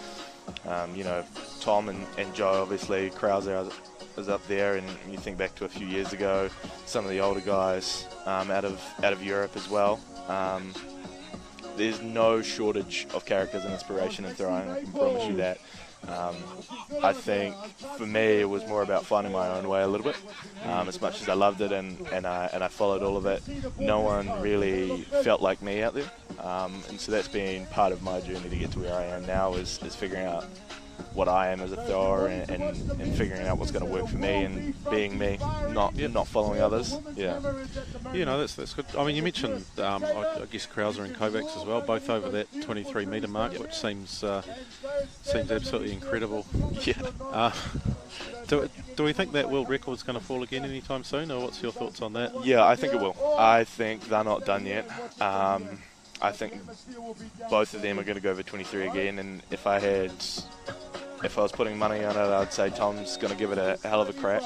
Tom and Joe, obviously, Krauser is up there, and you think back to a few years ago, some of the older guys out of Europe as well. there's no shortage of characters and inspiration in throwing. I can promise you that. I think for me it was more about finding my own way a little bit. As much as I loved it and I followed all of it, no one really felt like me out there. And so that's been part of my journey to get to where I am now is figuring out what I am as a thrower and figuring out what's going to work for me and being me, not following others. Yeah. You know, that's good. I mean, you mentioned, I guess, Krauser and Kovacs as well, both over that 23 metre mark, which seems absolutely incredible. Yeah. Do we think that world record's going to fall again anytime soon, or what's your thoughts on that? Yeah, I think it will. I think they're not done yet. I think both of them are going to go over 23 again, and if I was putting money on it, I'd say Tom's going to give it a hell of a crack.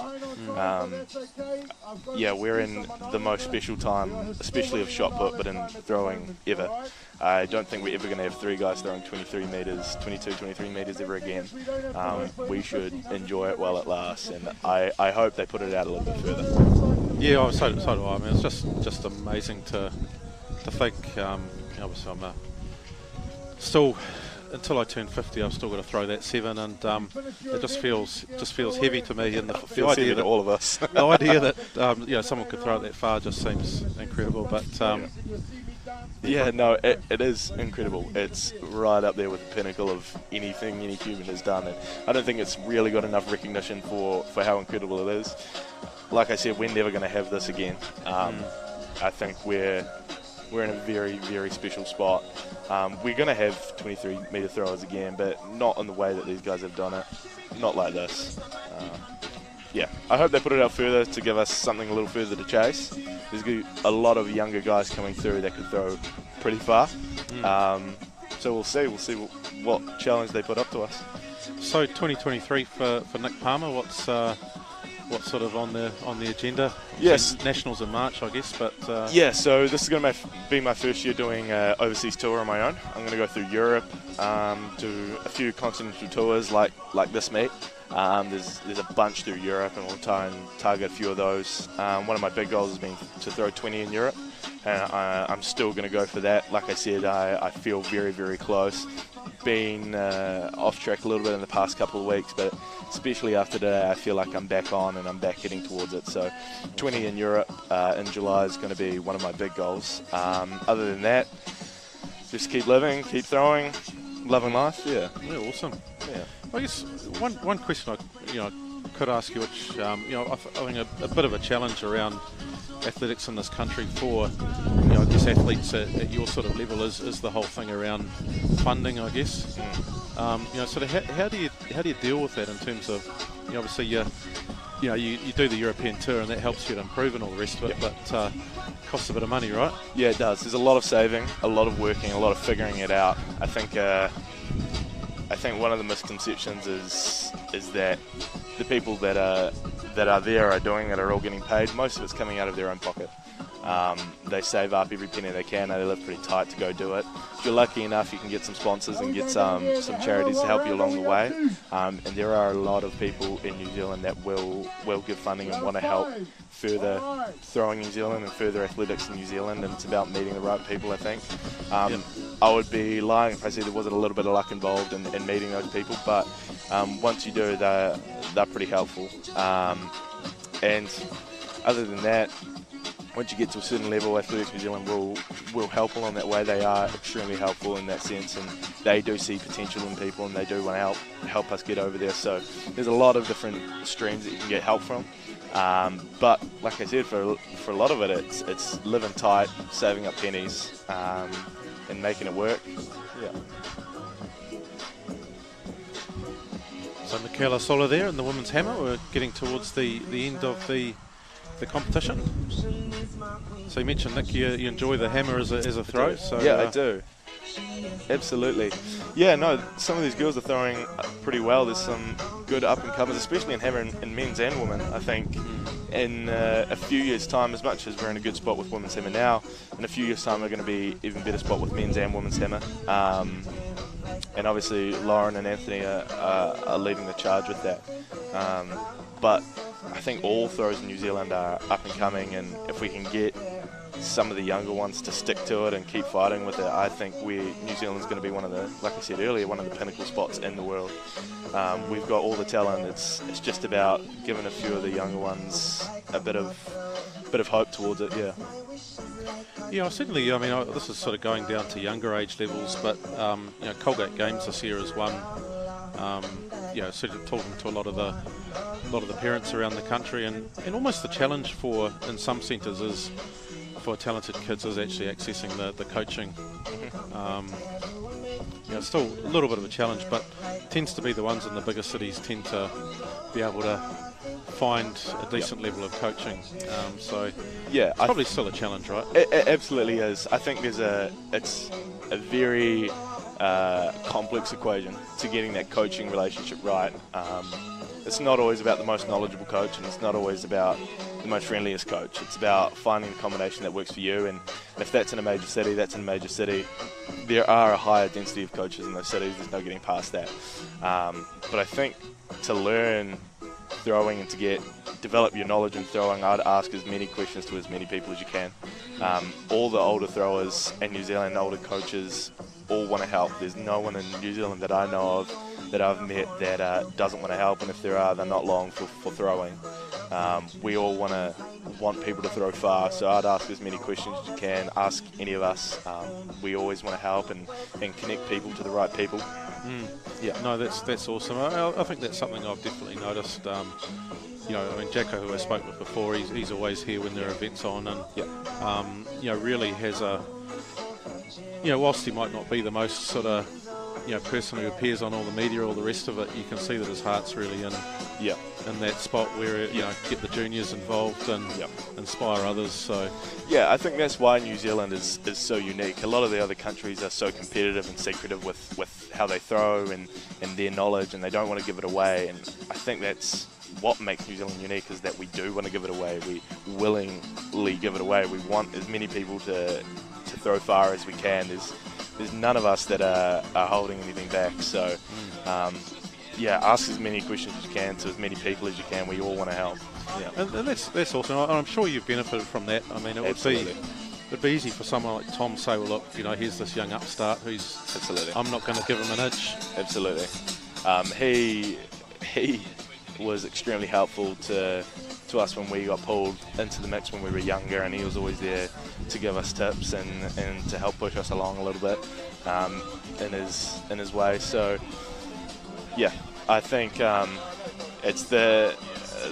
Yeah, we're in the most special time, especially of shot put, but in throwing ever. I don't think we're ever going to have three guys throwing 23 metres ever again. We should enjoy it while it lasts, and I hope they put it out a little bit further. Yeah, so do I. I mean, it's just amazing to think. Obviously, I'm still, until I turn 50, I've still got to throw that 7, and it just feels heavy to me. And the idea that all of us, the idea that someone could throw it that far just seems incredible. But yeah, no, it is incredible. It's right up there with the pinnacle of anything any human has done, and I don't think it's really got enough recognition for how incredible it is. Like I said, we're never going to have this again. I think we're in a very, very special spot. We're going to have 23 metre throwers again, but not in the way that these guys have done it. Not like this. Yeah, I hope they put it out further to give us something a little further to chase. There's a lot of younger guys coming through that could throw pretty far. So we'll see what challenge they put up to us. So 2023 for Nick Palmer, what's sort of on the agenda? Yes, Nationals in March, I guess. But yeah, so this is going to be my first year doing overseas tour on my own. I'm going to go through Europe, do a few continental tours like this meet. There's a bunch through Europe, and we'll try and target a few of those. One of my big goals has been to throw 20 in Europe, and I'm still going to go for that. Like I said, I feel very, very close. Been off track a little bit in the past couple of weeks, but especially after today, I feel like I'm back on and I'm back heading towards it. So 20 in Europe in July is going to be one of my big goals. Other than that, just keep living, keep throwing, loving life. Yeah, awesome. Yeah. I guess one question I could ask you, which I think a bit of a challenge around athletics in this country for I guess athletes at your sort of level is the whole thing around funding, I guess. Sort of how do you deal with that in terms of obviously you do the European tour and that helps you to improve and all the rest of it, but costs a bit of money, right? Yeah, it does. There's a lot of saving, a lot of working, a lot of figuring it out. I think one of the misconceptions is that the people that are there are doing it are all getting paid. Most of it's coming out of their own pocket. They save up every penny they can, and they live pretty tight to go do it. If you're lucky enough, you can get some sponsors and get some charities to help you along the way. And there are a lot of people in New Zealand that will give funding and want to help further throwing New Zealand and further athletics in New Zealand, and it's about meeting the right people, I think. I would be lying if I said there wasn't a little bit of luck involved in meeting those people, but once you do, they're pretty helpful. And other than that, once you get to a certain level, Athletics New Zealand will help along that way. They are extremely helpful in that sense, and they do see potential in people, and they do want to help us get over there. So there's a lot of different streams that you can get help from. But like I said, for a lot of it, it's living tight, saving up pennies, and making it work. Yeah. So Michaela Sola there in the women's hammer. We're getting towards the end of the competition. So you mentioned, Nick, you enjoy the hammer as a throw. So yeah, I do. Absolutely. Yeah, no, some of these girls are throwing pretty well. There's some good up-and-comers, especially in hammer in men's and women. I think in a few years' time, as much as we're in a good spot with women's hammer now, in a few years' time we're going to be even better spot with men's and women's hammer. And obviously Lauren and Anthony are leading the charge with that. But I think all throws in New Zealand are up and coming, and if we can get some of the younger ones to stick to it and keep fighting with it, I think New Zealand's going to be one of the, like I said earlier, one of the pinnacle spots in the world. We've got all the talent. It's just about giving a few of the younger ones a bit of hope towards it. Yeah. Yeah, certainly. I mean, this is sort of going down to younger age levels, but you know, Colgate Games this year is one. You know, sort of talking to a lot of the parents around the country, and almost the challenge for in some centres is for talented kids is actually accessing the coaching. You know, it's still a little bit of a challenge, but tends to be the ones in the bigger cities tend to be able to find a decent level of coaching. So yeah, it's probably still a challenge, right? It absolutely is. I think it's a very complex equation to getting that coaching relationship right. It's not always about the most knowledgeable coach, and it's not always about the most friendliest coach. It's about finding the combination that works for you, and if that's in a major city, that's in a major city. There are a higher density of coaches in those cities. There's no getting past that. But I think to learn throwing and to develop your knowledge in throwing, I'd ask as many questions to as many people as you can. All the older throwers in New Zealand, older coaches, all want to help. There's no one in New Zealand that I know of that I've met that doesn't want to help, and if there are, they're not long for throwing. We all want people to throw far, so I'd ask as many questions as you can. Ask any of us. We always want to help and connect people to the right people. Yeah, no, that's awesome. I think that's something I've definitely noticed. You know, I mean, Jacko, who I spoke with before, he's always here when there are events on, and you know, really has a, you know, whilst he might not be the most sort of, you know, person who appears on all the media, all the rest of it, you can see that his heart's really in that spot where, you know, get the juniors involved and inspire others. So yeah, I think that's why New Zealand is so unique. A lot of the other countries are so competitive and secretive with how they throw and their knowledge, and they don't want to give it away. And I think that's what makes New Zealand unique, is that we do want to give it away. We willingly give it away. We want as many people to throw far as we can. There's none of us that are holding anything back. So yeah, ask as many questions as you can to as many people as you can. We all want to help. Yeah, and that's awesome. I'm sure you've benefited from that. I mean, it'd be easy for someone like Tom to say, well, look, you know, here's this young upstart who's I'm not going to give him an inch. Absolutely. He was extremely helpful to us when we got pulled into the mix when we were younger, and he was always there to give us tips and to help push us along a little bit in his way. So yeah, I think it's the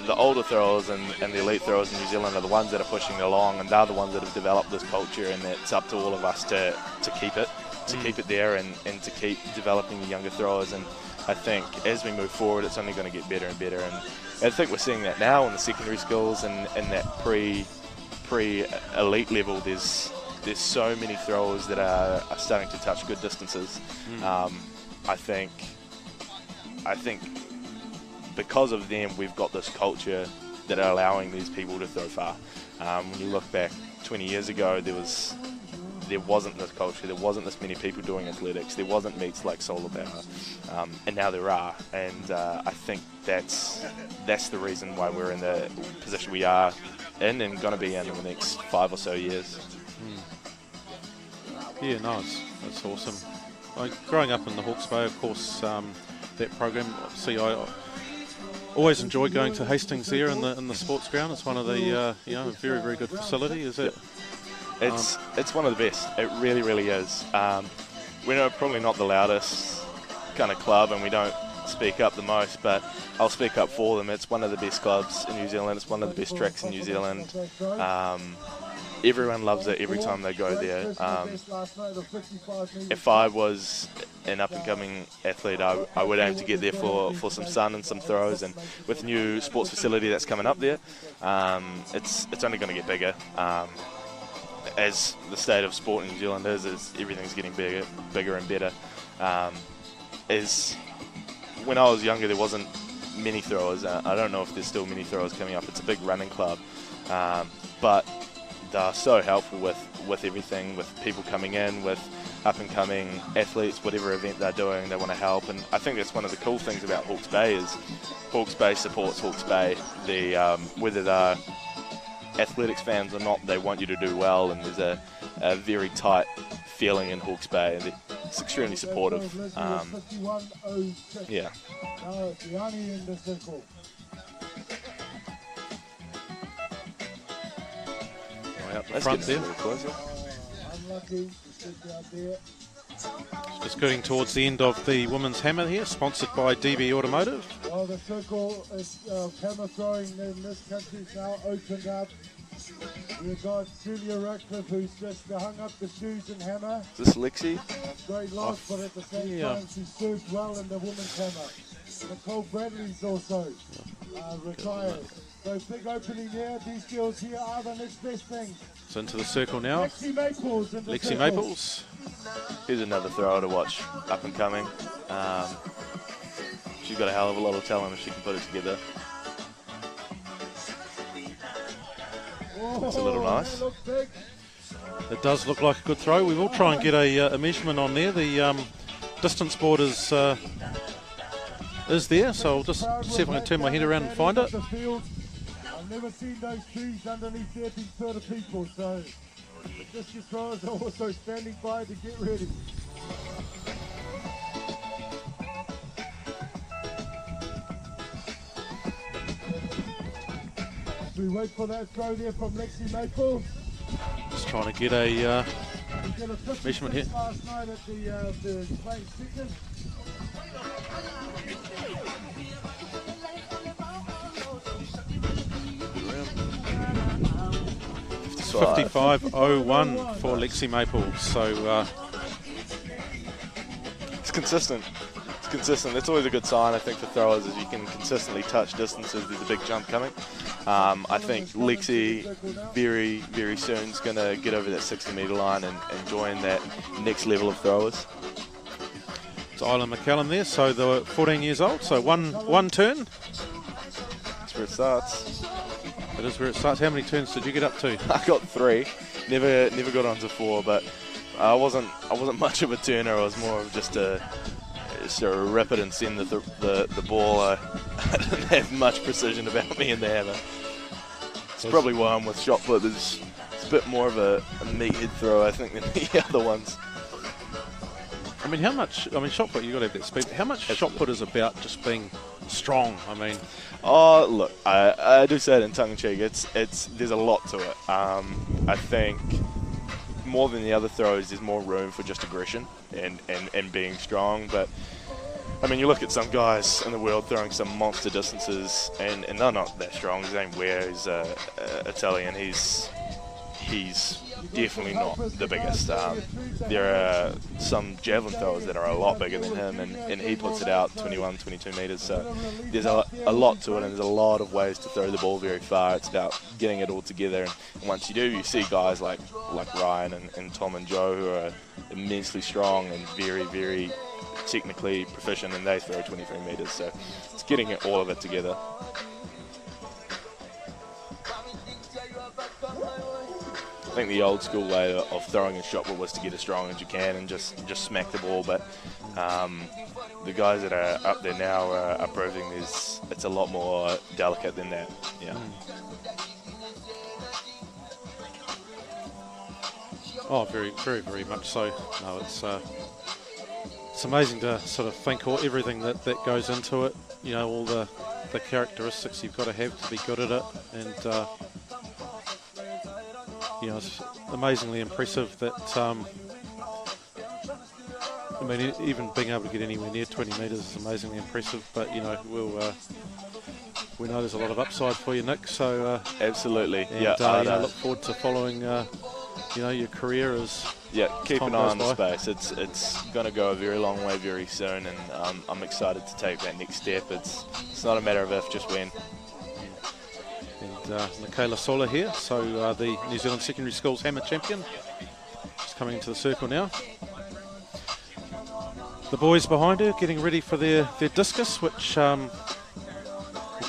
older throwers and the elite throwers in New Zealand are the ones that are pushing it along, and they're the ones that have developed this culture, and it's up to all of us to keep it there and to keep developing the younger throwers. And I think as we move forward, it's only going to get better and better. And I think we're seeing that now in the secondary schools and that pre-elite level. There's so many throwers that are starting to touch good distances. I think because of them, we've got this culture that are allowing these people to throw far. When you look back 20 years ago, there wasn't this culture, there wasn't this many people doing athletics, there wasn't meets like Sola Power, and now there are, and I think that's the reason why we're in the position we are in and going to be in the next 5 or so years. Yeah, nice. That's awesome. Growing up in the Hawke's Bay, of course, that program, see, I always enjoy going to Hastings there in the sports ground. It's one of the you know, very, very good facility. Is it? It's one of the best. It really, really is. We're probably not the loudest kind of club, and we don't speak up the most, but I'll speak up for them. It's one of the best clubs in New Zealand. It's one of the best tracks in New Zealand. Everyone loves it every time they go there. If I was an up-and-coming athlete, I would aim to get there for some sun and some throws, and with the new sports facility that's coming up there, it's only going to get bigger. As the state of sport in New Zealand is everything's getting bigger and better. When I was younger, there wasn't many throwers. I don't know if there's still many throwers coming up. It's a big running club, but they're so helpful with everything, with people coming in, with up-and-coming athletes, whatever event they're doing, they want to help. And I think that's one of the cool things about Hawke's Bay is Hawke's Bay supports Hawke's Bay. Whether they're athletics fans or not, they want you to do well, and there's a very tight feeling in Hawke's Bay. It's extremely supportive. Yeah. Out the front there. Just going towards the end of the women's hammer here, sponsored by DB Automotive. Well, the circle of hammer throwing in this country is now opened up. We've got Celia Ratcliffe, who's just hung up the shoes and hammer. Is this Lexi? Great loss, but at the same time, she served well in the women's hammer. Nicole Bradley's also retired. So big opening there. These girls here are the next best thing. So into the circle now. Lexi Maples. Lexi Maples. Here's another thrower to watch, up and coming. She's got a hell of a lot of talent if she can put it together. That's a little nice. It does look like a good throw. We will try and get a measurement on there. The distance board is there, so I'll just see if I can turn my head around and find it. I've never seen those trees underneath there being sort of people, so the discus throwers are also standing by to get ready. We wait for that throw there from Lexi Maples. Just trying to get a measurement here. Last night at the playing second. 55.01 for Lexi Maples. So it's consistent. It's consistent. That's always a good sign, I think, for throwers, is you can consistently touch distances. There's a big jump coming. I think Lexi very, very soon is going to get over that 60-metre line and join that next level of throwers. It's Isla McCallum there, so they're 14 years old, so one turn. That's where it starts. That is where it starts. How many turns did you get up to? I got 3. Never got on to 4, but I wasn't much of a turner. I was more of just a rip it and send the ball. I didn't have much precision about me in the hammer. It's probably why I'm with shot put. It's a bit more of a meathead throw, I think, than the other ones. I mean, shot put, you've got to have that speed. How much shot put is about just being strong? I mean, oh, look, I do say it in tongue-in-cheek. There's a lot to it. I think more than the other throws, there's more room for just aggression and being strong. But I mean, you look at some guys in the world throwing some monster distances, and they're not that strong. His name Ware is Italian. He's definitely not the biggest. There are some javelin throwers that are a lot bigger than him, and he puts it out 21, 22 metres. So there's a lot to it, and there's a lot of ways to throw the ball very far. It's about getting it all together, and once you do, you see guys like Ryan and Tom and Joe who are immensely strong and very, very technically proficient, and they throw 23 metres. So it's getting all of it together. I think the old school way of throwing a shot put was to get as strong as you can and just smack the ball, but the guys that are up there now are proving it's a lot more delicate than that. Yeah. Oh, very, very, very much so. No, it's amazing to sort of think everything that goes into it. You know, all the characteristics you've got to have to be good at it, and you know, it's amazingly impressive that, I mean, even being able to get anywhere near 20 metres is amazingly impressive, but, you know, we know there's a lot of upside for you, Nick, so... absolutely, and, yeah. I look forward to following, you know, your career as... Yeah, keep an eye on the space. It's going to go a very long way very soon, and I'm excited to take that next step. It's not a matter of if, just when. And Michaela Sola here, so the New Zealand Secondary Schools Hammer Champion, just coming into the circle now. The boys behind her getting ready for their discus, which will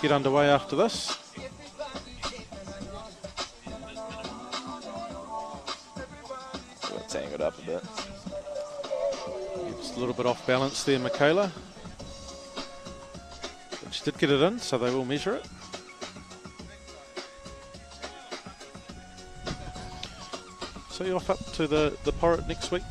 get underway after this. Let's hang it up a bit. Just a little bit off balance there, Michaela. But she did get it in, so they will measure it. So you're off up to the Porritt next week?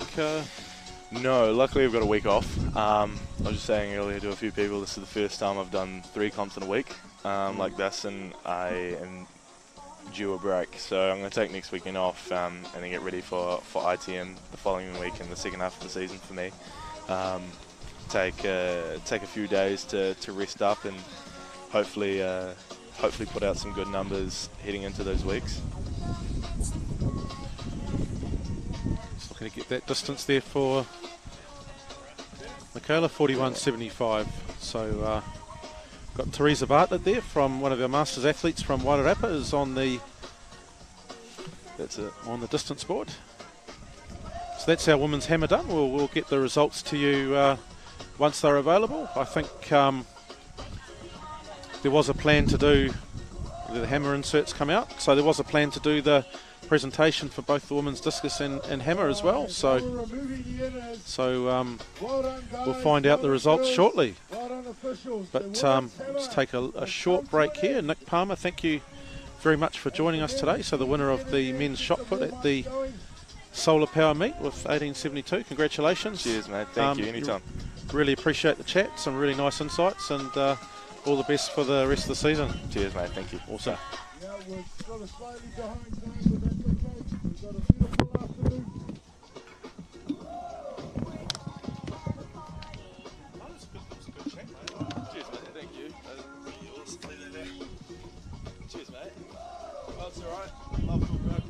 No, luckily I've got a week off. I was just saying earlier to a few people, this is the first time I've done 3 comps in a week like this, and I am due a break. So I'm going to take next weekend off and then get ready for ITM the following week in the second half of the season for me. Take a few days to rest up and hopefully put out some good numbers heading into those weeks. Just looking to get that distance there for Michaela, 41.75. So got Teresa Bartlett there from one of our Masters athletes from Wairarapa is on the distance board. So that's our women's hammer done. We'll get the results to you once they're available. I think there was a plan to do the hammer inserts come out, so there was a plan to do the presentation for both the women's discus and hammer as well. So we'll find out the results shortly. But let's take a short break here. Nick Palmer, thank you very much for joining us today. So the winner of the men's shot put at the Solar Power meet with 1872. Congratulations. Cheers, mate. Thank you. Anytime. Really appreciate the chat. Some really nice insights, and all the best for the rest of the season. Cheers, mate. Thank you. Awesome. Yeah, we're sort of slightly behind time, but that's okay. We've got a beautiful afternoon. Cheers, mate. Thank you. Cheers, mate. Oh, it's all right. Love talking about it.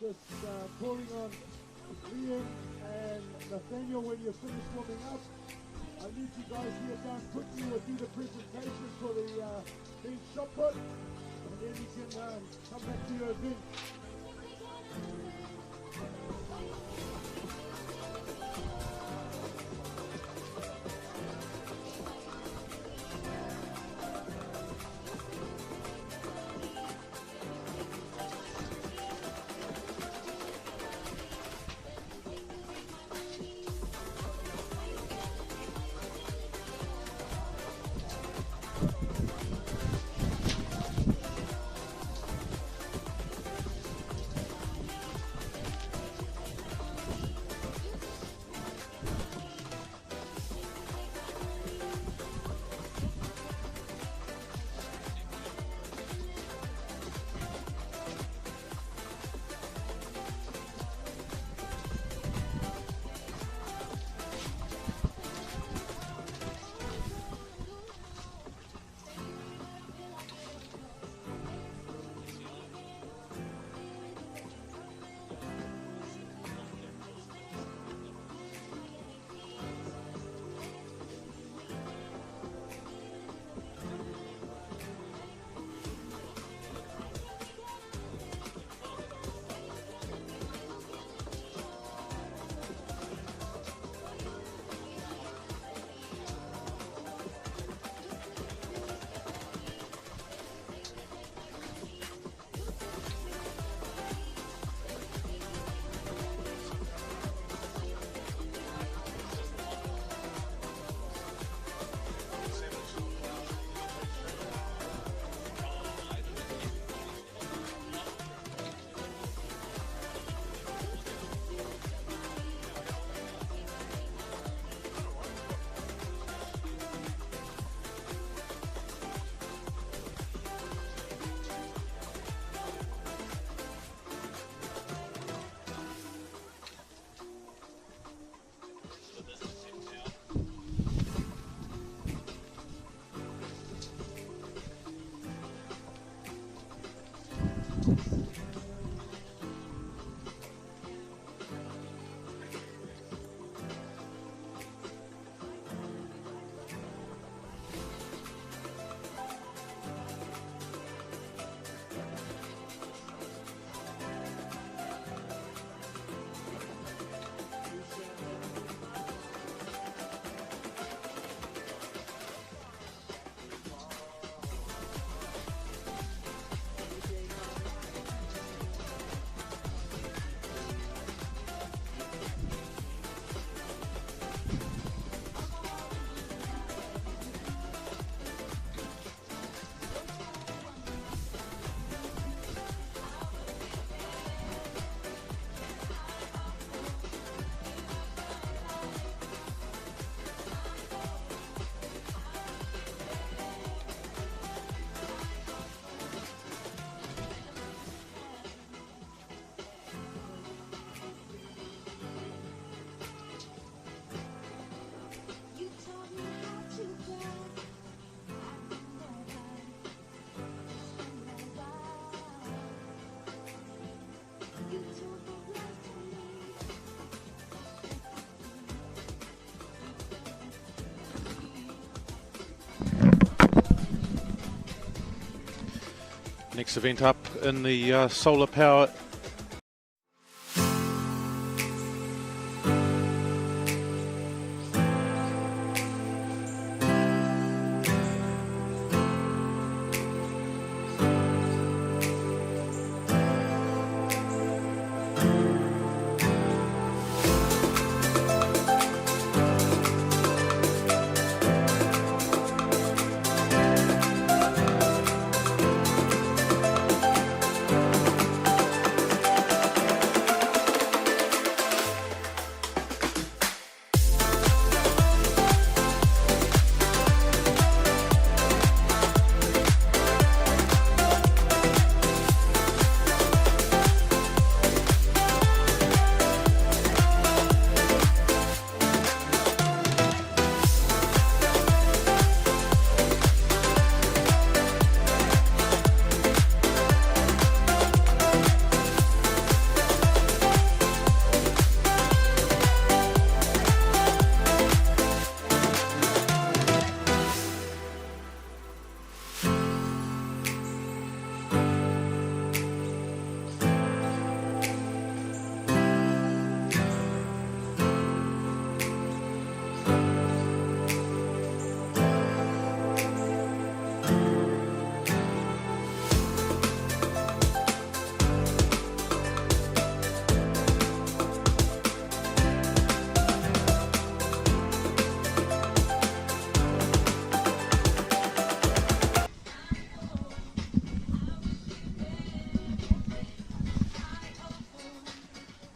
Just calling on Liam and Nathaniel when you're finished warming up. I need you guys here down quickly. We'll do the presentation for the big shot put, and then you can come back to your event. Next event up in the Sola Power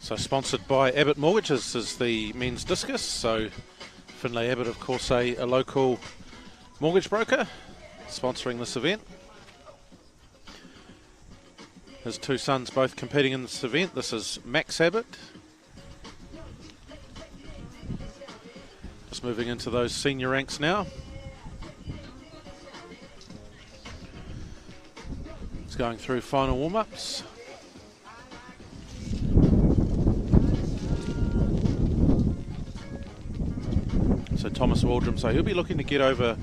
So sponsored by Abbott Mortgage. This is the men's discus. So Finlay Abbott, of course, a local mortgage broker, sponsoring this event. His two sons both competing in this event. This is Max Abbott. Just moving into those senior ranks now. It's going through final warm-ups. So Thomas Waldrum, so he'll be looking to get over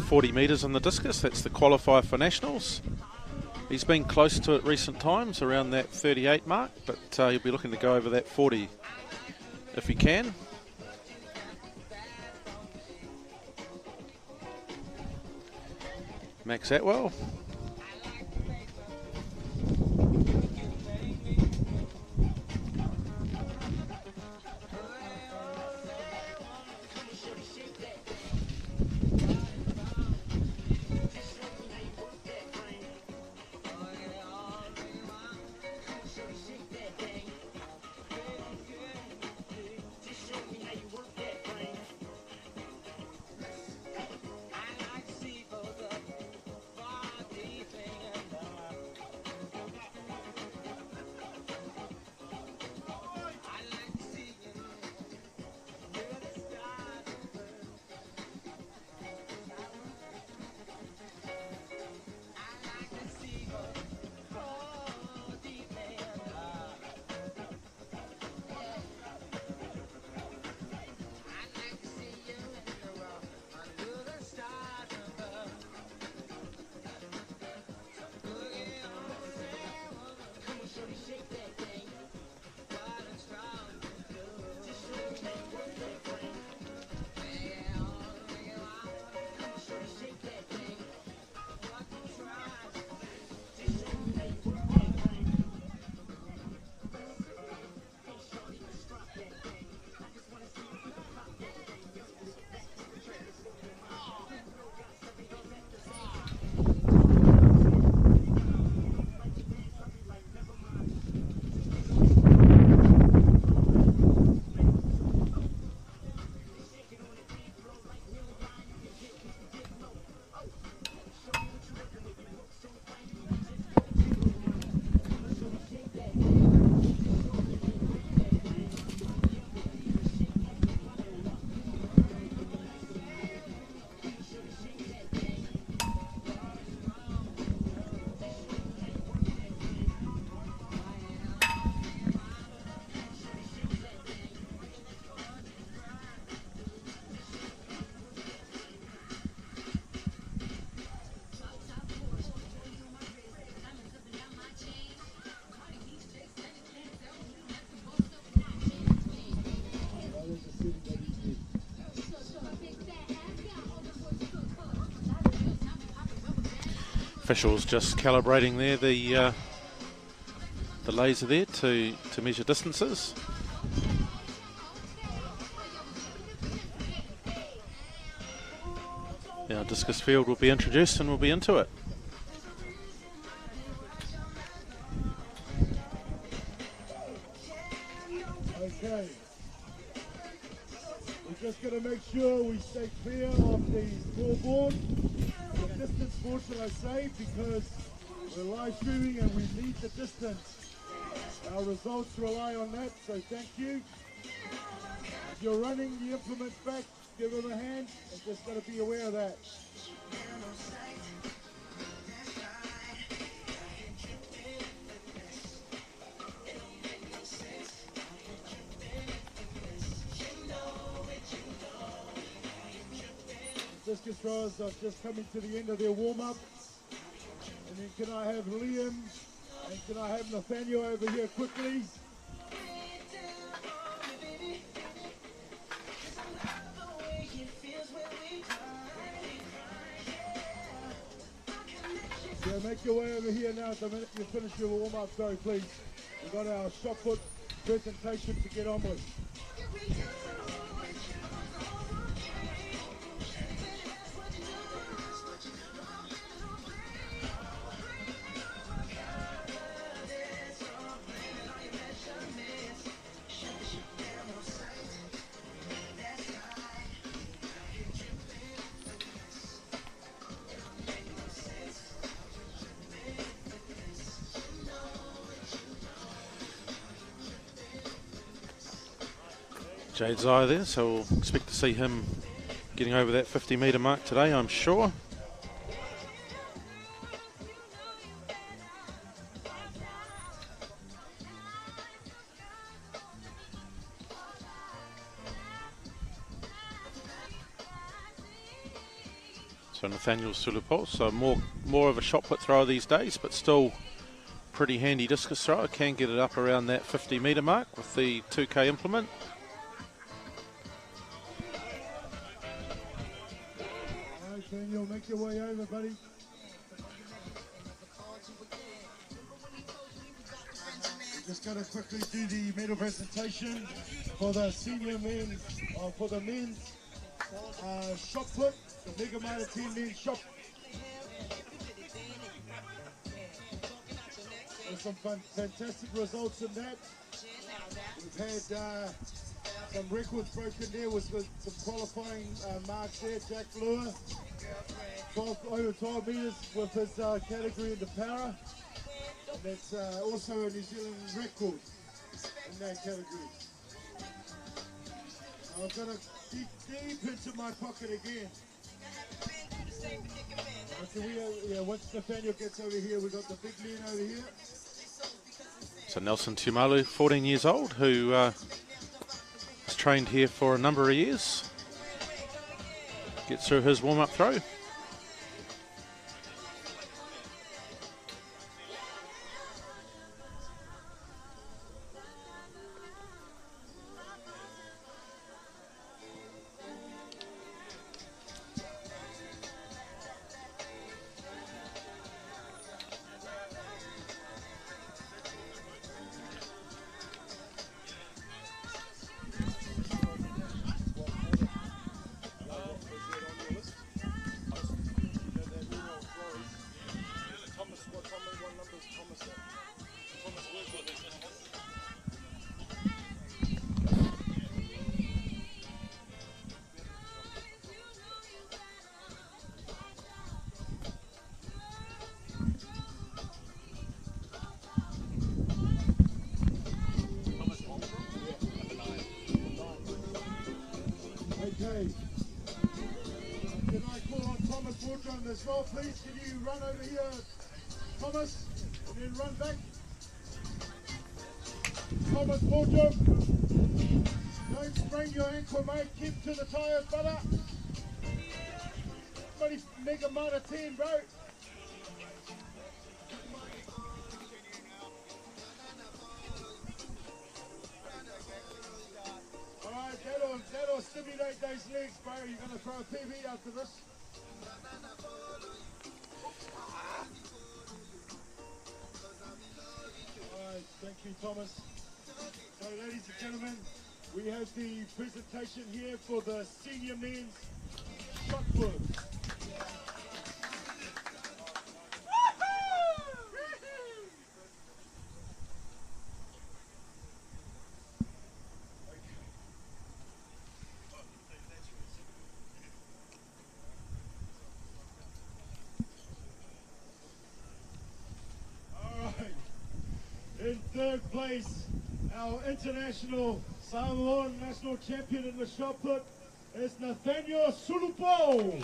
40 metres on the discus. That's the qualifier for nationals. He's been close to it recent times, around that 38 mark, but he'll be looking to go over that 40 if he can. Max Atwell. Officials just calibrating there the laser there to measure distances. Now discus field will be introduced and we'll be into it. Okay. We're just going to make sure we stay clear of the scoreboard. The distance board, shall I say, because we're live streaming and we need the distance. Our results rely on that, so thank you. If you're running the implements back, give them a hand and just got to be aware of that. Discus throwers are just coming to the end of their warm-up. And then can I have Liam and can I have Nathaniel over here quickly? Yeah, make your way over here now. The minute you finish your warm-up, go please. We've got our shot put presentation to get on with. Jade's eye there, so we'll expect to see him getting over that 50-metre mark today, I'm sure. So Nathaniel Sola Power, so more of a shot put thrower these days, but still pretty handy discus thrower. Can get it up around that 50-metre mark with the 2K implement. Daniel, make your way over, buddy. Just going to quickly do the medal presentation for the senior men, for the men's shot put, the Mega Mitre 10 men's shot. There's some fantastic results in that. We've had some records broken there with some qualifying marks there. Jack Lure, over 12 metres with his category in the para. And that's also a New Zealand record in that category. I've got to dig deep into my pocket again. So once Nathaniel gets over here, we've got the big man over here. So Nelson Tumalu, 14 years old, who has trained here for a number of years. Gets through his warm-up throw. As well, please, can you run over here, Thomas, and then run back? Thomas Porter, don't sprain your ankle, mate. Keep to the tyres, brother. Bloody Mega Mitre 10, bro. Alright, That'll stimulate those legs, bro. You're going to throw a PB after this. Alright, thank you, Thomas. So, ladies and gentlemen, we have the presentation here for the senior men's shot put. In third place, our international Samoan national champion in the shot put is Nathaniel Sulupo.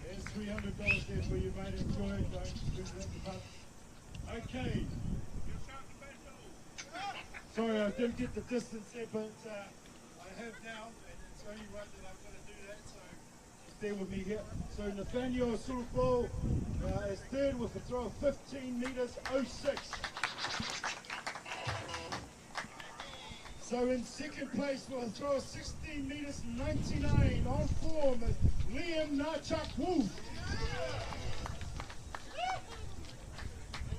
There's $300 there for you, mate. Enjoy it. Don't lose the punt. Okay. Sorry, I didn't get the distance there, but I have now, and it's only right that I'm going to do that. So stay with me here. So Nathaniel Sulupo is third with a throw of 15 meters 06. So in second place with a throw of 16 meters 99 on form is Liam Nachak Wu.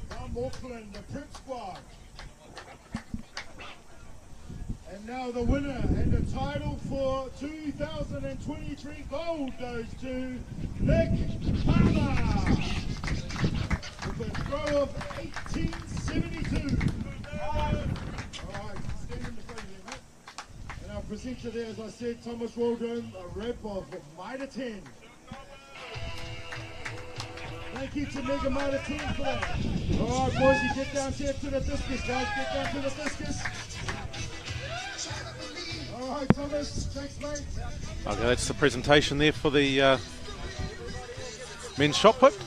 From Auckland, the Prep Squad. And now the winner and the title for 2023 gold goes to Nick Palmer with a throw of 1872. All right, stand in the front here, mate. And our presenter there, as I said, Thomas Waldron, a rep of Mitre 10. Thank you to Mega Mitre 10 for that. All right, boys, you get down here to the discus, guys. Get down to the discus. All right, Thomas. Thanks, mate. Okay, that's the presentation there for the men's shot put.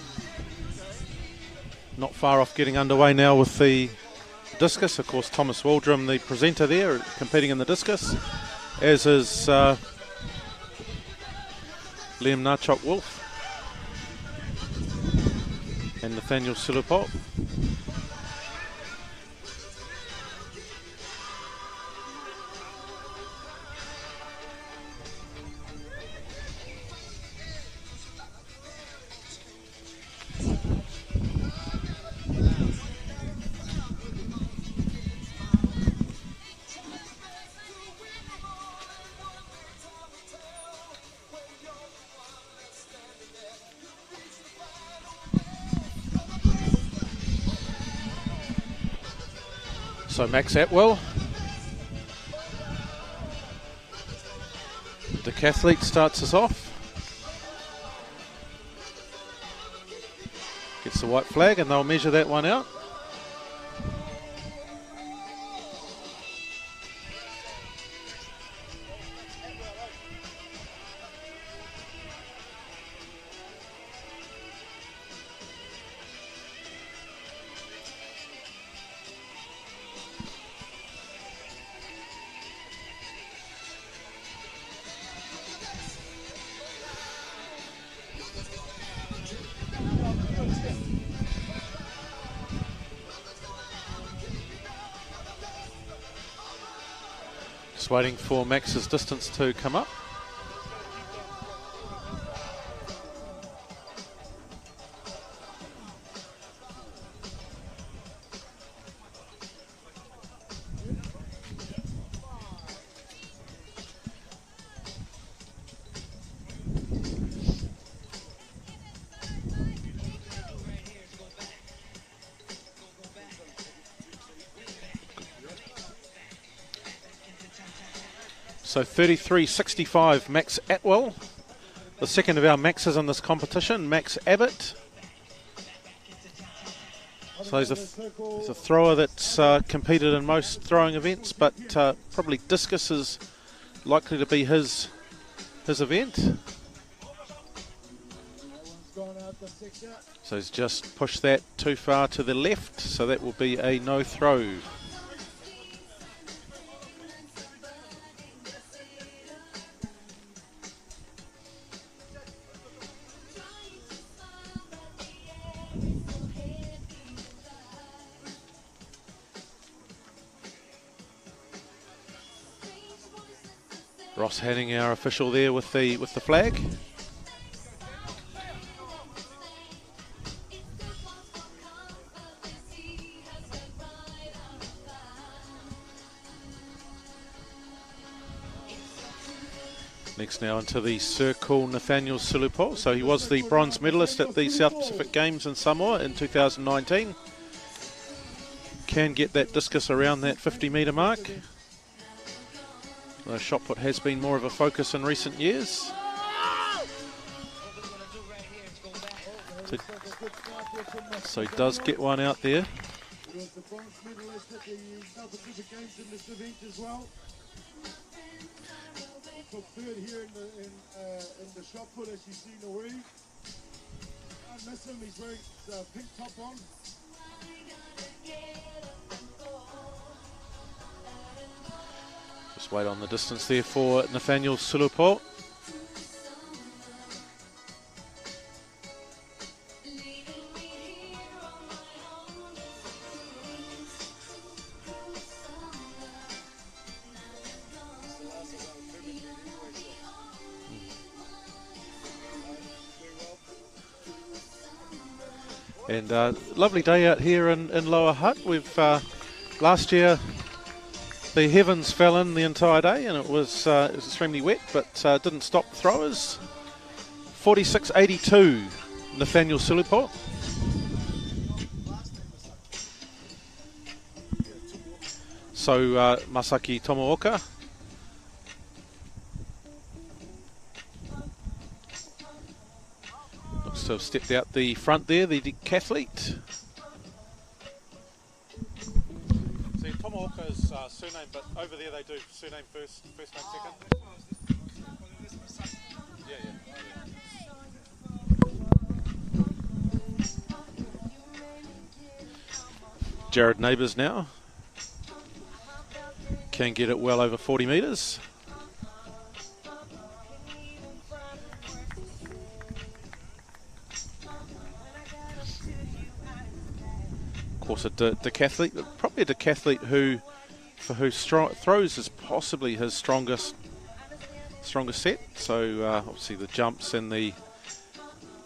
Not far off getting underway now with the discus. Of course, Thomas Waldron, the presenter there, competing in the discus, as is Liam Nachok Wolf and Nathaniel Sulupo. So Max Atwell, the decathlete, starts us off. Gets the white flag and they'll measure that one out. Just waiting for Max's distance to come up. So 33.65 Max Atwell, the second of our Maxes in this competition. Max Abbott. So he's a thrower that's competed in most throwing events, but probably discus is likely to be his event. So he's just pushed that too far to the left, so that will be a no throw. Ross Hanning, our official there with the flag. Next now into the circle, Nathaniel Sulupo. So he was the bronze medalist at the South Pacific Games in Samoa in 2019. Can get that discus around that 50-metre mark. The shot put has been more of a focus in recent years. So he does get one out there. He was the bronze medalist at the South Pacific Games in this event as well. Took third here in the shot put, as you see in the way. I miss him, he's wearing the pink top on. Just wait on the distance there for Nathaniel Sulupo. And lovely day out here in Lower Hutt. We've last year the heavens fell in the entire day and it was extremely wet, but didn't stop the throwers. 46.82, Nathaniel Sulupo. So Masaki Tomooka. Looks to have stepped out the front there, the decathlete. See, Tomooka's surname, but over there they do surname first name second. Yeah. Jared Neighbours now. Can get it well over 40 metres. Of course, a decathlete, but probably a decathlete for whose throws is possibly his strongest set. So obviously the jumps and the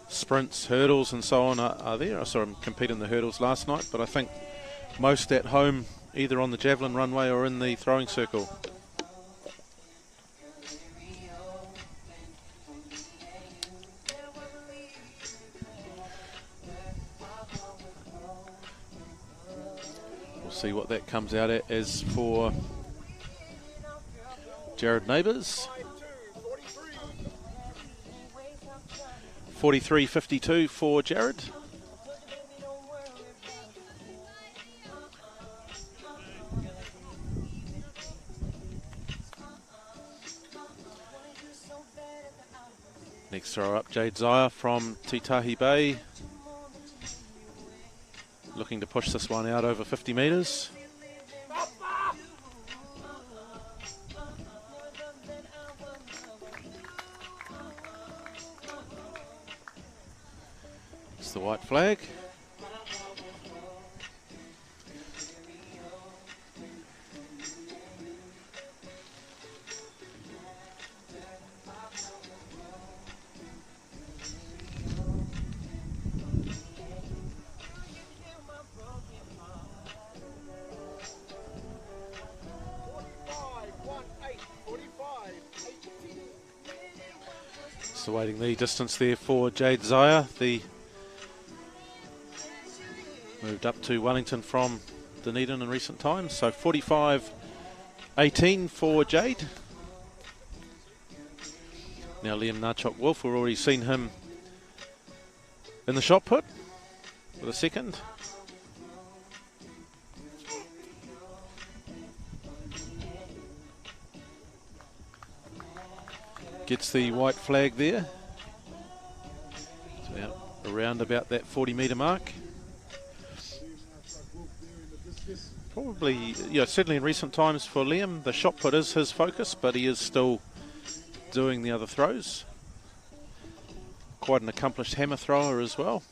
sprints, hurdles and so on are there. I saw him compete in the hurdles last night, but I think most at home, either on the Javelin runway or in the throwing circle. We'll see what that comes out at as for Jared Neighbours. 43.52 for Jared. Next throw up, Jade Zaya from Titahi Bay. Looking to push this one out over 50 metres. It's the white flag. So waiting the distance there for Jade Zaya. The moved up to Wellington from Dunedin in recent times. So 45.18 for Jade. Now Liam Nachok Wolf, we've already seen him in the shot put with a second. Gets the white flag there. It's around about that 40 metre mark. Probably, certainly in recent times for Liam, the shot put is his focus, but he is still doing the other throws. Quite an accomplished hammer thrower as well.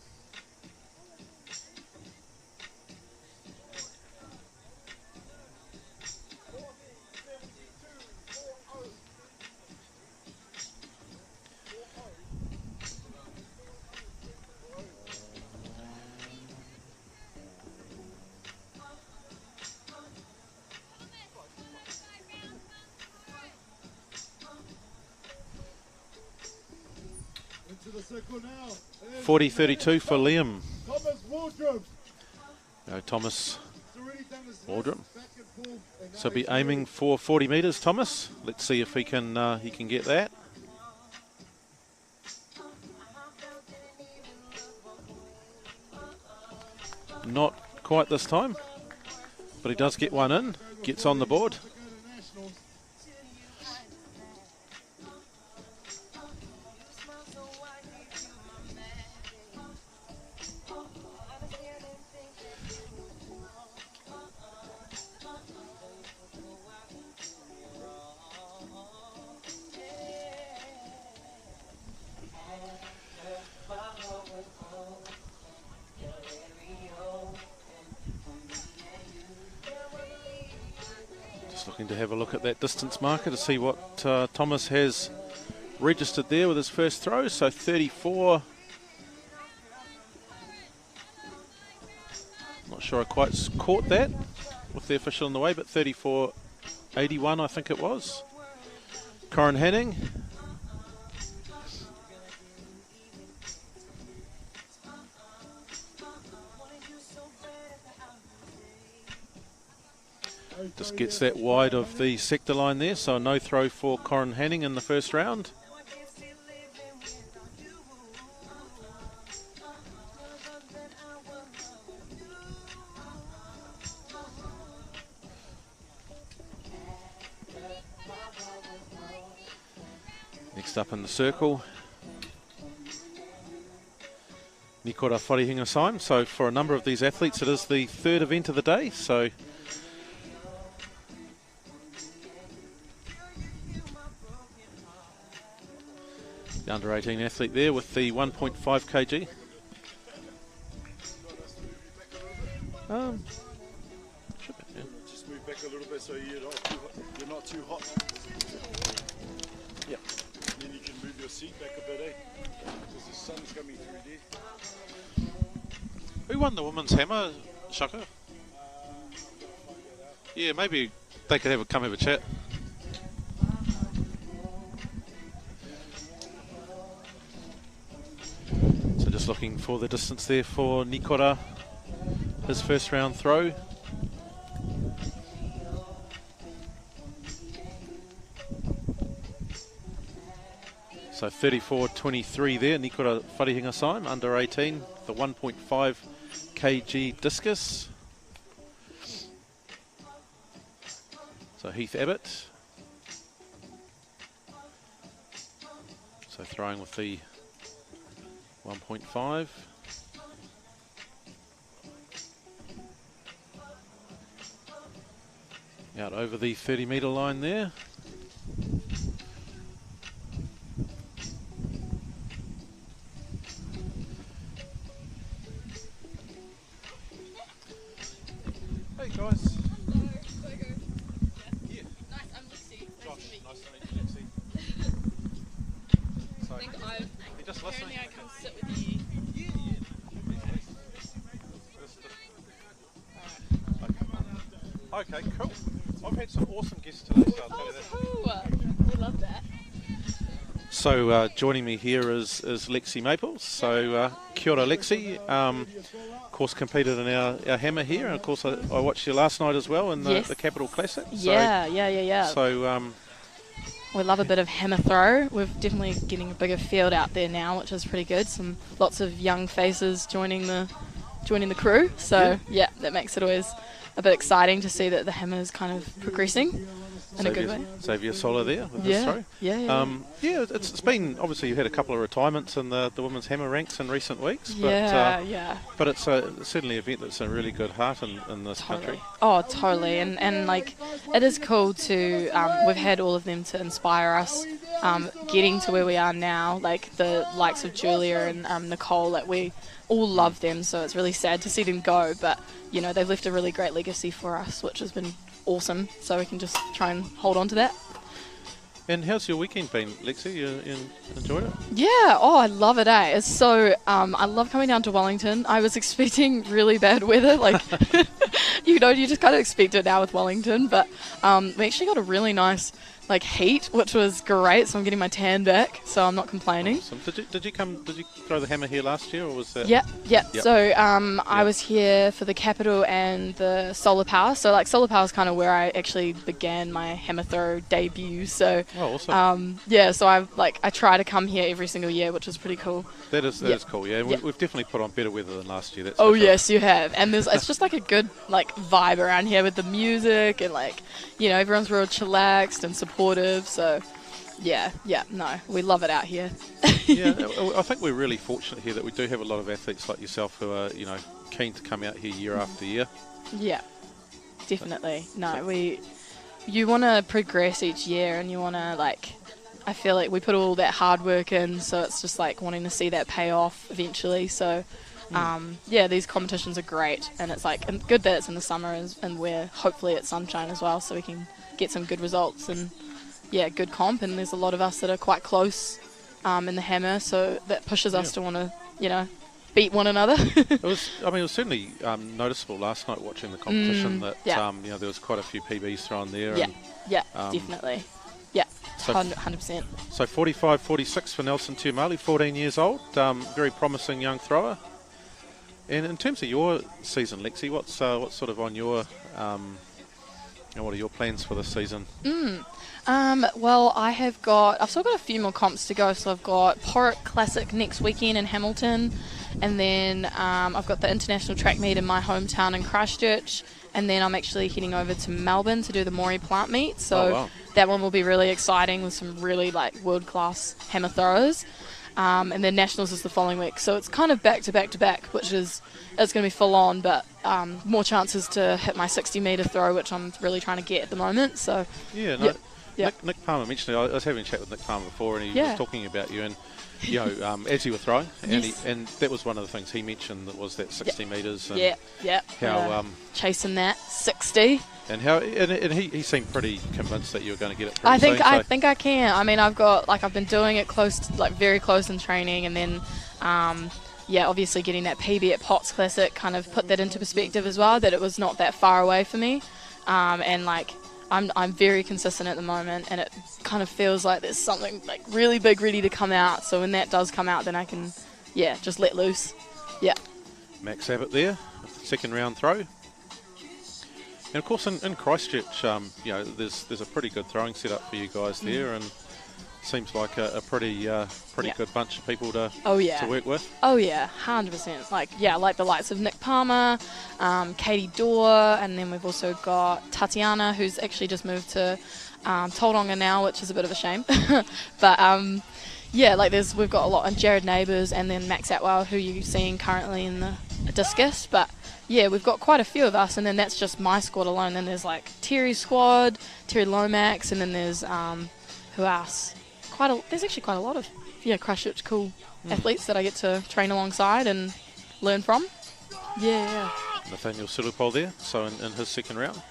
40-32 for Liam. Thomas Wardrobe. Go Thomas Wardrobe. So be aiming for 40 metres, Thomas. Let's see if he can get that. Not quite this time, but he does get one in, gets on the board. Looking to have a look at that distance marker to see what Thomas has registered there with his first throw. So 34. Not sure I quite caught that with the official in the way, but 34.81 I think it was. Corin Henning. Just gets that wide of the sector line there, so no throw for Corin Henning in the first round. Next up in the circle, Nikora Wharehinga-Saim. So for a number of these athletes, it is the third event of the day. So the under 18 athlete there with the 1.5 kg. Just move back a little bit so you're not too hot. Yep. Then you can move your seat back a bit, eh? Because the sun's coming through there. Who won the women's hammer, Shaka? Yeah, maybe they could come have a chat. So just looking for the distance there for Nikora, his first round throw. So 34.23 there, Nikora Wharehinga-Saim, under 18, the 1.5 kg discus. So Heath Abbott. So throwing with the 1.5. Out over the 30-metre line there. Hey guys. Hello. So I go. Yeah. Nice. I'm Lexi. Josh. Nice to meet you, Lexi. So I think apparently I can sit with you. Okay, cool. I've had some awesome guests today, so I'll tell you that. Cool. We love that. So joining me here is Lexi Maples. So kia ora, Lexi. Of course, competed in our hammer here, and of course I watched you last night as well in the Capital Classic. So, Yeah. So we love a bit of hammer throw. We're definitely getting a bigger field out there now, which is pretty good. Lots of young faces joining the crew. So yeah, that makes it always a bit exciting to see that the hammer is kind of progressing in a good way. Xavier Sola there with his throw. Yeah. It's been, obviously you had a couple of retirements in the women's hammer ranks in recent weeks. But it's certainly an event that's a really good heart in this country. Oh, totally. And like, it is cool to, we've had all of them to inspire us getting to where we are now, like the likes of Julia and Nicole, like we all love them, so it's really sad to see them go, but you know, they've left a really great legacy for us, which has been awesome, so we can just try and hold on to that. And how's your weekend been, Lexi? You enjoyed it? Yeah, I love it, It's so, I love coming down to Wellington. I was expecting really bad weather, like you know, you just kind of expect it now with Wellington, but we actually got a really nice like heat, which was great. So I'm getting my tan back, so I'm not complaining. Awesome. Did you throw the hammer here last year, or was that? Yeah. So I was here for the Capital and the Sola Power. So like Sola Power is kind of where I actually began my hammer throw debut. So awesome. So I try to come here every single year, which is pretty cool. That is cool. Yeah, we've definitely put on better weather than last year. That's Yes, you have. And it's just like a good like vibe around here with the music and like, you know, everyone's real chillaxed and supportive. So we love it out here. Yeah, I think we're really fortunate here that we do have a lot of athletes like yourself who are, you know, keen to come out here year after year. Yeah, definitely. No, you want to progress each year, and you want to like, I feel like we put all that hard work in, so it's just like wanting to see that pay off eventually. So these competitions are great, and it's like good that it's in the summer and where hopefully it's sunshine as well, so we can get some good results and good comp. And there's a lot of us that are quite close in the hammer, so that pushes us to want to, you know, beat one another. It was certainly noticeable last night watching the competition that you know, there was quite a few PBs thrown there. Definitely. Yeah, so 100%. So 45-46 for Nelson Tuamali, 14 years old, very promising young thrower. And in terms of your season, Lexi, what's sort of on your what are your plans for this season? Well, I've still got a few more comps to go. So I've got Porrick Classic next weekend in Hamilton, and then I've got the international track meet in my hometown in Christchurch, and then I'm actually heading over to Melbourne to do the Maury plant meet. So that one will be really exciting with some really like world-class hammer throwers. And then Nationals is the following week. So it's kind of back to back to back, which is, it's going to be full on, but more chances to hit my 60-metre throw, which I'm really trying to get at the moment. So Nick Palmer mentioned it. I was having a chat with Nick Palmer before, and he was talking about you, and you know, as you were throwing, and that was one of the things he mentioned, that was that 60 metres. And how chasing that 60. And how he seemed pretty convinced that you were going to get it. I think I can. I mean, I've been doing it very close in training, and then obviously getting that PB at Potts Classic kind of put that into perspective as well, that it was not that far away for me, and like I'm very consistent at the moment, and it kind of feels like there's something like really big ready to come out. So when that does come out, then I can just let loose. Max Abbott there, second round throw. And of course, in Christchurch, you know, there's a pretty good throwing setup for you guys there, and seems like a pretty good bunch of people to work with. Oh yeah, 100%. Like the likes of Nick Palmer, Katie Dorr, and then we've also got Tatiana, who's actually just moved to Tauranga now, which is a bit of a shame. But we've got a lot, and Jared Neighbours, and then Max Atwell, who you're seeing currently in the discus. But we've got quite a few of us, and then that's just my squad alone. Then there's like Terry's squad, Terry Lomax, and then there's who else? There's actually quite a lot of Christchurch cool athletes that I get to train alongside and learn from. Nathaniel Silupol there, so in his second round.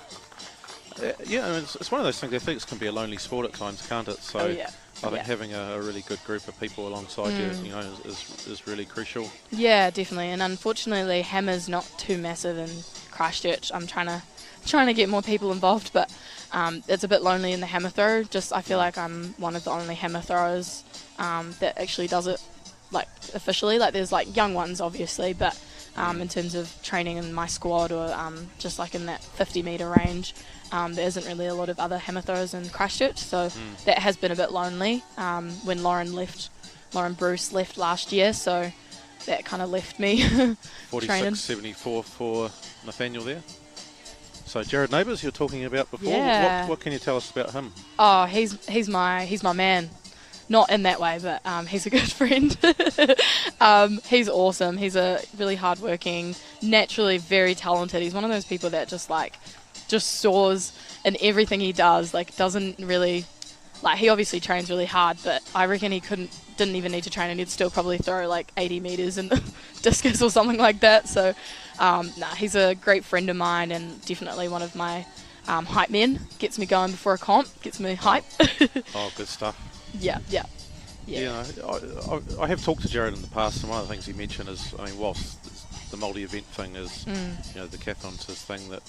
I mean, it's one of those things. Athletes can be a lonely sport at times, can't it? So I think having a really good group of people alongside you know, is really crucial. Yeah, definitely. And unfortunately, hammer's not too massive in Christchurch. I'm trying to get more people involved, but it's a bit lonely in the hammer throw. I feel like I'm one of the only hammer throwers that actually does it like officially. Like there's like young ones obviously, but in terms of training in my squad or just like in that 50-metre range, there isn't really a lot of other hammer throwers in Christchurch, so that has been a bit lonely when Lauren Bruce left last year, so that kind of left me 46-74 for Nathaniel there. So Jared Neighbours, you were talking about before. What can you tell us about him? Oh, he's my man. Not in that way, but he's a good friend. He's awesome. He's a really hardworking, naturally very talented. He's one of those people that just soars in everything he does. Like doesn't really, like he obviously trains really hard, but I reckon he didn't even need to train, and he'd still probably throw like 80 metres in the discus or something like that. So he's a great friend of mine, and definitely one of my hype men. Gets me going before a comp, gets me hype. Oh, good stuff. Yeah. I have talked to Jared in the past, and one of the things he mentioned is, I mean, whilst the multi-event thing is, you know, the decathlon's his thing that,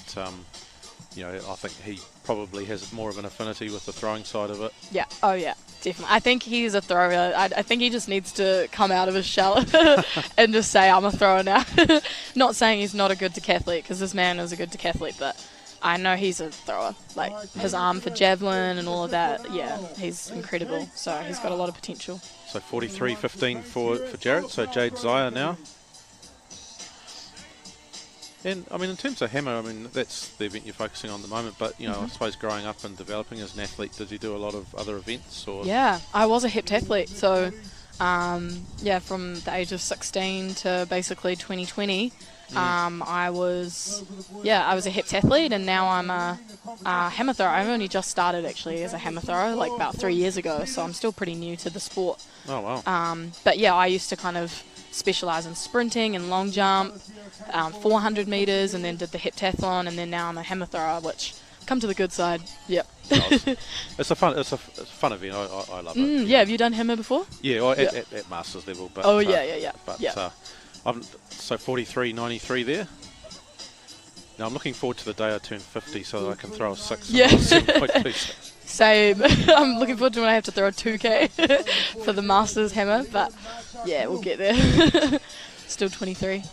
you know, I think he probably has more of an affinity with the throwing side of it. Yeah. Oh yeah, definitely. I think he's a thrower. I think he just needs to come out of his shell and just say, I'm a thrower now. Not saying he's not a good decathlete, because this man is a good decathlete, but I know he's a thrower. Like, his arm for javelin and all of that, yeah, he's incredible. So he's got a lot of potential. So 43.15 for Jared, so Jade Zaya now. And, I mean, in terms of hammer, I mean, that's the event you're focusing on at the moment, but, you know, I suppose growing up and developing as an athlete, did you do a lot of other events? Or? Yeah, I was a heptathlete, so, yeah, from the age of 16 to basically 2020, I was a heptathlete, and now I'm a hammer thrower. I've only just started, actually, as a hammer thrower, like about 3 years ago, so I'm still pretty new to the sport. Oh, wow. But, yeah, I used to kind of specialise in sprinting and long jump, 400 metres, and then did the heptathlon, and then now I'm a hammer thrower, which, come to the good side. Yep. It's a fun event. I love it. Yeah, have you done hammer before? Yeah, well, at masters level. But, yeah. But I'm so 43.93 there. Now I'm looking forward to the day I turn 50 so that I can throw a 6. Yeah. 7.26. Same. I'm looking forward to when I have to throw a 2K for the masters hammer, but yeah, we'll get there. Still 23.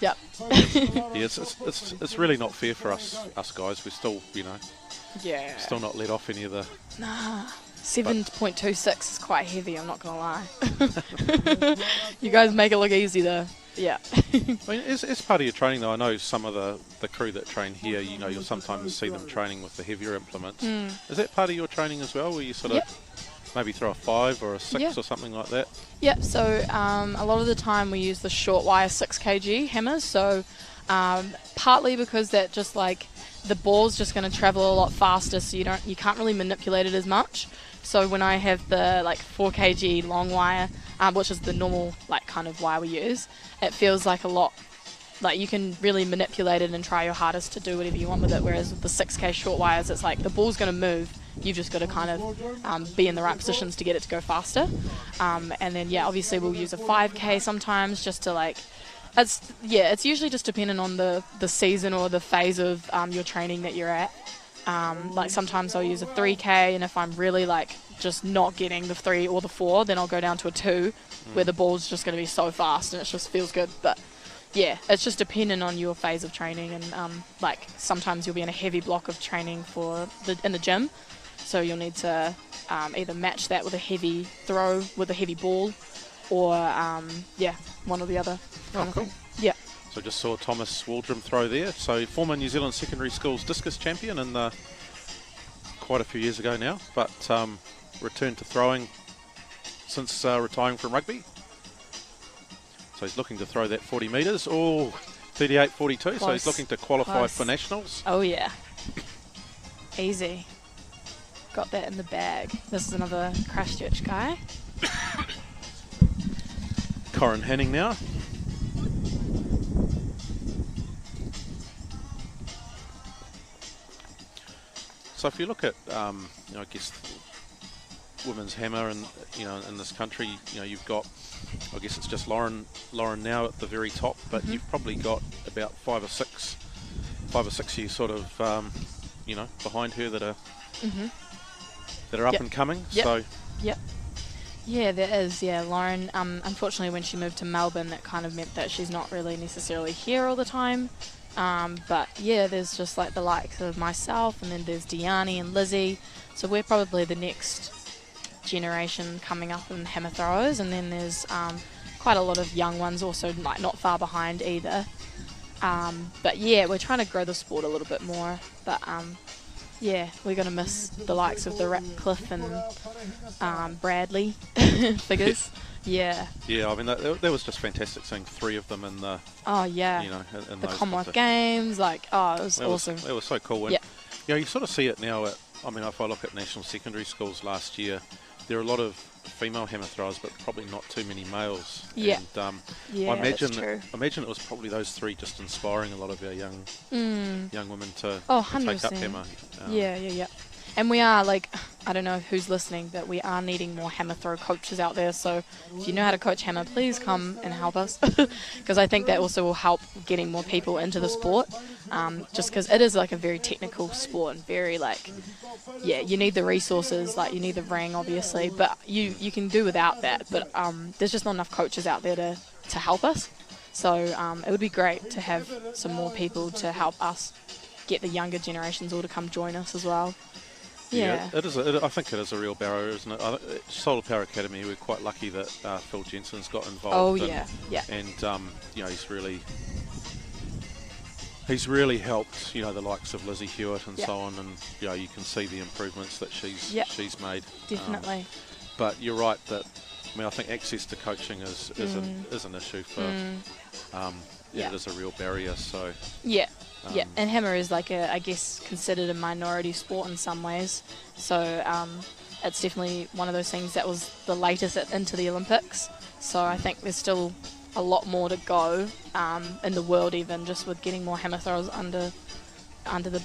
Yep. Yeah, it's really not fair for us guys. We're still, you know, still not let off any of the. Nah, 7.26 is quite heavy. I'm not gonna lie. You guys make it look easy though. Yeah. I mean, as part of your training though, I know some of the crew that train here, you know, you'll sometimes see them training with the heavier implements. Is that part of your training as well, where you sort of maybe throw a 5 or a 6 or something like that? Yep, so a lot of the time we use the short wire 6 kg hammers, so partly because that just like the ball's just going to travel a lot faster, so you can't really manipulate it as much. So when I have the like 4 kg long wire, which is the normal like kind of wire we use, it feels like a lot, like you can really manipulate it and try your hardest to do whatever you want with it, whereas with the 6K short wires, it's like the ball's going to move, you've just got to kind of be in the right positions to get it to go faster. And then obviously we'll use a 5K sometimes just to like, it's usually just dependent on the season or the phase of your training that you're at. Like sometimes I'll use a 3K, and if I'm really like just not getting the 3 or the 4, then I'll go down to a 2 where the ball's just going to be so fast and it just feels good. But yeah, it's just dependent on your phase of training, and like sometimes you'll be in a heavy block of training in the gym, so you'll need to either match that with a heavy throw with a heavy ball, or one or the other. Oh, cool. Yeah. So just saw Thomas Waldrum throw there. So former New Zealand Secondary Schools discus champion in quite a few years ago now, but returned to throwing since retiring from rugby. So he's looking to throw that 40 metres. Oh, 38.42. So he's looking to qualify for nationals. Oh yeah. Easy. Got that in the bag. This is another Christchurch guy. Corin Henning now. So if you look at, I guess, women's hammer, and in this country, you've got, I guess it's just Lauren now at the very top, but you've probably got about five or six years sort of, behind her that are up and coming. Yep. So. Yep. Yeah, there is. Yeah, Lauren. Unfortunately, when she moved to Melbourne, that kind of meant that she's not really necessarily here all the time. But yeah, there's just like the likes of myself, and then there's Deani and Lizzie. So we're probably the next generation coming up in hammer throwers, and then there's quite a lot of young ones also, like not far behind either. But yeah, we're trying to grow the sport a little bit more. But yeah, we're going to miss the likes of the Ratcliffe and Bradley figures. Yeah. Yeah, I mean, that was just fantastic seeing 3 of them in the... Oh, yeah. In the Commonwealth Games, like, it was awesome. It was so cool. And, you sort of see it now at... I mean, if I look at national secondary schools last year, there are a lot of female hammer throwers, but probably not too many males. Yeah. And yeah, I imagine that's true. it was probably those 3 just inspiring a lot of our young women to take up hammer. Yeah. And we are, like, I don't know who's listening, but we are needing more hammer throw coaches out there. So if you know how to coach hammer, please come and help us, because I think that also will help getting more people into the sport. Just because it is like a very technical sport and very like, yeah, you need the resources, like you need the ring obviously, but you can do without that. But there's just not enough coaches out there to help us. So it would be great to have some more people to help us get the younger generations all to come join us as well. Yeah, it is. I think it is a real barrow, isn't it? Sola Power Academy, we're quite lucky that Phil Jensen's got involved. Oh yeah, yeah. And you know, he's really helped, you know, the likes of Lizzie Hewitt and so on, and you know, you can see the improvements that she's made. Definitely. But you're right that, I mean, I think access to coaching is an issue for. It is a real barrier. So. Yeah. Yeah, and hammer is like I guess considered a minority sport in some ways. So it's definitely one of those things that was the latest into the Olympics. So I think there's still a lot more to go in the world, even just with getting more hammer throwers under the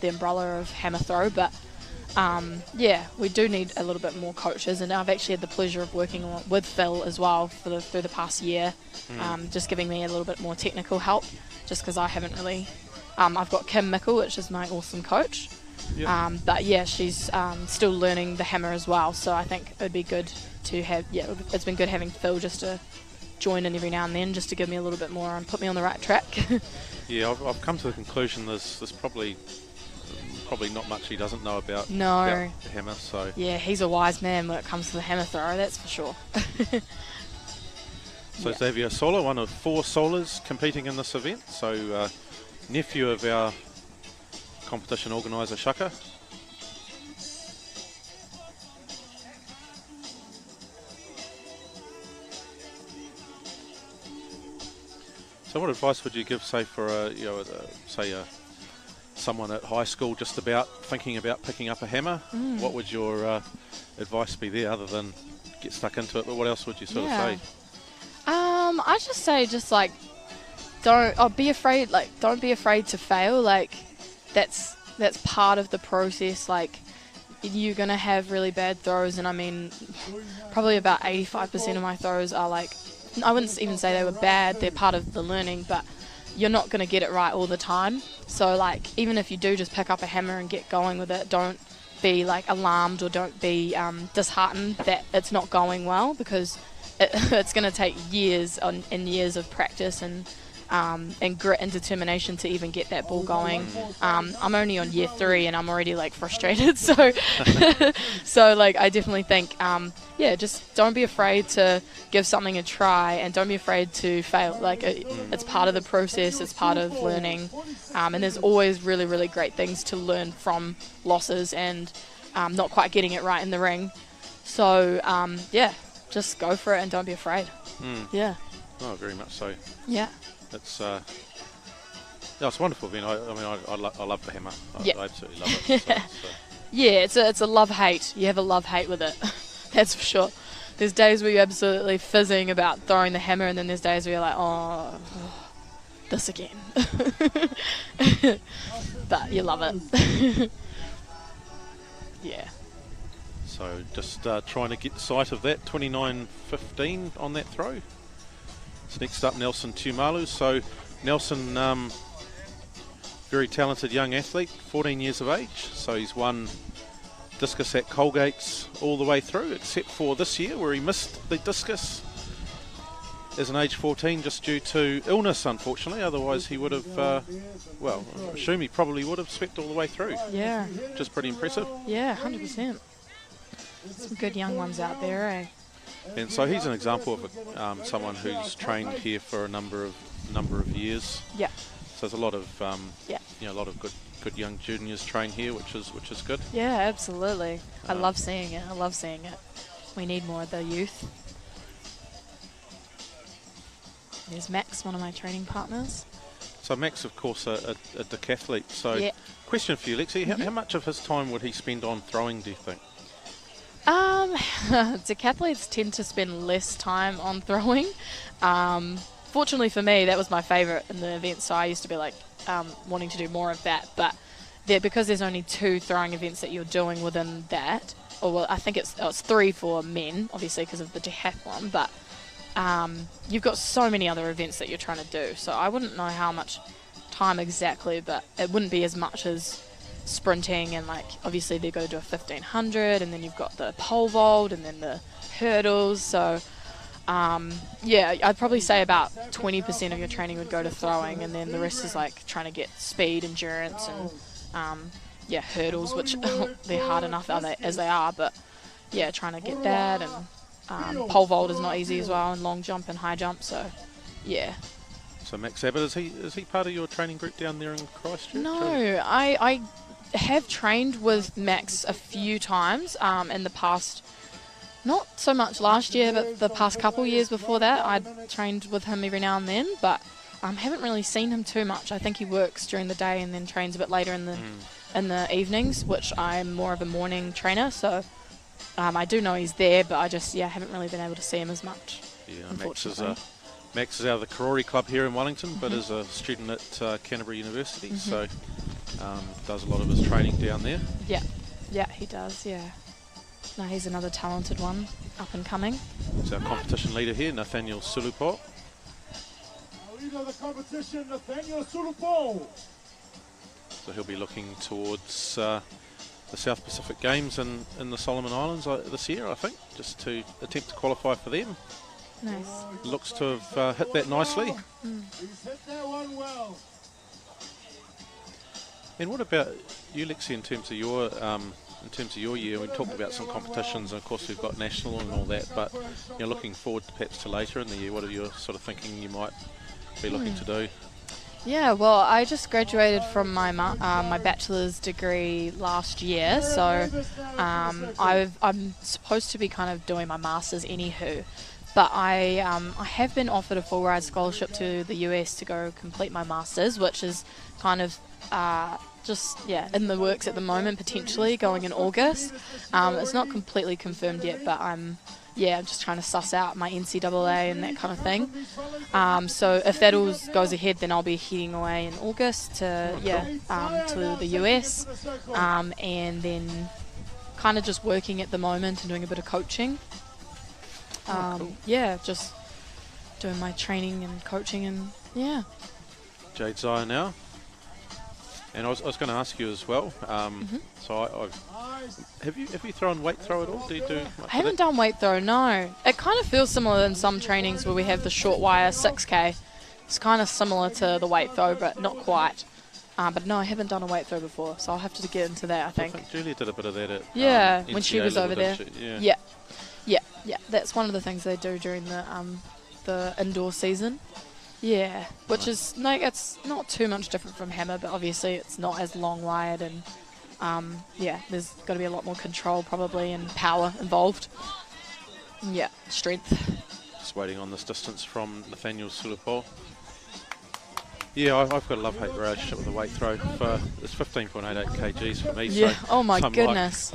the umbrella of hammer throw. But we do need a little bit more coaches, and I've actually had the pleasure of working with Phil as well through the past year, just giving me a little bit more technical help. Just because I haven't really, I've got Kim Mickle, which is my awesome coach, but yeah, she's still learning the hammer as well. So I think it would be good to have, it's been good having Phil just to join in every now and then, just to give me a little bit more and put me on the right track. Yeah, I've come to the conclusion there's probably not much he doesn't know about the hammer. So yeah, he's a wise man when it comes to the hammer throw, that's for sure. So Xavier Sola, one of 4 Solas competing in this event. So nephew of our competition organiser Shaka. So what advice would you give, say, for someone at high school just about thinking about picking up a hammer? What would your advice be there, other than get stuck into it? But what else would you sort of say? I just say, don't be afraid. Like, don't be afraid to fail. Like, that's part of the process. Like, you're gonna have really bad throws, and I mean, probably about 85% of my throws are like, I wouldn't even say they were bad. They're part of the learning, but you're not gonna get it right all the time. So like, even if you do just pick up a hammer and get going with it, don't be like alarmed, or don't be disheartened that it's not going well, because it's going to take years and years of practice and grit and determination to even get that ball going. I'm only on year 3 and I'm already like frustrated. So, so like I definitely think, just don't be afraid to give something a try, and don't be afraid to fail. Like it's part of the process. It's part of learning, and there's always really, really great things to learn from losses and not quite getting it right in the ring. So just go for it and don't be afraid. Yeah. Oh, very much so. Yeah. It's it's wonderful. I mean, I love the hammer. I absolutely love it. So, it's a love-hate. You have a love-hate with it. That's for sure. There's days where you're absolutely fizzing about throwing the hammer, and then there's days where you're like, oh this again. But you love it. Yeah. So just trying to get sight of that 29.15 on that throw. So next up, Nelson Tumalu. So Nelson, very talented young athlete, 14 years of age. So he's won discus at Colgate's all the way through, except for this year where he missed the discus as an age 14 just due to illness, unfortunately. Otherwise he would have, I assume he probably would have swept all the way through. Yeah. Which is pretty impressive. Yeah, 100%. Some good young ones out there, eh? And so he's an example of someone who's trained here for a number of years. Yeah. So there's a lot of a lot of good young juniors train here, which is good. Yeah, absolutely. I love seeing it. We need more of the youth. There's Max, one of my training partners. So Max, of course, a decathlete. So question for you, Lexi, how much of his time would he spend on throwing, do you think? Decathletes tend to spend less time on throwing. Fortunately for me, that was my favourite in the event, so I used to be like wanting to do more of that. But because there's only 2 throwing events that you're doing within that, or well, I think it's 3 for men, obviously because of the decathlon, but you've got so many other events that you're trying to do. So I wouldn't know how much time exactly, but it wouldn't be as much as sprinting, and like obviously they've got to do a 1500, and then you've got the pole vault and then the hurdles. So yeah, I'd probably say about 20% of your training would go to throwing, and then the rest is like trying to get speed, endurance, and yeah, hurdles, which they're hard enough as they are, but yeah, trying to get that, and pole vault is not easy as well, and long jump and high jump. So yeah. So Max Abbott, is he part of your training group down there in Christchurch? No, I have trained with Max a few times in the past. Not so much last year, but the past couple years before that, I trained with him every now and then, but haven't really seen him too much. I think he works during the day and then trains a bit later in the evenings, which I'm more of a morning trainer, so I do know he's there, but I just haven't really been able to see him as much. Yeah, Max is out of the Karori Club here in Wellington, but is a student at Canterbury University, so does a lot of his training down there. Yeah, he does, yeah. No, he's another talented one, up and coming. It's our competition leader here, Nathaniel Sulupo. Leader of the competition, Nathaniel Sulupo. So he'll be looking towards the South Pacific Games in the Solomon Islands this year, I think, just to attempt to qualify for them. Nice. Looks to have hit that nicely. He's hit that one well. And what about you, Lexi, in terms of your year? We talked about some competitions, and of course we've got national and all that, but you're looking forward perhaps to later in the year. What are you sort of thinking you might be looking to do? Yeah, well, I just graduated from my my bachelor's degree last year, so I'm supposed to be kind of doing my master's anywho. But I have been offered a full ride scholarship to the US to go complete my master's, which is kind of in the works at the moment, potentially going in August. It's not completely confirmed yet, but I'm just trying to suss out my NCAA and that kind of thing. So if that all goes ahead, then I'll be heading away in August to the US, and then kind of just working at the moment and doing a bit of coaching. Cool. Yeah, just doing my training and coaching, and yeah. Jade Zaya now. And I was going to ask you as well. So have you thrown weight throw at all? Do you do? I haven't done weight throw. No. It kind of feels similar in some trainings where we have the short wire 6K. It's kind of similar to the weight throw, but not quite. But no, I haven't done a weight throw before, so I'll have to get into that. I think Julia did a bit of that at when she was over there. Yeah. That's one of the things they do during the indoor season. Yeah, which is it's not too much different from hammer, but obviously it's not as long wired, and there's got to be a lot more control probably and power involved. Yeah, strength. Just waiting on this distance from Nathaniel Sulupo. Yeah, I've got a love-hate relationship with the weight throw. It's 15.88 kgs for me. Yeah. So oh my goodness.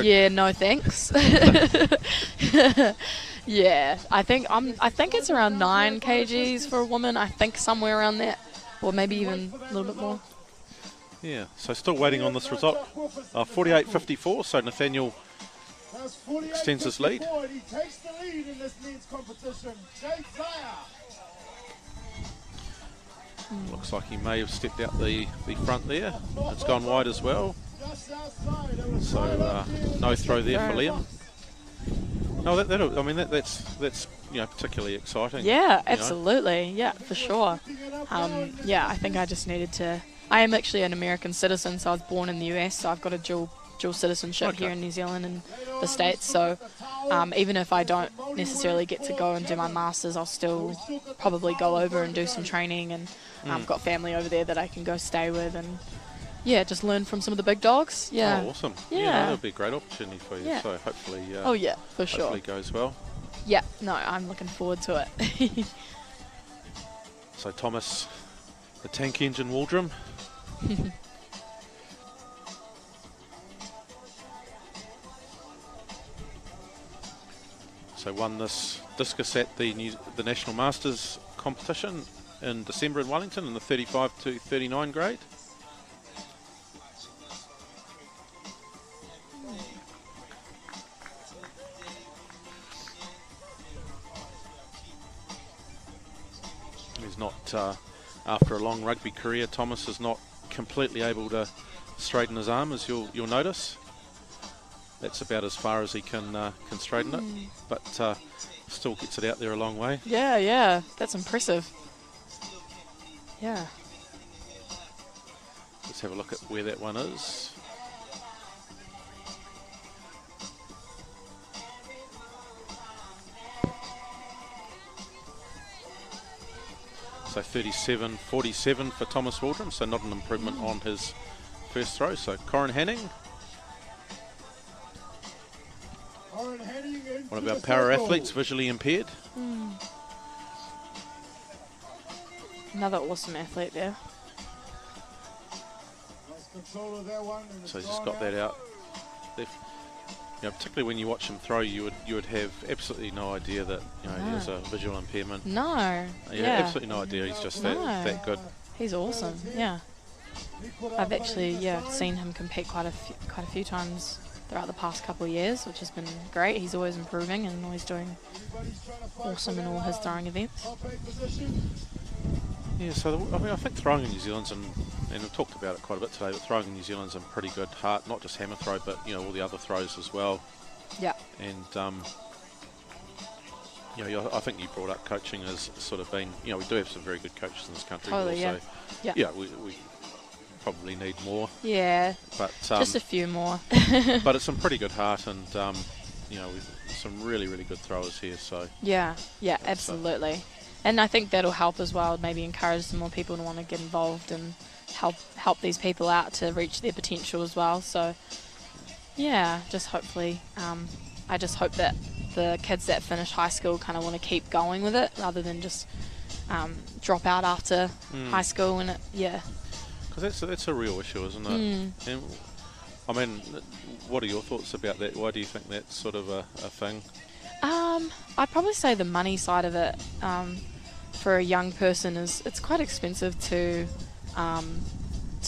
Yeah. No thanks. Yeah. I think it's around 9 kgs for a woman. I think somewhere around that, or maybe even a little bit more. Yeah. So still waiting on this result. 48.54. So Nathaniel extends his lead. He takes the lead in this men's competition. Jade Zaya. Looks like he may have stepped out the front there. It's gone wide as well. So no throw there for Liam. No, that's particularly exciting. Yeah, absolutely. Yeah, for sure. I think I just needed to. I am actually an American citizen, so I was born in the US, so I've got a dual citizenship here in New Zealand and the States. So even if I don't necessarily get to go and do my masters, I'll still probably go over and do some training, and I've got family over there that I can go stay with, and just learn from some of the big dogs. Yeah. Oh, awesome. Yeah, that'll be a great opportunity for you. Yeah. So hopefully. For sure. Hopefully it goes well. Yeah. No, I'm looking forward to it. So Thomas, the tank engine Waldrum. So won this discus at the National Masters competition in December in Wellington in the 35 to 39 grade. but after a long rugby career, Thomas is not completely able to straighten his arm, as you'll notice. That's about as far as he can straighten it, but still gets it out there a long way. Yeah, that's impressive. Yeah. Let's have a look at where that one is. So 37-47 for Thomas Waldron, so not an improvement on his first throw. So Corin Hanning, one of our para athletes, visually impaired. Another awesome athlete there. So he's just got that out. You know, particularly when you watch him throw, you would have absolutely no idea that he has a visual impairment. No. Yeah, absolutely no idea. He's just that good. He's awesome. Yeah. I've actually seen him compete quite a few times throughout the past couple of years, which has been great. He's always improving and always doing awesome in all his throwing events. Yeah, so I think throwing in New Zealand's and we've talked about it quite a bit today, but throwing in New Zealand's in pretty good heart, not just hammer throw, but all the other throws as well. Yeah. And I think you brought up coaching as sort of being, we do have some very good coaches in this country. Totally, but also, we probably need more. Yeah. But just a few more. but it's some pretty good heart, and we've some really, really good throwers here. So yeah, absolutely. And I think that'll help as well, maybe encourage some more people to want to get involved and help these people out to reach their potential as well. So, yeah, just hopefully, I just hope that the kids that finish high school kind of want to keep going with it rather than just drop out after high school. And because that's a real issue, isn't it? And, I mean, what are your thoughts about that? Why do you think that's sort of a thing? I'd probably say the money side of it. For a young person, it's quite expensive to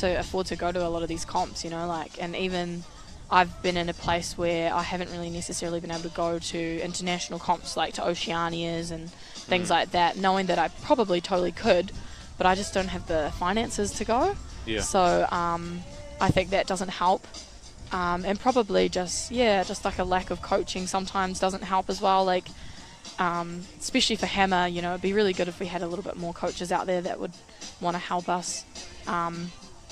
afford to go to a lot of these comps, and even I've been in a place where I haven't really necessarily been able to go to international comps, like to Oceanias and things like that, knowing that I probably totally could, but I just don't have the finances to go. Yeah. So I think that doesn't help. And probably just like a lack of coaching sometimes doesn't help as well, like especially for hammer, it'd be really good if we had a little bit more coaches out there that would want to help us.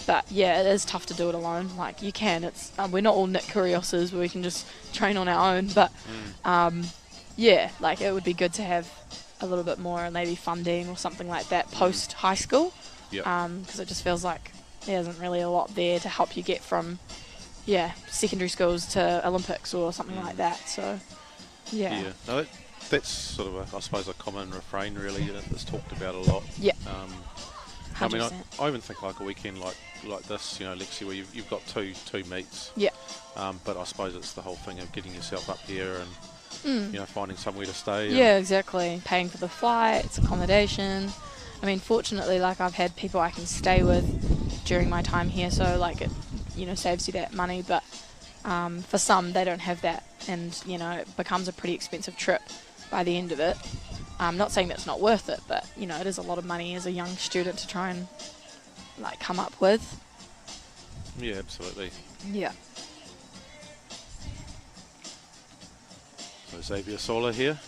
But yeah, it is tough to do it alone. Like you can, we're not all Nick Kyrgioses where we can just train on our own, but like it would be good to have a little bit more maybe funding or something like that post high school, because it just feels like there isn't really a lot there to help you get from secondary schools to Olympics or something like that. So no, that's sort of I suppose a common refrain really that's talked about a lot. I mean, I even think like a weekend like this, Lexi, where you've got two meets. But I suppose it's the whole thing of getting yourself up here and finding somewhere to stay. Yeah, exactly. Paying for the flights, accommodation. I mean, fortunately, like I've had people I can stay with during my time here, so like it saves you that money. But for some, they don't have that, and it becomes a pretty expensive trip by the end of it. I'm not saying that's not worth it, but it is a lot of money as a young student to try and like come up with. Yeah, absolutely. Yeah. So Xavier Sola here.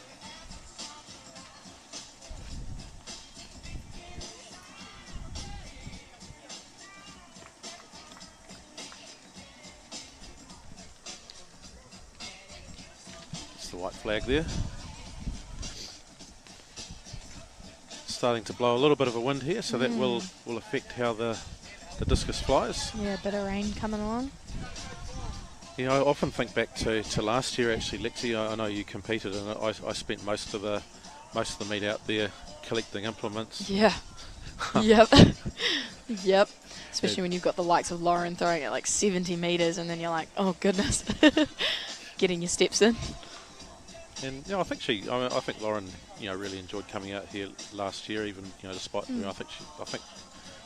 It's the white flag there. Starting to blow a little bit of a wind here, so that will affect how the discus flies. Yeah, a bit of rain coming along. I often think back to last year actually, Lexi. I know you competed, and I spent most of the meet out there collecting implements. Yeah. Yep. Yep. Especially when you've got the likes of Lauren throwing it like 70 metres, and then you're like, oh goodness, getting your steps in. And I think Lauren, really enjoyed coming out here last year, even despite I think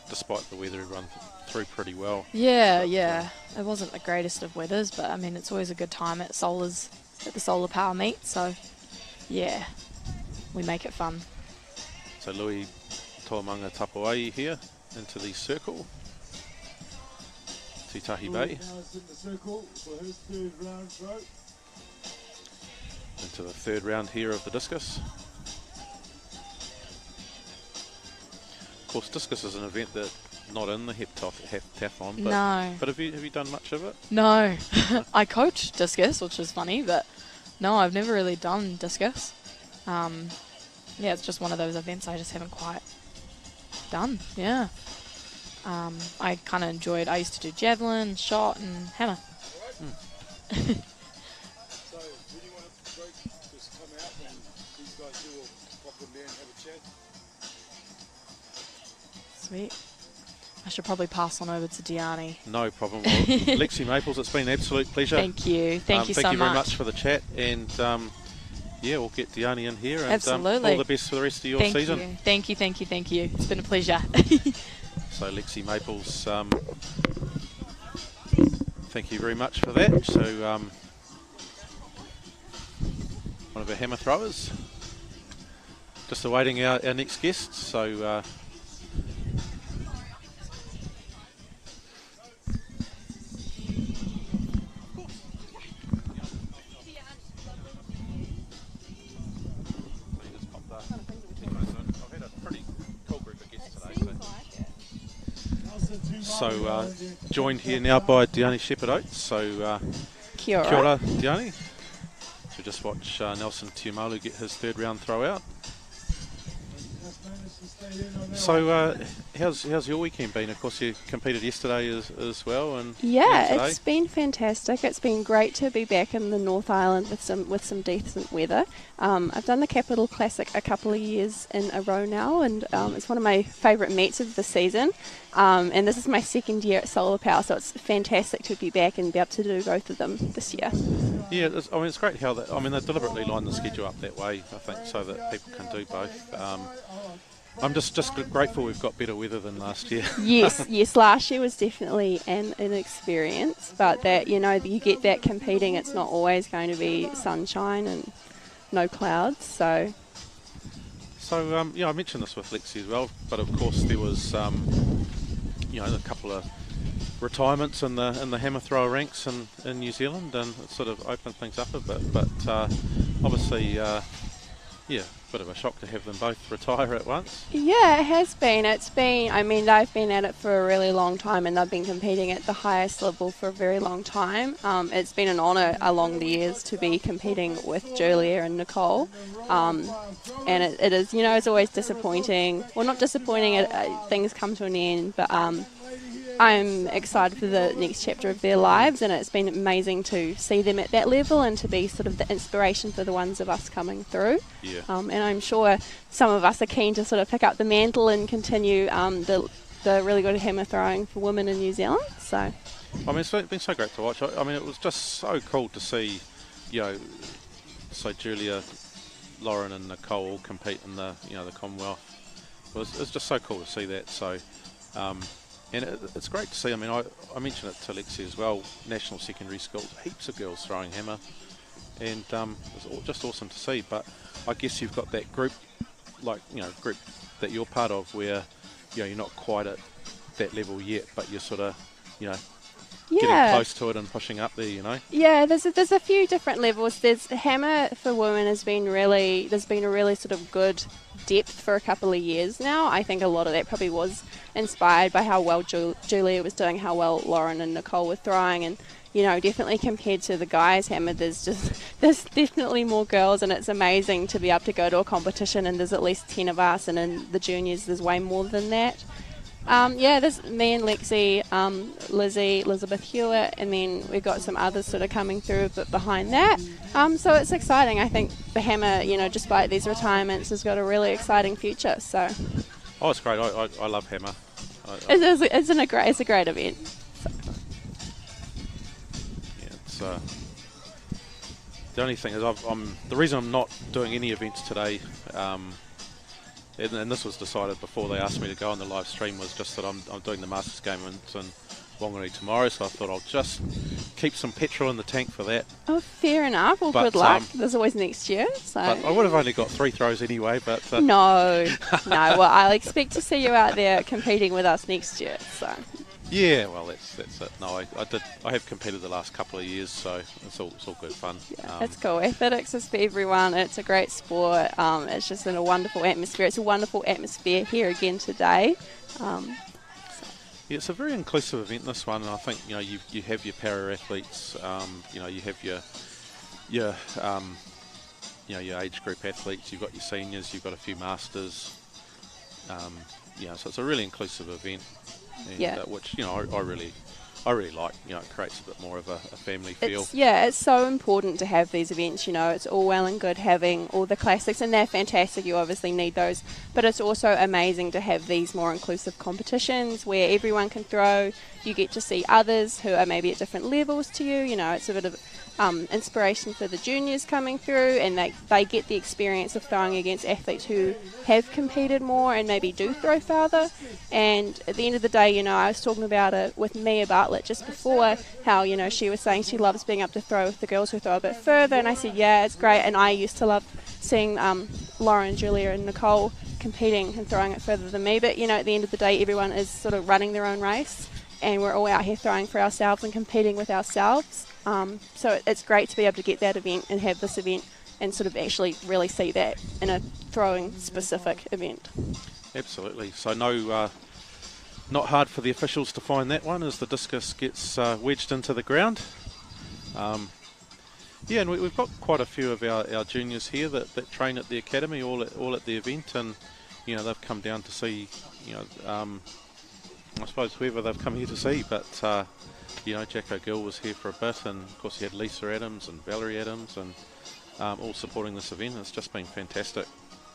despite the weather, he run through pretty well. Yeah, it wasn't the greatest of weathers, but I mean it's always a good time at the Sola Power meet. So yeah, we make it fun. So Louis Toamanga Tapuai here into the circle. Titahi Bay. Into the third round here of the discus. Of course, discus is an event that not in the heptathlon, but, No. but have you done much of it? No. I coach discus, which is funny, but no, I've never really done discus. Yeah, it's just one of those events I just haven't quite done. Yeah. I kind of enjoyed, I used to do javelin, shot, and hammer. So, when you want to break, just come out and these guys here will pop in there and have a chat. Sweet. I should probably pass on over to Diani. No problem. Well, Lexi Maples, it's been an absolute pleasure. Thank you. Thank you so much. Thank you very much for the chat. And yeah, we'll get Diani in here. And Absolutely. all the best for the rest of your season. Thank you. Thank you. It's been a pleasure. So Lexi Maples, thank you very much for that. So one of our hammer throwers. Just awaiting our next guest. So joined here now by Diani Shepherd-Oates. So Kia ora. Kia ora, Diani. So just watch Nelson Tiumalu get his third round throw out. So how's your weekend been? Of course, you competed yesterday as well, and yeah, today. it's been fantastic. It's been great to be back in the North Island with some decent weather. I've done the Capital Classic a couple of years in a row now, and it's one of my favourite meets of the season. And this is my second year at Sola Power, so it's fantastic to be back and be able to do both of them this year. Yeah, it's great how they deliberately line the schedule up that way, I think, so that people can do both. I'm just grateful we've got better weather than last year. Yes, last year was definitely an experience, but that, you get that competing, it's not always going to be sunshine and no clouds, so... So, I mentioned this with Lexi as well, but of course there was, a couple of retirements in the hammer thrower ranks in New Zealand, and it sort of opened things up a bit, but obviously, bit of a shock to have them both retire at once. Yeah, it has been. They've been at it for a really long time, and they've been competing at the highest level for a very long time. It's been an honour along the years to be competing with Julia and Nicole. And it is, it's always disappointing. Well, not disappointing, things come to an end, but I'm excited for the next chapter of their lives, and it's been amazing to see them at that level and to be sort of the inspiration for the ones of us coming through. Yeah. And I'm sure some of us are keen to sort of pick up the mantle and continue the really good hammer throwing for women in New Zealand. So, it's been so great to watch. It was just so cool to see, so Julia, Lauren and Nicole all compete in the Commonwealth. It was just so cool to see that. So, and it's great to see. I mentioned it to Lexi as well. National secondary schools, heaps of girls throwing hammer, and it's just awesome to see. But I guess you've got that group, group that you're part of, where you're not quite at that level yet, but you're sort of getting close to it and pushing up there. Yeah, there's a few different levels. There's hammer for women there's been a really sort of good depth for a couple of years now. I think a lot of that probably was inspired by how well Julia was doing, how well Lauren and Nicole were throwing, and definitely compared to the guys hammer, there's definitely more girls, and it's amazing to be able to go to a competition and there's at least 10 of us, and in the juniors there's way more than that. There's me and Lexi, Lizzie, Elizabeth Hewitt, and then we've got some others sort of coming through a bit behind that. So it's exciting. I think the hammer, despite these retirements, has got a really exciting future. So. Oh, it's great. I love hammer. It's a great event. So. Yeah, it's the only thing is the reason I'm not doing any events today. And this was decided before they asked me to go on the live stream, was just that I'm doing the Masters game and Whangarei tomorrow, so I thought I'll just keep some petrol in the tank for that. Oh, fair enough. Well, But, good luck. There's always next year. So. But I would have only got 3 throws anyway. But No. Well, I'll expect to see you out there competing with us next year. So. Yeah, well, that's it. No, I have competed the last couple of years, so it's all good fun. Yeah, it's cool. Athletics is for everyone. It's a great sport. It's just in a wonderful atmosphere. It's a wonderful atmosphere here again today. Yeah, it's a very inclusive event, this one, and I think you have your para athletes, you have your age group athletes, you've got your seniors, you've got a few masters, so it's a really inclusive event, and, which I really like. It creates a bit more of a family feel. It's so important to have these events. It's all well and good having all the classics, and they're fantastic. You obviously need those, but it's also amazing to have these more inclusive competitions where everyone can throw. You get to see others who are maybe at different levels to you. It's a bit of inspiration for the juniors coming through, and they get the experience of throwing against athletes who have competed more and maybe do throw farther. And at the end of the day, I was talking about it with Mia Bartlett just before, how she was saying she loves being able to throw with the girls who throw a bit further, and I said yeah, it's great. And I used to love seeing Lauren, Julia and Nicole competing and throwing it further than me, but at the end of the day everyone is sort of running their own race, and we're all out here throwing for ourselves and competing with ourselves. So it's great to be able to get that event and have this event and sort of actually really see that in a throwing specific event. Absolutely. So not hard for the officials to find that one as the discus gets wedged into the ground. And we've got quite a few of our juniors here that train at the academy, all at the event, and they've come down to see I suppose whoever they've come here to see, but Jack O'Gill was here for a bit, and of course you had Lisa Adams and Valerie Adams, and all supporting this event. It's just been fantastic.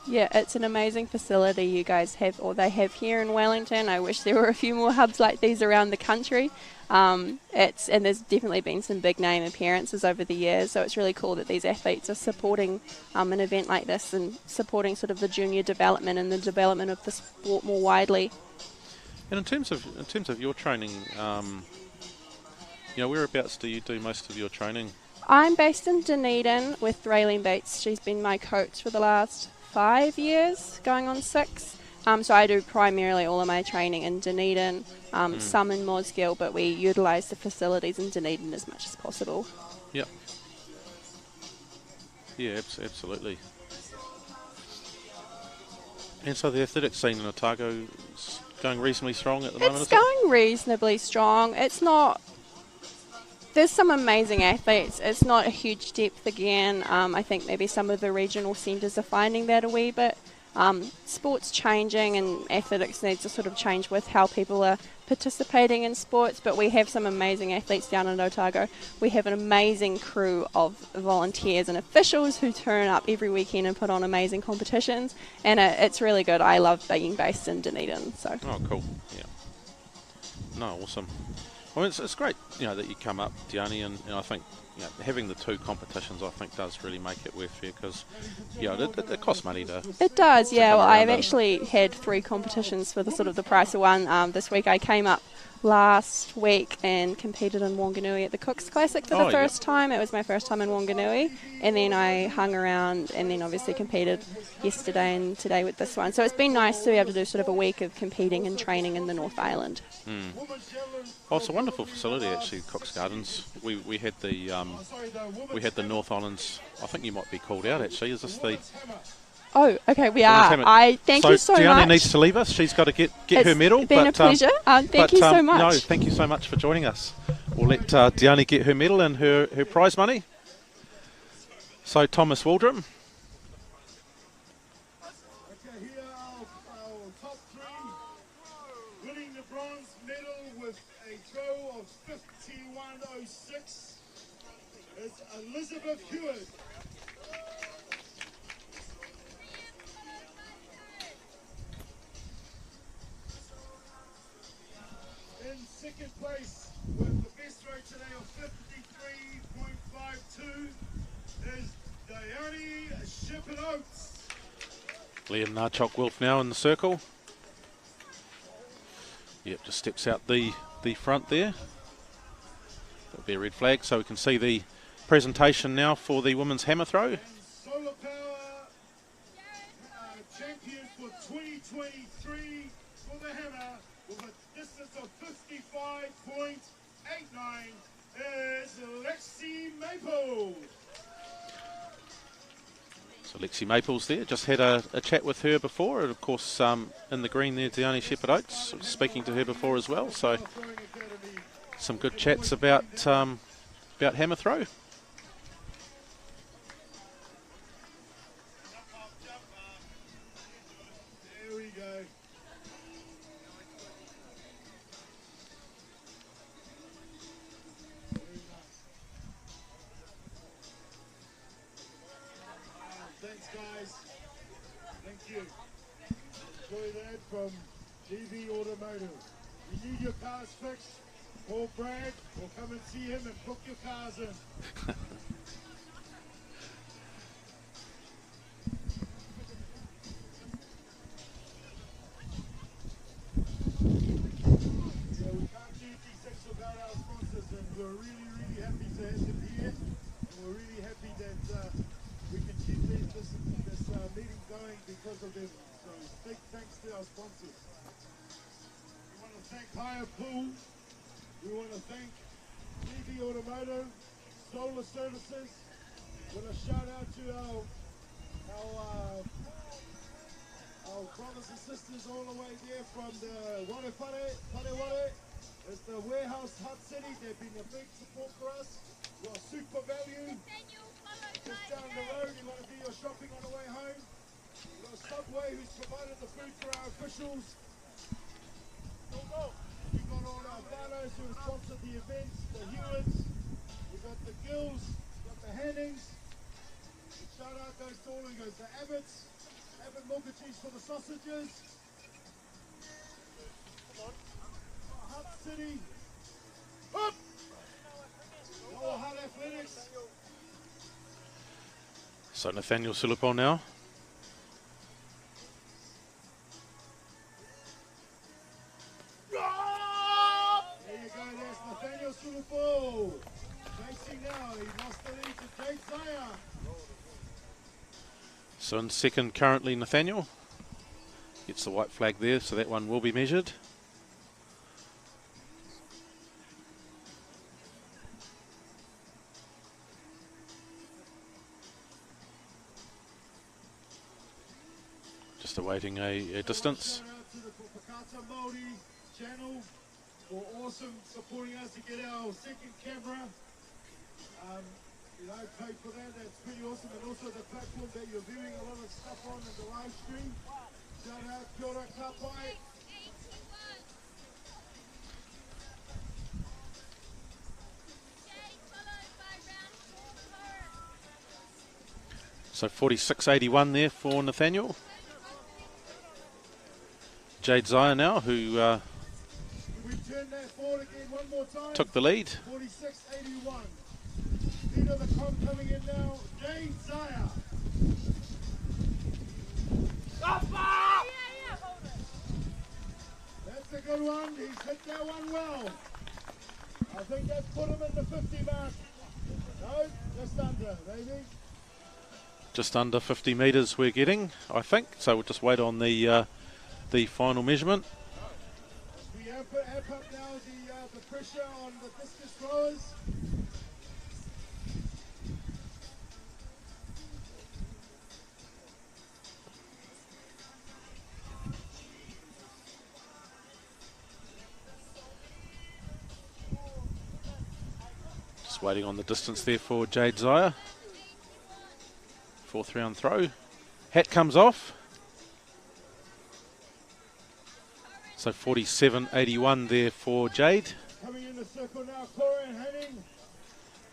Yeah, it's an amazing facility you guys have, or they have here in Wellington. I wish there were a few more hubs like these around the country. And there's definitely been some big name appearances over the years, so it's really cool that these athletes are supporting an event like this and supporting sort of the junior development and the development of the sport more widely. And in terms of your training, whereabouts do you do most of your training? I'm based in Dunedin with Raylene Bates. She's been my coach for the last 5 years, going on 6. So I do primarily all of my training in Dunedin, some in Mosgiel, but we utilise the facilities in Dunedin as much as possible. Yep. Yeah, absolutely. And so the athletics scene in Otago is going reasonably strong at the moment? It's going reasonably strong. It's not... There's some amazing athletes. It's not a huge depth again. I think maybe some of the regional centres are finding that a wee bit. Sport's changing, and athletics needs to sort of change with how people are participating in sports, but we have some amazing athletes down in Otago. We have an amazing crew of volunteers and officials who turn up every weekend and put on amazing competitions, and it's really good. I love being based in Dunedin. So. Oh, cool. Yeah. No, awesome. Well, it's great, that you come up, Diani, and I think having the 2 competitions, I think, does really make it worth it, because it costs money to. It does, yeah. Well, I've actually had 3 competitions for the sort of the price of one. This week I came up last week and competed in Wanganui at the Cooks Classic for the first time. It was my first time in Wanganui, and then I hung around and then obviously competed yesterday and today with this one. So it's been nice to be able to do sort of a week of competing and training in the North Island. Oh, it's a wonderful facility actually, Cooks Gardens. We had the North Islands. I think you might be called out actually. Is this the? Oh, okay, we are. Thank you so much. Diani needs to leave us. She's got to get her medal. It's been a pleasure. Thank you so much. No, thank you so much for joining us. We'll let Diani get her medal and her prize money. So Thomas Waldron. Okay, here are our top 3. Winning the bronze medal with a throw of 51.06 is Elizabeth Hewitt. In second place with the best throw today of 53.52 is Diani Shippen-Oates. Liam Narchok-Wilf now in the circle. Yep, just steps out the the front there. That'll be a red flag, so we can see the presentation now for the women's hammer throw. Sola Power champion for 2023 for the hammer with a distance of 55.89 is Lexi Maple. So Lexi Maples there, just had a chat with her before, and of course in the green there, Dione Shepherd Oates, speaking to her before as well, so some good chats about hammer throw. There we go. Thanks, guys. Thank you. Enjoy that from DV Automotive. You need your cars fixed, call Brad or come and see him and book your cars in. Yeah, we can't do these without our sponsors, and we're really, really happy to have them here. And we're really happy that we can keep this meeting going because of them. So big thanks to our sponsors. We want to thank Hire Pool. We want to thank DV Automotive, Solar Services. With a shout out to our brothers and sisters all the way there from the Ware. It's the warehouse Hutt City. They've been a big support for us. We've got Super Value. Just down the road, you want to do your shopping on the way home. We've got Subway, who's provided the food for our officials. We've got all our Valos who have sponsored the events, the Hewitts. We've got the Gills, we've got the Hannings. Shout out goes to all who goes to Abbott's. Abbott Mortgagees for the sausages. Hutt City. Up! Oh, Hutt Athletics. So Nathaniel Sulupo now. There you go, there's Nathaniel Sulupo. Chasing now, he lost the lead to Jade Zaya. So in second currently Nathaniel. Gets the white flag there, so that one will be measured. Just awaiting a distance. Shout out to the Pakata Māori channel for awesome supporting us to get our second camera. You know, pay for that, that's pretty awesome. And also the platform that you're viewing a lot of stuff on in the live stream. Shout out, kia ora kapai. So 46.81 there for Nathaniel. Jade Zaya now, who We turn that forward again one more time. took the lead. 46.81. Lead of the comp coming in now, Jade Zaya. That's a good one. He's hit that one well. I think that's put him in the 50 mark. No, just under, maybe. Just under 50 metres we're getting, I think. So we'll just wait on the final measurement. We amp up now the pressure on the discus throwers. Just waiting on the distance there for Jade Zaya. Fourth round throw. Hat comes off. So 47.81 there for Jade. Coming in the circle now, Cora and Henning.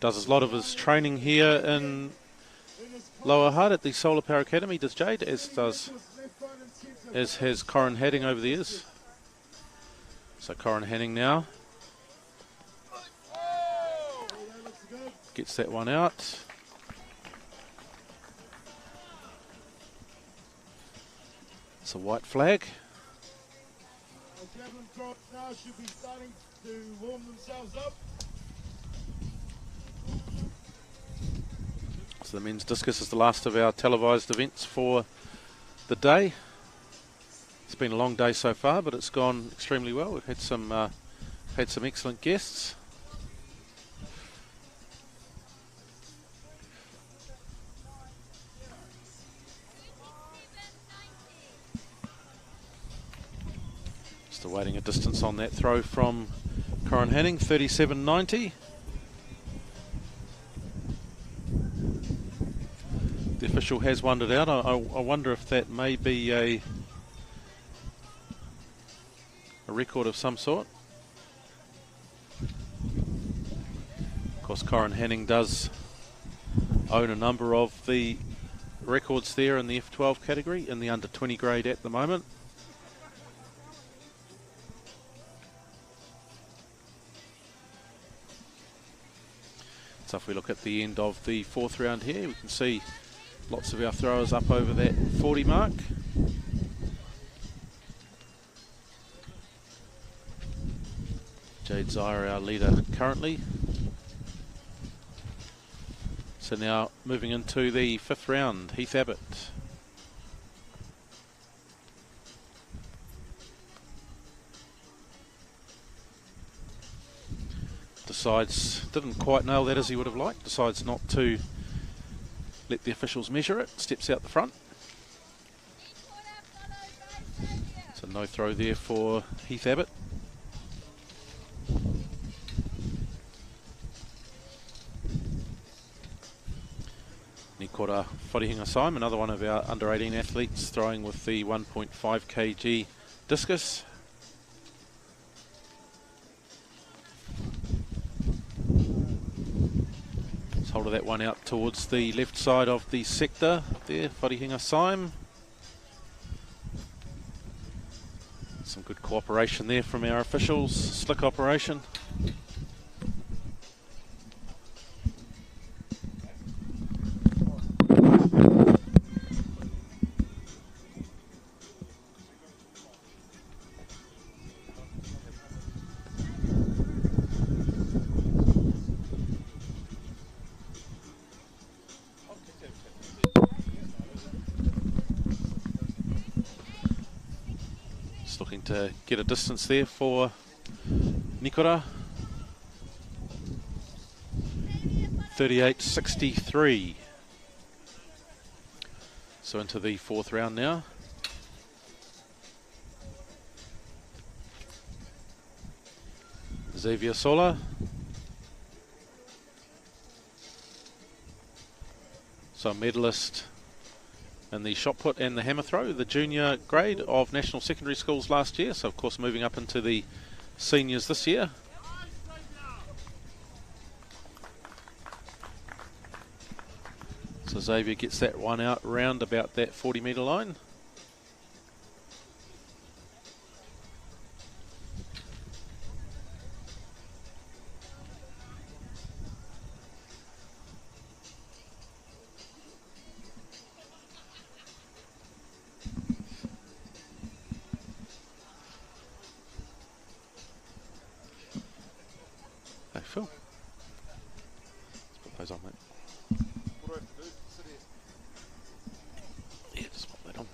Does a lot of his training here in Lower Hutt at the Sola Power Academy, does Jade, as has Corin Hadding over the years. So Corin Hadding now gets that one out. It's a white flag. Javelin throw now should be starting to warm themselves up. So the men's discus is the last of our televised events for the day. It's been a long day so far, but it's gone extremely well. We've had some excellent guests. Just awaiting a distance on that throw from Corin Hanning, 37.90. The official has wondered out. I wonder if that may be a record of some sort. Of course, Corin Hanning does own a number of the records there in the F12 category, in the under 20 grade at the moment. So if we look at the end of the fourth round here, we can see lots of our throwers up over that 40 mark. Jade Zire, our leader currently. So now moving into the fifth round, Heath Abbott. Didn't quite nail that as he would have liked, decides not to let the officials measure it, steps out the front. So no throw there for Heath Abbott. Nikora Wharihinga Saim, another one of our under 18 athletes, throwing with the 1.5 kg discus. Hold of that one out towards the left side of the sector there, Wharihinga Saim. Some good cooperation there from our officials, slick operation. Looking to get a distance there for Nikora. 38.63. So into the fourth round now. Xavier Sola. So a medalist in the shot put and the hammer throw, the junior grade of national secondary schools last year, so of course moving up into the seniors this year. So Xavier gets that one out round about that 40 metre line. Phil. Let's put those on, mate. What do I have to do? Sit here. Yeah, just pop that on.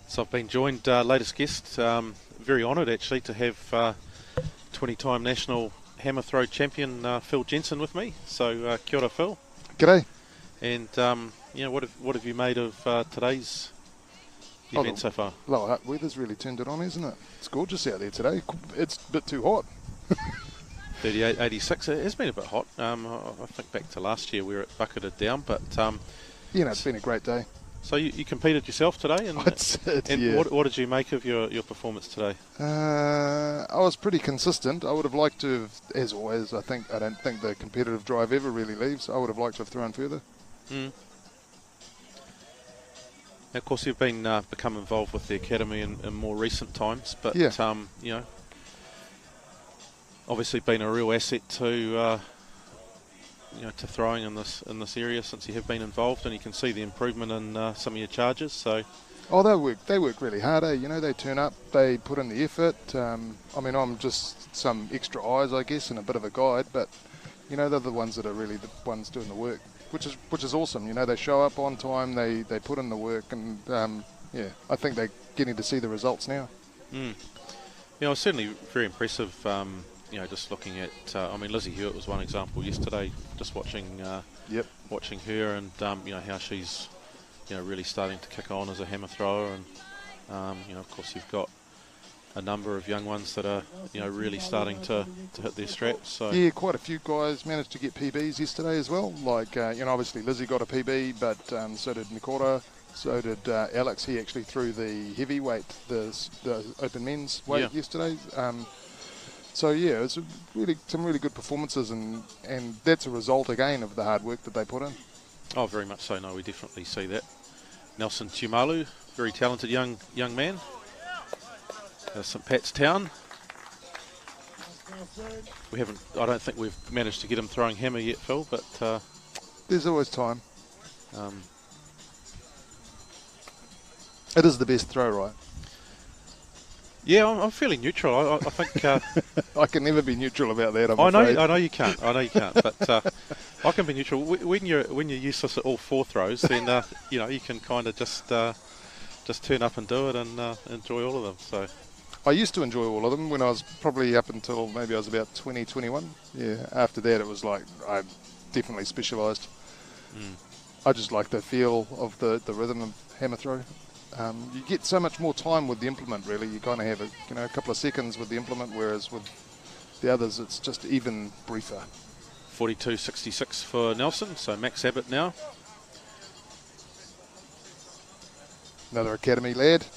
So I've been joined, latest guest, very honoured actually to have 20-time national hammer throw champion Phil Jensen with me. So kia ora, Phil. G'day. And you know, what have you made of today's event so far? Lower Hutt weather's really turned it on, isn't it? It's gorgeous out there today. It's a bit too hot. 38.86. It has been a bit hot. I think back to last year where it bucketed down, but you know, it's been a great day. So you competed yourself today, and, yeah. what did you make of your performance today? I was pretty consistent. I would have liked to have, as always, I don't think the competitive drive ever really leaves. I would have liked to have thrown further. Mm. Now, of course, you've been become involved with the academy in more recent times, but yeah. You know, obviously been a real asset to to throwing in this area since you have been involved, and you can see the improvement in some of your charges. So Oh, they work really hard, eh? You know, they turn up, they put in the effort. I mean, I'm just some extra eyes, I guess, and a bit of a guide, but, you know, they're the ones that are really the ones doing the work, which is awesome. You know, they show up on time, they put in the work, and, yeah, I think they're getting to see the results now. Mm. Yeah, it was certainly very impressive, you know, just looking at, I mean, Lizzie Hewitt was one example yesterday, just watching watching her and, you know, how she's, you know, really starting to kick on as a hammer thrower, and, you know, of course you've got a number of young ones that are, you know, really starting to hit their straps. So yeah, quite a few guys managed to get PBs yesterday as well. Like, you know, obviously Lizzie got a PB, but so did Nikora, so did Alex. He actually threw the heavyweight, the open men's weight yesterday. So yeah, it's some really good performances, and that's a result again of the hard work that they put in. Oh, very much so. No, we definitely see that. Nelson Tumalu, very talented young man. St Pat's Town. I don't think we've managed to get him throwing hammer yet, Phil, but there's always time. It is the best throw, right? Yeah, I'm fairly neutral. I think I can never be neutral about that. I know you can't. But I can be neutral when you're useless at all four throws. Then you know, you can kind of just turn up and do it and enjoy all of them. So I used to enjoy all of them when I was probably up until maybe I was about 20, 21. Yeah. After that, it was like I definitely specialised. I just like the feel of the rhythm of hammer throw. You get so much more time with the implement, really. You kind of have a couple of seconds with the implement, whereas with the others, it's just even briefer. 42.66 for Nelson, so max Abbott now. Another academy lad.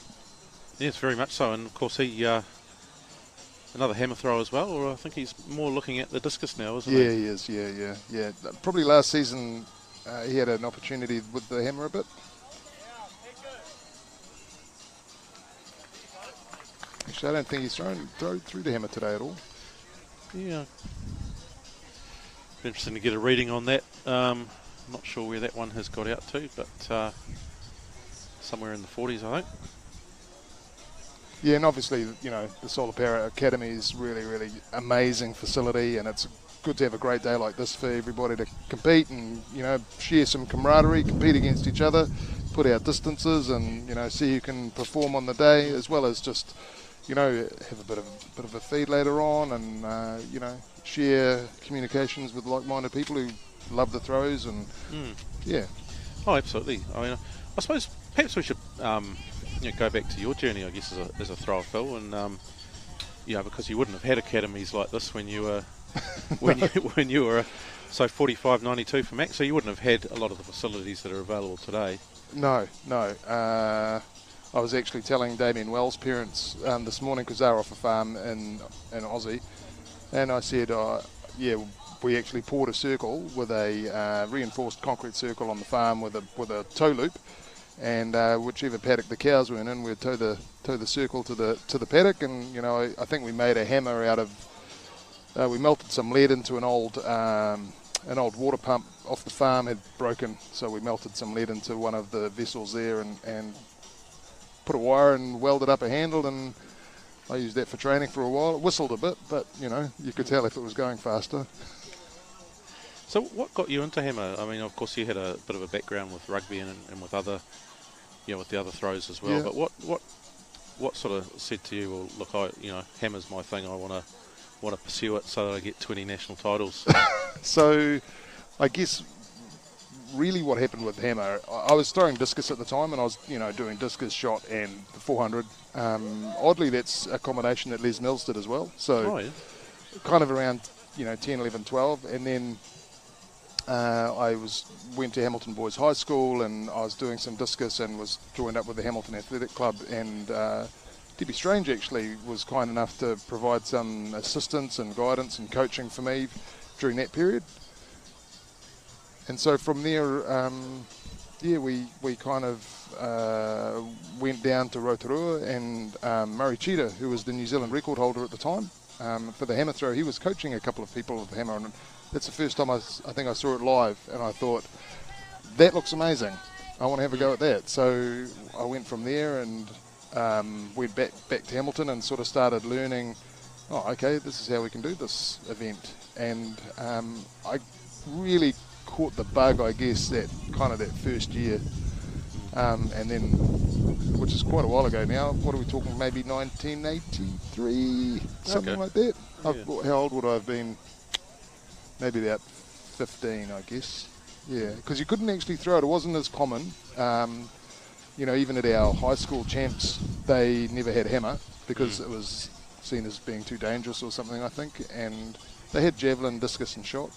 Yes, very much so, and of course he another hammer throw as well, or I think he's more looking at the discus now, isn't he? Yeah, he is. Yeah. Probably last season he had an opportunity with the hammer a bit. Actually, I don't think he's thrown through the hammer today at all. Yeah. Be interesting to get a reading on that. Not sure where that one has got out to, but somewhere in the 40s, I think. Yeah, and obviously, you know, the Sola Power Academy is really, really amazing facility, and it's good to have a great day like this for everybody to compete and, you know, share some camaraderie, compete against each other, put out distances, and, you know, see who can perform on the day, as well as just, you know, have a bit of a feed later on, and you know, share communications with like-minded people who love the throws, and yeah. Oh, absolutely. I mean, I suppose perhaps we should you know, go back to your journey, I guess, as a thrower, Phil, and you know, because you wouldn't have had academies like this when you were when you were so 45.92 for max, so you wouldn't have had a lot of the facilities that are available today. No. I was actually telling Damien Wells' parents this morning, because they were off a farm in Aussie, and I said, yeah, we actually poured a circle with a reinforced concrete circle on the farm with a tow loop, and whichever paddock the cows were in, we'd tow the circle to the paddock, and, you know, I think we made a hammer out of we melted some lead into an old water pump off the farm had broken, so we melted some lead into one of the vessels there, and put a wire and welded up a handle, and I used that for training for a while. It whistled a bit, but, you know, you could tell if it was going faster. So what got you into hammer? I mean, of course you had a bit of a background with rugby and with other, you know, with the other throws as well. Yeah. But what sort of said to you, well, look, you know, hammer's my thing. I want to pursue it so that I get 20 national titles. So, I guess really what happened with hammer, I was throwing discus at the time, and I was, you know, doing discus, shot, and the 400. Oddly, that's a combination that Les Mills did as well. So, kind of around, you know, 10, 11, 12, and then I went to Hamilton Boys High School, and I was doing some discus and was joined up with the Hamilton Athletic Club, and Debbie Strange actually was kind enough to provide some assistance and guidance and coaching for me during that period. And so from there, yeah, we kind of went down to Rotorua, and Murray Cheetah, who was the New Zealand record holder at the time for the hammer throw, he was coaching a couple of people with the hammer, and that's the first time I think I saw it live, and I thought, that looks amazing. I want to have a go at that. So I went from there and went back to Hamilton and sort of started learning, okay, this is how we can do this event. And I really caught the bug, I guess, that first year. And then, which is quite a while ago now, what are we talking, maybe 1983, something like that? Yeah. How old would I have been? Maybe about 15, I guess. Yeah, because you couldn't actually throw it. It wasn't as common. Even at our high school champs, they never had hammer because it was seen as being too dangerous or something, I think. And they had javelin, discus and shot.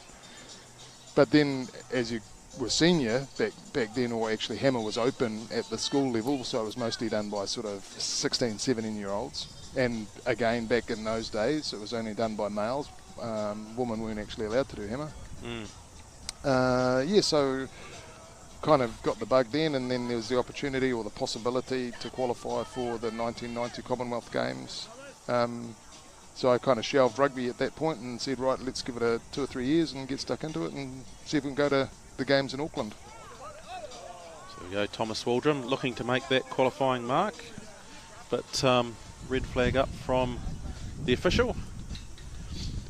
But then, as you were senior, back then, or actually hammer was open at the school level, so it was mostly done by sort of 16, 17-year-olds. And again, back in those days, it was only done by males. Women weren't actually allowed to do hammer. So kind of got the bug then, and then there was the opportunity or the possibility to qualify for the 1990 Commonwealth Games. So I kind of shelved rugby at that point and said, right, let's give it 2 or 3 years and get stuck into it and see if we can go to the games in Auckland. So we go, Thomas Waldron looking to make that qualifying mark, but red flag up from the official.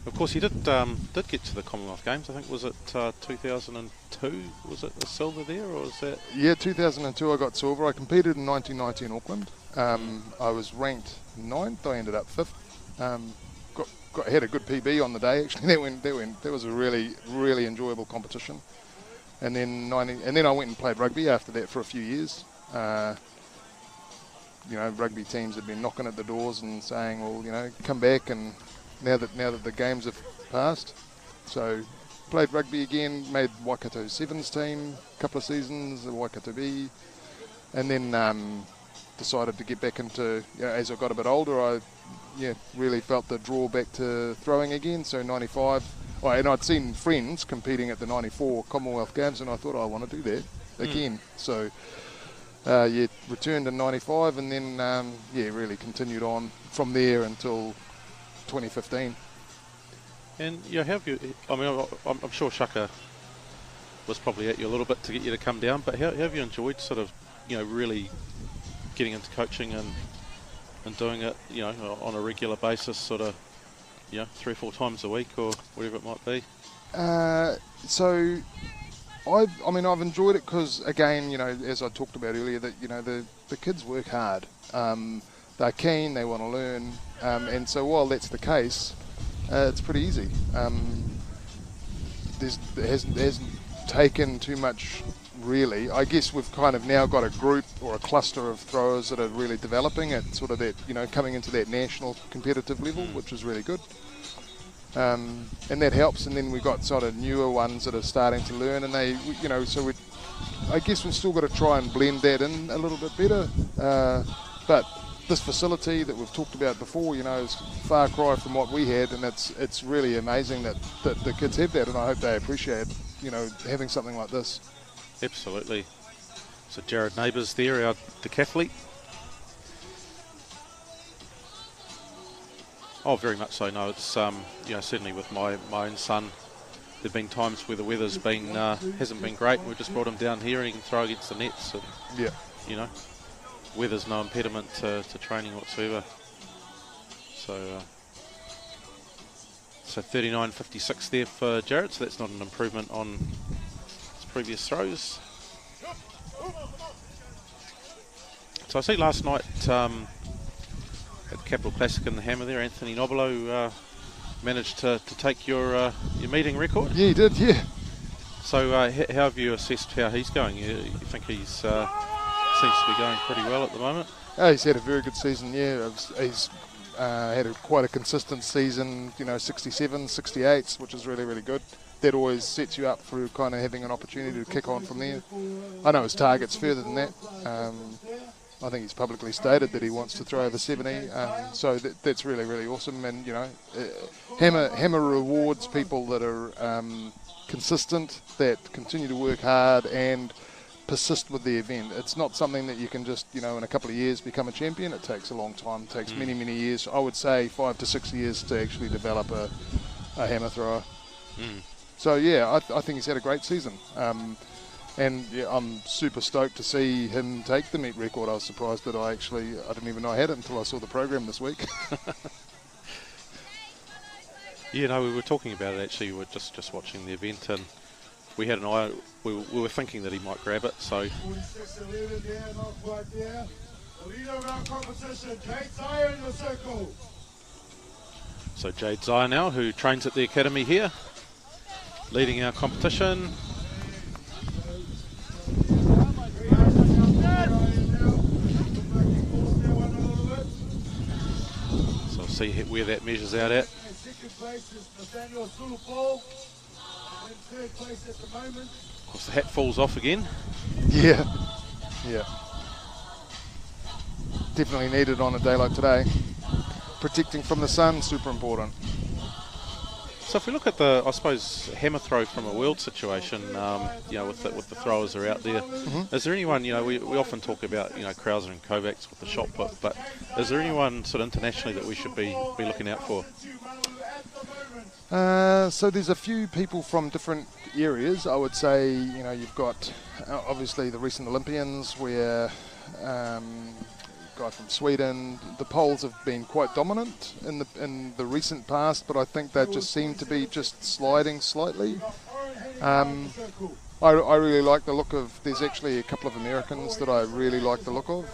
Of course, he did get to the Commonwealth Games. I think, was it 2002? Was it a silver there, or was that? Yeah, 2002 I got silver. I competed in 1990 in Auckland. I was ranked 9th. I ended up 5th. Had a good PB on the day. Actually, that was a really, really enjoyable competition. And then I went and played rugby after that for a few years. Rugby teams had been knocking at the doors and saying, well, come back, and now that the games have passed. So played rugby again, made Waikato Sevens team a couple of seasons, the Waikato B, and then decided to get back into, as I got a bit older, I really felt the draw back to throwing again. So 95, and I'd seen friends competing at the 94 Commonwealth Games, and I thought, I want to do that again. So returned in 95, and then really continued on from there until 2015. And I'm sure Shaka was probably at you a little bit to get you to come down, but how have you enjoyed sort of, really getting into coaching and doing it, on a regular basis, sort of, 3 or 4 times a week or whatever it might be? So I've enjoyed it because, again, as I talked about earlier, that the kids work hard. They're keen, they want to learn, and so while that's the case, it's pretty easy. It hasn't taken too much, really. I guess we've kind of now got a group or a cluster of throwers that are really developing at sort of that, coming into that national competitive level, which is really good. And that helps. And then we've got sort of newer ones that are starting to learn, and they, so I guess we've still got to try and blend that in a little bit better. But this facility that we've talked about before, is far cry from what we had, and it's really amazing that the kids have that, and I hope they appreciate, having something like this. Absolutely. So Jared Neighbours there, our decathlete. Oh, very much so. No, it's certainly with my own son, there've been times where the weather's been hasn't been great. We've just brought him down here and he can throw against the nets. And, weather's no impediment to training whatsoever. So 39.56 there for Jared. So that's not an improvement on his previous throws. So I see last night at the Capital Classic in the Hammer there, Anthony Nobilo managed to take your meeting record. Yeah, he did, yeah. So how have you assessed how he's going? You think he's seems to be going pretty well at the moment? Oh, he's had a very good season, yeah. He's had quite a consistent season, 67, 68s, which is really, really good. That always sets you up for kind of having an opportunity to kick on from there. I know his target's further than that. I think he's publicly stated that he wants to throw over 70, so that's really, really awesome. And Hammer rewards people that are consistent, that continue to work hard and persist with the event. It's not something that you can just, in a couple of years become a champion. It takes a long time. It takes many, many years. I would say 5 to 6 years to actually develop a hammer thrower. So yeah, I think he's had a great season. And yeah, I'm super stoked to see him take the meet record. I was surprised that I didn't even know I had it until I saw the program this week. Yeah, no, we were talking about it actually. We were just watching the event, and we had an eye. We were thinking that he might grab it. So 46-11 there, not quite there. The leader of our competition, Jade Zire in the circle. So Jade Zire now, who trains at the academy here, leading our competition. So we'll see where that measures out at. Second place is Nathaniel Sulupol. In third place at the moment. Of course, the hat falls off again. Yeah. Definitely needed on a day like today. Protecting from the sun, super important. So if we look at the, I suppose, hammer throw from a world situation, with the throwers are out there. Is there anyone, we often talk about, Krauser and Kovacs with the shot put, but is there anyone sort of internationally that we should be looking out for? So there's a few people from different areas. I would say, you've got obviously the recent Olympians where guy from Sweden. The Poles have been quite dominant in the recent past, but I think they just seem to be just sliding slightly. I really like the look of. There's actually a couple of Americans that I really like the look of.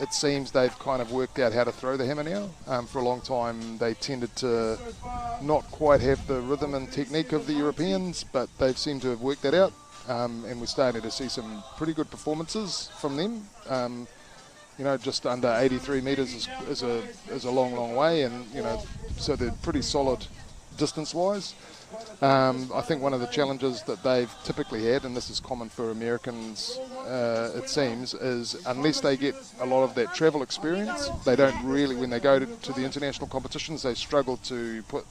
It seems they've kind of worked out how to throw the hammer now. For a long time, they tended to not quite have the rhythm and technique of the Europeans, but they seem to have worked that out. And we're starting to see some pretty good performances from them. Just under 83 metres is a long way, and so they're pretty solid distance-wise. I think one of the challenges that they've typically had, and this is common for Americans, it seems, is unless they get a lot of that travel experience, they don't really, when they go to the international competitions, they struggle to put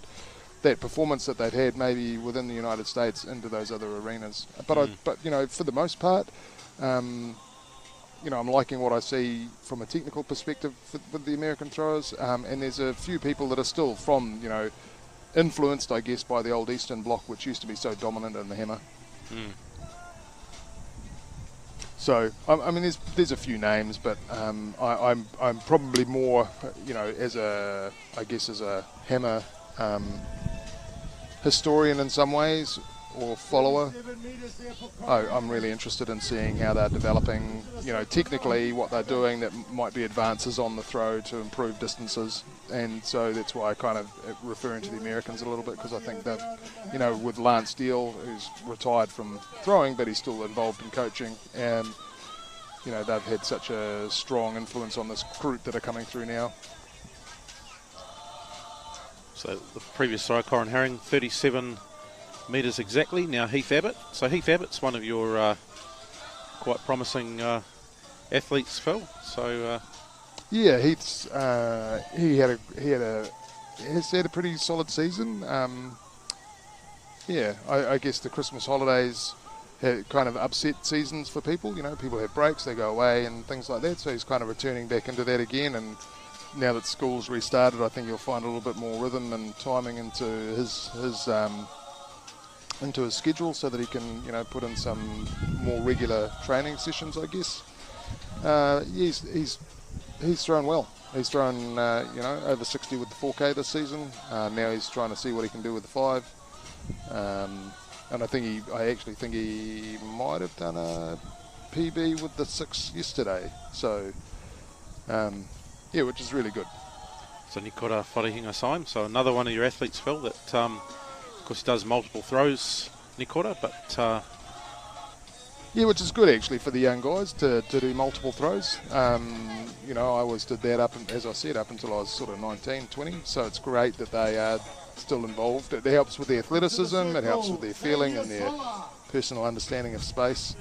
that performance that they'd had maybe within the United States into those other arenas. But for the most part, I'm liking what I see from a technical perspective with the American throwers, and there's a few people that are still from, influenced, I guess, by the old Eastern Bloc, which used to be so dominant in the hammer. So, there's a few names, but I'm probably more, as a hammer historian in some ways, or follower. I'm really interested in seeing how they're developing, technically what they're doing that might be advances on the throw to improve distances. And so that's why I kind of referring to the Americans a little bit, because I think they've, with Lance Steele, who's retired from throwing, but he's still involved in coaching, and, they've had such a strong influence on this group that are coming through now. So the previous throw, Corin Herring, 37 metres exactly. Now Heath Abbott. So Heath Abbott's one of your quite promising athletes, Phil. So yeah, Heath's has had a pretty solid season. I guess the Christmas holidays had kind of upset seasons for people. People have breaks, they go away and things like that. So he's kind of returning back into that again. And now that school's restarted, I think you'll find a little bit more rhythm and timing into his schedule, so that he can, put in some more regular training sessions, I guess. He's thrown well. He's thrown, over 60 with the 4K this season. Now he's trying to see what he can do with the 5. And I actually think he might have done a PB with the 6 yesterday. So, which is really good. So Nikora Wharehinga Saim, so another one of your athletes, Phil, that of course he does multiple throws, Nikora, but which is good actually for the young guys to do multiple throws. I always did that up until I was sort of 19, 20. So it's great that they are still involved. It helps with their athleticism, it helps with their feeling and their personal understanding of space.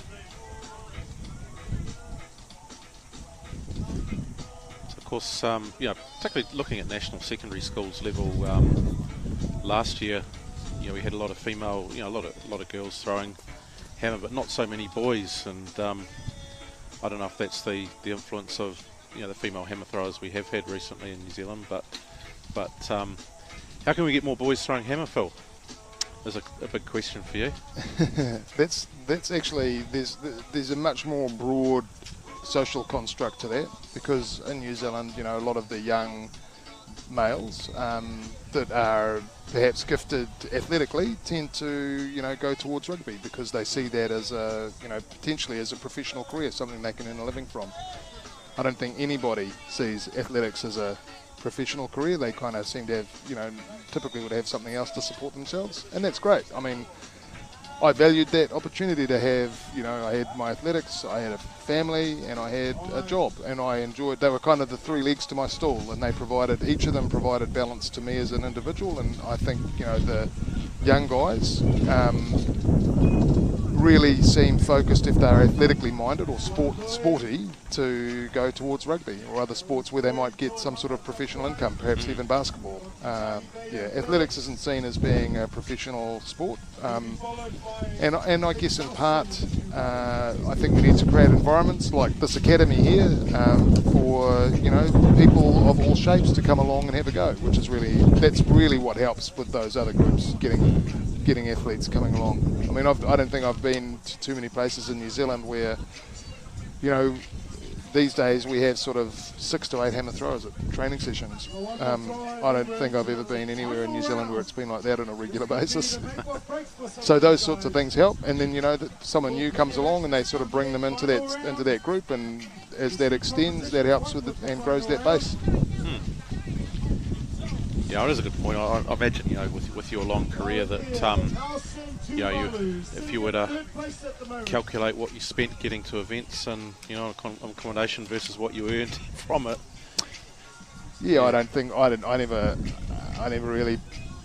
So of course, particularly looking at national secondary schools level, last year, we had a lot of female, a lot of girls throwing hammer, but not so many boys. And I don't know if that's the influence of the female hammer throwers we have had recently in New Zealand. But how can we get more boys throwing hammer, Phil? is a big question for you. That's actually, there's a much more broad social construct to that, because in New Zealand, you know, a lot of the young males that are perhaps gifted athletically tend to, you know, go towards rugby because they see that as a, you know, potentially as a professional career, something they can earn a living from. I don't think anybody sees athletics as a professional career. They kind of seem to have, you know, typically would have something else to support themselves, and that's great. I mean, I valued that opportunity to have, you know, I had my athletics, I had a family, and I had a job, and I enjoyed, they were kind of the three legs to my stool, and they provided, each of them provided balance to me as an individual. And I think, you know, the young guys really seem focused, if they're athletically minded or sporty, to go towards rugby or other sports where they might get some sort of professional income, perhaps even basketball. Yeah, athletics isn't seen as being a professional sport, and I guess in part I think we need to create environments like this academy here for, you know, people of all shapes to come along and have a go, which is really, that's really what helps with those other groups getting athletes coming along. I mean, I don't think I've been to too many places in New Zealand where, you know, these days we have sort of 6 to 8 hammer throwers at training sessions. I don't think I've ever been anywhere in New Zealand where it's been like that on a regular basis. So those sorts of things help, and then, you know, that someone new comes along and they sort of bring them into that group, and as that extends, that helps with it and grows that base. Yeah, it is a good point. I imagine, you know, with your long career that, you know, if you were to calculate what you spent getting to events and, you know, accommodation versus what you earned from it. Yeah, I don't think, I never really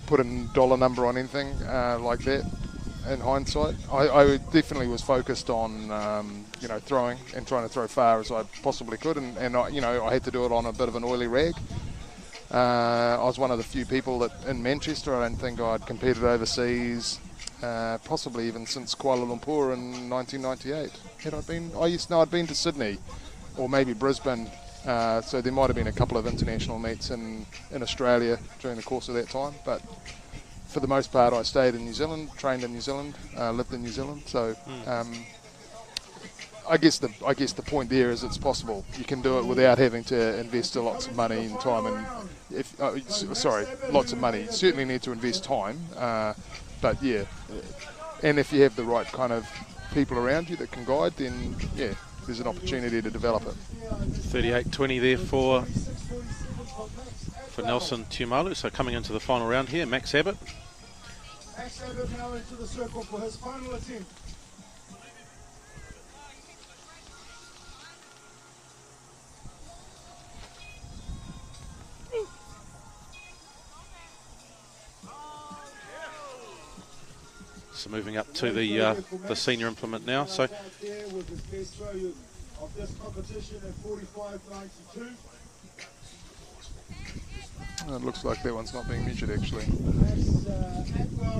put a dollar number on anything like that in hindsight. I definitely was focused on, you know, throwing and trying to throw far as I possibly could, and I, you know, I had to do it on a bit of an oily rag. I was one of the few people that in Manchester, I don't think I'd competed overseas, possibly even since Kuala Lumpur in 1998. I'd been to Sydney or maybe Brisbane, so there might have been a couple of international meets in Australia during the course of that time, but for the most part I stayed in New Zealand, trained in New Zealand, lived in New Zealand, so I guess the point there is it's possible. You can do it without having to invest lots of money and time, and lots of money. You certainly need to invest time, but yeah, and if you have the right kind of people around you that can guide, then yeah, there's an opportunity to develop it. 38.20 there for Nelson Tumalu. So coming into the final round here, Max Abbott. Max Abbott now into the circle for his final attempt. So moving up to the senior implement now. So it looks like that one's not being measured actually.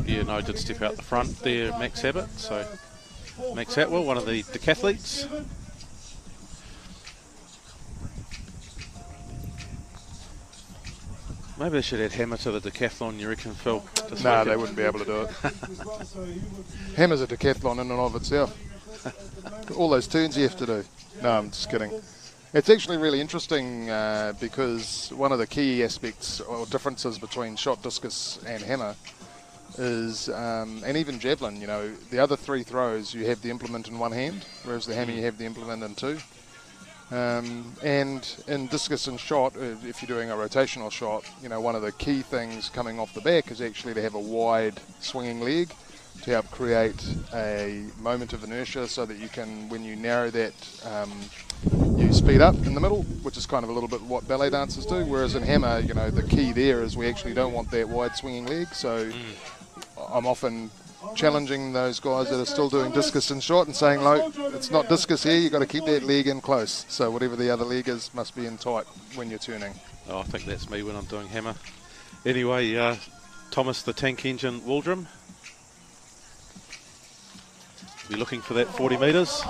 Yeah, no, did step out the front there, Max Abbott. So Max Atwell, one of the decathletes. Maybe they should add hammer to the decathlon, you reckon, Phil? No, they wouldn't be able to do it. Hammer's a decathlon in and of itself. All those turns you have to do. No, I'm just kidding. It's actually really interesting because one of the key aspects or differences between shot, discus and hammer is, and even javelin, you know, the other three throws you have the implement in one hand, whereas the hammer you have the implement in two. And in discus and shot, if you're doing a rotational shot, you know, one of the key things coming off the back is actually to have a wide swinging leg to help create a moment of inertia so that you can, when you narrow that, you speed up in the middle, which is kind of a little bit what ballet dancers do, whereas in hammer, you know, the key there is we actually don't want that wide swinging leg, so I'm often challenging those guys that are still doing discus and shot and saying, look, it's not discus here, you've got to keep that leg in close. So whatever the other leg is must be in tight when you're turning. Oh, I think that's me when I'm doing hammer. Anyway, Thomas the Tank Engine Waldrum. Be looking for that 40 metres.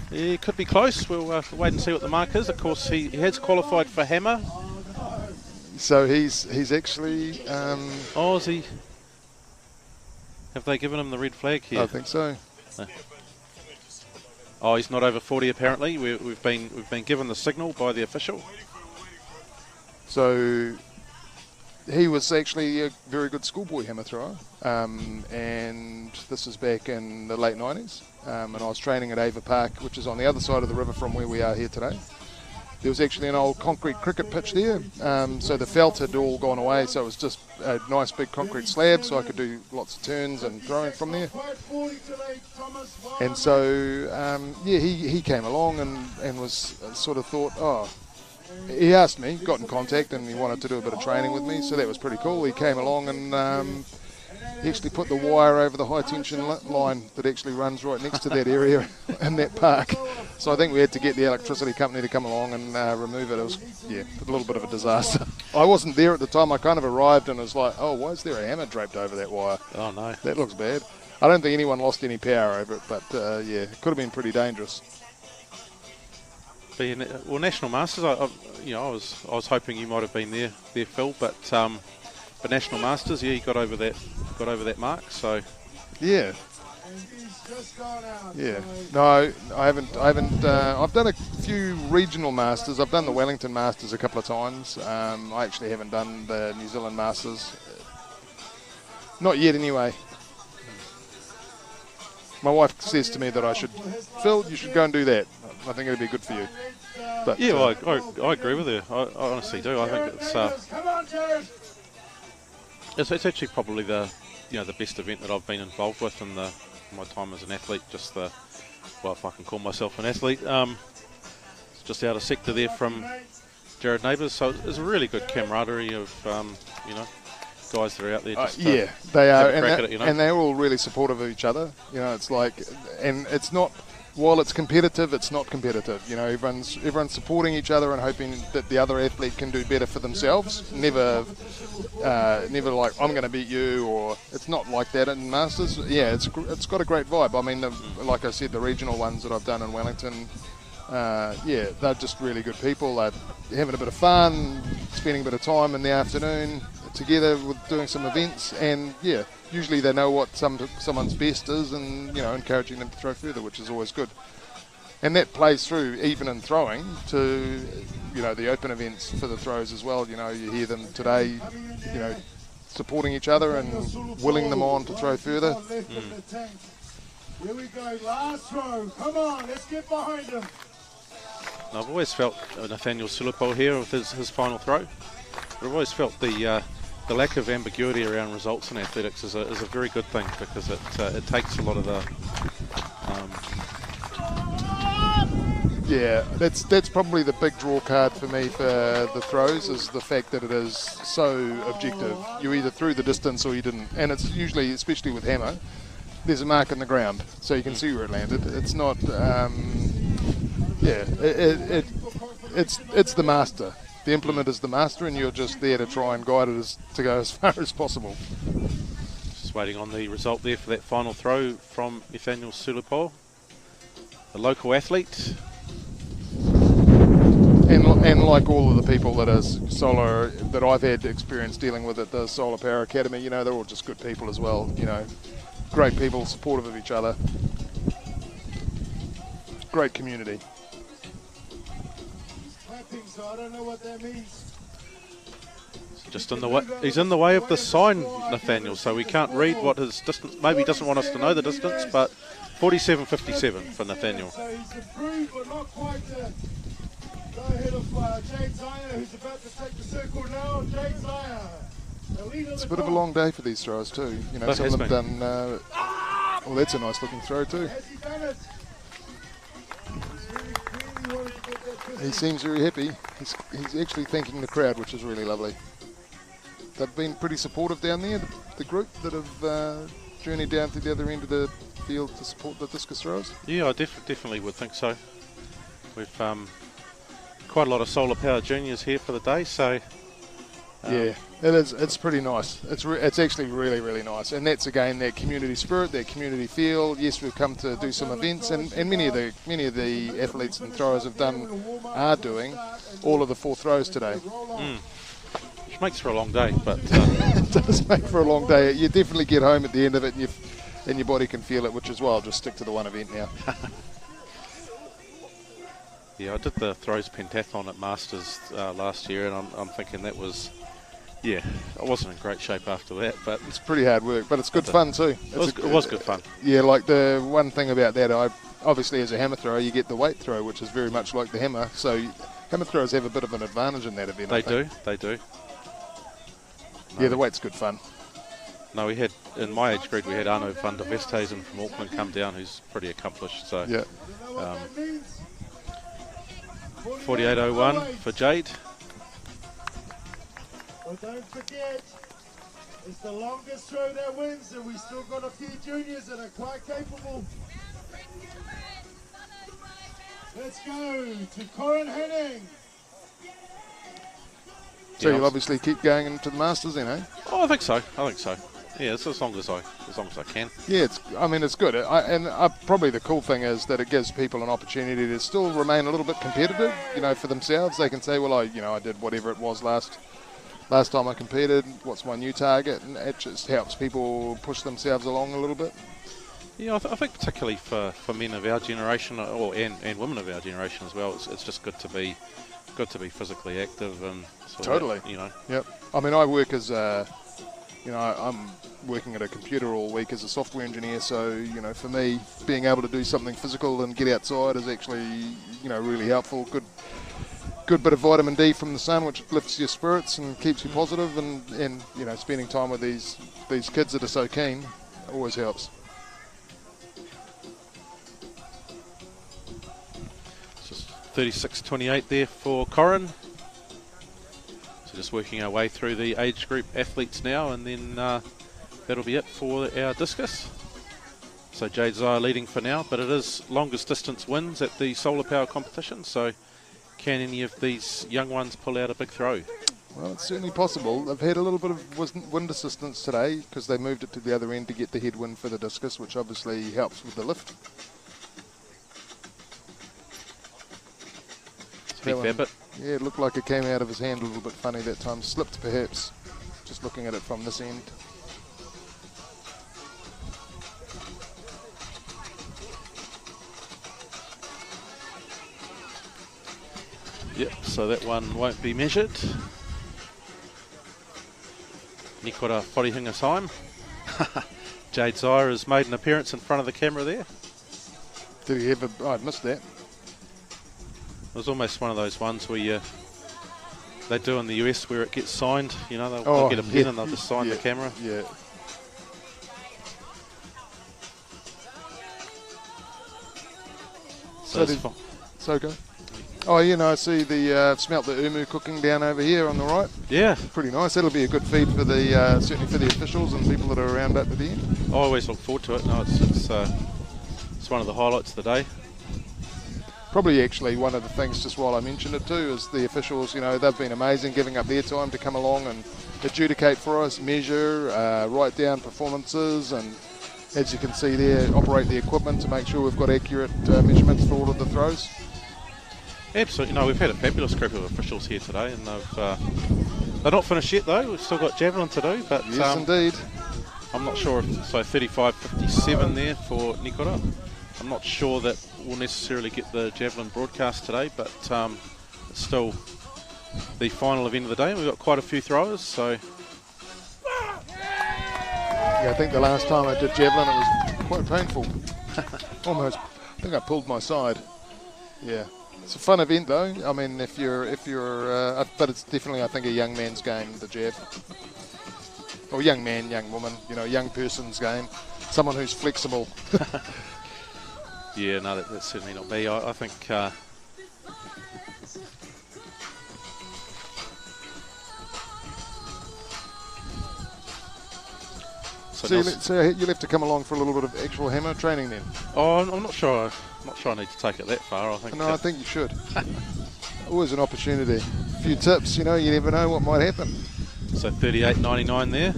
He could be close. We'll wait and see what the mark is. Of course, he has qualified for hammer. So he's actually... oh, is he? Have they given him the red flag here? I think so. No. Oh, he's not over 40 apparently. We've been given the signal by the official. So he was actually a very good schoolboy hammer thrower, and this is back in the late 90s, and I was training at Ava Park, which is on the other side of the river from where we are here today. There was actually an old concrete cricket pitch there, so the felt had all gone away, so it was just a nice big concrete slab, so I could do lots of turns and throwing from there. And so, yeah, he came along and was sort of thought, oh, he asked me, got in contact, and he wanted to do a bit of training with me, so that was pretty cool. He came along and he actually put the wire over the high tension line that actually runs right next to that area in that park. So I think we had to get the electricity company to come along and remove it. It was, yeah, a little bit of a disaster. I wasn't there at the time. I kind of arrived and was like, oh, why is there a hammer draped over that wire? Oh, no. That looks bad. I don't think anyone lost any power over it, but yeah, it could have been pretty dangerous. Well, National Masters, I was hoping you might have been there, Phil, but National Masters, yeah, you got over that mark, so yeah. Yeah. No, I haven't. I've done a few regional Masters. I've done the Wellington Masters a couple of times. I actually haven't done the New Zealand Masters. Not yet, anyway. My wife says to me that I should, Phil, you should go and do that. I think it'd be good for you. But, yeah, well, I agree with her. I honestly do. I think it's actually probably the best event that I've been involved with in my time as an athlete. Just if I can call myself an athlete, it's just out of sector there from Jared Neighbours. So it's a really good camaraderie of guys that are out there. Just yeah, they are, and and they're all really supportive of each other. It's like, and it's not. While it's competitive, it's not competitive. Everyone's supporting each other and hoping that the other athlete can do better for themselves. Never like, I'm going to beat you, or it's not like that in Masters. Yeah, it's got a great vibe. I mean, like I said, the regional ones that I've done in Wellington, yeah, they're just really good people. They're having a bit of fun, spending a bit of time in the afternoon together with doing some events, and yeah, usually they know what someone's best is, and encouraging them to throw further, which is always good. And that plays through even in throwing to the open events for the throws as well. You hear them today, supporting each other and willing them on to throw further. Here we go, last throw. Come on, let's get behind him. I've always felt Nathaniel Sulipol here with his final throw. I've always felt the lack of ambiguity around results in athletics is a very good thing, because it takes a lot of the yeah, that's probably the big draw card for me for the throws, is the fact that it is so objective. You either threw the distance or you didn't, and it's usually, especially with hammer, there's a mark in the ground so you can see where it landed. It's not yeah, it's the master. The implement is the master, and you're just there to try and guide it to go as far as possible. Just waiting on the result there for that final throw from Nathaniel Sulipol, the local athlete. And like all of the people that I've had experience dealing with at the Sola Power Academy, they're all just good people as well. Great people, supportive of each other. Great community. So I don't know what that means. Just in the way, he's in the way of the sign, Nathaniel, so we can't read what his distance. Maybe he doesn't want us to know the distance, but 47.57 for Nathaniel. So he's improved, but not quite go ahead of Jade Zaya, who's about to take the circle now. Jade Zaya. It's a bit of a long day for these throwers too. Some of them done. Well, that's a nice looking throw too. He seems very happy. He's actually thanking the crowd, which is really lovely. They've been pretty supportive down there, the group that have journeyed down to the other end of the field to support the discus throwers. Yeah, I definitely would think so. We've quite a lot of Solar Power juniors here for the day, so yeah, it is. It's pretty nice. It's actually really, really nice, and that's again that community spirit, that community feel. Yes, we've come to do some events, and many of the athletes and throwers are doing all of the 4 throws today. which makes for a long day. But it does make for a long day. You definitely get home at the end of it, and your body can feel it, which is why I'll just stick to the one event now. Yeah, I did the throws pentathlon at Masters last year, and I'm thinking that was, yeah, I wasn't in great shape after that. But it's pretty hard work, but it's good fun too. It was good fun. Yeah, like the one thing about that, obviously as a hammer thrower, you get the weight throw, which is very much like the hammer. So hammer throwers have a bit of an advantage in that event. They do. Yeah, the weight's good fun. No, we had, in my age group, we had Arno van der Westhuizen from Auckland come down, who's pretty accomplished. So yeah. 48.01 for Jade. Well, don't forget, it's the longest throw that wins, and we still got a few juniors that are quite capable. Let's go to Corin Henning. So you'll obviously keep going into the Masters then, eh? Oh, I think so. Yeah, it's as long as I can. Yeah, it's good. Probably the cool thing is that it gives people an opportunity to still remain a little bit competitive. For themselves, they can say, well, I did whatever it was last time I competed. What's my new target? And it just helps people push themselves along a little bit. Yeah, I think particularly for men of our generation, and women of our generation as well, it's just good to be physically active and totally. Yep. I mean, I work as I'm working at a computer all week as a software engineer, so for me, being able to do something physical and get outside is actually really helpful. Good bit of vitamin D from the sun, which lifts your spirits and keeps you positive, and spending time with these kids that are so keen always helps. Just 36.28 there for Corin. So just working our way through the age group athletes now, and then that'll be it for our discus. So Jade Zire leading for now, but it is longest distance wins at the Solar Power competition, so can any of these young ones pull out a big throw? Well, it's certainly possible. They've had a little bit of wind assistance today because they moved it to the other end to get the headwind for the discus, which obviously helps with the lift. Yeah, it looked like it came out of his hand a little bit funny that time. Slipped perhaps, just looking at it from this end. Yep, so that one won't be measured. Nikora Wharihinga time. Jade Zire has made an appearance in front of the camera there. Did he ever? I missed that. It was almost one of those ones where they do in the US where it gets signed. They'll get a pen and they'll just sign the camera. Yeah. So go. Oh, I see the smelt the umu cooking down over here on the right. Yeah. Pretty nice. That'll be a good feed for the certainly for the officials and people that are around up at the end. I always look forward to it. No, it's one of the highlights of the day. Probably actually one of the things, just while I mentioned it too, is the officials, they've been amazing giving up their time to come along and adjudicate for us, measure, write down performances, and as you can see there, operate the equipment to make sure we've got accurate measurements for all of the throws. Absolutely. We've had a fabulous group of officials here today, and they're not finished yet though. We've still got Javelin to do. But yes, indeed. I'm not sure if 35.57 there for Nikora. I'm not sure that we'll necessarily get the Javelin broadcast today, but it's still the final event of the day, and we've got quite a few throwers. So yeah, I think the last time I did Javelin, it was quite painful. Almost, I think I pulled my side. Yeah, it's a fun event though. I mean, if you're, but it's definitely, I think, a young man's game, the jab. Or young man, young woman, young person's game. Someone who's flexible. Yeah, no, that's certainly not me. I think so you'll have to come along for a little bit of actual hammer training then. Oh, I'm not sure. I'm not sure I need to take it that far. I think you should. Always an opportunity. A few tips, you never know what might happen. So 38.99 there.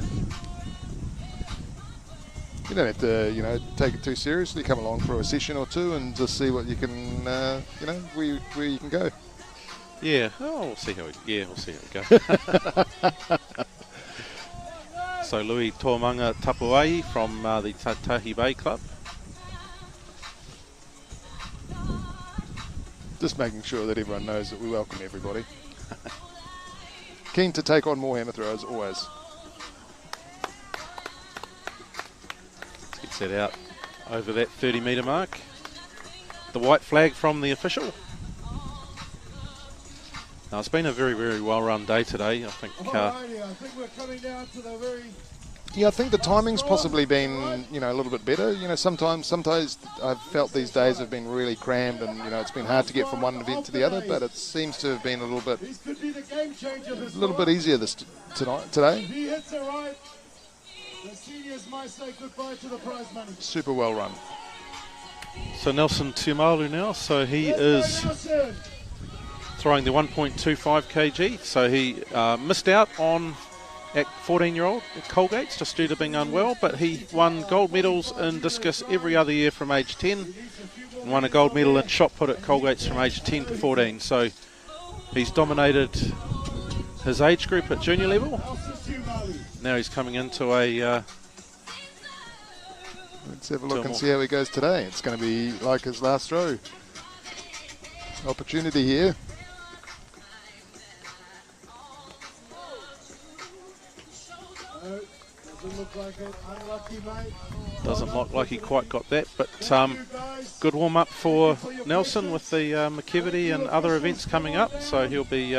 You don't have to, take it too seriously. Come along for a session or two and just see what you can, where you can go. Yeah, we'll see how we go. So Louis Tōmanga Tapuai from the Tahi Bay Club. Just making sure that everyone knows that we welcome everybody. Keen to take on more hammer throwers, always. Gets that out over that 30-metre mark. The white flag from the official. Now, it's been a very, very well-run day today. I think. Alrighty, I think we're coming down to the very. Yeah, I think the timing's possibly been, you know, a little bit better. You know, sometimes I've felt these days have been really crammed, and you know, it's been hard to get from one event to the other. But it seems to have been a little bit easier today. He hits it right. The seniors might say goodbye to the prize money. Super well run. So Nelson Tumalu now. So he is throwing the 1.25 kg. So he missed out on at 14-year-old at Colgate's just due to being unwell, but he won gold medals in discus every other year from age 10 and won a gold medal in shot put at Colgate's from age 10 to 14. So he's dominated his age group at junior level. Now he's coming into a... Let's have a look and see how he goes today. It's going to be like his last throw. Opportunity here. Doesn't look like he quite got that, but good warm-up for Nelson with the McKevity and other events coming up, so he'll be...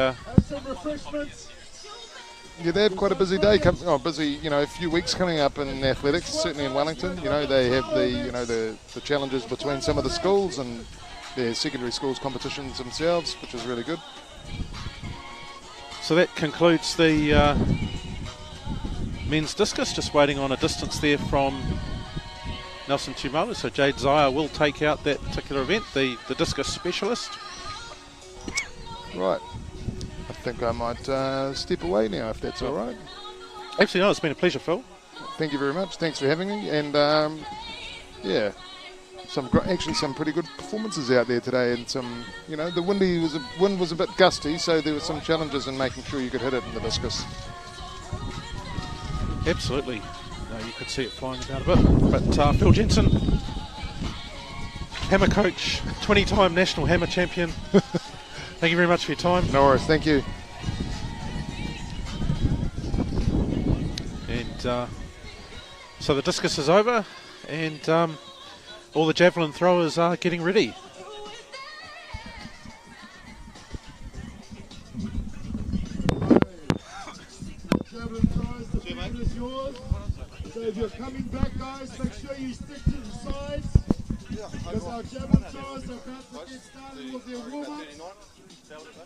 Yeah, they have quite a busy day. Busy, you know, a few weeks coming up in athletics, certainly in Wellington. You know, they have the, you know, the challenges between some of the schools and their secondary schools competitions themselves, which is really good. So that concludes the men's discus, just waiting on a distance there from Nelson Tumalu. So Jade Zaya will take out that particular event, the discus specialist. Right. I think I might step away now, if that's all right. Actually, no, it's been a pleasure, Phil. Thank you very much. Thanks for having me. And yeah, actually some pretty good performances out there today. And some, you know, the wind was a bit gusty, so there were some challenges in making sure you could hit it in the discus. Absolutely. No, you could see it flying about a bit. But Phil Jensen, hammer coach, 20-time national hammer champion. Thank you very much for your time. No worries, thank you. And so the discus is over, and all the javelin throwers are getting ready. Javelin throwers, the field is yours. So if you're coming back, guys, make sure you stick to the sides. Because our javelin throwers are about to get started with their warm-up.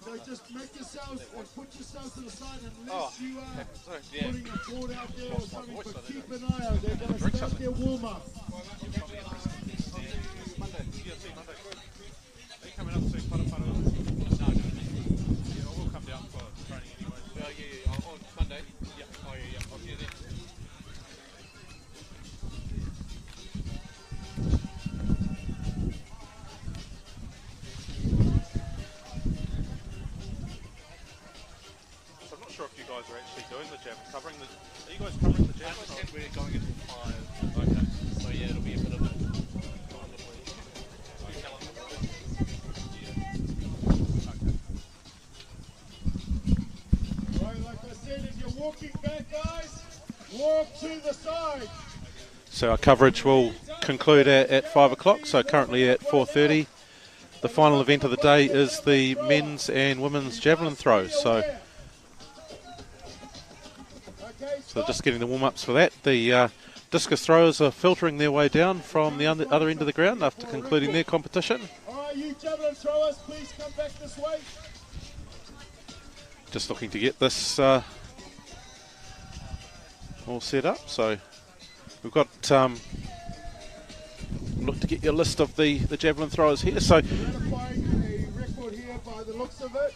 So just make yourselves and put yourselves to the side unless you are putting a board out there or something, but keep an eye out. They're going to start their warm-up. Covering the, are you guys covering the javelin? We're going into 5. Okay. So yeah, it'll be a bit of a Right, like I said, if you're walking back, guys, walk to the side. So our coverage will conclude at 5 o'clock, so currently at 4:30. The final event of the day is the men's and women's javelin throw. So just getting the warm-ups for that. The discus throwers are filtering their way down from the other end of the ground after concluding their competition. All right, you javelin throwers, please come back this way. Just looking to get this all set up. So we've got look to get your list of the javelin throwers here. So Identifying a record here by the looks of it.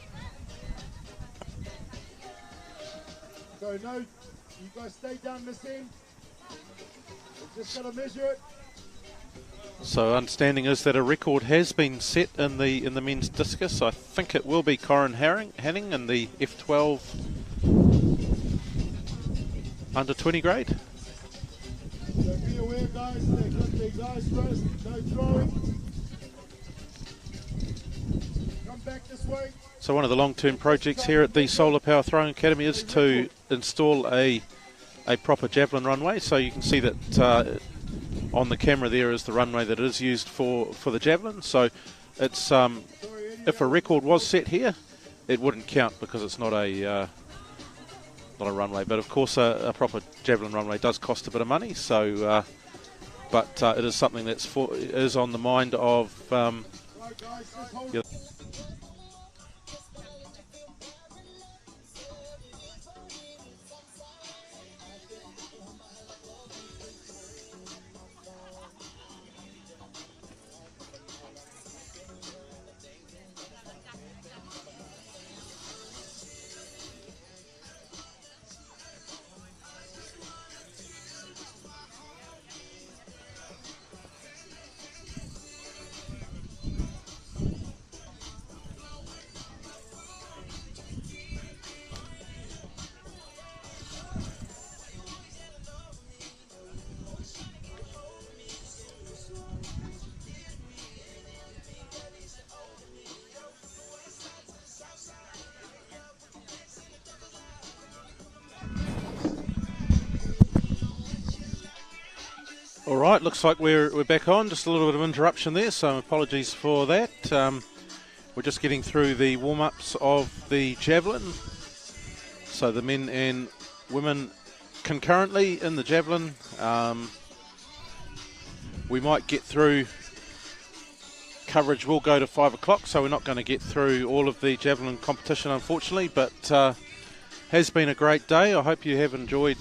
So no, you guys stay down this end. We're just gonna measure it. So understanding is that a record has been set in the men's discus. I think it will be Corin Hanning in the F12 under 20 grade. So be aware, guys, they cut their guys first, no throwing. Come back this way. So one of the long-term projects here at the Sola Power Throwing Academy is to install a proper javelin runway. So you can see that on the camera there is the runway that is used for the javelin. So it's if a record was set here, it wouldn't count because it's not a runway. But of course, a proper javelin runway does cost a bit of money. So, but it is something is on the mind of. All right, looks like we're back on. Just a little bit of interruption there, so apologies for that. We're just getting through the warm-ups of the Javelin. So the men and women concurrently in the Javelin. We might get through, coverage will go to 5 o'clock, so we're not going to get through all of the Javelin competition, unfortunately, but has been a great day. I hope you have enjoyed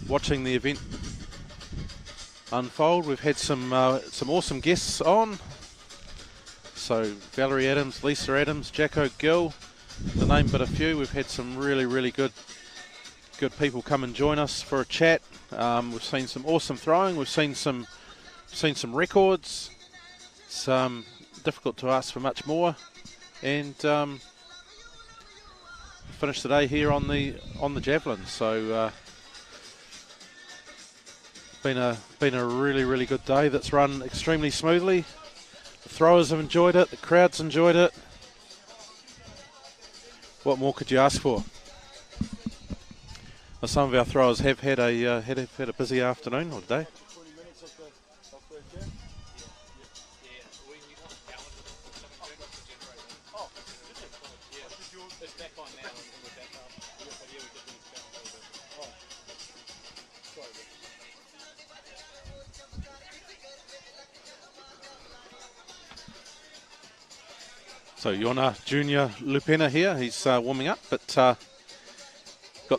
watching the event unfold. We've had some awesome guests on. So Valerie Adams, Lisa Adams, Jacko Gill, to name but a few. We've had some really good people come and join us for a chat. We've seen some awesome throwing. We've seen some records. It's difficult to ask for much more. And finished the day here on the Javelin. So. Been a really good day that's run extremely smoothly. The throwers have enjoyed it, the crowd's enjoyed it. What more could you ask for? Well, some of our throwers have had a busy afternoon or day. So Yona Junior Lupena here, he's warming up, but got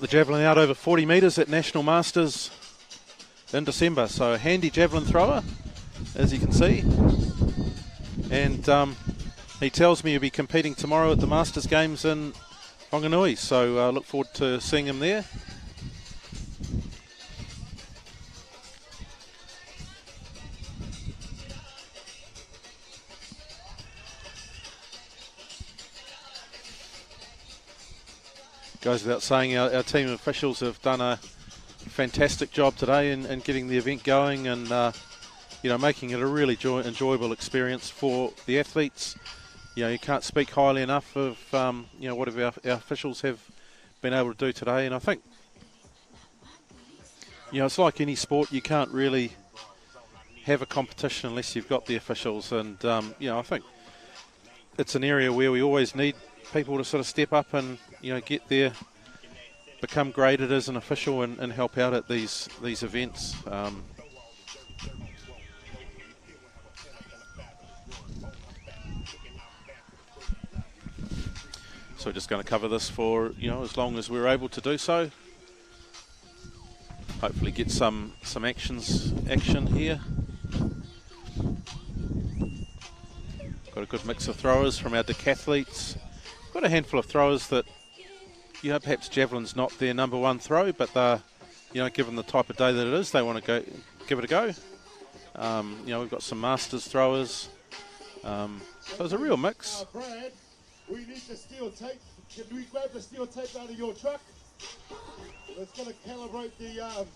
the Javelin out over 40 metres at National Masters in December. So a handy Javelin thrower, as you can see. And he tells me he'll be competing tomorrow at the Masters Games in Whanganui. So I look forward to seeing him there. Goes without saying, our team of officials have done a fantastic job today in getting the event going and making it a really enjoyable experience for the athletes. You can't speak highly enough of what our officials have been able to do today. And I think it's like any sport, you can't really have a competition unless you've got the officials. And I think it's an area where we always need people to sort of step up and get there, become graded as an official and help out at these events. So we're just going to cover this for as long as we're able to do so. Hopefully get some action here. Got a good mix of throwers from our decathletes. Got a handful of throwers that, perhaps Javelin's not their number one throw, but they're, given the type of day that it is, they want to give it a go. We've got some masters throwers. So it's a real mix. Brad, we need the steel tape. Can we grab the steel tape out of your truck? It's going to calibrate the...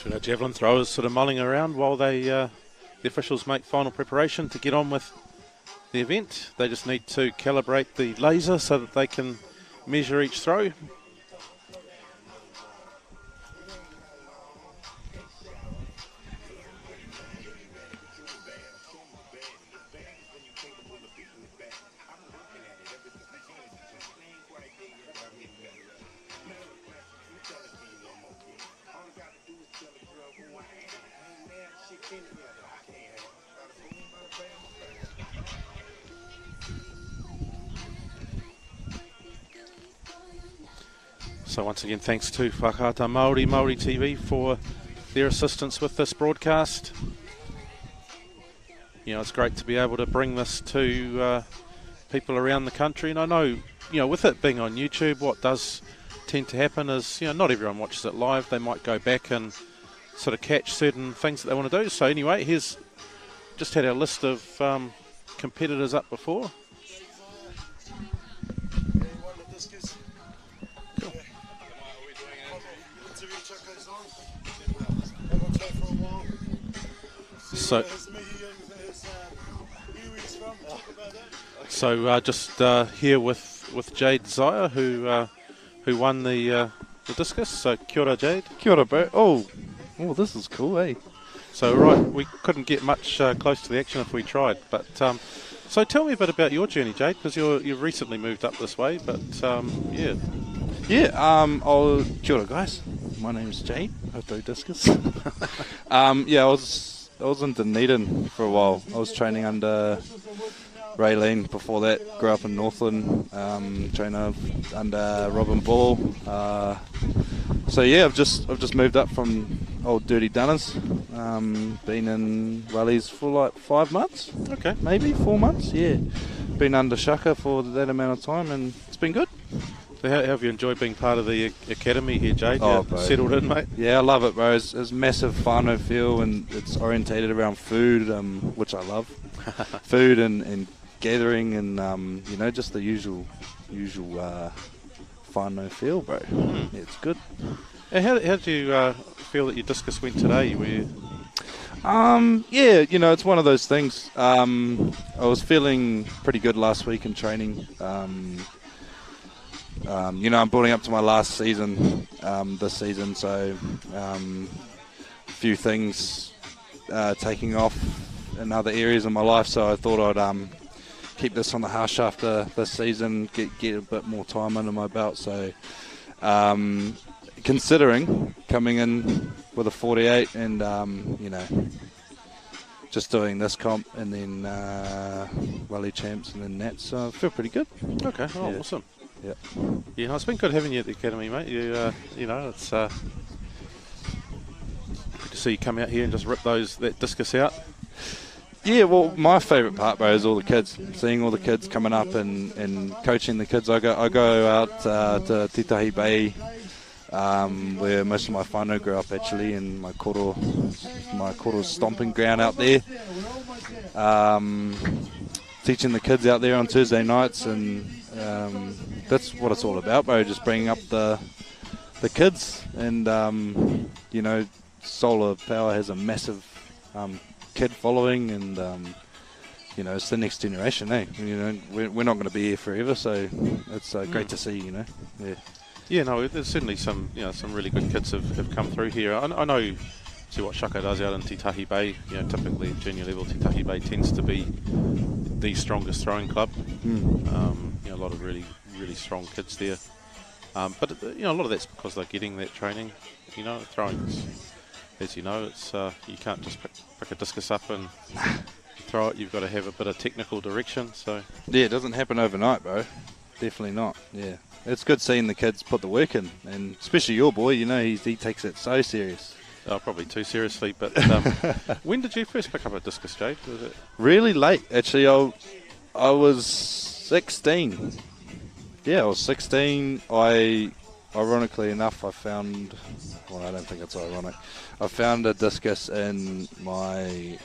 So javelin throwers sort of mulling around while the officials make final preparation to get on with the event. They just need to calibrate the laser so that they can measure each throw. So once again, thanks to Whakaata Māori TV for their assistance with this broadcast. It's great to be able to bring this to people around the country. And I know, with it being on YouTube, what does tend to happen is, not everyone watches it live. They might go back and sort of catch certain things that they want to do. So anyway, here's just had our list of competitors up before. So just here with Jade Zaya, who won the discus. So kia ora, Jade. Kia ora, bro. Oh, this is cool, eh? So right, we couldn't get much close to the action if we tried. But so tell me a bit about your journey, Jade, because you've recently moved up this way. But yeah. Kia ora, guys. My name's Jade. I throw discus. I was in Dunedin for a while. I was training under Raylene. Before that, grew up in Northland. Trainer under Robin Ball. I've just moved up from old Dirty Dunners. Been in Wellies for like 5 months. Okay. Maybe 4 months. Yeah. Been under Shaka for that amount of time, and it's been good. So how have you enjoyed being part of the academy here, Jade? Oh, bro. Settled in, mate? Yeah, I love it, bro. It's massive whānau feel, and it's orientated around food, which I love. Food and gathering and, just the usual whānau feel, bro. Mm. Yeah, it's good. And how did you feel that your discus went today? Were you... it's one of those things. I was feeling pretty good last week in training. I'm building up to my last season this season, so a few things taking off in other areas of my life, so I thought I'd keep this on the hush after this season, get a bit more time under my belt. So considering coming in with a 48 and just doing this comp and then Rally Champs and then that, so I feel pretty good. Okay, awesome. Yeah. Yeah, it's been good having you at the academy, mate. It's good to see you come out here and just rip that discus out. Yeah, well, my favourite part, bro, is all the kids. Seeing all the kids coming up and coaching the kids. I go out to Titahi Bay, where most of my whānau grew up actually, and my koro's stomping ground out there. Teaching the kids out there on Tuesday nights, and that's what it's all about, bro. Just bringing up the kids, and Sola Power has a massive kid following, and it's the next generation, eh? We're not going to be here forever, so it's great to see, Yeah. Yeah, no, there's certainly some really good kids have come through here. I know see what Shaka does out in Titahi Bay. You know, typically at junior level, Titahi Bay tends to be the strongest throwing club. You know, a lot of really strong kids there. But you know, a lot of that's because they're getting that training. You know, throwing, as you know, it's you can't just pick a discus up and throw it. You've got to have a bit of technical direction. So yeah, it doesn't happen overnight, bro. Definitely not. Yeah, it's good seeing the kids put the work in, and especially your boy. You know, he takes it so serious. Oh, probably too seriously. But when did you first pick up a discus, Jade? Was it really late? Actually, I was 16. Yeah, I was 16. Ironically enough, I found, well, I don't think it's ironic, I found a discus in my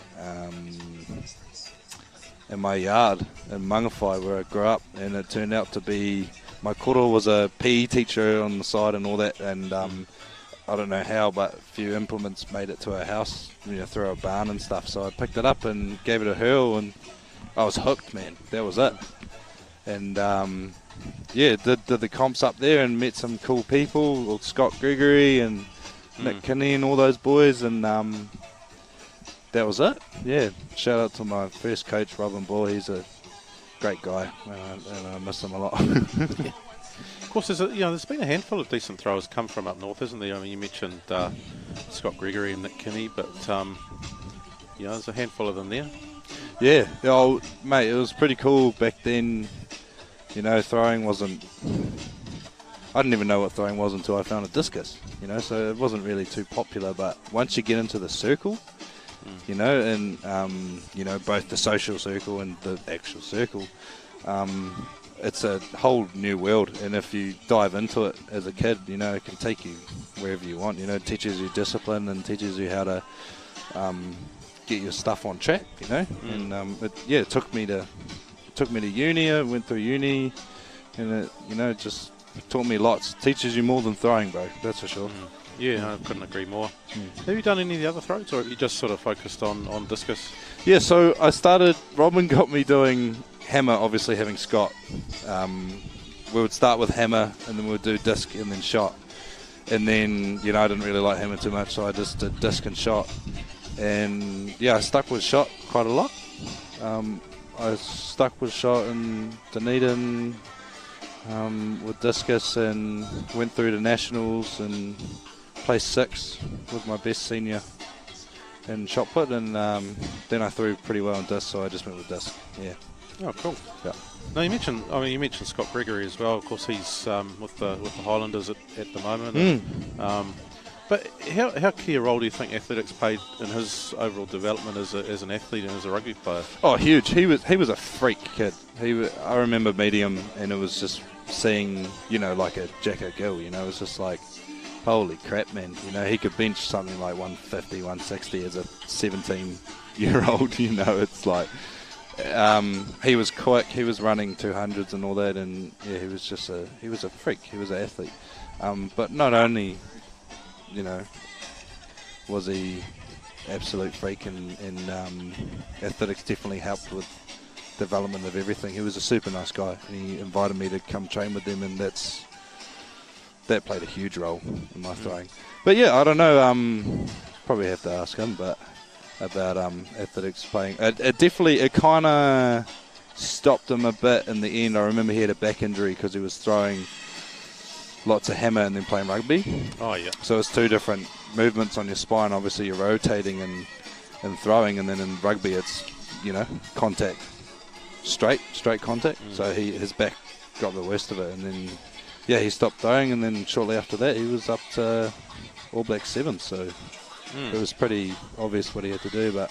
yard in Mangawhai where I grew up, and it turned out to be, my koro was a PE teacher on the side and all that, and I don't know how, but a few implements made it to our house, you know, through a barn and stuff, so I picked it up and gave it a hurl, and I was hooked, man. That was it. And yeah, did the comps up there and met some cool people, Scott Gregory and Nick Kinney and all those boys, and that was it. Yeah, shout out to my first coach, Robin Ball. He's a great guy, and I miss him a lot. Of course, there's been a handful of decent throwers come from up north, isn't there? I mean, you mentioned Scott Gregory and Nick Kinney, but you know, there's a handful of them there. Yeah, oh, mate, it was pretty cool back then. You know, throwing wasn't... I didn't even know what throwing was until I found a discus, you know, so it wasn't really too popular. But once you get into the circle, you know, and, you know, both the social circle and the actual circle, it's a whole new world. And if you dive into it as a kid, you know, it can take you wherever you want. You know, it teaches you discipline and teaches you how to get your stuff on track, you know. And, it took me to uni. I went through uni, and it, you know, just taught me lots. Teaches you more than throwing, bro. That's for sure. Yeah, I couldn't agree more. Have you done any of the other throws, or have you just sort of focused on discus? Yeah, so I started. Robin got me doing hammer. Obviously, having Scott, we would start with hammer, and then we would do disc and then shot. And then, you know, I didn't really like hammer too much, so I just did disc and shot. And yeah, I stuck with shot quite a lot. I stuck with shot in Dunedin with discus, and went through to nationals and placed 6 with my best senior in shot put, and then I threw pretty well in disc, so I just went with disc. Yeah. Oh, cool. Yeah. Now you mentioned Scott Gregory as well. Of course, he's with the Highlanders at the moment. But how key a role do you think athletics played in his overall development as an athlete and as a rugby player? Oh, huge. He was a freak kid. I remember meeting him, and it was just seeing, you know, like a Jacko Gill, you know, it was just like, holy crap, man. You know, he could bench something like 150, 160 as a 17-year-old, you know, it's like, he was quick, he was running 200s and all that, and yeah, he was a freak, he was an athlete. But not only, you know, was he absolute freak, and athletics definitely helped with development of everything. He was a super nice guy, and he invited me to come train with them, and that played a huge role in my throwing. But yeah, I don't know, probably have to ask him, but about athletics playing. It kind of stopped him a bit in the end. I remember he had a back injury because he was throwing lots of hammer and then playing rugby. Oh, yeah. So it's 2 different movements on your spine. Obviously, you're rotating and throwing, and then in rugby, it's, you know, contact, straight contact. So his back got the worst of it, and then, yeah, he stopped throwing, and then shortly after that, he was up to All Black 7. So it was pretty obvious what he had to do, but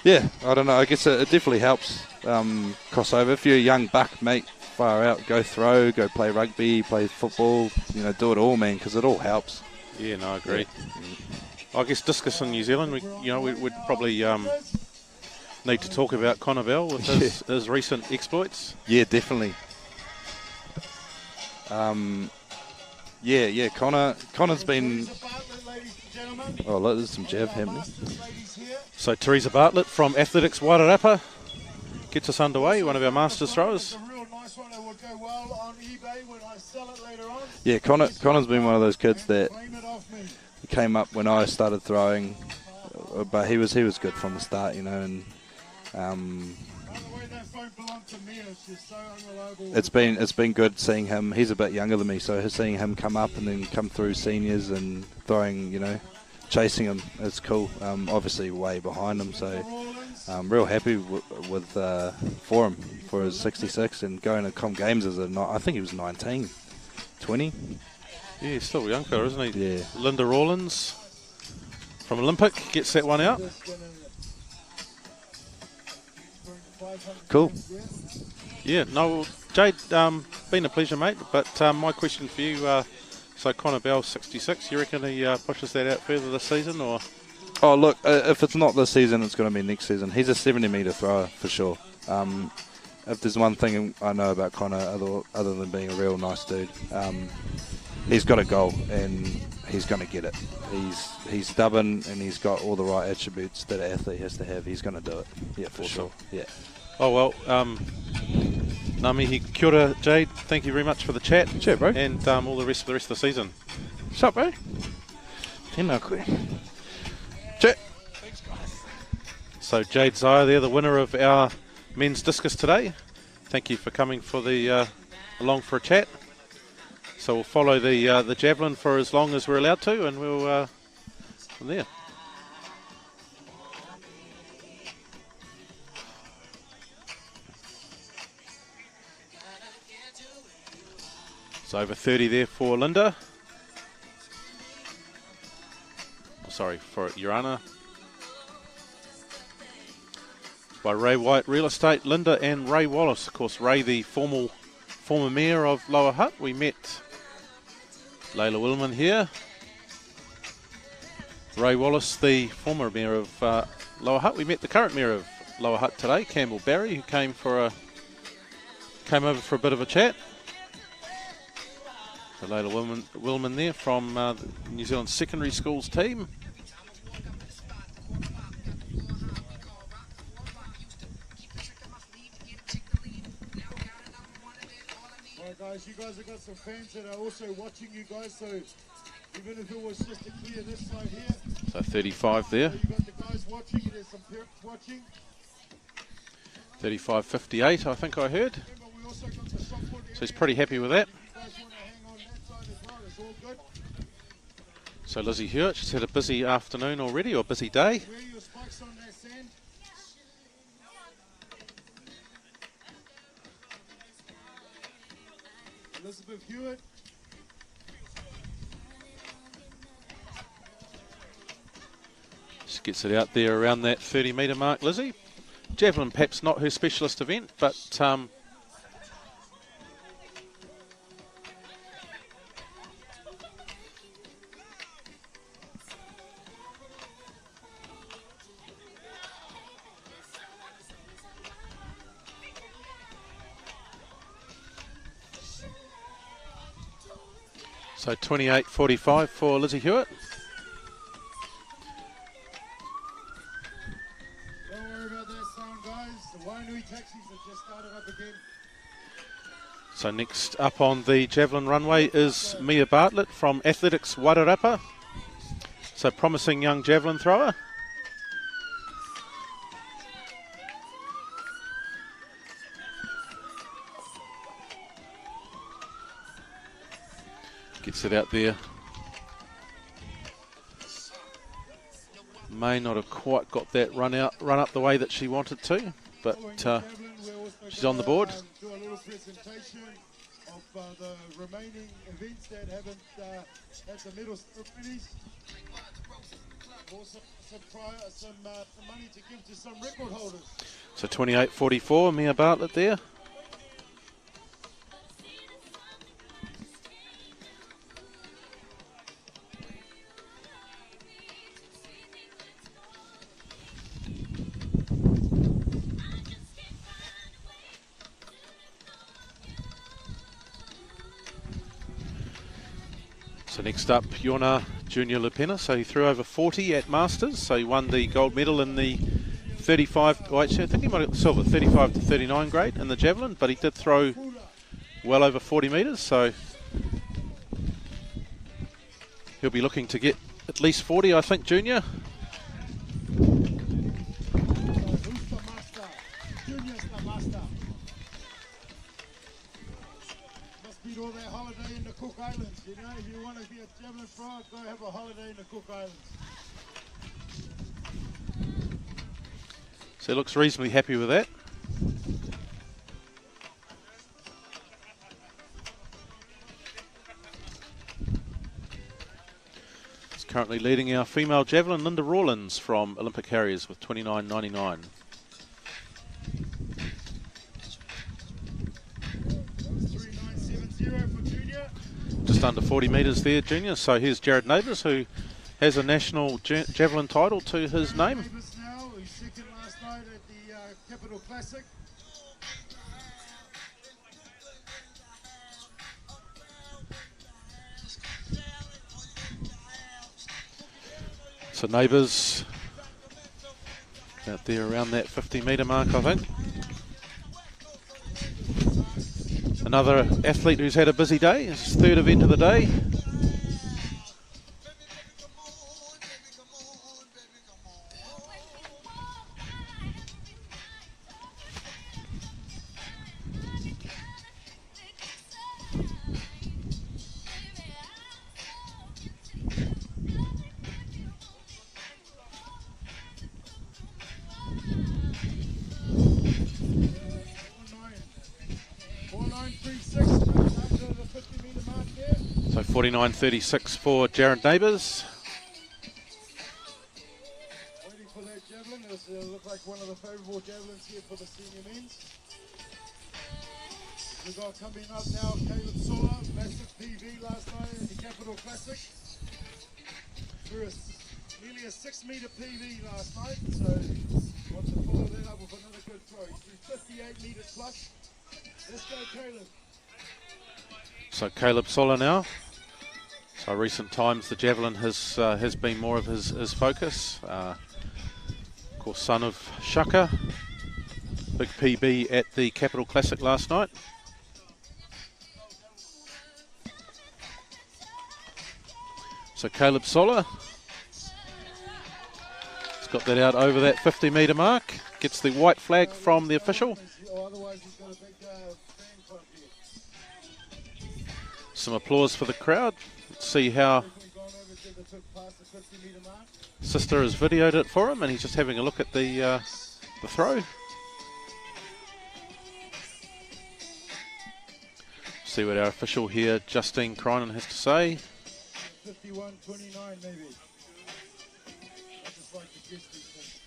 yeah, I don't know. I guess it definitely helps crossover. If you're a young buck, mate, far out, go throw, go play rugby, play football, you know, do it all, man, because it all helps. Yeah, no, I agree. I guess discus in New Zealand, we'd probably need to talk about Connor Bell with his recent exploits. Yeah, definitely. Connor's been... Oh, look, there's some jab happening. So Teresa Bartlett from Athletics Wairarapa gets us underway, one of our masters throwers. Yeah, Connor's been one of those kids that came up when I started throwing, but he was good from the start, you know, and it's been good seeing him. He's a bit younger than me, so seeing him come up and then come through seniors and throwing, you know, chasing him, it's cool. Obviously way behind him, so I'm real happy for him for his 66 and going to Com Games as I think he was 19, 20. Yeah, he's still a young fella, isn't he? Yeah. Linda Rawlins from Olympic gets that one out. Cool. Yeah, no, well, Jade, been a pleasure, mate. But my question for you, so Connor Bell, 66, you reckon he pushes that out further this season, or? Oh, look, if it's not this season, it's going to be next season. He's a 70-metre thrower for sure. If there's one thing I know about Connor, other than being a real nice dude, he's got a goal and he's going to get it. He's stubborn and he's got all the right attributes that an athlete has to have. He's going to do it. Yeah, for sure. Yeah. Oh, well, Ngā kia ora, Jade. Thank you very much for the chat. Sure, bro. And all the rest of the season. What's up, bro? Tēnā koe. Chat. Thanks, guys. So Jade Zaya there, the winner of our men's discus today. Thank you for coming for the along for a chat. So we'll follow the javelin for as long as we're allowed to, and we'll from there. It's over 30 there for Linda. Oh, sorry, for Urana. By Ray White Real Estate, Linda and Ray Wallace. Of course, Ray, the former mayor of Lower Hutt. We met Leila Willman here. Ray Wallace, the former mayor of Lower Hutt. We met the current mayor of Lower Hutt today, Campbell Barry, who came over for a bit of a chat. So Leila Willman there from the New Zealand Secondary Schools team. Alright guys, you guys have got some fans that are also watching you guys, so even if it was just to clear this side here. So 35 there. So you got the guys watching, there's some parents watching. 35.58 I think I heard. So he's pretty happy with that. So Lizzie Hewitt, she's had a busy afternoon already, or busy day. Elizabeth Hewitt. Just gets it out there around that 30-metre mark, Lizzie. Javelin perhaps not her specialist event, but so 28.45 for Lizzie Hewitt. Don't worry about that sound, guys. The Wainui taxis have just started up again. So next up on the Javelin runway is Mia Bartlett from Athletics Wairarapa. So promising young javelin thrower. Gets it out there. May not have quite got that run up the way that she wanted to, but she's on the board. Do a little presentation of the remaining events that haven't had the medal ceremonies. Also some money to give to some record holders. So 28.44, Mia Bartlett there. So next up, Yona Junior Lupena. So he threw over 40 at Masters. So he won the gold medal in the 35, well, actually, I think he might have got the silver, 35 to 39 grade in the javelin, but he did throw well over 40 metres. So he'll be looking to get at least 40, I think, Junior. Junior's the master. Must be all their holiday in the Cook Islands, you know. If you want to be a javelin thrower, go have a holiday in the Cook Islands. So he looks reasonably happy with that. He's currently leading our female javelin, Linda Rawlins from Olympic Harriers with 29.99. Just under 40 metres there, Junior. So here's Jared Neighbours, who has a national javelin title to his name. Now, he's second last night at the Capital Classic. So Neighbours out there around that 50 metre mark, I think. Another athlete who's had a busy day, his third event of the day. So 49.36 for Jared Neighbours. Waiting for that javelin. This looks like one of the favourable javelins here for the senior men's. We've got coming up now Caleb Sola, massive PV last night at the Capital Classic. Threw nearly a 6 metre PV last night, so want to follow that up with another good throw. He threw 58 metres plus. Let's go, Caleb. So Caleb Sola now. So recent times the javelin has been more of his focus. Of course, son of Shaka. Big PB at the Capital Classic last night. So Caleb Sola has got that out over that 50 metre mark. Gets the white flag from the official. Some applause for the crowd. Let's see how Sister has videoed it for him, and he's just having a look at the throw. See what our official here, Justine Crinan, has to say. 51-29 maybe. I just like to guess these things.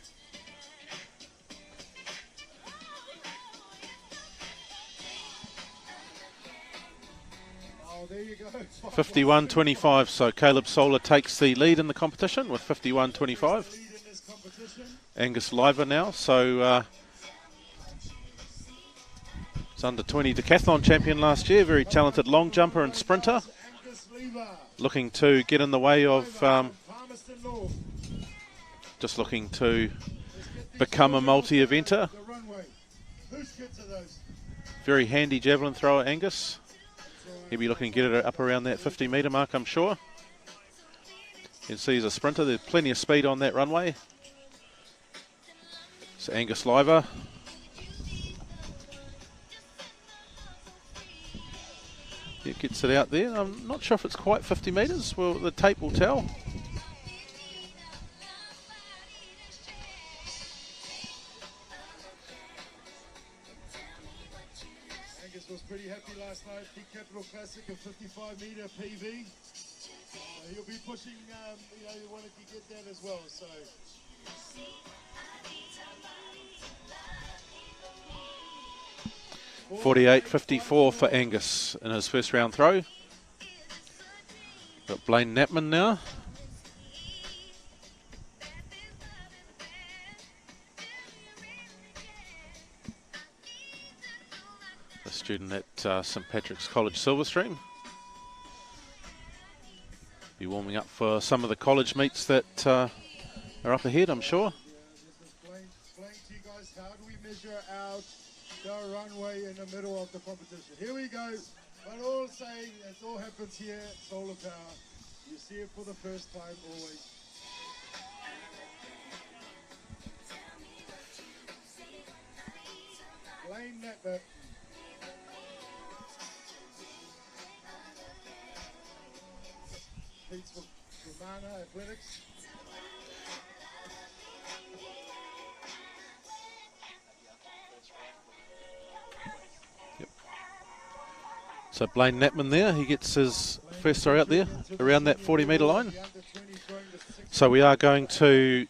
Oh, there you go. 51-25, so Caleb Sola takes the lead in the competition with 51-25. Angus Liver now, so he's under 20 decathlon champion last year, very talented long jumper and sprinter. Looking to get in the way of, just looking to become a multi-eventer. Very handy javelin thrower, Angus. He'll be looking to get it up around that 50 metre mark, I'm sure. You can see he's a sprinter. There's plenty of speed on that runway. So Angus Liver. It gets it out there. I'm not sure if it's quite 50 metres. Well, the tape will tell. Angus was pretty happy last night. Big Capital Classic, a 55 metre PV. So he'll be pushing, you know, he wanted to get that as well. So. 48.54 for Angus in his first round throw. Got Blaine Knappman now. A student at St Patrick's College Silverstream. Be warming up for some of the college meets that are up ahead, I'm sure. Explain to you guys, how do we measure out the runway in the middle of the competition? Here we go. But all saying, it all happens here at Sola Power. You see it for the first time always. Blaine Netman. Pete's for Mana Athletics. So Blaine Knappman there, he gets his first throw out there around that 40-metre line. So we are going to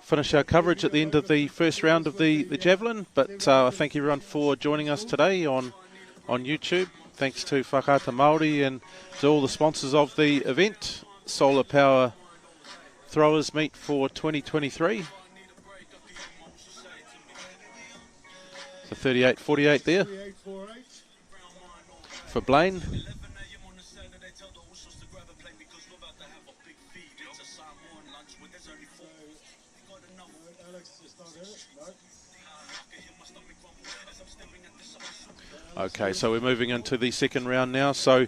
finish our coverage at the end of the first round of the Javelin, but I thank everyone for joining us today on YouTube. Thanks to Whakaata Māori and to all the sponsors of the event. Sola Power Throwers Meet for 2023. The 38-48 there for Blaine. Okay, so we're moving into the second round now. So,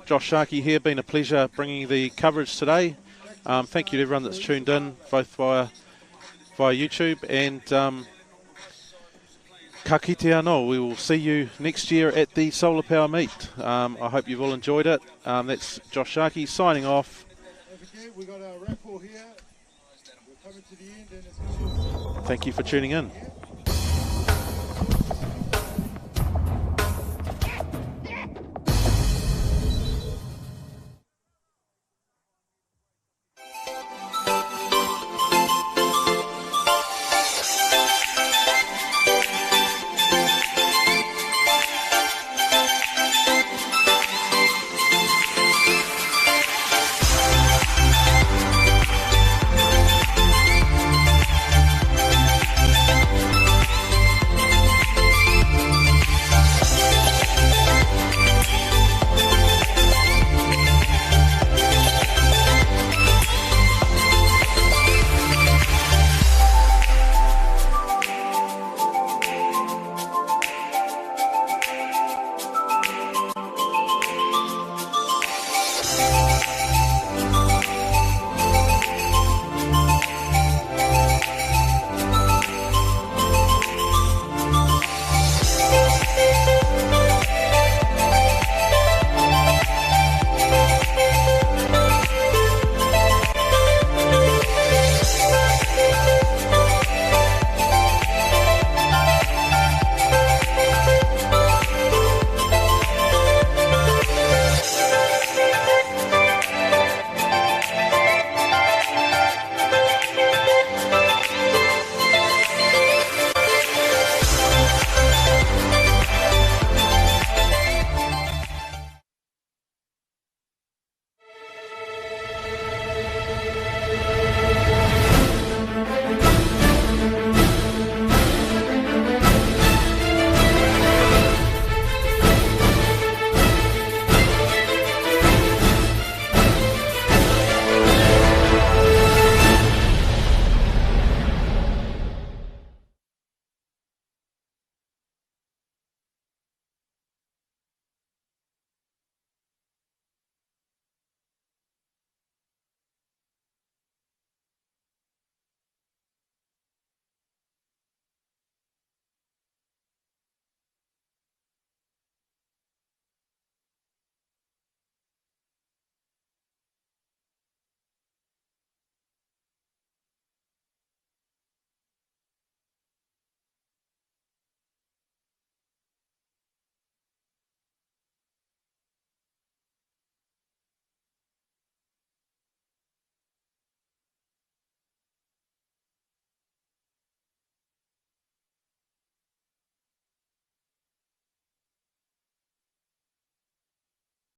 Josh Sharkey here, been a pleasure bringing the coverage today. Thank you to everyone that's tuned in, both via YouTube and ka kite anō. We will see you next year at the Solar Power Meet. I hope you've all enjoyed it. That's Josh Sharkey signing off. We got our raffle here. We're coming to the end and it's Thank you for tuning in.